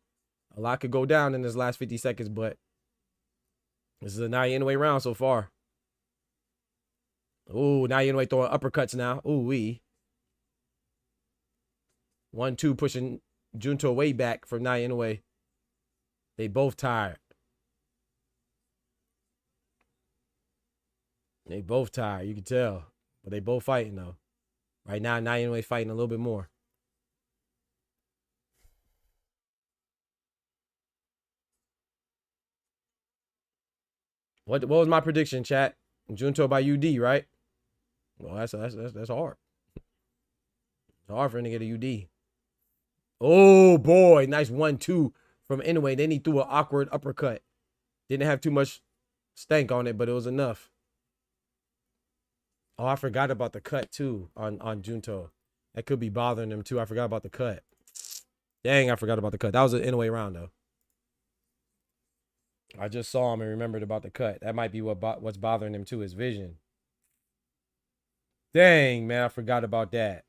A lot could go down in this last 50 seconds, but this is a Naoya Inoue round so far. Ooh, Naoya Inoue throwing uppercuts now. Ooh wee. 1-2 pushing Junto way back from Naoya Inoue. They both tired. They both tired, you can tell. But they both fighting though. Right now, Naoya Inoue fighting a little bit more. What was my prediction, chat? Junto by UD, right? Well, that's hard. It's hard for him to get a UD. Oh boy, nice 1-2 from Inoue. Then he threw an awkward uppercut. Didn't have too much stank on it, but it was enough. Oh, I forgot about the cut too on Junto. That could be bothering him too. I forgot about the cut. Dang, I forgot about the cut. That was an Inoue round though. I just saw him and remembered about the cut. That might be what's bothering him too, his vision. Dang, man, I forgot about that.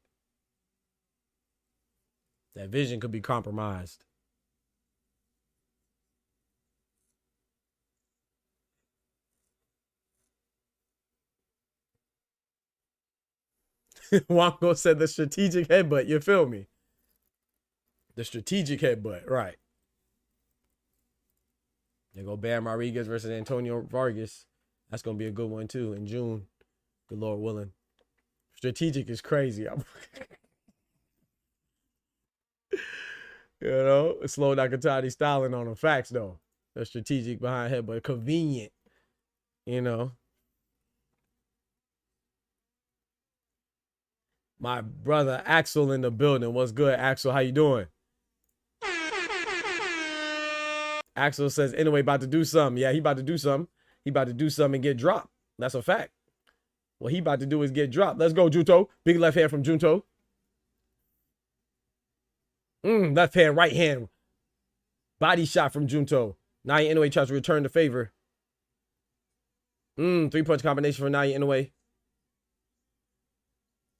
That vision could be compromised. Wonko said the strategic headbutt. You feel me? The strategic headbutt, right. There go Bam Rodriguez versus Antonio Vargas. That's going to be a good one too in June. Good Lord willing. Strategic is crazy. You know, slow Nakatani styling on him. Facts though. That's strategic behind head, but convenient. You know. My brother Axel in the building. What's good, Axel? How you doing? Axel says, anyway, about to do something. Yeah, he about to do something. He about to do something and get dropped. That's a fact. What he about to do is get dropped. Let's go, Junto. Big left hand from Junto. Left hand, right hand. Body shot from Junto. NAOYA INOUE tries to return the favor. 3-punch combination for NAOYA INOUE.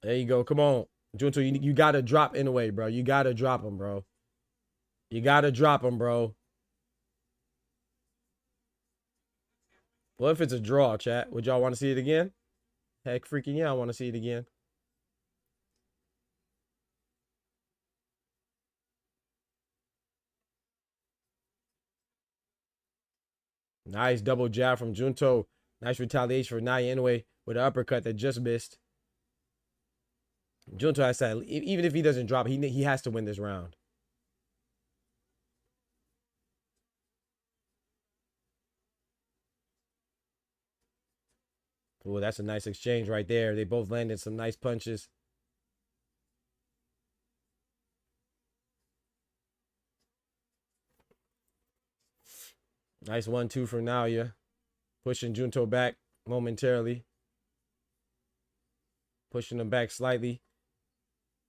There you go. Come on. Junto, you got to drop INOUE, bro. You got to drop him, bro. You got to drop him, bro. What if it's a draw, chat? Would y'all want to see it again? Heck freaking yeah, I want to see it again. Nice double jab from Junto. Nice retaliation for NAOYA INOUE with an uppercut that just missed. Junto has said, even if he doesn't drop, he has to win this round. Oh, that's a nice exchange right there. They both landed some nice punches. Nice 1-2 from NAOYA. Pushing Junto back momentarily. Pushing him back slightly.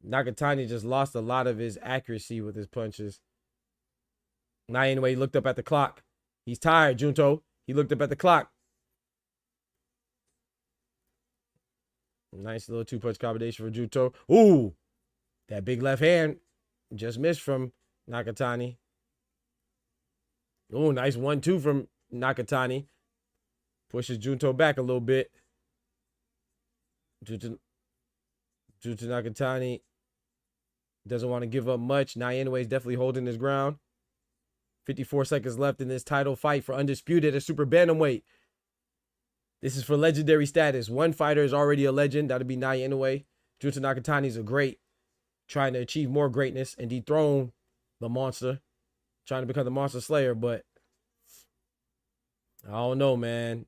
Nakatani just lost a lot of his accuracy with his punches. NAOYA INOUE looked up at the clock. He's tired, Junto. He looked up at the clock. Nice little 2-punch combination for Junto. Ooh, that big left hand just missed from Nakatani. Ooh, nice 1-2 from Nakatani. Pushes Junto back a little bit. Junto Nakatani doesn't want to give up much. NAOYA INOUE is definitely holding his ground. 54 seconds left in this title fight for Undisputed at Super Bantamweight. This is for legendary status. One fighter is already a legend. That'll be NAOYA INOUE. Junto Nakatani is a great, trying to achieve more greatness and dethrone the monster. Trying to become the monster slayer, but I don't know, man.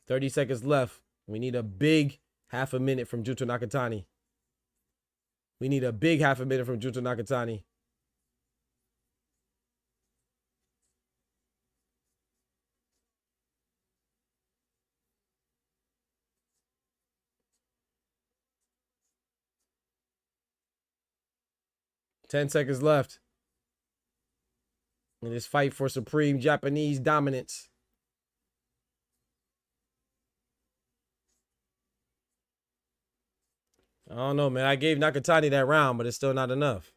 30 seconds left. We need a big half a minute from Junto Nakatani. We need a big half a minute from Junto Nakatani. Ten seconds left in this fight for supreme Japanese dominance. I don't know, man. I gave Nakatani that round, but it's still not enough.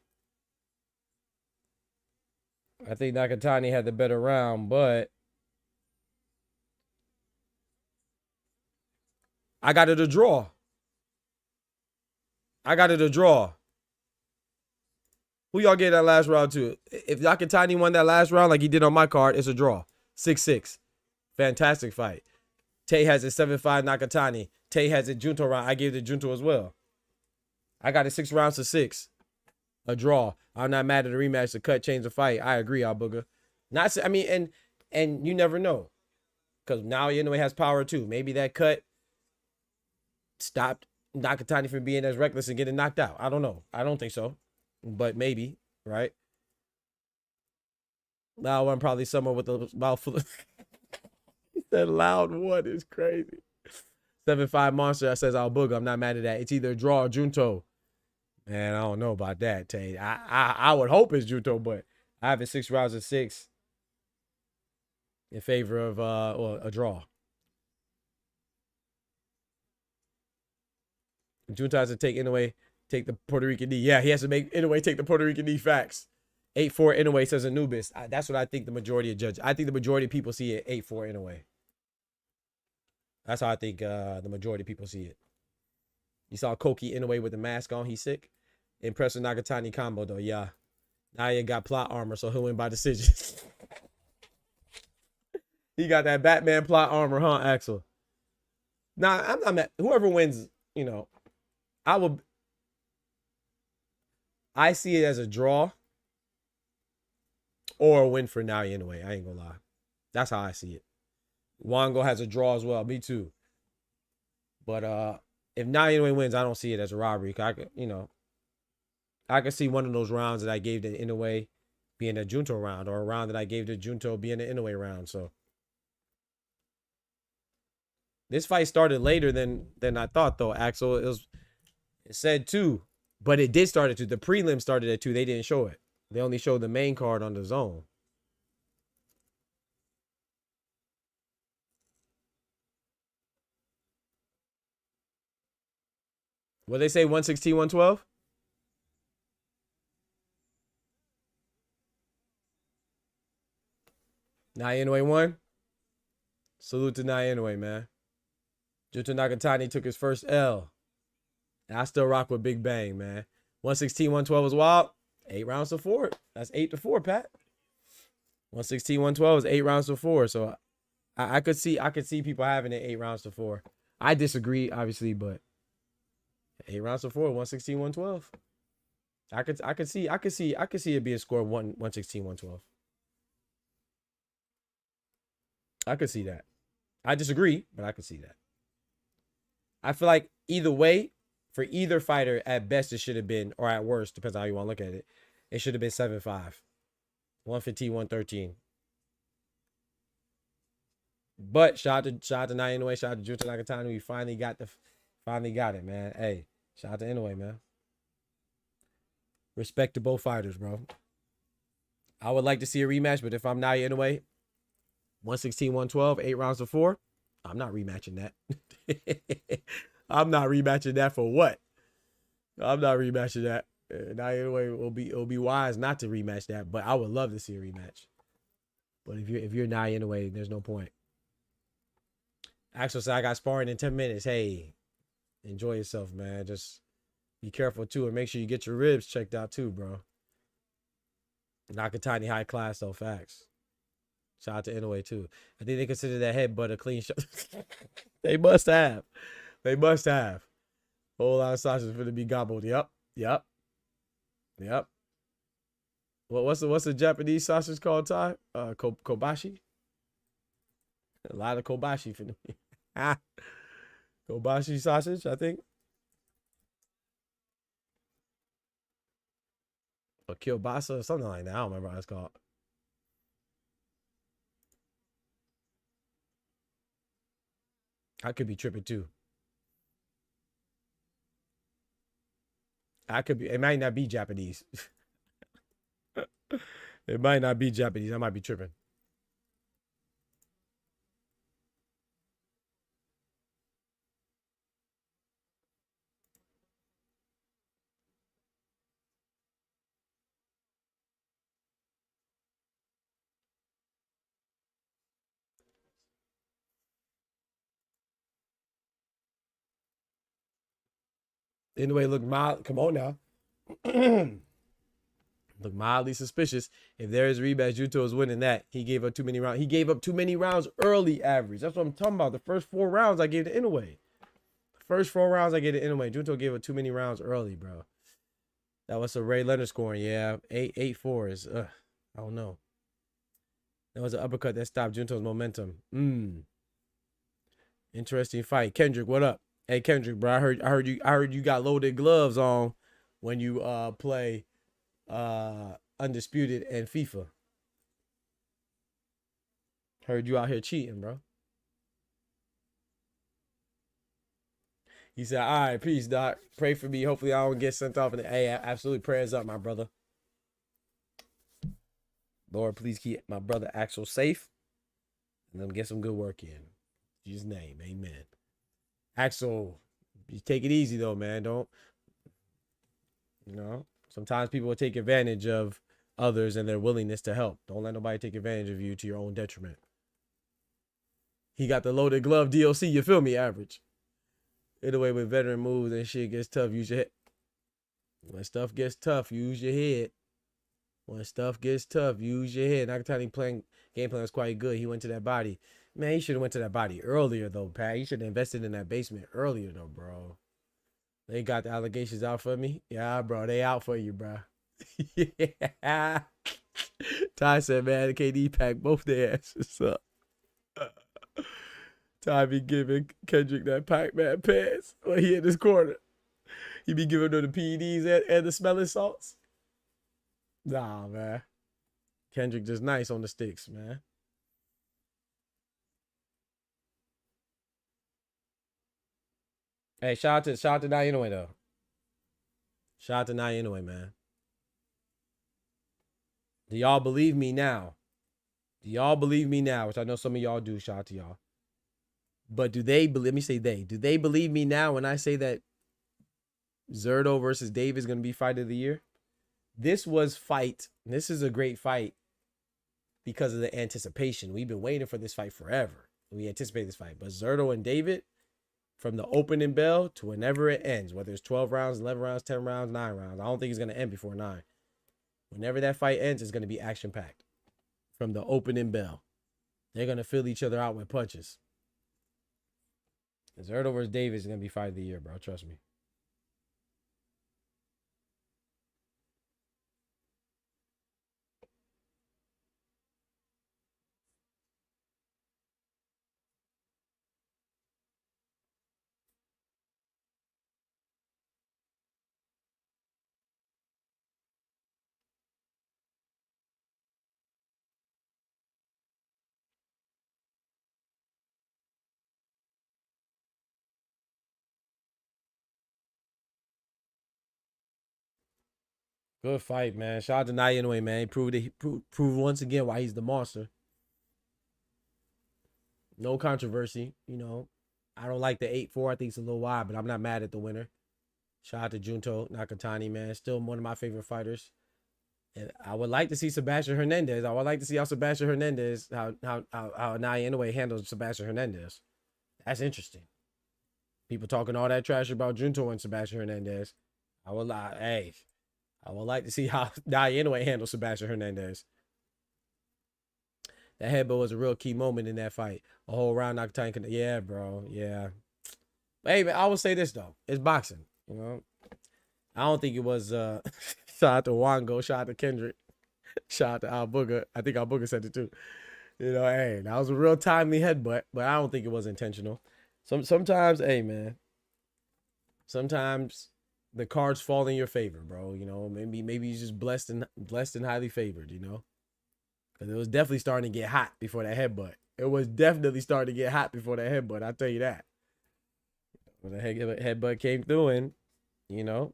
I think Nakatani had the better round, but I got it a draw. I got it a draw. Who y'all gave that last round to? If Nakatani won that last round like he did on my card, it's a draw. 6-6. Fantastic fight. Tay has it 7-5 Nakatani. Tay has it Junto round. I gave it Junto as well. I got it 6 rounds to 6. A draw. I'm not mad at the rematch to cut, change the fight. I agree, Al Booger. I mean, and you never know. Because now NAOYA has power too. Maybe that cut stopped Nakatani from being as reckless and getting knocked out. I don't know. I don't think so. But maybe, right? Loud one probably somewhere with a mouth full of that loud one is crazy. 7-5 monster that says Al Booger. I'm not mad at that. It's either draw or Junto. Man, I don't know about that, Tay. I would hope it's Junto, but I have it 6 rounds of 6 in favor of a draw. Junto has to take INOUE, take the Puerto Rican knee. Yeah, he has to make INOUE take the Puerto Rican knee. Facts. 8-4 INOUE says Anubis. That's what I think the majority of judges. I think the majority of people see it 8-4 INOUE. That's how I think the majority of people see it. You saw Koki INOUE with the mask on. He's sick. Impressive Nakatani combo, though. Yeah. NAOYA got plot armor, so he'll win by decision. He got that Batman plot armor, huh, Axel? Nah, I'm not mad. Whoever wins, you know, I I see it as a draw or a win for NAOYA Inoue. I ain't gonna lie. That's how I see it. Wango has a draw as well. Me too. But if NAOYA Inoue wins, I don't see it as a robbery. I could, I could see one of those rounds that I gave to Inoue being a Junto round, or a round that I gave to Junto being an Inoue round. So this fight started later than I thought, though. Axel, it said 2, but it did start at 2. The prelim started at 2. They didn't show it. They only showed the main card on the zone. What they say, 116, 112? NAOYA Inoue won. Salute to NAOYA Inoue, man. Junto Nakatani took his first L. And I still rock with Big Bang, man. 116, 112 was wild. 8 rounds to 4. That's 8-4, Pat. 116, 112 is 8 rounds to 4. So I could see people having it 8 rounds to 4. I disagree, obviously, but 8 rounds to 4, 116, 112. I could see it being scored 116, 112. I could see that. I disagree, but I could see that. I feel like either way, for either fighter, at best it should have been, or at worst, depends on how you want to look at it, it should have been 7-5. 115, 113. But shout out to NAOYA Inoue, shout out to Junto Nakatani. We finally got it, man. Hey, shout out to Inoue, man. Respect to both fighters, bro. I would like to see a rematch, but if I'm NAOYA Inoue, 116, 112, 8 rounds to 4, I'm not rematching that. I'm not rematching that for what? I'm not rematching that. NAOYA Inoue it'll be wise not to rematch that, but I would love to see a rematch. But if you're NAOYA Inoue, there's no point. Axel said, I got sparring in 10 minutes. Hey, enjoy yourself, man. Just be careful, too, and make sure you get your ribs checked out, too, bro. Nakatani high class, though, facts. Shout out to Inoue, too. I think they consider that headbutt a clean shot. They must have. They must have. Whole lot of sausages for to be gobbled. Yep. What's the Japanese sausage called, Ty? Kobashi? A lot of Kobashi for me. Kobashi sausage, I think. Or kielbasa or something like that. I don't remember how it's called. I could be tripping too. It might not be Japanese. It might not be Japanese. I might be tripping. Anyway, look mild. Come on now. Look mildly suspicious. If there is a rematch, Junto is winning that. He gave up too many rounds. He gave up too many rounds early average. That's what I'm talking about. The first 4 rounds I gave to Inoue. The first 4 rounds I gave to Inoue. Junto gave up too many rounds early, bro. That was a Ray Leonard scoring. Yeah, 8-4 is, I don't know. That was an uppercut that stopped Junto's momentum. Interesting fight. Kendrick, what up? Hey Kendrick, bro, I heard you got loaded gloves on when you play Undisputed and FIFA. Heard you out here cheating, bro. He said, all right, peace, Doc. Pray for me. Hopefully I don't get sent off. Hey, absolutely, prayers up, my brother. Lord, please keep my brother Axel safe and let him get some good work in. In Jesus' name, amen. Axel, you take it easy, though, man. Don't, sometimes people will take advantage of others and their willingness to help. Don't let nobody take advantage of you to your own detriment. He got the loaded glove DLC, you feel me, average. Either way, with veteran moves and shit gets tough, use your head. When stuff gets tough, use your head. When stuff gets tough, use your head. Nakatani game plan was quite good. He went to that body. Man, he should have went to that body earlier, though, Pat. He should have invested in that basement earlier, though, bro. They got the allegations out for me. Yeah, bro, they out for you, bro. Yeah. Ty said, man, KD packed both their asses up. Ty be giving Kendrick that Pac-Man pass when he in his corner. He be giving her the PEDs and the smelling salts. Nah, man. Kendrick just nice on the sticks, man. Hey, shout out to NAOYA INOUE, though. Shout out to NAOYA INOUE, man. Do y'all believe me now? Do y'all believe me now? Which I know some of y'all do. Shout out to y'all. But do they believe? Let me say they. Do they believe me now when I say that Zerto versus Dave is going to be fight of the year? This was fight. This is a great fight because of the anticipation. We've been waiting for this fight forever. We anticipate this fight. But Zerto and David, from the opening bell to whenever it ends, whether it's 12 rounds, 11 rounds, 10 rounds, 9 rounds. I don't think it's going to end before 9. Whenever that fight ends, it's going to be action-packed. From the opening bell. They're going to fill each other out with punches. Zerto versus David is going to be fight of the year, bro. Trust me. Good fight, man. Shout out to NAOYA INOUE, man. He proved once again why he's the monster. No controversy, you know. I don't like the 8-4. I think it's a little wide, but I'm not mad at the winner. Shout out to Junto Nakatani, man. Still one of my favorite fighters. And I would like to see Sebastian Hernandez. I would like to see how Sebastian Hernandez, how NAOYA INOUE handles Sebastian Hernandez. That's interesting. People talking all that trash about Junto and Sebastian Hernandez. I would like to see how NAOYA INOUE handles Sebastian Hernandez. That headbutt was a real key moment in that fight. A whole round Nakatani. Yeah, bro. Yeah. But hey, man, I will say this, though. It's boxing. You know? I don't think it was shout out to Wango, shout out to Kendrick, shout out to Al Booger. I think Al Booger said it too. You know, hey, that was a real timely headbutt, but I don't think it was intentional. Sometimes, hey man, sometimes the cards fall in your favor, bro. You know, maybe you're just blessed and highly favored, you know. Because it was definitely starting to get hot before that headbutt. It was definitely starting to get hot before that headbutt, I'll tell you that. When the headbutt came through, and you know,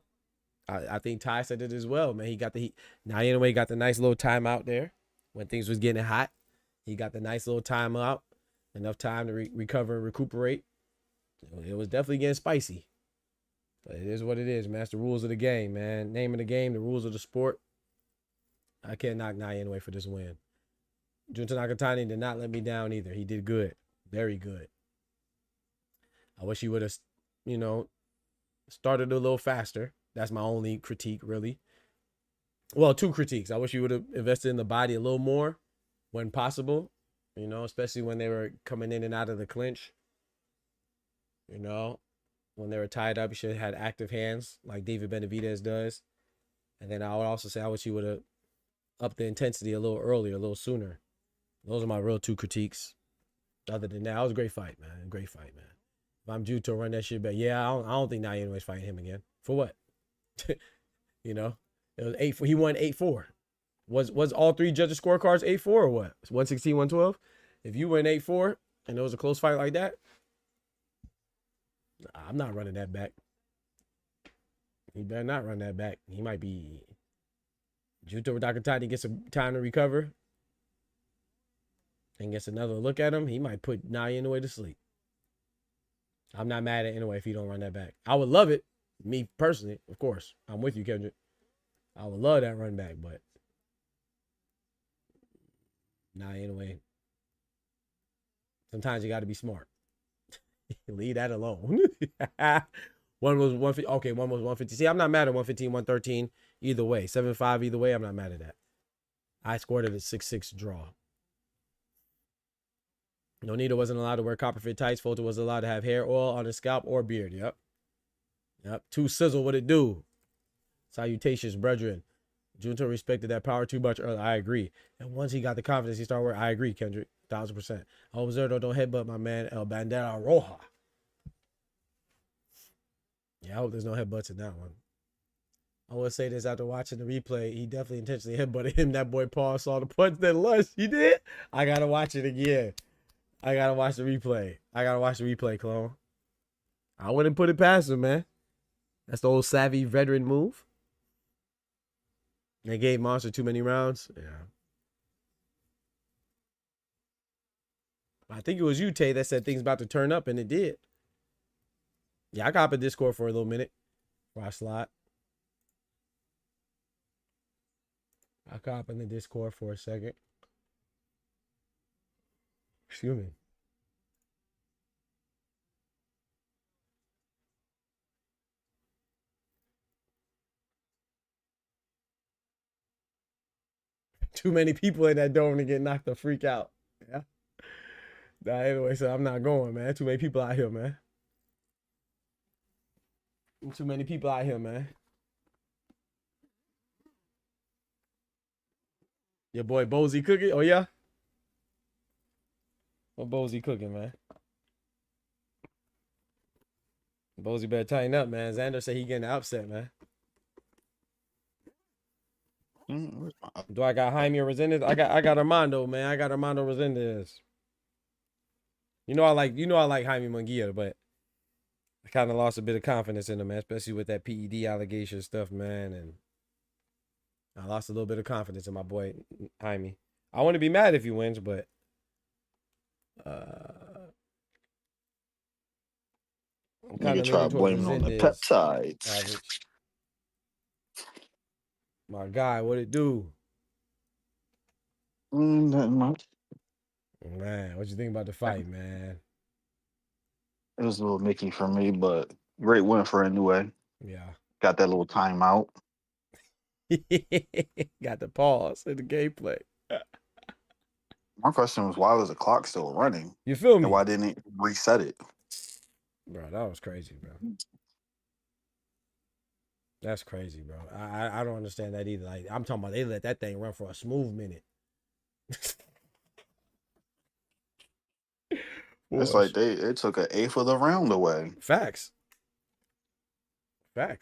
I think Ty said it as well, man. He got the NAOYA INOUE got the nice little timeout there when things was getting hot. He got the nice little timeout, enough time to recover and recuperate. It was definitely getting spicy, but it is what it is, man. That's the rules of the game, man. Name of the game, the rules of the sport. I can't knock NAOYA INOUE for this win. Junto Nakatani did not let me down either. He did good, very good. I wish he would have, you know, started a little faster. That's my only critique, really. Well, 2 critiques. I wish he would have invested in the body a little more when possible, you know, especially when they were coming in and out of the clinch. You know, when they were tied up, he should have had active hands like David Benavidez does. And then I would also say I wish he would have upped the intensity a little earlier, a little sooner. Those are my real 2 critiques. Other than that, it was a great fight, man. Great fight, man. If I'm due to run that shit back, yeah, I don't think NAOYA INOUE's fighting him again. For what? You know, it was 8-4. He won 8-4. Was all 3 judges' scorecards 8-4 or what? 116, 112. If you win 8-4 and it was a close fight like that, I'm not running that back. He better not run that back. He might be. Junto Nakatani gets some time to recover and gets another look at him. He might put NAOYA INOUE to sleep. I'm not mad at INOUE if he don't run that back. I would love it. Me personally, of course. I'm with you, Kendrick. I would love that run back, but NAOYA INOUE. Sometimes you got to be smart. Leave that alone. One was 150. Okay, one was 150. See, I'm not mad at 115, 113. Either way. 7-5 either way. I'm not mad at that. I scored it a 6-6 draw. Nonito wasn't allowed to wear copper fit tights. Fulton was allowed to have hair oil on his scalp or beard. Yep. Yep. Two sizzle, what it do? Salutations, brethren. Junto respected that power too much earlier. I agree. And once he got the confidence, he started working. I agree, Kendrick. 1000%. I hope Zerdo don't headbutt my man El Bandera Roja. Yeah, I hope there's no headbutts in that one. I will say this after watching the replay. He definitely intentionally headbutted him. That boy Paul saw the punch that lunch. He did? I got to watch it again. I got to watch the replay. Clone. I wouldn't put it past him, man. That's the old savvy veteran move. They gave Monster too many rounds. Yeah. I think it was you, Tay, that said things about to turn up, and it did. Yeah, I got up in Discord for a little minute before I slide. I got up in the Discord for a second. Excuse me. Too many people in that dome to get knocked the freak out. Yeah. Nah, anyway, so I'm not going, man. Too many people out here, man. Too many people out here, man. Your boy Bozy cooking? Oh, yeah? What Bozy cooking, man? Bozy better tighten up, man. Xander said he getting upset, man. Do I got Jaime or Resendez? I got Armando, man. I got Armando Resendez. You know I like Jaime Munguia, but I kind of lost a bit of confidence in him, man, especially with that PED allegation stuff, man. And I lost a little bit of confidence in my boy Jaime. I want to be mad if he wins, but I'm kind of try leaning towards blaming on the Resendez. peptides. Average. My guy, what it do? Nothing much. Man, what you think about the fight, man? It was a little Mickey for me, but great win for Inoue. Yeah. Got that little timeout. Got the pause in the gameplay. My question was, why was the clock still running? You feel me? And why didn't it reset it? Bro, that was crazy, bro. That's crazy, bro. I don't understand that either. Like, I'm talking about they let that thing run for a smooth minute. It's like it took an eighth of the round away. Facts. It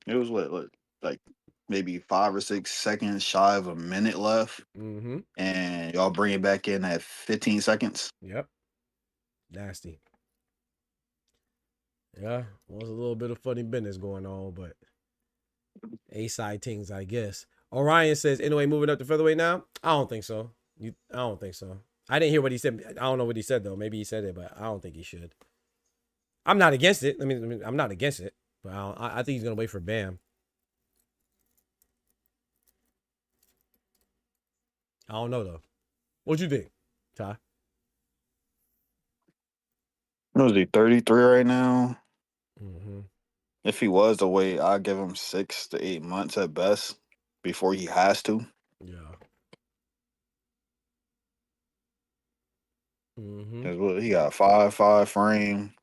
was like maybe 5 or 6 seconds shy of a minute left. Mm-hmm. And y'all bring it back in at 15 seconds. Yep. Nasty. Yeah, was a little bit of funny business going on, but A-side things, I guess. Orion says, anyway, moving up to featherweight now? I don't think so. I don't think so. I didn't hear what he said. I don't know what he said, though. Maybe he said it, but I don't think he should. I'm not against it. I mean I'm not against it, but I think he's going to wait for Bam. I don't know, though. What you think, Ty? What is he, 33 right now? Mm-hmm. If he was to wait, I'd give him 6 to 8 months at best before he has to. Yeah. Mm-hmm. Cause what, he got 5'5" frame.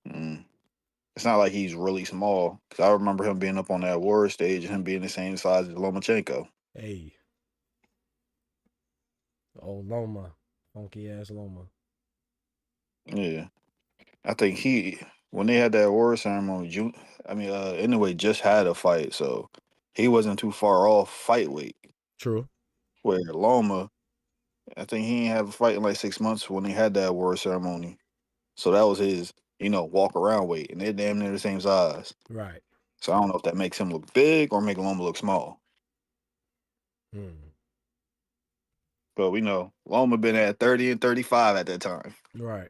It's not like he's really small. Cause I remember him being up on that war stage and him being the same size as Lomachenko. Hey. Oh, Loma. Funky ass Loma. Yeah. I think when they had that award ceremony, Inoue just had a fight, so he wasn't too far off fight weight. True. Where Loma, I think he didn't have a fight in like 6 months when they had that award ceremony. So that was his, walk around weight, and they're damn near the same size. Right. So I don't know if that makes him look big or make Loma look small. But we know Loma been at 30 and 35 at that time. Right.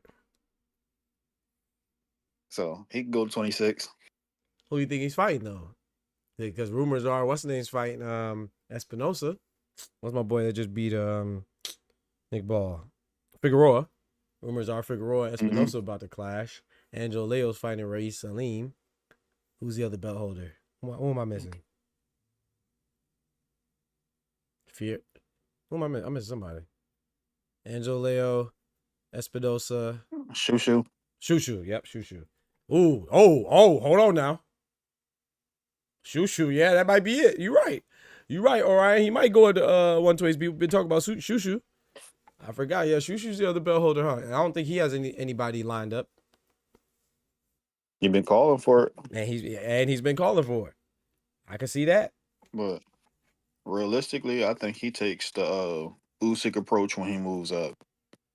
So he can go to 26. Who do you think he's fighting, though? Because rumors are, what's the name's fighting? Espinosa. What's my boy that just beat Nick Ball? Figueroa. Rumors are Figueroa and Espinosa about to clash. Angelo Leo's fighting Raiz Salim. Who's the other belt holder? Who am I missing? Fear. Who am I missing? I'm missing somebody. Angelo Leo, Espinosa. Shoo. Shushu. Yep, Shushu. Ooh, hold on now. Shushu, yeah, that might be it. You're right. You're right, Orion. He might go into 120s. People been talking about Shushu. I forgot. Yeah, Shushu's the other belt holder, huh? I don't think he has anybody lined up. You've been calling for it, And he's been calling for it. I can see that. but realistically, I think he takes the Usyk approach when he moves up.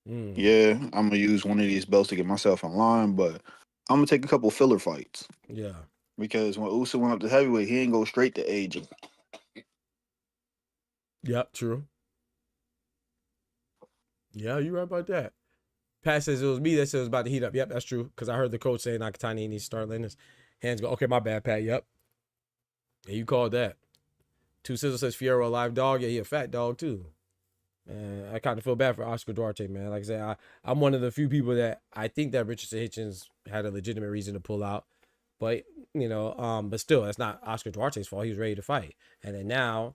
Yeah, I'm gonna use one of these belts to get myself in line, but I'm gonna take a couple filler fights. Yeah. Because when Usyk went up to heavyweight, he didn't go straight to aging. Yep, true. Yeah, you're right about that. Pat says it was me that said it was about to heat up. Yep, that's true. Because I heard the coach saying Nakatani needs to start letting his hands go. Okay, my bad, Pat. Yep. Yeah, you called that. Two Sizzle says Fierro a live dog. Yeah, he a fat dog too. I kind of feel bad for Oscar Duarte, man. Like I said, I'm one of the few people that I think that Richardson Hitchens had a legitimate reason to pull out. But, but still, that's not Oscar Duarte's fault. He was ready to fight. And then now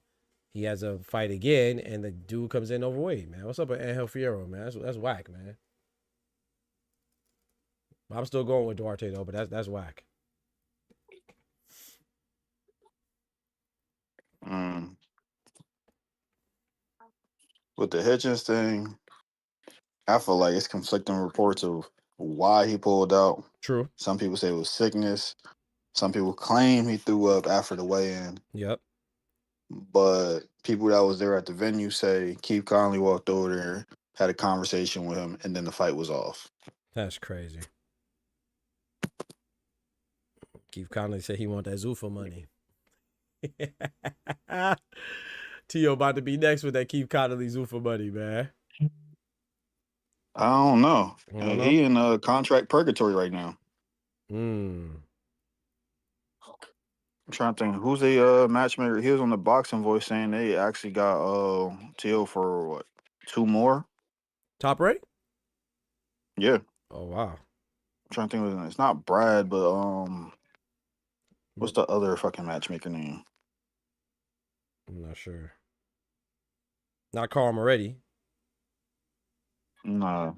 he has a fight again, and the dude comes in overweight, man. What's up with Angel Fierro, man? That's whack, man. I'm still going with Duarte, though, but that's whack. With the Hitchens thing, I feel like it's conflicting reports of why he pulled out. True. Some people say it was sickness. Some people claim he threw up after the weigh-in. Yep. But people that was there at the venue say Keith Conley walked over there, had a conversation with him, and then the fight was off. That's crazy. Keith Conley said he want that Zuffa money. T.O. about to be next with that Keith Conley Zuffa money, man. I don't know. I don't know. He in contract purgatory right now. I'm trying to think who's the matchmaker. He was on the Boxing Voice saying they actually got T.O. for what, 2 more? Top rate? Yeah. Oh wow. I'm trying to think. It's not Brad, but what's the other fucking matchmaker name? I'm not sure. Not Carl Moretti. Nah.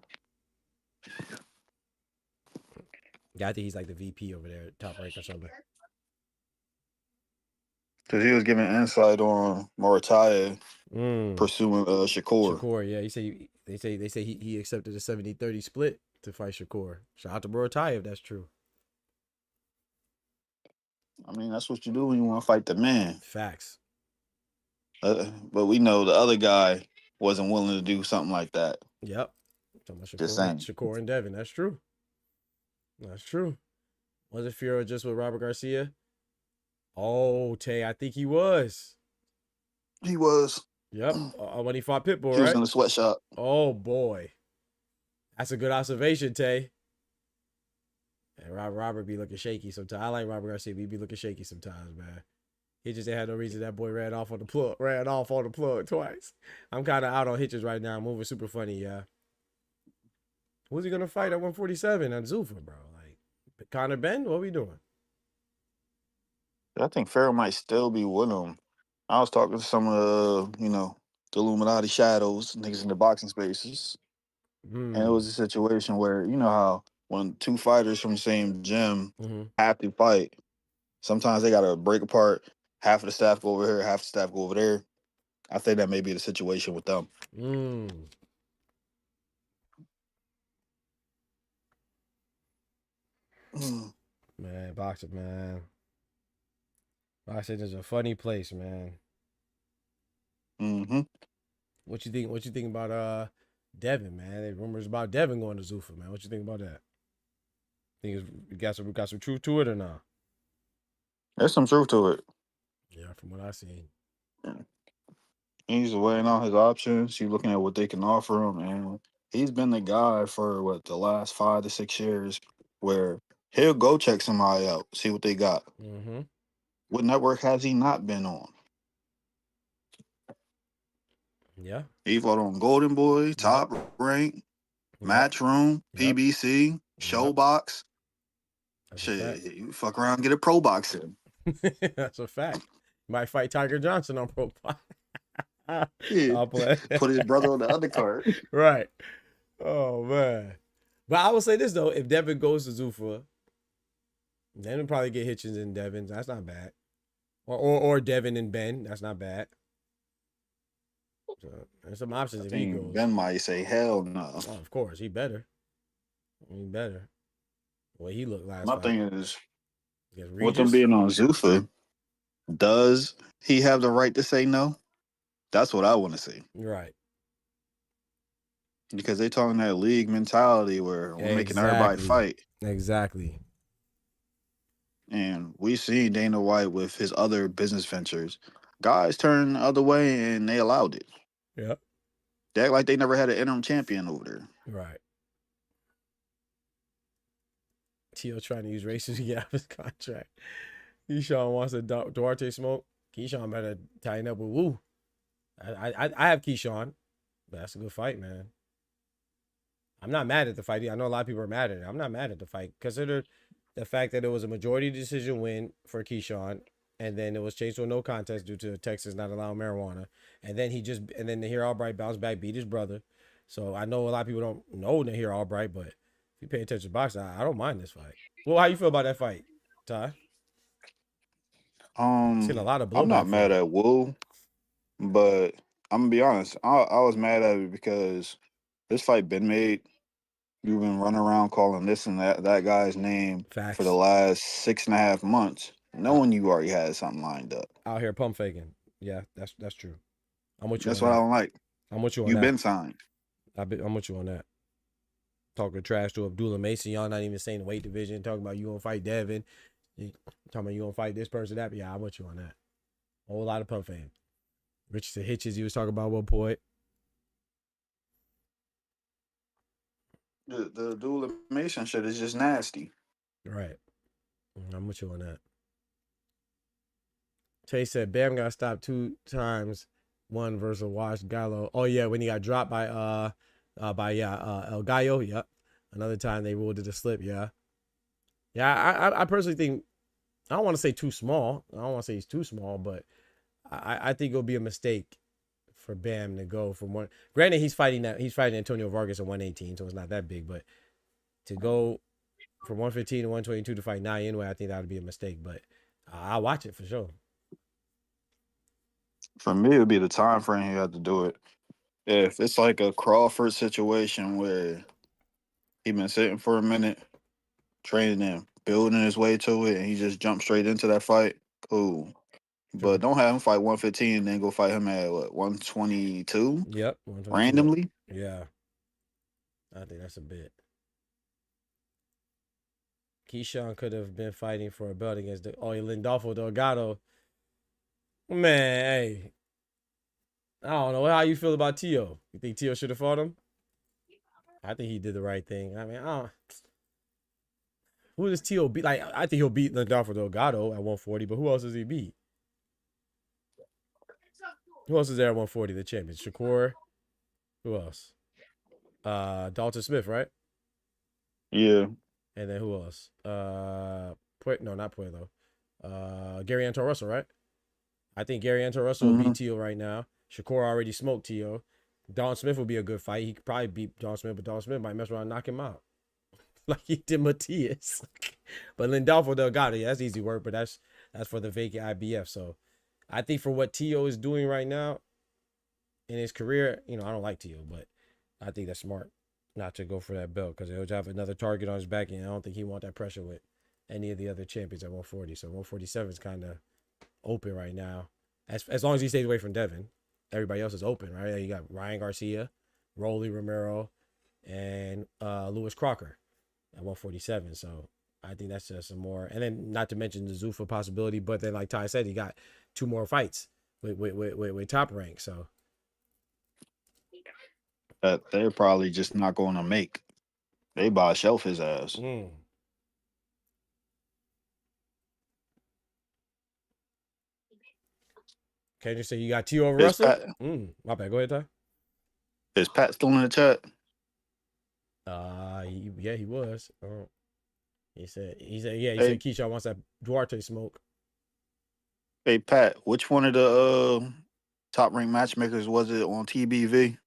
Yeah, I think he's like the VP over there, Top Rank or something. Because he was giving insight on Morataya pursuing Shakur. Shakur, yeah. They say he accepted a 70-30 split to fight Shakur. Shout out to Morataya if that's true. I mean, that's what you do when you want to fight the man. Facts. But we know the other guy wasn't willing to do something like that. Yep. Shakur, Just saying. Shakur and Devin. That's true. That's true. Was it Fierro just with Robert Garcia? Oh, Tay, I think he was. He was. Yep. When he fought Pitbull, right? He was in the sweatshop. Oh, boy. That's a good observation, Tay. And Robert be looking shaky sometimes. I like Robert Garcia, but he be looking shaky sometimes, man. He just ain't had no reason that boy ran off on the plug twice. I'm kind of out on Hitches right now. Moving super funny, yeah. Who's he gonna fight at 147 on Zuffa, bro? Like Conor Ben? What we doing? I think Farrell might still be with him. I was talking to some of the Illuminati shadows, niggas in the boxing spaces. And it was a situation where, you know how when 2 fighters from the same gym have to fight, sometimes they gotta break apart. Half of the staff go over here, half the staff go over there. I think that may be the situation with them. Man, boxing, man. Boxing is a funny place, man. What you think about Devin, man? There's rumors about Devin going to Zuffa, man. What you think about that? Think you got some truth to it or not? There's some truth to it. Yeah, from what I seen. He's weighing out his options. He's looking at what they can offer him, and he's been the guy for the last 5 to 6 years where he'll go check somebody out, see what they got. What network has he not been on? Yeah. He fought on Golden Boy, Top Rank, Matchroom, PBC, Showbox. Shit, you fuck around and get a pro box in. That's a fact. Might fight Tiger Johnson on pro box. Yeah. Put his brother on the undercard. Right. Oh, man. But I will say this though: if Devin goes to Zuffa, then we'll probably get Hitchens and Devin. That's not bad. Or Devin and Ben. That's not bad. So there's some options I if he think goes. Ben might say hell no. Oh, of course, he better. He better. The way he looked last My fight. thing is, Against with them Regis. being on Zuffa, does he have the right to say no? That's what I want to see. Right. Because they talking that league mentality where we're making everybody fight. Exactly. And we see Dana White with his other business ventures. Guys turn the other way and they allowed it. Yep. They act like they never had an interim champion over there. Right. Tio trying to use racism to get out of his contract. Keyshawn wants a Duarte smoke. Keyshawn better tighten up with Woo. I have Keyshawn, but that's a good fight, man. I'm not mad at the fight. I know a lot of people are mad at it. I'm not mad at the fight. Consider the fact that it was a majority decision win for Keyshawn, and then it was changed to a no contest due to Texas not allowing marijuana. And then Nahir Albright bounced back, beat his brother. So I know a lot of people don't know Nahir Albright, but if you pay attention to boxing, I don't mind this fight. Well, how you feel about that fight, Ty? Seen a lot of blowback. I'm not mad at Woo, but I'm gonna be honest. I was mad at it because this fight been made. You've been running around calling this and that guy's name for the last 6.5 months, knowing you already had something lined up. Out here pump faking. Yeah, that's true. I'm with you. That's what I don't like. I'm with you on You've that. been signed. I'm with you on that. Talking trash to Abdullah Mason. Y'all not even saying the weight division. Talking about you gonna fight Devin. Talking about you gonna fight this person, that. But yeah, I'm with you on that. A whole lot of pump fame. Richardson Hitches, he was talking about one point. The dual elimination shit is just nasty. Right. I'm with you on that. Chase said Bam got stopped 2 times. One versus Wash Gallo. Oh yeah, when he got dropped by El Gallo. Yep. Another time they ruled it a slip. Yeah. Yeah. I personally think I don't want to say too small. I don't want to say he's too small, but I think it'll be a mistake for Bam to go from one. Granted, he's fighting Antonio Vargas at 118, so it's not that big. But to go from 115 to 122 to fight NAOYA INOUE, I think that would be a mistake. But I'll watch it for sure. For me, it would be the time frame he had to do it. If it's like a Crawford situation where he been sitting for a minute, training and building his way to it, and he just jumped straight into that fight, cool. But don't have him fight 115 and then go fight him at what 122? Yep, 122. Randomly. Yeah, I think that's a bit. Keyshawn could have been fighting for a belt against Lindolfo Delgado. Man, hey, I don't know how you feel about Tio. You think Tio should have fought him? I think he did the right thing. I mean, who does Tio beat? Like, I think he'll beat Lindolfo Delgado at 140, but who else does he beat? Who else is there at 140? The champion, Shakur. Who else? Dalton Smith, right? Yeah. And then who else? No, not Pueblo. Gary Anton Russell, right? I think Gary Anton Russell will beat Tio right now. Shakur already smoked Tio. Don Smith will be a good fight. He could probably beat Don Smith, but Don Smith might mess around and knock him out. Like he did Matias. But Lindolfo Delgado, yeah, that's easy work, but that's for the vacant IBF. So I think for what Tio is doing right now in his career, I don't like Tio, but I think that's smart not to go for that belt because he'll have another target on his back, and I don't think he want that pressure with any of the other champions at 140. So 147 is kind of open right now. As long as he stays away from Devin, everybody else is open, right? You got Ryan Garcia, Rolly Romero, and Lewis Crocker at 147. So I think that's just some more. And then not to mention the Zuffa possibility, but then like Ty said, he got 2 more fights with top rank. So that they're probably just not going to make. They buy shelf his ass. Can you say you got Tio over Russell? My bad. Go ahead, Ty. Is Pat still in the chat? Yeah, he was. He said, said Keyshawn wants that Duarte smoke. Hey, Pat, which one of the top ranked matchmakers was it on TBV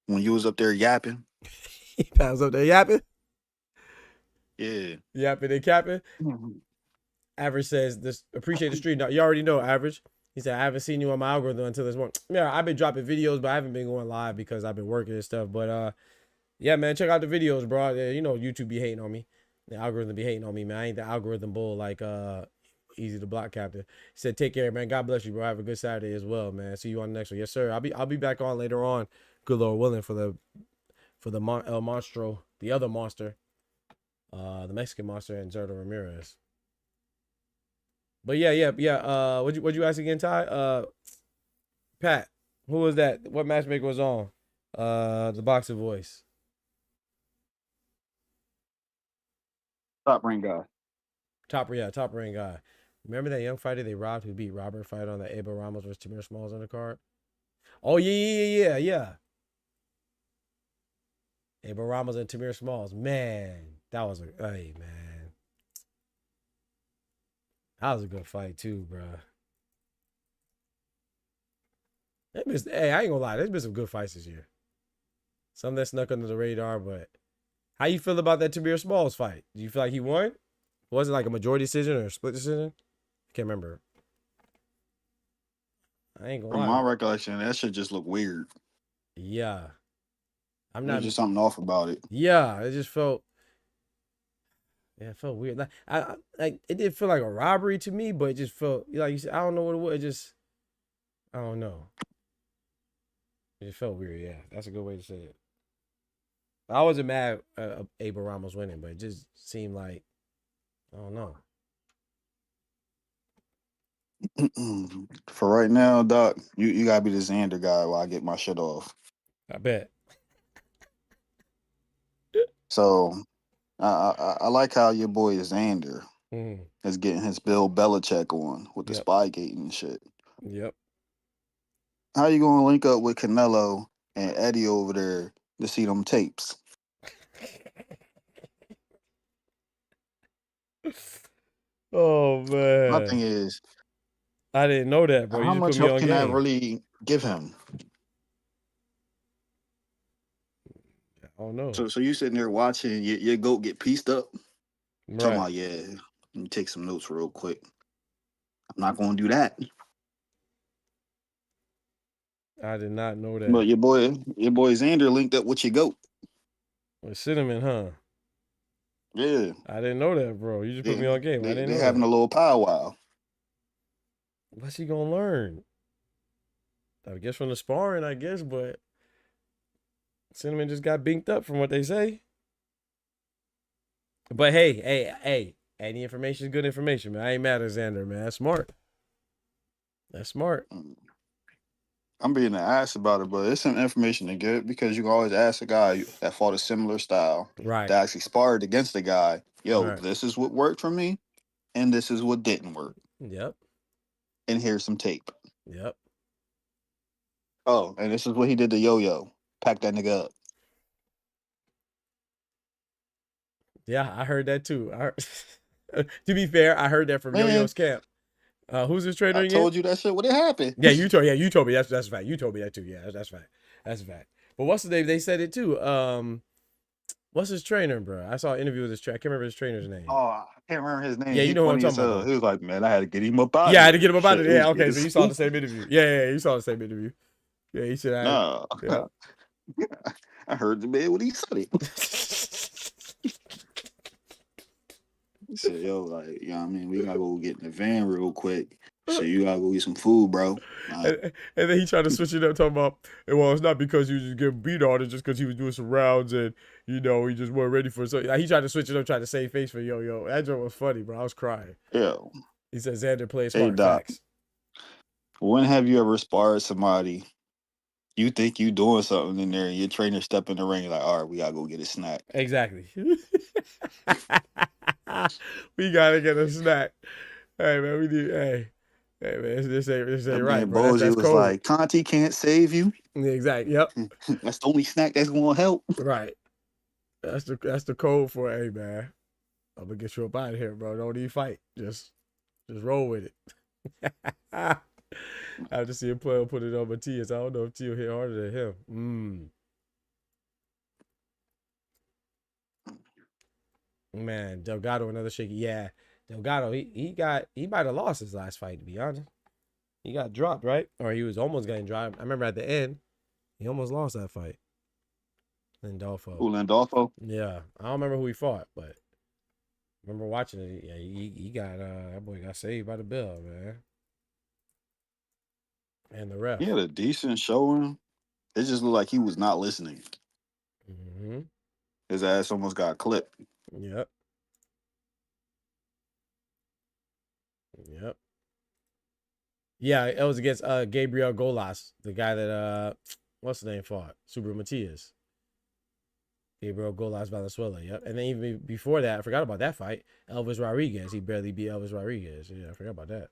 when you was up there yapping? Pat was up there yapping? Yeah. Yapping and capping. Mhm. Average says this. Appreciate the street. Now you already know Average. He said I haven't seen you on my algorithm until this morning. Yeah, I've been dropping videos, but I haven't been going live because I've been working and stuff. But yeah, man, check out the videos, bro. Yeah, you know YouTube be hating on me. The algorithm be hating on me, man. I ain't the algorithm bull like Easy to Block Captain. He said, take care, man. God bless you, bro. Have a good Saturday as well, man. See you on the next one. Yes, sir. I'll be back on later on. Good Lord willing for the El Monstro, the other monster, the Mexican monster, and Zerto Ramirez. But yeah. What'd you ask again, Ty? Pat, who was that? What matchmaker was on? The boxer voice. Top ring guy. Top ring guy. Remember that young fighter they robbed who beat Robert fight on the Abel Ramos versus Tamir Smalls on the card? Oh yeah. Abel Ramos and Tamir Smalls. Man, that was hey man. That was a good fight too, bro. Hey, I ain't gonna lie, there's been some good fights this year. Some that snuck under the radar, but how you feel about that Tamir Smalls fight? Do you feel like he won? Was it like a majority decision or a split decision? I can't remember. I ain't gonna From lie. my recollection, that shit just looked weird. Yeah. There's just something off about it. Yeah, it just felt. Yeah, it felt weird. Like it did feel like a robbery to me, but it just felt like you said. I don't know what it was. It just, I don't know. It just felt weird. Yeah, that's a good way to say it. I wasn't mad at Abel Ramos winning, but it just seemed like, I don't know. For right now, Doc, you gotta be the Xander guy while I get my shit off. I bet. So I like how your boy Xander Mm. is getting his Bill Belichick on with the Yep. Spygate and shit. Yep. How you gonna link up with Canelo and Eddie over there to see them tapes? Oh My thing man, is, I didn't know that, bro. You how just put much me help on can I game. really give him? I don't know. So you sitting there watching your goat get pieced up, talking Right. about, yeah, let me take some notes real quick. I'm not gonna do that. I did not know that. But your boy Xander linked up with your goat. With Cinnamon, huh? Yeah. I didn't know that, bro. You just put me on game. I didn't They know having that. a little powwow. What's he gonna learn? I guess from the sparring, I guess, but Cinnamon just got binked up from what they say. But hey, any information is good information, man. I ain't mad at Xander, man. That's smart. That's smart. I'm being an ass about it, but it's some information to get because you can always ask a guy that fought a similar style Right. that actually sparred against the guy. Yo, Right. this is what worked for me, and this is what didn't work. Yep. And here's some tape. Yep. Oh, and this is what he did to Yo-Yo. Pack that nigga up. Yeah, I heard that too. To be fair, I heard that from Man, Yo-Yo's camp. Who's his trainer I again? told you that shit would have happened. Yeah, you told me that's a fact. You told me that too. Yeah, that's fact. That's a fact. But what's the name? They said it too. What's his trainer, bro? I saw an interview with his trainer. I can't remember his trainer's name. Oh, I can't remember his name. Yeah, you He know what I'm funny as talking hell. about. He was like, man, I had to get him up out Yeah, I of had to get him up out of Shit, there. it Yeah, was okay, good so as you saw the stupid. same interview. Yeah, you saw the same interview. Yeah, he said, Nah. yeah. I heard the man when he said it. He said, yo, like, you know what I mean? We gotta go get in the van real quick. So you gotta go get some food, bro. And then he tried to switch it up, talking about, well, it's not because you just get beat on, it's just because he was doing some rounds and, he just wasn't ready for it. So he tried to switch it up, tried to save face for Yo-Yo. That joke was funny, bro. I was crying. Yeah. He said Xander plays Hey, smart. Doc. Facts. When have you ever sparred somebody? You think you doing something in there and your trainer step in the ring like, all right, we gotta go get a snack. Exactly. We gotta get a snack. Hey man, hey man, this ain't right, Man, bro. Boji That's was cold. like, Conti can't save you. Exactly. Yep. That's the only snack that's gonna help. Right. That's the code for, hey man, I'm gonna get you up out of here, bro. Don't even fight. Just roll with it. I have to see him put it on Matias. I don't know if Tio hit harder than him. Man, Delgado, another shaky. Yeah, Delgado, he might have lost his last fight, to be honest. He got dropped, right? Or he was almost getting dropped. I remember at the end, he almost lost that fight. Landolfo. Landolfo? Yeah. I don't remember who he fought, but I remember watching it. Yeah, he got that boy got saved by the bell, man. And the ref. He had a decent showing. It just looked like he was not listening. Mm-hmm. His ass almost got clipped. Yep. Yep. Yeah, it was against Gabriel Golas, the guy that what's the name fought? Super Matias. Gabriel Golas Valenzuela, yep. And then even before that, I forgot about that fight. Elvis Rodriguez. He barely beat Elvis Rodriguez. Yeah, I forgot about that.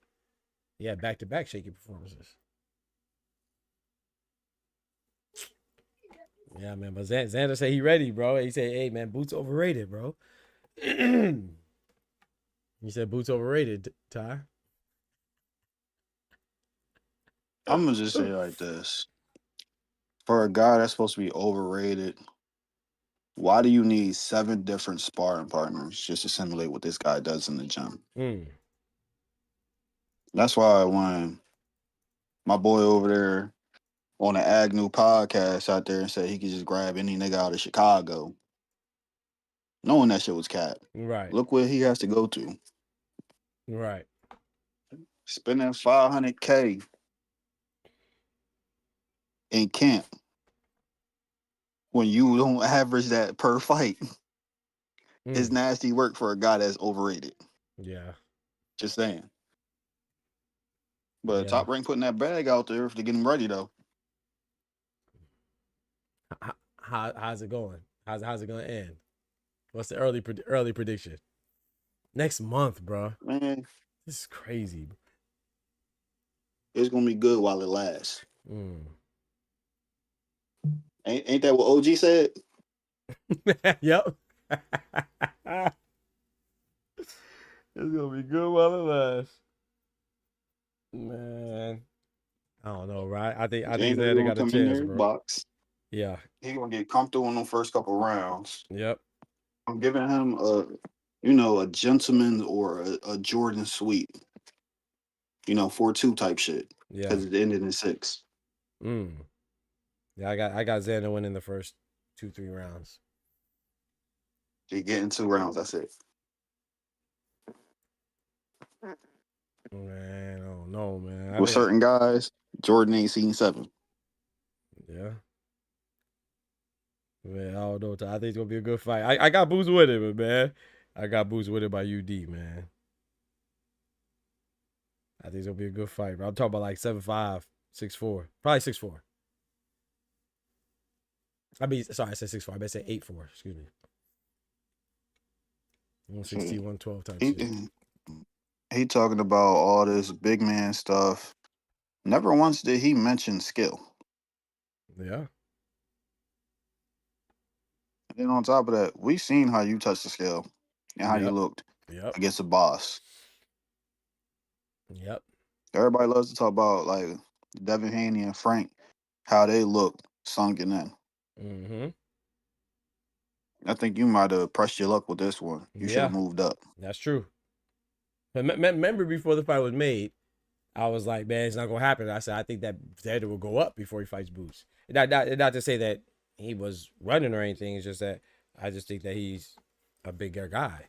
He had back-to-back shaky performances. Yeah, man. But Xander said he ready, bro. He said, hey, man, Boots overrated, bro. He said Boots overrated, Ty. I'm going to just say it like this. For a guy that's supposed to be overrated, why do you need 7 different sparring partners just to simulate what this guy does in the gym? That's why when my boy over there on the Agnew podcast out there and said he could just grab any nigga out of Chicago, knowing that shit was cap. Right. Look where he has to go to. Right. Spending $500K in camp when you don't average that per fight is nasty work for a guy that's overrated. Yeah. Just saying. But Yeah. Top Rank putting that bag out there to get him ready, though. How's it going? How's it going to end? What's the early prediction? Next month, bro. Man, this is crazy. It's going to be good while it lasts. Ain't that what OG said? Yep. It's gonna be good while it lasts. Man. I don't know, right? I think they got a chance, bro. Box. Yeah. He's gonna get comfortable in the first couple rounds. Yep. I'm giving him a gentleman or a Jordan sweep. 4-2 type shit. Yeah. Because it ended in 6. Yeah, I got Xander winning the first 2-3 rounds. He get in 2 rounds, that's it. Man, I don't know, man. With certain guys, Jordan ain't seen 7. Yeah. Man, I don't know. I think it's gonna be a good fight. I got Boots with it, but man, I got Boots with it by UD, man. I think it's gonna be a good fight, bro. I'm talking about like 7'5", 6'4", probably 6'4". I said 6'4". I better say 8'4". Excuse me. 160, 112 type shit. He talking about all this big man stuff. Never once did he mention skill. Yeah. And then on top of that, we've seen how you touched the scale and how you looked against a boss. Yep. Everybody loves to talk about like Devin Haney and Frank, how they looked sunken in. Mm-hmm. I think you might have pressed your luck with this one. You should have moved up. That's true. But remember, before the fight was made, I was like, man, it's not gonna happen. I said I think that Xander will go up before he fights Boots. Not to say that he was running or anything. It's just that I just think that he's a bigger guy.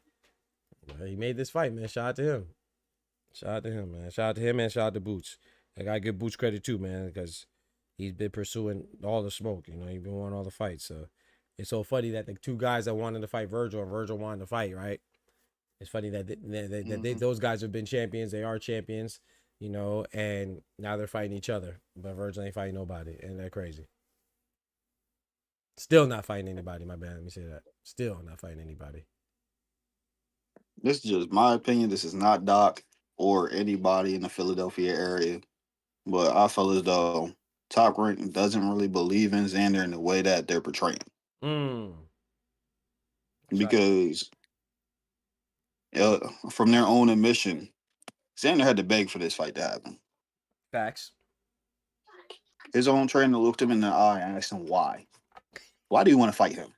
Well, he made this fight, man. Shout out to him. Shout out to him, man. Shout out to him and shout out to Boots. I gotta give Boots credit too, man, because he's been pursuing all the smoke. He's been winning all the fights. So it's so funny that the 2 guys that wanted to fight Virgil and Virgil wanted to fight, right? It's funny that those guys have been champions. They are champions, and now they're fighting each other. But Virgil ain't fighting nobody, and they're crazy. Still not fighting anybody. My bad. Let me say that. Still not fighting anybody. This is just my opinion. This is not Doc or anybody in the Philadelphia area. But I feel as though Top Rank doesn't really believe in Xander in the way that they're portraying. Because from their own admission, Xander had to beg for this fight to happen. Facts. His own trainer looked him in the eye and asked him why. Why do you want to fight him?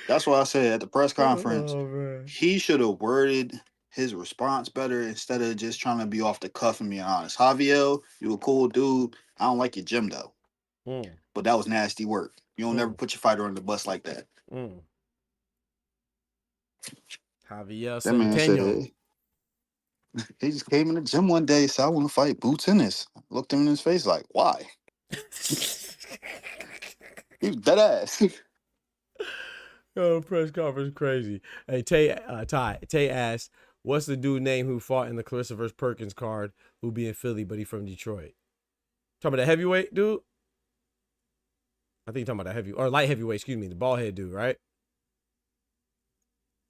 That's why I said at the press conference, Oh man. he should have worded his response better instead of just trying to be off the cuff and be honest. Javier, you a cool dude. I don't like your gym though, Mm, but that was nasty work. You don't never mm, put your fighter on the bus like that. mm. Javier That man Centeno. said he just came in the gym one day, said I want to fight Boots Ennis. Looked him in his face like, why? He was dead ass. Oh, press conference crazy. Hey, Tay asked, "What's the dude name who fought in the Clarissa vs. Perkins card who be in Philly, but he from Detroit?" Talking about the heavyweight dude. I think you're talking about the heavy or light heavyweight. Excuse me, the bald head dude, right?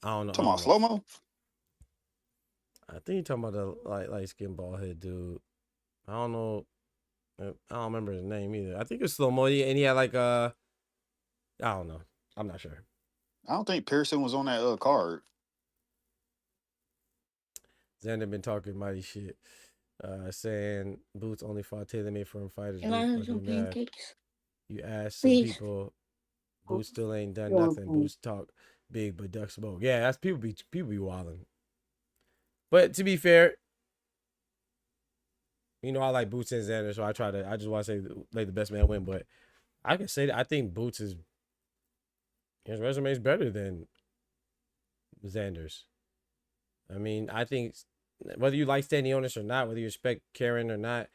I don't know. Talking about slow mo. I think you're talking about the light skin bald head dude. I don't know. I don't remember his name either. I think it's slow mo, and he had like I don't know. I'm not sure. I don't think Pearson was on that card. Xander been talking mighty shit, saying Boots only fought tailor-made for him fighters. Can I have some pancakes? You ask some Please. people, Boots still ain't done nothing. Boots talk big, but duck smoke. Yeah, that's people be wilding. But to be fair, you know I like Boots and Xander, so I just want to say let the best man win. But I can say that I think Boots his resume is better than Xander's. I mean, I think whether you like Stanionis or not, whether you respect Karen or not,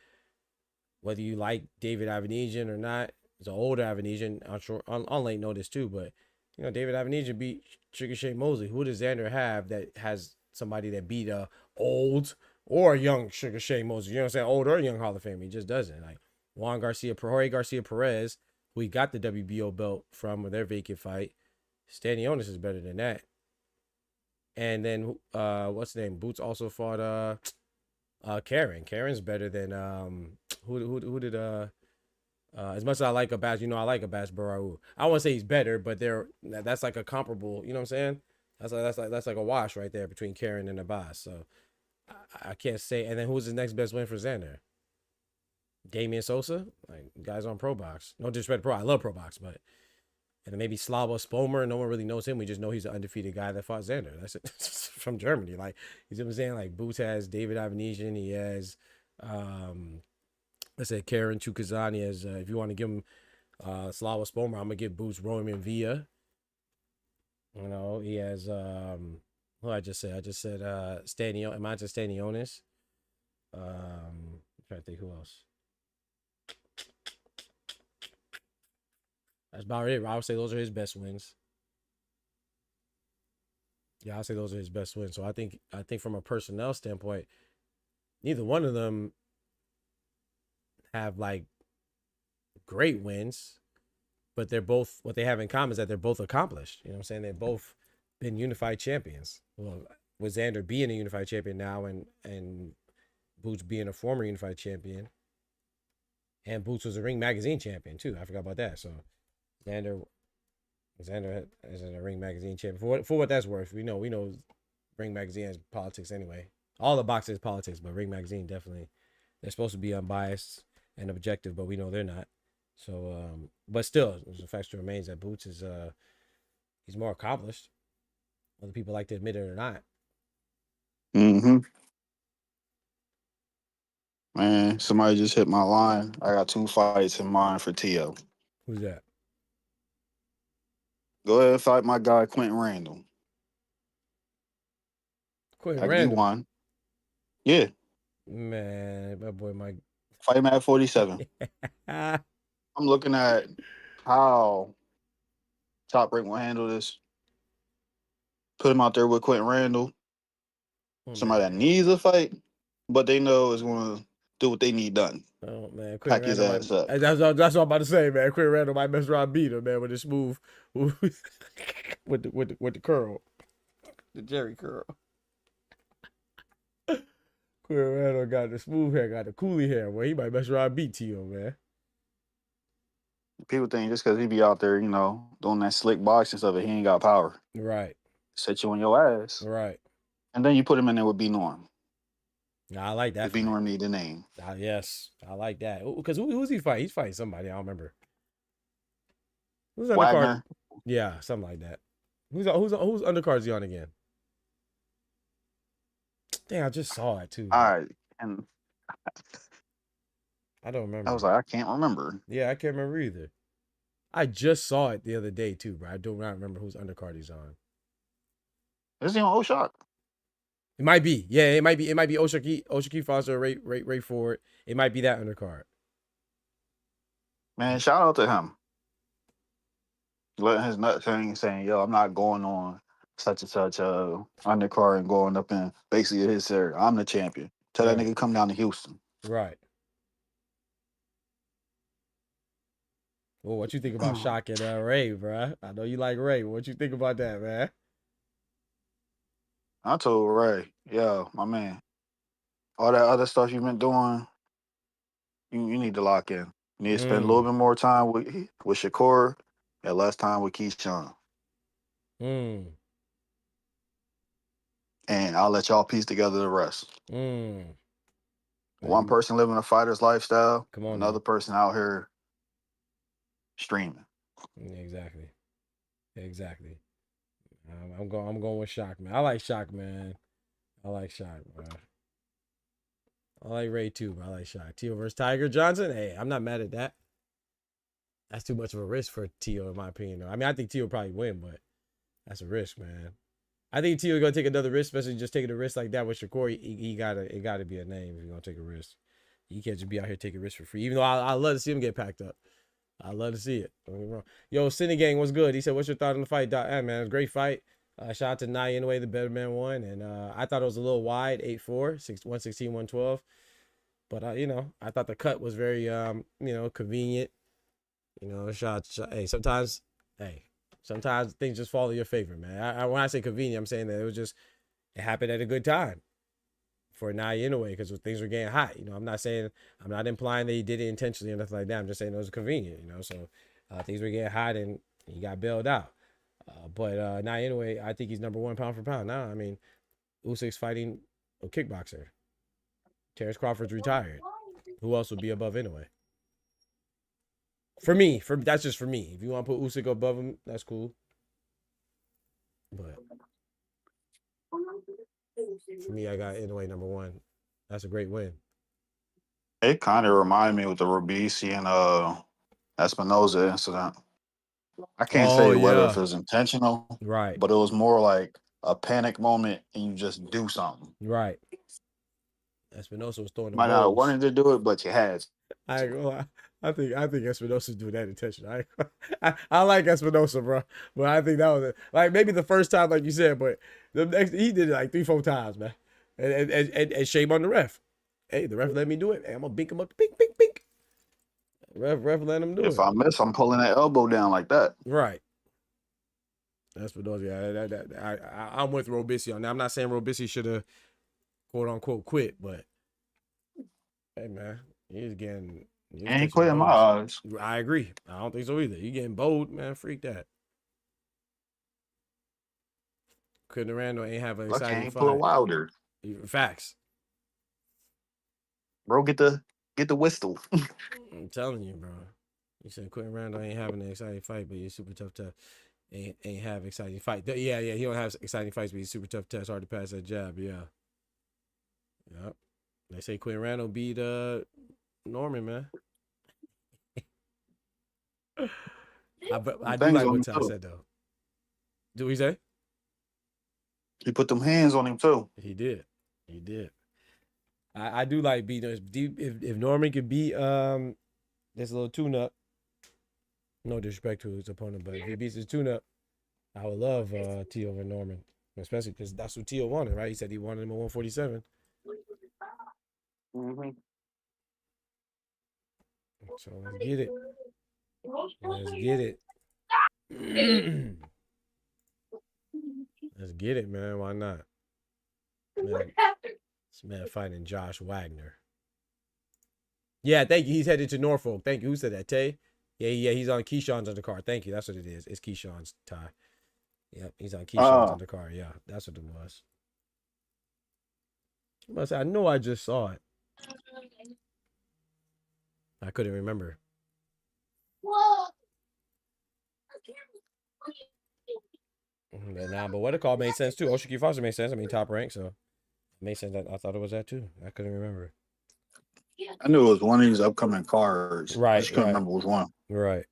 whether you like David Avanesian or not, it's an older Avanesian. I'm sure on late notice too, but you know David Avanesian beat Sugar Shane Mosley. Who does Xander have that has somebody that beat a old or young Sugar Shane Mosley? You know what I'm saying? Old or young Hall of Fame. He just doesn't. Like Jorge Garcia Perez, who he got the WBO belt from with their vacant fight. Stanionis is better than that. And then what's the name? Boots also fought Karen. Karen's better than who did as much as I like Abbas, you know I like Abbas Barau. I won't say he's better, but that's like a comparable, you know what I'm saying? That's like a wash right there between Karen and Abbas. So I can't say. And then who's the next best win for Xander? Damian Sosa? Like guys on Pro Box. No disrespect to Pro. I love Pro Box, but and then maybe Slava Spomer. No one really knows him. We just know he's an undefeated guy that fought Xander. That's it. From Germany. Like, you see what I'm saying? Like, Boots has David Avanesian. He has, let's say, Karen Chukazani. As if you want to give him Slava Spomer, I'm going to give Boots Roman Villa. You know, he has, who I just said? I just said Stanionis. I'm trying to think who else. That's about it. I would say those are his best wins. Yeah, I'd say those are his best wins. So I think from a personnel standpoint, neither one of them have like great wins, but they're both, what they have in common is that they're both accomplished. You know what I'm saying? They've both been unified champions. Well, with Xander being a unified champion now and Boots being a former unified champion, and Boots was a Ring Magazine champion too. I forgot about that. So Xander is in a Ring Magazine champion. For what that's worth, we know Ring Magazine has politics anyway. All the boxing is politics, but Ring Magazine definitely, they're supposed to be unbiased and objective, but we know they're not. So, but still, the fact still remains that Boots is he's more accomplished, whether people like to admit it or not. Mm-hmm. Man, somebody just hit my line. I got 2 fights in mind for Tio. Who's that? Go ahead and fight my guy Quentin Randall. Quentin I give you Randall. one. Yeah. Man, my boy Mike. Fight him at 47. I'm looking at how Top Rank will handle this. Put him out there with Quentin Randall. Somebody that needs a fight, but they know is going to do what they need done. Oh man, Pack his ass up. That's what I'm about to say, man. Quentin Randall might mess around beat him, man, with this move, with the curl, the Jerry curl. Quentin Randall got the smooth hair, got the coolie hair. Well, he might mess around beat Tio, man. People think just because he be out there, doing that slick boxing stuff, he ain't got power. Right. Set you on your ass. Right. And then you put him in there with B Norm. I like that. B Norm need the name. Yes, I like that. Because who's he fighting? He's fighting somebody. I don't remember. Who's on Wagner. the card? Yeah, something like that. Whose undercard is he on again? Dang, I just saw it too. All right, and I don't remember. I was like, I can't remember. Yeah, I can't remember either. I just saw it the other day too, bro. I do not remember whose undercard he's on. Is he on Oshak? It might be. Yeah, it might be. It might be Oshaki Foster, Ray Ford. It might be that undercard. Man, shout out to him. Letting his nut hang, saying, yo, I'm not going on such and such undercard and going up in basically his area. I'm the champion. Tell that nigga come down to Houston. Right. Well, what you think about Shock and Ray, bro? I know you like Ray. What you think about that, man? I told Ray, yo, my man, all that other stuff you've been doing, you need to lock in. You need to spend a little bit more time with Shakur and less time with Keyshawn. And I'll let y'all piece together the rest. One person living a fighter's lifestyle, another person out here streaming. Exactly. I'm going with Shock, man. I like Shock, man. I like Shock, bro. I like Ray too, but I like Shock. Tio versus Tiger Johnson. Hey, I'm not mad at that. That's too much of a risk for Tio, in my opinion. Though. I mean, I think Tio will probably win, but that's a risk, man. I think Tio gonna take another risk, especially just taking a risk like that with Shakur. It gotta be a name if you're gonna take a risk. You can't just be out here taking risks for free. Even though I love to see him get packed up. I love to see it. Don't get me wrong. Yo, Cindy Gang, what's good? He said, "What's your thought on the fight?" Hey, man, it was a great fight. Shout out to NAOYA INOUE, the better man won, and I thought it was a little wide, 8-4, 116, 112. But you know, I thought the cut was very convenient. You know, hey, sometimes things just fall in your favor, man. When I say convenient, I'm saying that it happened at a good time for NAOYA INOUE because things were getting hot. You know, I'm not implying that he did it intentionally or nothing like that. I'm just saying it was convenient. You know, so things were getting hot and he got bailed out. But NAOYA INOUE, I think he's number one pound for pound now. I mean, Usyk's fighting a kickboxer. Terrence Crawford's retired. Who else would be above Inoue? For me, that's just for me. If you want to put Usyk above him, that's cool. But for me, I got Inoue number one. That's a great win. It kind of reminded me with the Robisi and Espinoza incident. I can't say whether if it was intentional, right? But it was more like a panic moment, and you just do something, right? Espinosa was throwing the might not have balls. wanted to do it, but you had. I think Espinosa's doing that intentional. I like Espinosa, bro, but I think that was like maybe the first time, like you said, but the next he did it like 3-4 times, man. And shame on the ref. Hey, the ref let me do it. Hey, I'm gonna bink him up, bink. Ref let him do it. If I miss, I'm pulling that elbow down like that. Right. Espinosa, yeah. I'm with Robisi on that. I'm not saying Robisi should have quote unquote quit, but hey, man, he's ain't quit in my eyes. I agree. I don't think so either. You getting bold, man. Freak that. Quinton Randall ain't have an exciting fight. Pull a Wilder. Facts. Bro, get the whistle. I'm telling you, bro. You said Quinton Randall ain't having an exciting fight, but he's super tough. Ain't have exciting fight. Yeah. He don't have exciting fights, but he's super tough test. Hard to pass that jab. Yeah. Yep. They say Quinton Randall beat Norman, man. I do like what Ty said though. Do we say? He put them hands on him too. He did. I do like beating. If Norman could beat this little tune-up, no disrespect to his opponent, but if he beats his tune-up, I would love Tio over Norman, especially because that's what Tio wanted, right? He said he wanted him at 147. Mm-hmm. So let's get it. Let's get it, man. Why not? Man, this man fighting Josh Wagner. Yeah, thank you. He's headed to Norfolk. Thank you. Who said that? Tay? Yeah. He's on Keyshawn's undercard. Thank you. That's what it is. It's Keyshawn's tie. Yep, he's on Keyshawn's undercard. Yeah, that's what it was. I know I just saw it. I couldn't remember. But what it called made sense too. Oshiki Foster made sense. I mean, top rank, so it made sense. That I thought it was that too. I couldn't remember. I knew it was one of these upcoming cards. I just couldn't remember which one. Right.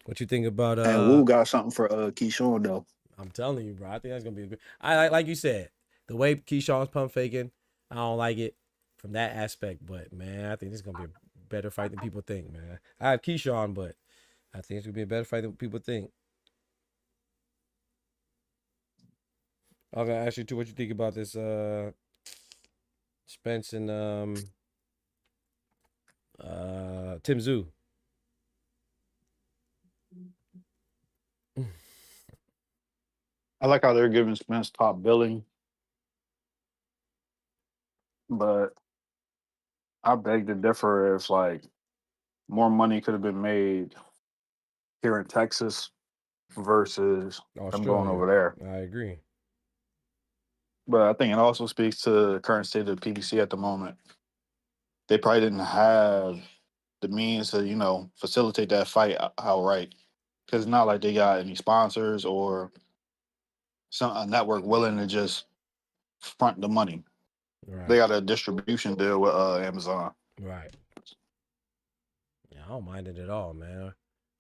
What you think about And Wu got something for Keyshawn though. I'm telling you, bro. I think that's gonna be good. I like you said, the way Keyshawn's pump faking, I don't like it from that aspect. But man, I think this is gonna be a better fight than people think, man. I have Keyshawn, but I think it's gonna be a better fight than people think. I'm gonna ask you too what you think about this Spence and Tim Zoo. I like how they're giving Spence top billing, but I beg to differ if like more money could have been made here in Texas versus them going over there. I agree. But I think it also speaks to the current state of the PBC at the moment. They probably didn't have the means to, you know, facilitate that fight outright. Because it's not like they got any sponsors or a network willing to just front the money. Right. They got a distribution deal with Amazon. Right. Yeah, I don't mind it at all, man.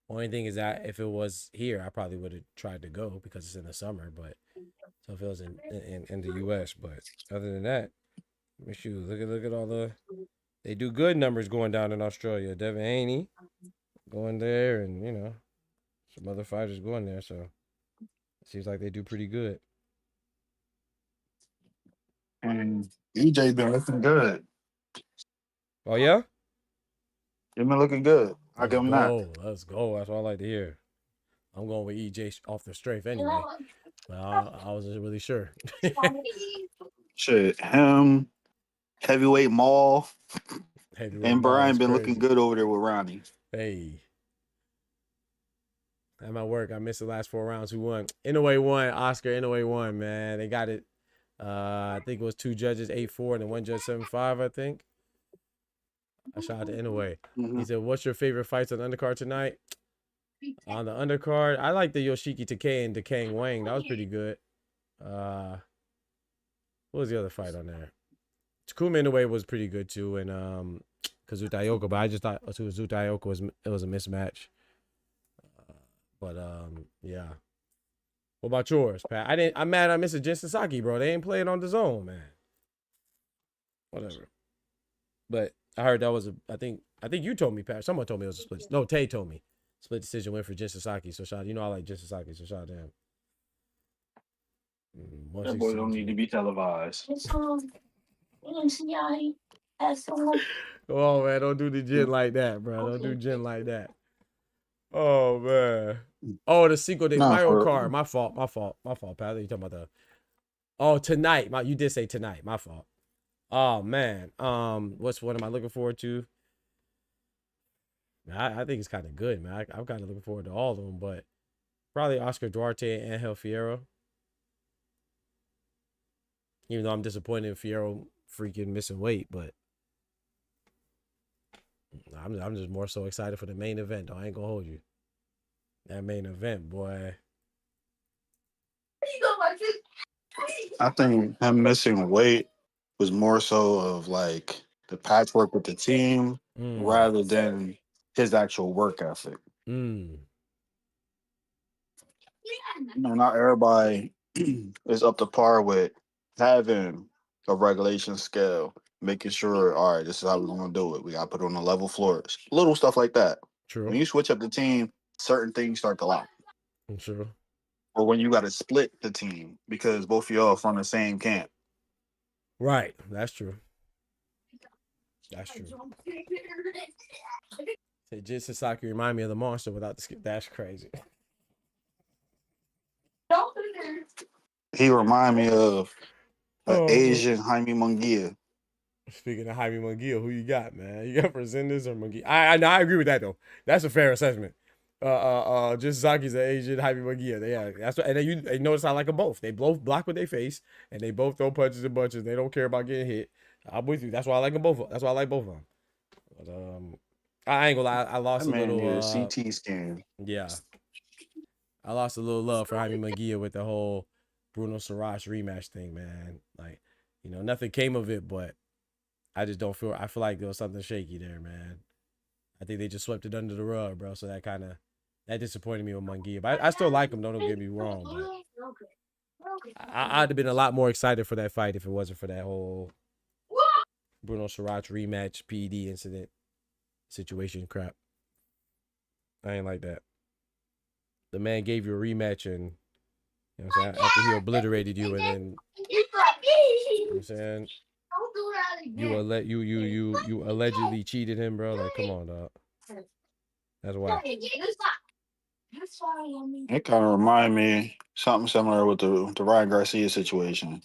Only thing is that if it was here, I probably would have tried to go because it's in the summer. But so if it was in the U.S., but other than that, shoot, look at all the they do good numbers going down in Australia. Devin Haney going there, and you know some other fighters going there. So it seems like they do pretty good. And EJ's been looking good. Oh yeah, He's been looking good. I give him that. Let's go. That's all I like to hear. I'm going with EJ off the strength anyway. I wasn't really sure. Shit, him, heavyweight Maul, and Brian been looking good over there with Ronnie. Hey. At my work, I missed the last 4 rounds. Who won? Inoue won. Oscar Inoue won, man. They got it. I think it was 2 judges, 8-4, and then 1 judge, 7-5, I think. I shot to Inoue. He said, what's your favorite fights on the undercard tonight? On the undercard, I like the Yoshiki Takei and Dekang Wang. That was pretty good. What was the other fight on there? Takuma Inoue was pretty good too, and Kazuta Ioka, but I just thought Kazuta Ioka was a mismatch. But yeah. What about yours, Pat? I'm mad I missed a Jin Sasaki, bro. They ain't playing on the zone, man. Whatever. But I heard that was I think you told me, Pat. Someone told me it was a split. No, Tay told me. Split decision win for Jin Sasaki. So shout, you know I like Jin Sasaki, so shout out to him. That boy don't need to be televised. Oh man, don't do the Jin like that, bro. Don't do Jin like that. Oh man. Oh, the sequel to Mario Kart. My fault, Pat. You talking about the tonight. You did say tonight. My fault. Oh man. What am I looking forward to? I think it's kind of good, man. I'm kind of looking forward to all of them, but probably Oscar Duarte and Angel Fierro. Even though I'm disappointed in Fierro freaking missing weight, but I'm just more so excited for the main event, though. I ain't gonna hold you. That main event, boy. I think him missing weight was more so of like the patchwork with the team rather than his actual work ethic. You know, not everybody is up to par with having a regulation scale, making sure, all right, this is how we're going to do it. We got to put it on the level floors. Little stuff like that. True. When you switch up the team, certain things start to lock. True. Or when you got to split the team because both of y'all are from the same camp. Right. That's true. That's true. Jin Sasaki remind me of the monster without the skip. That's crazy. He remind me of an Asian Jaime Munguia. Speaking of Jaime Munguia, who you got, man? You got Resendez or Munguia? I agree with that though. That's a fair assessment. Jin Sasaki's an Asian Jaime Munguia. Yeah, that's what. And then you notice I like them both. They both block with their face, and they both throw punches and bunches. They don't care about getting hit. I'm with you. That's why I like them both. That's why I like both of them. But I ain't gonna lie. I lost a little CT scan. Yeah. I lost a little love for Jaime Munguia with the whole Bruno Sarash rematch thing, man. Like, you know, nothing came of it, but I just don't feel. I feel like there was something shaky there, man. I think they just swept it under the rug, bro. So that disappointed me with Munguia. But I still like him. Don't get me wrong, but I'd have been a lot more excited for that fight if it wasn't for that whole Bruno Saracho rematch, PED incident situation crap. I ain't like that. The man gave you a rematch and, you know what I'm saying, after he obliterated you, and then, you know what I'm saying, you allegedly cheated him, bro. Like, come on, dog. That's why. It kind of remind me something similar with the Ryan Garcia situation.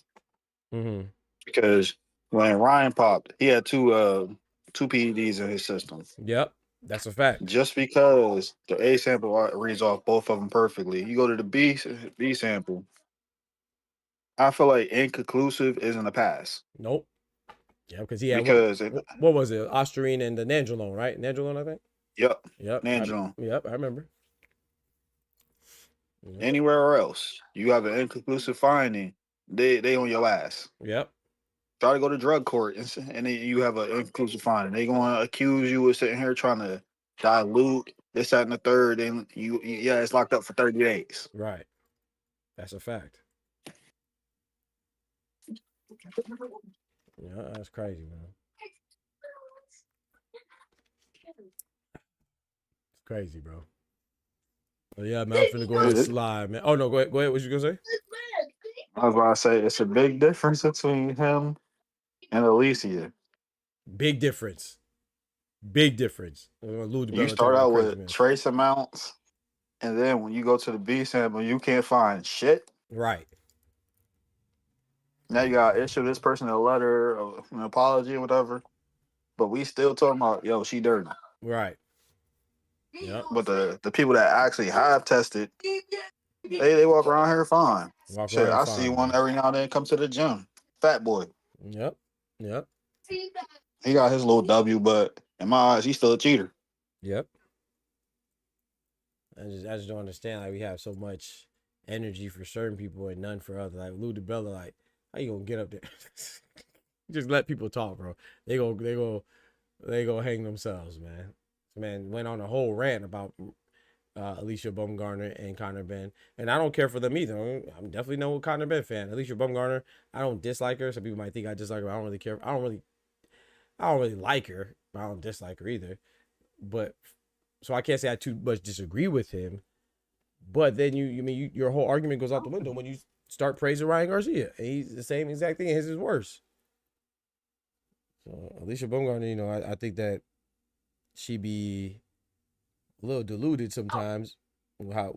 Mm-hmm. Because when Ryan popped, he had two PEDs in his system. Yep, that's a fact. Just because the A sample reads off both of them perfectly, you go to the B sample. I feel like inconclusive isn't a pass. Nope. Yeah, because he had Because what was it? Ostarine and the Nandrolone, right? Nandrolone, I think. Yep. Yep. Nandrolone. Yep, I remember. Yep. Anywhere else, you have an inconclusive finding, they on your ass. Yep. Try to go to drug court and then you have an inconclusive finding. They gonna accuse you of sitting here trying to dilute this, that, and the third, and yeah, it's locked up for 30 days. Right. That's a fact. Yeah, that's crazy, man. It's crazy, bro. But yeah, man, I'm finna go ahead and slide, man. Oh no, go ahead. Go ahead. What you gonna say? I was about to say it's a big difference between him and Alicia. Big difference. Big difference. You start out with trace amounts, and then when you go to the B sample, you can't find shit. Right. Now you gotta issue this person a letter of an apology or whatever. But we still talking about, yo, she dirty. Right. Yep. But the people that actually have tested, they walk around here fine. Shit, I see one every now and then come to the gym. Fat boy. Yep. Yep. He got his little W, but in my eyes, he's still a cheater. Yep. I just don't understand. Like, we have so much energy for certain people and none for others. Like Lou DiBella, like, how you gonna get up there? Just let people talk, bro. They go hang themselves, man. This man went on a whole rant about Alicia Baumgartner and Conor Benn, and I don't care for them either. I'm definitely no Conor Benn fan. Alicia Baumgartner, I don't dislike her. Some people might think I dislike her. I don't really care. I don't really like her. But I don't dislike her either. But so I can't say I too much disagree with him. But then your whole argument goes out the window when you start praising Ryan Garcia. And he's the same exact thing. His is worse. So Alicia Baumgartner, you know, I think that she be a little deluded sometimes. No,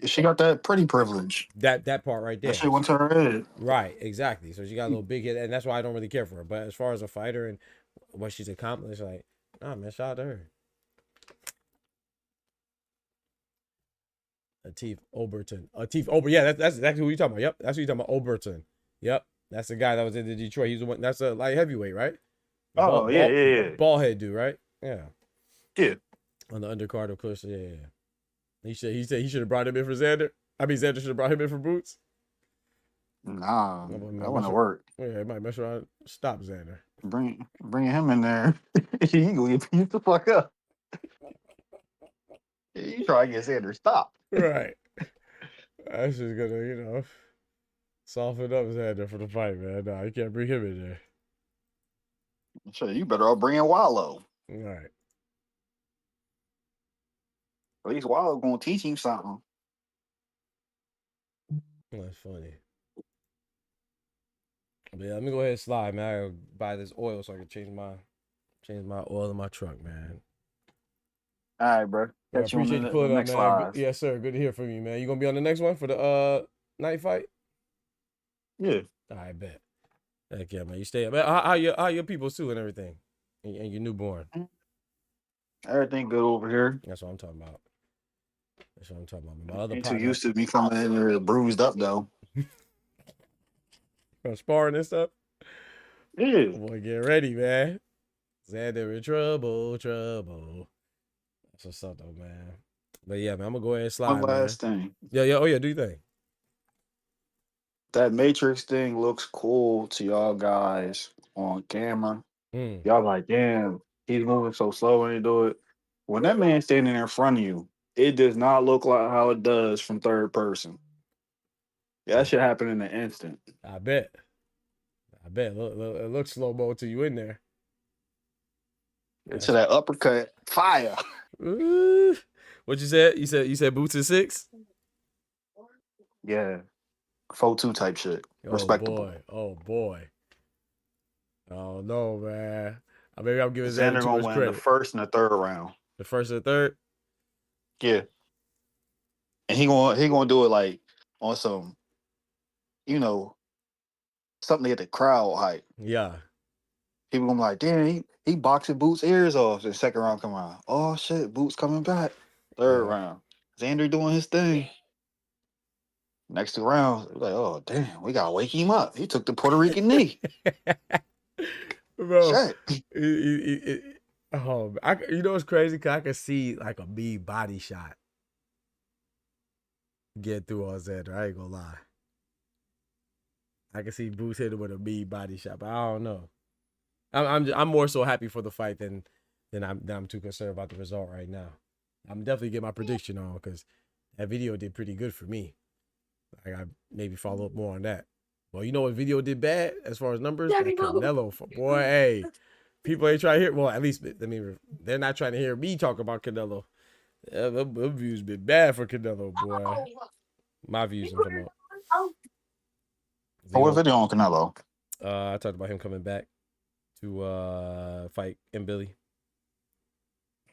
she got that pretty privilege. That part right there. That shit went to her head. Right, exactly. So she got a little big head, and that's why I don't really care for her. But as far as a fighter and what she's accomplished, like, nah, man, shout out to her. Atif Oberton. Yeah, that's exactly who you're talking about. Yep, that's who you're talking about. Oberton. Yep, that's the guy that was in the Detroit. He's the one. That's a light heavyweight, right? Yeah. Ball head dude, right? Yeah. Yeah. On the undercard, of course. Yeah. He said he should have brought him in for Xander. I mean, Xander should have brought him in for Boots. Nah, that wouldn't work. Yeah, it might mess around. Stop Xander. Bring him in there. He gonna get beat the fuck up. You try to get Xander stopped. Right. That's just gonna, you know, soften up Xander for the fight, man. Nah, you can't bring him in there. Sure, you better all bring in Wallow. All right. At least Wallow gonna teach him something. That's funny. But yeah, let me go ahead and slide, man. I gotta buy this oil so I can change my oil in my truck, man. All right, bro. I appreciate you pulling up, man. Live. Yes, sir. Good to hear from you, man. You gonna be on the next one for the night fight? Yeah. All right, bet. Heck yeah, man. You stay up. How your people too and everything, and your newborn. Everything good over here. That's what I'm talking about. My other Ain't partner, too used to me coming in here bruised up though. From sparring and stuff. Yeah. Boy, get ready, man. Xander in trouble. That's what's up, though, man. But yeah, man, I'm gonna go ahead and One slide, man. last thing. Yeah, yeah. Oh yeah, do you think? That Matrix thing looks cool to y'all guys on camera. Mm, Y'all like, damn, he's moving so slow when he do it. When that man's standing in front of you, it does not look like how it does from third person. Yeah, that should happen in an instant. I bet. I bet. It looks slow mo to you in there. To that uppercut, fire. Ooh. What you said? You said boots is 6? Yeah, 4-2 type shit. Oh Respectable. boy. Oh boy. Oh no, man. Maybe I'm giving Xander Xander too gonna much win the credit. first and the third round. The first and the third? Yeah, and he gonna do it like on some, you know, something to get the crowd hype. Yeah. People gonna be like, damn, he boxing Boots' ears off. The second round come around. Oh shit, Boots coming back. Third Yeah. round, Xander doing his thing. Next 2 rounds, like, oh damn, we gotta wake him up. He took the Puerto Rican knee. Bro. Shit. Oh, you know what's crazy? Cause I could see like a B body shot get through on Xander. I ain't gonna lie. I can see Boots hit him with a B body shot, but I don't know. I'm more so happy for the fight than I'm too concerned about the result right now. I'm definitely getting my prediction on because that video did pretty good for me. I got maybe follow up more on that. Well, you know what video did bad as far as numbers? That Canelo, boy, hey, people ain't trying to hear. Well, at least they're not trying to hear me talk about Canelo. Yeah, them views been bad for Canelo, boy. My views, I'm talking about. What video on Canelo? I talked about him coming back to fight M. Billy.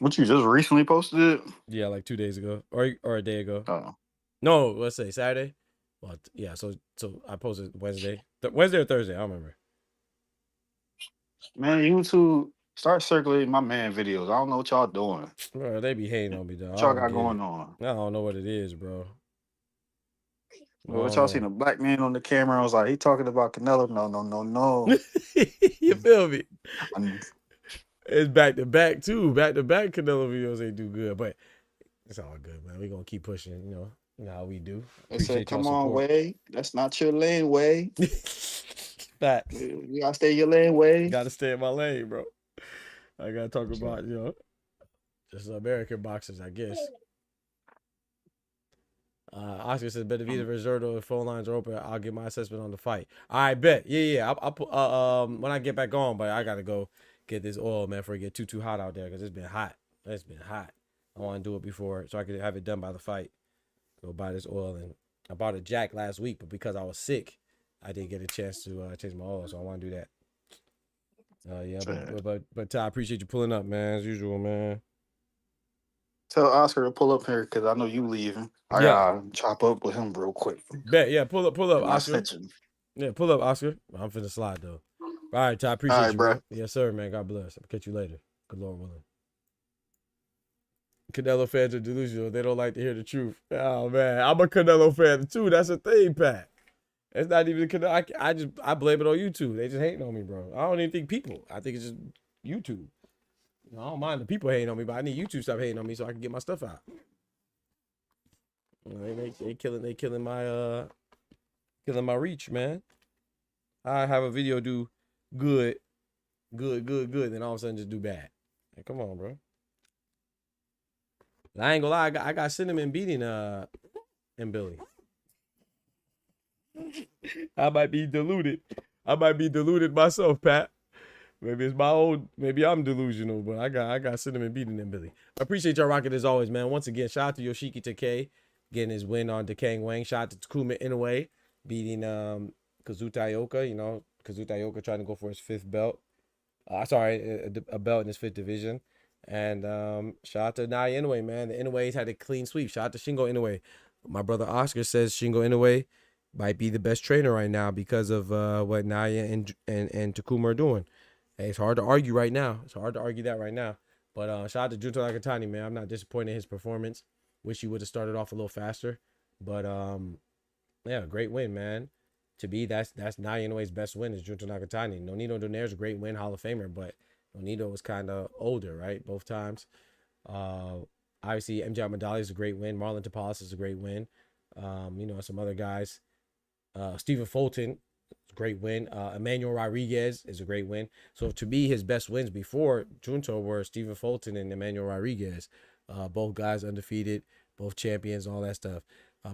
What, you just recently posted it? Yeah, like 2 days ago or a day ago. Oh. No, let's say Saturday. Well, yeah. So I posted Wednesday, Wednesday or Thursday. I don't remember. Man, YouTube, start circulating my man videos. I don't know what y'all doing. Bro, they be hating on me, though. What y'all got going on? I don't know what it is, bro. What y'all seen a black man on the camera? I was like, he talking about Canelo. No. You feel me? I'm- It's back to back too. Back to back Canelo videos ain't do good, but it's all good, man. We gonna keep pushing. You know how we do. They said, Appreciate y'all come on, support. Way. That's not your lane, Way. Facts. You gotta stay in your lane, Way. Gotta stay in my lane, bro. I gotta talk about just American boxers, I guess. Oscar says, Benavidez Reserdo, if phone lines are open, I'll get my assessment on the fight. I bet. Yeah. I'll put when I get back on, but I gotta go get this oil, man, before it get too hot out there because it's been hot. It's been hot. I want to do it before so I could have it done by the fight. Go buy this oil, and I bought a jack last week, but because I was sick, I didn't get a chance to change my oil, so I want to do that. Yeah, but Ty, I appreciate you pulling up, man, as usual, man. Tell Oscar to pull up here because I know you leaving. I gotta chop up with him real quick. Bet, yeah, pull up, Oscar. Snitching. Yeah, pull up, Oscar. I'm finna slide though. All right, Ty, appreciate you, bro. Yes, sir, man. God bless. I'll catch you later. Good Lord willing. Canelo fans are delusional. They don't like to hear the truth. Oh man, I'm a Canelo fan too. That's a thing, Pat. It's not even Canelo. I blame it on YouTube. They just hating on me, bro. I don't even think people. I think it's just YouTube. I don't mind the people hating on me, but I need YouTube to stop hating on me so I can get my stuff out. They killing my reach, man. I have a video do good, then all of a sudden just do bad. Hey, come on, bro. I ain't gonna lie, I got Cinnamon beating M. Billy. I might be deluded. I might be deluded myself, Pat. Maybe it's my old, maybe I'm delusional, but I got Cinnamon beating M. Billy. I appreciate y'all rocking as always, man. Once again, shout out to Yoshiki Takei getting his win on Decaying Wang. Shout out to Takuma Inoue beating Kazuta Ioka. Kazuta Ioka trying to go for his 5th belt. A belt in his 5th division. And shout out to NAOYA INOUE, man. The Inoue's had a clean sweep. Shout out to Shingo Inoue. My brother Oscar says Shingo Inoue might be the best trainer right now because of what NAOYA and Takuma are doing. Hey, it's hard to argue right now. It's hard to argue that right now. But shout out to Junto Nakatani, man. I'm not disappointed in his performance. Wish he would have started off a little faster. But yeah, great win, man. To be that's NAOYA INOUE's best win is Junto Nakatani. Nonito Donaire's a great win, Hall of Famer, but Nonito was kind of older, right? Both times. I Obviously, MJ Ahmadali is a great win. Marlon Tapales is a great win. You know, some other guys. Stephen Fulton, great win. Emmanuel Rodriguez is a great win. So to me, his best wins before Junto were Stephen Fulton and Emmanuel Rodriguez. Both guys undefeated, both champions, all that stuff.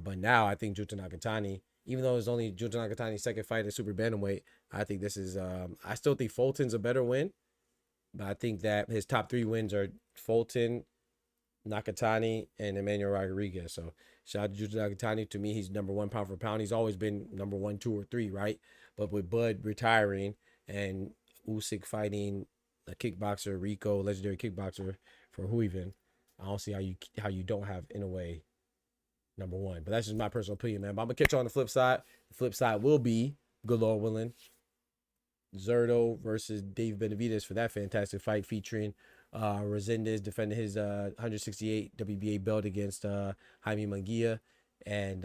But now I think Junto Nakatani, even though it's only Junto Nakatani's second fight at super bantamweight, I think this is, I still think Fulton's a better win. But I think that his top 3 wins are Fulton, Nakatani, and Emmanuel Rodriguez. So shout out to Junto Nakatani. To me, he's number 1 pound for pound. He's always been number 1, 2, or 3, right? But with Bud retiring and Usyk fighting a kickboxer, Rico, legendary kickboxer for Huiven, I don't see how you don't have Inoue number 1. But that's just my personal opinion, man. But I'm gonna catch you on the flip side. The flip side will be, good Lord willing, Zerto versus Dave Benavidez for that fantastic fight featuring Resendez defending his 168 WBA belt against Jaime Munguia, and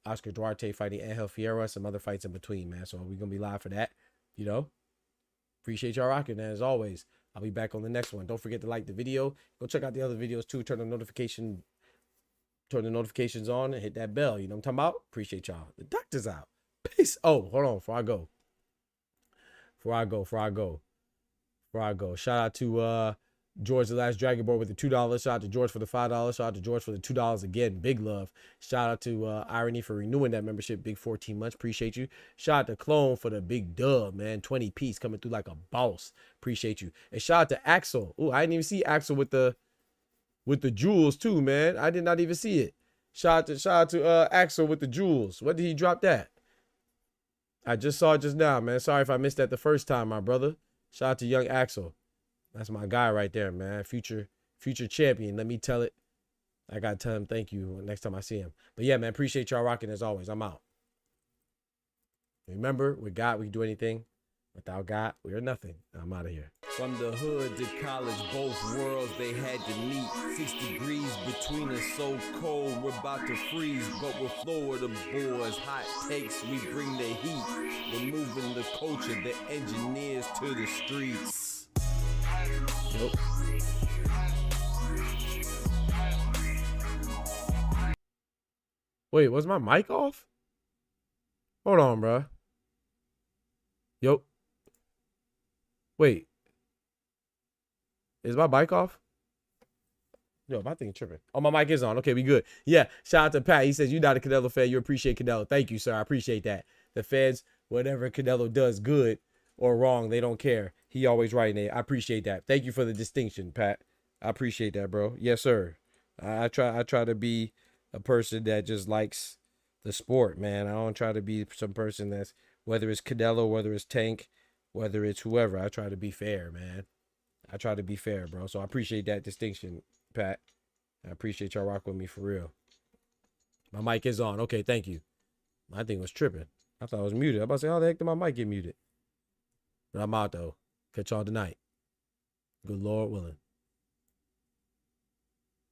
Oscar Duarte fighting Angel Fierro, some other fights in between, man. So we're going to be live for that, you know. Appreciate y'all rocking, and as always, I'll be back on the next one. Don't forget to like the video. Go check out the other videos too. Turn the notifications on and hit that bell. You know what I'm talking about? Appreciate y'all. The doctor's out. Peace. Oh, hold on before I go. Shout out to George the Last Dragon Boy with the $2. Shout out to George for the $5. Shout out to George for the $2 again. Big love. Shout out to Irony for renewing that membership. Big 14 months. Appreciate you. Shout out to Clone for the big dub, man. 20 piece coming through like a boss. Appreciate you. And shout out to Axel. Ooh, I didn't even see Axel with the jewels too, man. I did not even see it. Shout out to Axel with the jewels. What did he drop that? I just saw it just now, man. Sorry if I missed that the first time, my brother. Shout out to young Axel. That's my guy right there, man. Future champion. Let me tell it. I got to tell him thank you next time I see him. But yeah, man, appreciate y'all rocking as always. I'm out. Remember, with God, we can do anything. Without God, we are nothing. I'm out of here. From the hood to college, both worlds they had to meet. 6 degrees between us, so cold, we're about to freeze. But we're Florida boys, hot takes, we bring the heat. We're moving the culture, the engineers to the streets. Yep. Wait, was my mic off? Hold on, bro. Yep. Wait. Is my mic off? Yo, my thing tripping. Oh, my mic is on. Okay, we good. Yeah, shout out to Pat. He says, you're not a Canelo fan. You appreciate Canelo. Thank you, sir. I appreciate that. The feds, whatever Canelo does good or wrong, they don't care. He always right in there. I appreciate that. Thank you for the distinction, Pat. I appreciate that, bro. Yes, sir. I try to be a person that just likes the sport, man. I don't try to be some person that's, whether it's Canelo, whether it's Tank, whether it's whoever, I try to be fair, man. I try to be fair, bro. So I appreciate that distinction, Pat. I appreciate y'all rock with me for real. My mic is on. Okay, thank you. My thing was tripping. I thought I was muted. I was about to say, how the heck did my mic get muted? But I'm out, though. Catch y'all tonight. Good Lord willing.